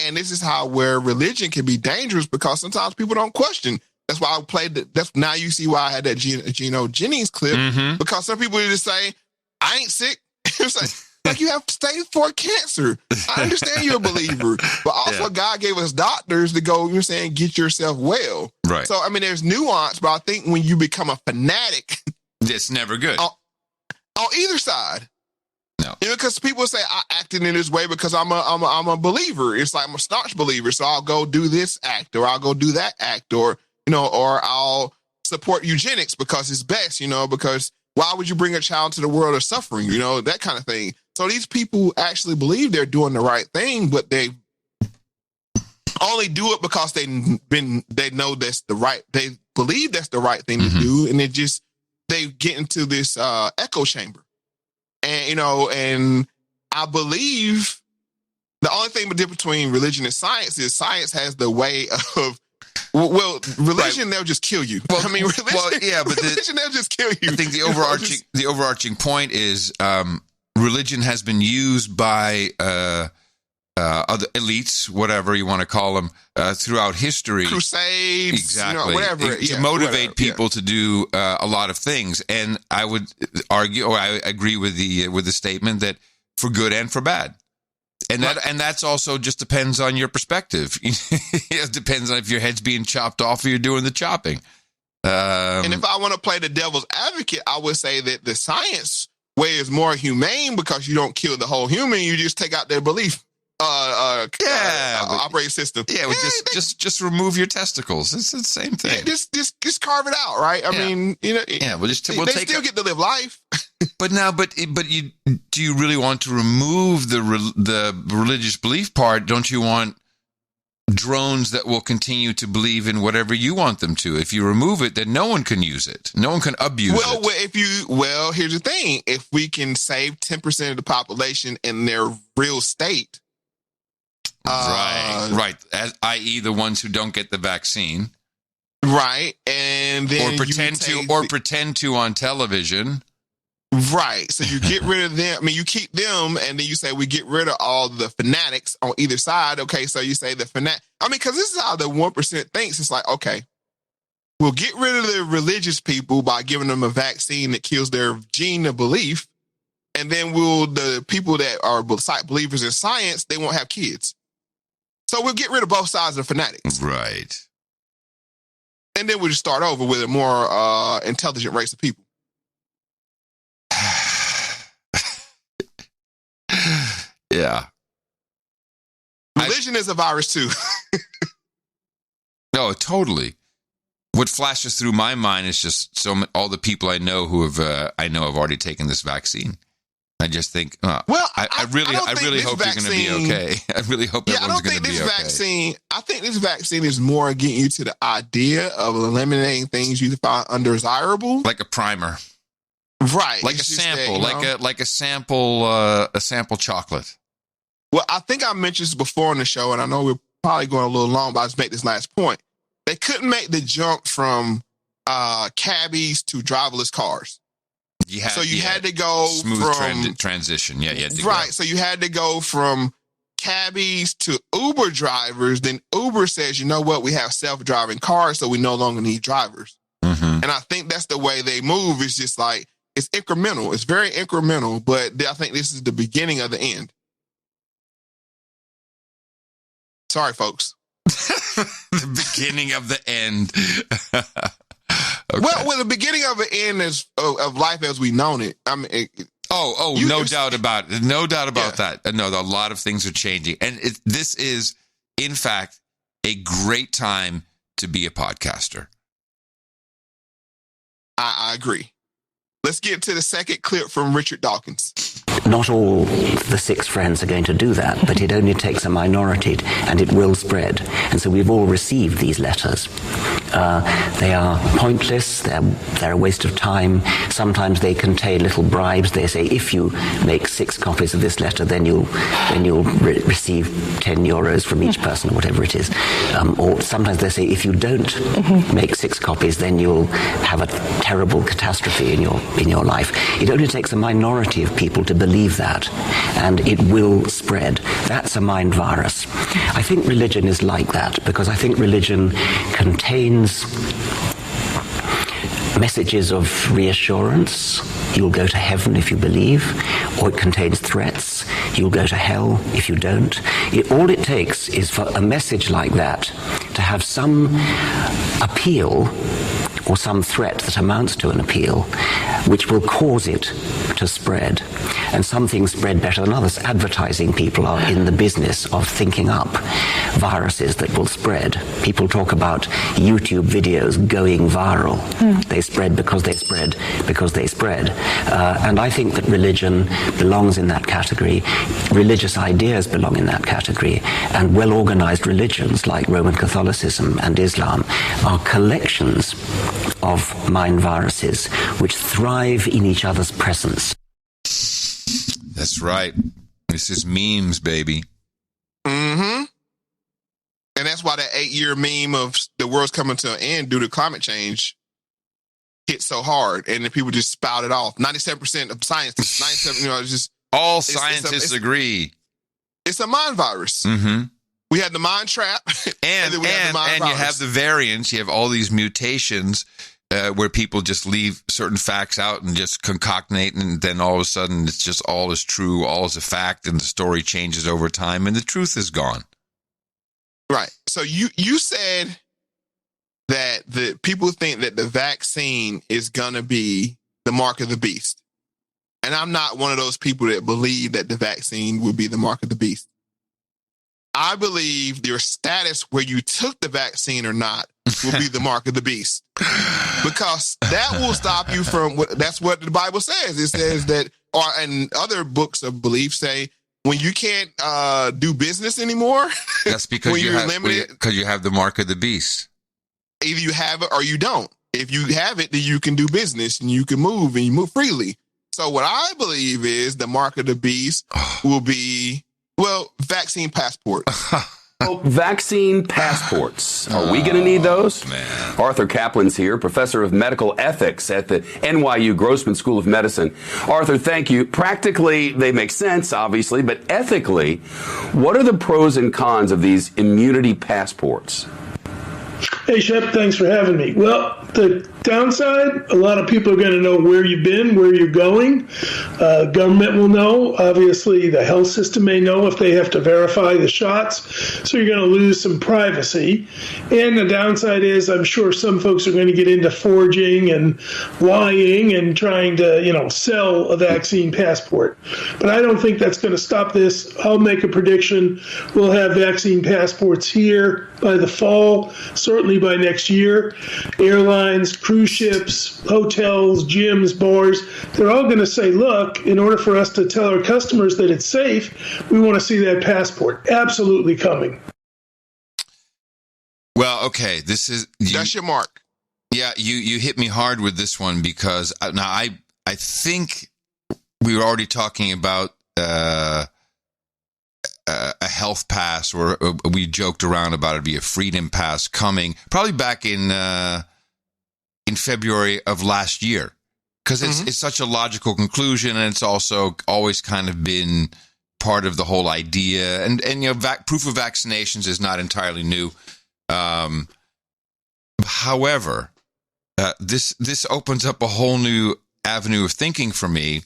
Speaker 2: And this is where religion can be dangerous, because sometimes people don't question. That's why I played that's now you see why I had that Geno Jennings clip, because some people just say, I ain't sick. It's like you have stage 4 cancer. I understand you're a believer, but also God gave us doctors to go, you're saying, get yourself well.
Speaker 1: Right.
Speaker 2: So, I mean, there's nuance, but I think when you become a fanatic,
Speaker 1: it's never good.
Speaker 2: On either side.
Speaker 1: No.
Speaker 2: Because people say I acted in this way because I'm a believer. It's like I'm a staunch believer. So I'll go do this act, or I'll go do that act, or, or I'll support eugenics because it's best, because why would you bring a child to the world of suffering? That kind of thing. So these people actually believe they're doing the right thing, but they only do it because they know that's the right, they believe that's the right thing to do. And they get into this echo chamber. And, and I believe the only thing between religion and science is science has the way of, religion, they'll just kill you.
Speaker 1: Well,
Speaker 2: religion, religion, they'll just kill you.
Speaker 1: I think the overarching point is religion has been used by other elites, whatever you want to call them, throughout history.
Speaker 2: Crusades,
Speaker 1: exactly,
Speaker 2: whatever.
Speaker 1: To motivate people to do a lot of things. And I would argue, or I agree with the statement that for good and for bad. And that's also just depends on your perspective. It depends on if your head's being chopped off or you're doing the chopping.
Speaker 2: And if I want to play the devil's advocate, I would say that the science way is more humane because you don't kill the whole human. You just take out their belief operating system.
Speaker 1: Yeah, just remove your testicles. It's the same thing.
Speaker 2: Yeah, just carve it out, right? I mean, we'll
Speaker 1: they
Speaker 2: still get to live life.
Speaker 1: But do you really want to remove the religious belief part? Don't you want drones that will continue to believe in whatever you want them to? If you remove it, then no one can use it. No one can abuse it.
Speaker 2: Here's the thing: if we can save 10% of the population in their real state,
Speaker 1: right, i.e., the ones who don't get the vaccine,
Speaker 2: right, and then
Speaker 1: pretend to on television.
Speaker 2: Right. So you get rid of them. I mean, you keep them, and then you say we get rid of all the fanatics on either side. Okay, so you say the fanatic. I mean, because this is how the 1% thinks. It's like, okay, we'll get rid of the religious people by giving them a vaccine that kills their gene of belief, and then the people that are believers in science, they won't have kids. So we'll get rid of both sides of the fanatics.
Speaker 1: Right.
Speaker 2: And then we'll just start over with a more intelligent race of people.
Speaker 1: Yeah.
Speaker 2: Religion is a virus too.
Speaker 1: No, totally. What flashes through my mind is just all the people I know who have already taken this vaccine. I just think, I really hope you're going to be okay. I really hope everyone's going to be okay.
Speaker 2: I think this vaccine is more getting you to the idea of eliminating things you find undesirable,
Speaker 1: like a primer.
Speaker 2: Right.
Speaker 1: Like a sample, like a sample chocolate.
Speaker 2: Well, I think I mentioned this before on the show, and I know we're probably going a little long, but I'll just make this last point. They couldn't make the jump from cabbies to driverless cars. You had to go
Speaker 1: smooth transition. Yeah,
Speaker 2: right. So you had to go from cabbies to Uber drivers. Then Uber says, you know what? We have self-driving cars, so we no longer need drivers.
Speaker 1: Mm-hmm.
Speaker 2: And I think that's the way they move. It's just like, it's incremental. It's very incremental, but I think this is the beginning of the end. Sorry, folks.
Speaker 1: The beginning of the end. Okay.
Speaker 2: Well, the beginning of the end of life as we've known it. I mean,
Speaker 1: no doubt about it. No doubt about that. No, a lot of things are changing. And this is, in fact, a great time to be a podcaster.
Speaker 2: I agree. Let's get to the second clip from Richard Dawkins.
Speaker 15: Not all the 6 friends are going to do that, but it only takes a minority and it will spread. And so we've all received these letters. They are pointless, they're a waste of time. Sometimes they contain little bribes. They say, if you make 6 copies of this letter, then you'll receive €10 from each person, or whatever it is. Or sometimes they say, if you don't make 6 copies, then you'll have a terrible catastrophe in your life. It only takes a minority of people to believe believe that, and it will spread. That's a mind virus. I think religion is like that, because I think religion contains messages of reassurance. You'll go to heaven if you believe, or it contains threats. You'll go to hell if you don't. All it takes is for a message like that to have some appeal or some threat that amounts to an appeal, which will cause it to spread. And some things spread better than others. Advertising people are in the business of thinking up viruses that will spread. People talk about YouTube videos going viral. They spread because they spread because they spread. And I think that religion belongs in that category. Religious ideas belong in that category. And well-organized religions like Roman Catholicism and Islam are collections of mind viruses which thrive in each other's presence.
Speaker 1: That's right. This is memes, baby.
Speaker 2: Mm-hmm. And that's why that 8-year meme of the world's coming to an end due to climate change hit so hard, and then people just spout it off. 97% of scientists, 97%, it's just
Speaker 1: all scientists agree.
Speaker 2: It's a mind virus.
Speaker 1: Mm-hmm.
Speaker 2: We had the mind trap,
Speaker 1: and then we had the mind virus. You have the variants. You have all these mutations where people just leave certain facts out and just concatenate, and then all of a sudden it's just all is true, all is a fact, and the story changes over time, and the truth is gone.
Speaker 2: Right. So you said that the people think that the vaccine is going to be the mark of the beast. And I'm not one of those people that believe that the vaccine will be the mark of the beast. I believe your status where you took the vaccine or not will be the mark of the beast, because that will stop you from that's what the Bible says. It says that, and other books of belief say, when you can't do business anymore,
Speaker 1: that's because you have the mark of the beast.
Speaker 2: Either you have it or you don't. If you have it, then you can do business and you can move and you move freely. So what I believe is the mark of the beast will be, well, vaccine passport.
Speaker 13: Vaccine passports. Are we going to need those?
Speaker 1: Man.
Speaker 13: Arthur Kaplan's here, professor of medical ethics at the NYU Grossman School of Medicine. Arthur, thank you. Practically, they make sense, obviously, but ethically, what are the pros and cons of these immunity passports?
Speaker 18: Hey, Shep, thanks for having me. Well, the downside, a lot of people are going to know where you've been, where you're going. Government will know. Obviously, the health system may know if they have to verify the shots. So you're going to lose some privacy. And the downside is I'm sure some folks are going to get into forging and lying and trying to, sell a vaccine passport. But I don't think that's going to stop this. I'll make a prediction. We'll have vaccine passports here by the fall, certainly by next year. Airlines, cruise ships, hotels, gyms, bars, they're all going to say, look, in order for us to tell our customers that it's safe, we want to see that passport. Absolutely coming.
Speaker 1: Well, okay, that's
Speaker 2: your mark.
Speaker 1: Yeah, you hit me hard with this one, because now I think we were already talking about a health pass, or we joked around about it be a freedom pass coming probably back in February of last year, because it's such a logical conclusion, and it's also always kind of been part of the whole idea. And proof of vaccinations is not entirely new. However, this opens up a whole new avenue of thinking for me,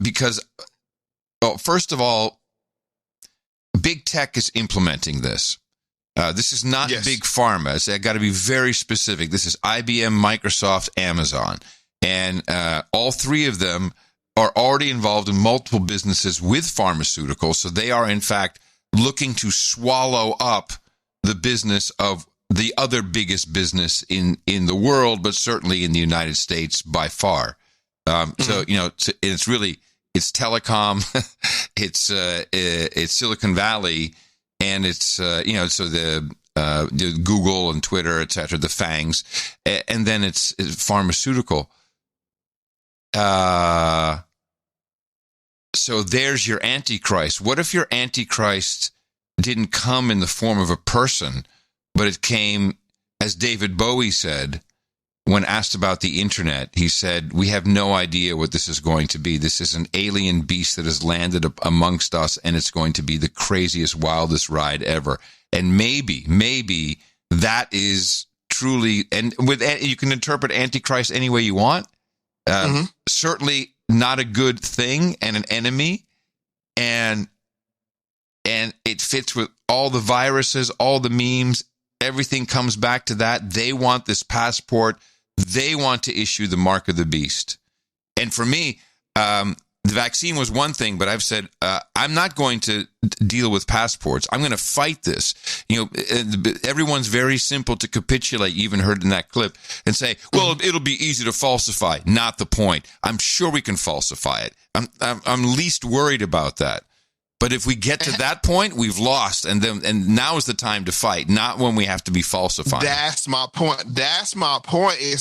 Speaker 1: because, first of all, big tech is implementing this. This is not big pharma. I got to be very specific. This is IBM, Microsoft, Amazon. And all three of them are already involved in multiple businesses with pharmaceuticals. So they are, in fact, looking to swallow up the business of the other biggest business in the world, but certainly in the United States by far. So, it's telecom, it's Silicon Valley, and it's so the Google and Twitter, et cetera, the FANGs, and then it's pharmaceutical. So there's your Antichrist. What if your Antichrist didn't come in the form of a person, but it came, as David Bowie said, when asked about the internet, he said, "We have no idea what this is going to be. This is an alien beast that has landed amongst us, and it's going to be the craziest, wildest ride ever." And maybe that is truly, and you can interpret Antichrist any way you want. Certainly not a good thing and an enemy, and it fits with all the viruses, all the memes. Everything comes back to that. They want this passport. They want to issue the mark of the beast. And for me, the vaccine was one thing, but I've said, I'm not going to deal with passports. I'm going to fight this. Everyone's very simple to capitulate. You even heard in that clip and say, well, it'll be easy to falsify. Not the point. I'm sure we can falsify it. I'm least worried about that. But if we get to that point, we've lost, and now is the time to fight, not when we have to be falsifying.
Speaker 2: That's my point. It's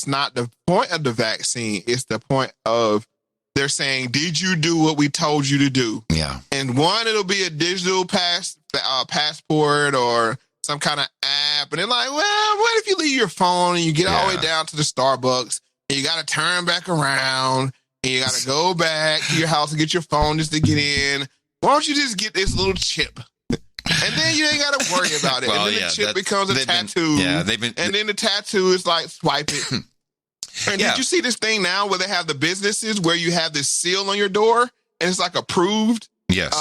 Speaker 2: not the point of the vaccine. It's the point of they're saying, did you do what we told you to do?
Speaker 1: Yeah.
Speaker 2: And one, it'll be a digital passport or some kind of app. And they're like, well, what if you leave your phone and you get all the way down to the Starbucks and you got to turn back around and you got to go back to your house and get your phone just to get in? Why don't you just get this little chip? And then you ain't got to worry about it.
Speaker 1: Well,
Speaker 2: and then the chip becomes a tattoo. And then the tattoo is like, swipe it. And did you see this thing now where they have the businesses where you have this seal on your door and it's like approved?
Speaker 1: Yes.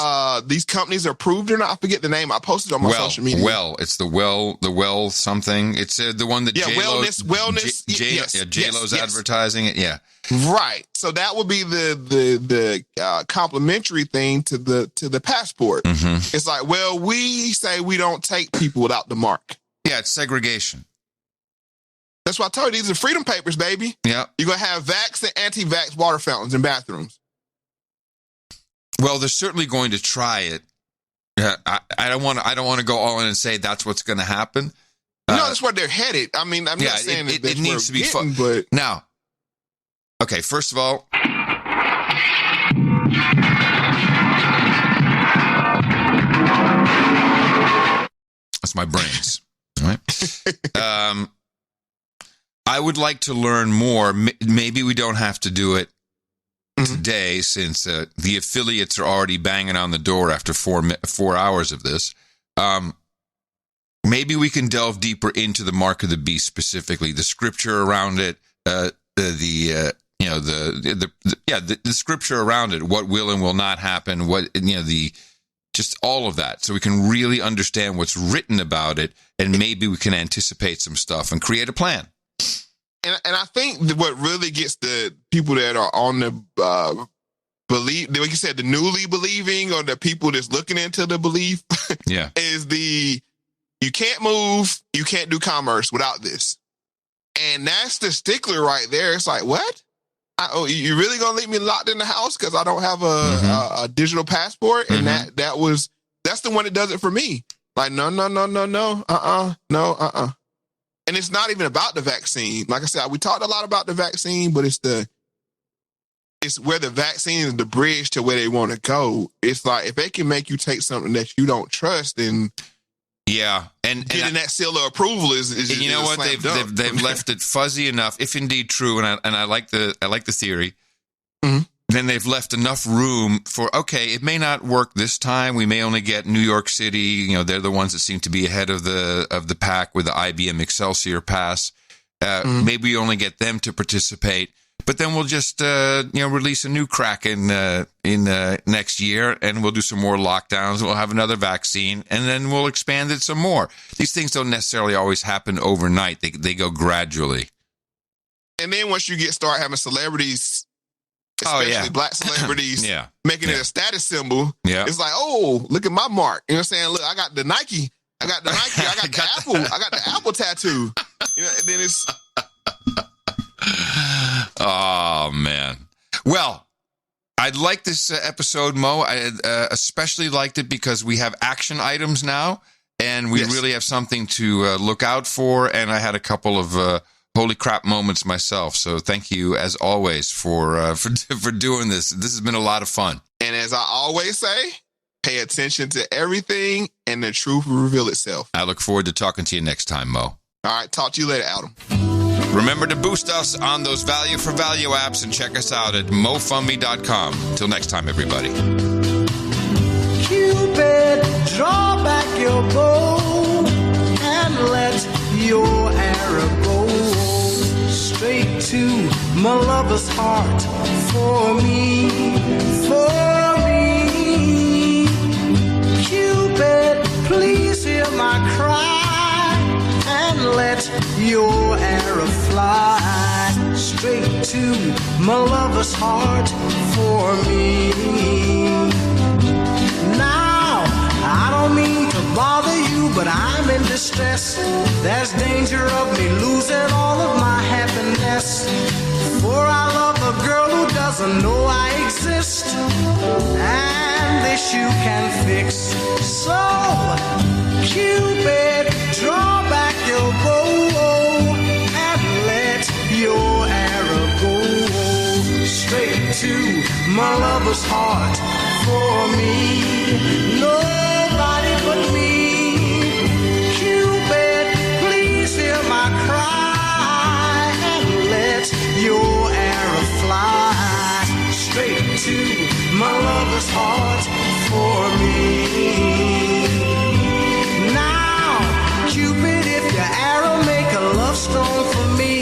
Speaker 2: These companies are approved or not? I forget the name. I posted it on my social media.
Speaker 1: It's the well something. It's the one that
Speaker 2: wellness.
Speaker 1: J-Lo's advertising it. Yeah.
Speaker 2: Right. So that would be the complimentary thing to the passport. It's like, well, we say we don't take people without the mark.
Speaker 1: Yeah, it's segregation.
Speaker 2: That's why I told you these are freedom papers, baby.
Speaker 1: Yeah.
Speaker 2: You're gonna have vax and anti-vax water fountains in bathrooms.
Speaker 1: Well, they're certainly going to try it. I don't want to go all in and say that's what's going to happen.
Speaker 2: No, that's where they're headed. I mean, I'm not saying it needs to be fun,
Speaker 1: but now. Okay, first of all, that's my brains. All right. I would like to learn more. Maybe we don't have to do it today, since the affiliates are already banging on the door after 4 hours of this. Maybe we can delve deeper into the mark of the beast, specifically the scripture around it, the scripture around it, what will and will not happen, just all of that, so we can really understand what's written about it, and maybe we can anticipate some stuff and create a plan.
Speaker 2: And I think what really gets the people that are on the belief, like you said, the newly believing, or the people that's looking into the belief, is you can't move, you can't do commerce without this. And that's the stickler right there. It's like, what? You really gonna leave me locked in the house because I don't have a digital passport? And that's the one that does it for me. Like, no. And it's not even about the vaccine. Like I said, we talked a lot about the vaccine, but it's where the vaccine is the bridge to where they want to go. It's like, if they can make you take something that you don't trust, then and getting that seal of approval is
Speaker 1: you know what, they've left it fuzzy enough, if indeed true, and I like the theory. Then they've left enough room for, okay, it may not work this time. We may only get New York City. They're the ones that seem to be ahead of the pack with the IBM Excelsior Pass. Maybe we only get them to participate, but then we'll just release a new crack in next year, and we'll do some more lockdowns. We'll have another vaccine, and then we'll expand it some more. These things don't necessarily always happen overnight. They go gradually.
Speaker 2: And then once you start having celebrities, especially black celebrities, making it a status symbol. Yeah. It's like, oh, look at my mark. You know what I'm saying? Look, I got the Nike. I got the Apple. I got the Apple tattoo. And then it's.
Speaker 1: Oh, man. Well, I like this episode, Mo. I especially liked it because we have action items now, and we really have something to look out for. And I had a couple of holy crap moments myself. So thank you, as always, for doing this. This has been a lot of fun.
Speaker 2: And as I always say, pay attention to everything, and the truth will reveal itself.
Speaker 1: I look forward to talking to you next time, Mo.
Speaker 2: All right. Talk to you later, Adam.
Speaker 1: Remember to boost us on those value for value apps and check us out at mofundme.com. Till next time, everybody.
Speaker 5: Cupid, draw back your bow and let your arrow go straight to my lover's heart. For me, Cupid, please hear my cry and let your arrow fly straight to my lover's heart. For me. Now, I don't mean to bother you, but I'm in distress. There's danger of me losing all of my happiness. For I love a girl who doesn't know I exist, and this you can fix. So, Cupid, draw back your bow and let your arrow go straight to my lover's heart. For me, nobody but me. Cupid, please hear my cry and let your arrow fly straight to my lover's heart. For me. Now, Cupid, if your arrow make a love stone for me,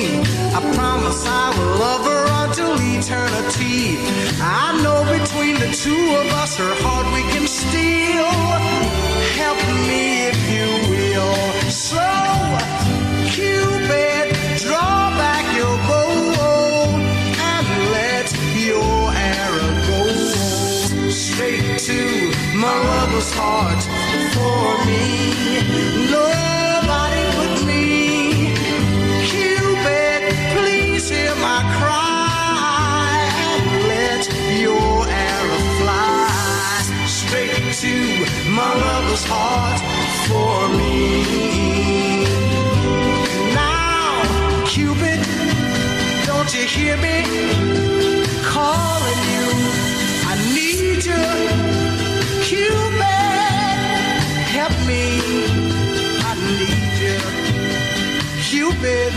Speaker 5: I promise I will love her until eternity. I know between the two of us her heart we can steal. Help me if you will. So, Cupid, draw back your bow and let your arrow go straight to my lover's heart. For me, nobody but me. Cupid, please hear my cry and let your arrow fly straight to my lover's heart. For me. Now, Cupid, don't you hear me calling you? I need you, Cupid, help me. I need you, Cupid.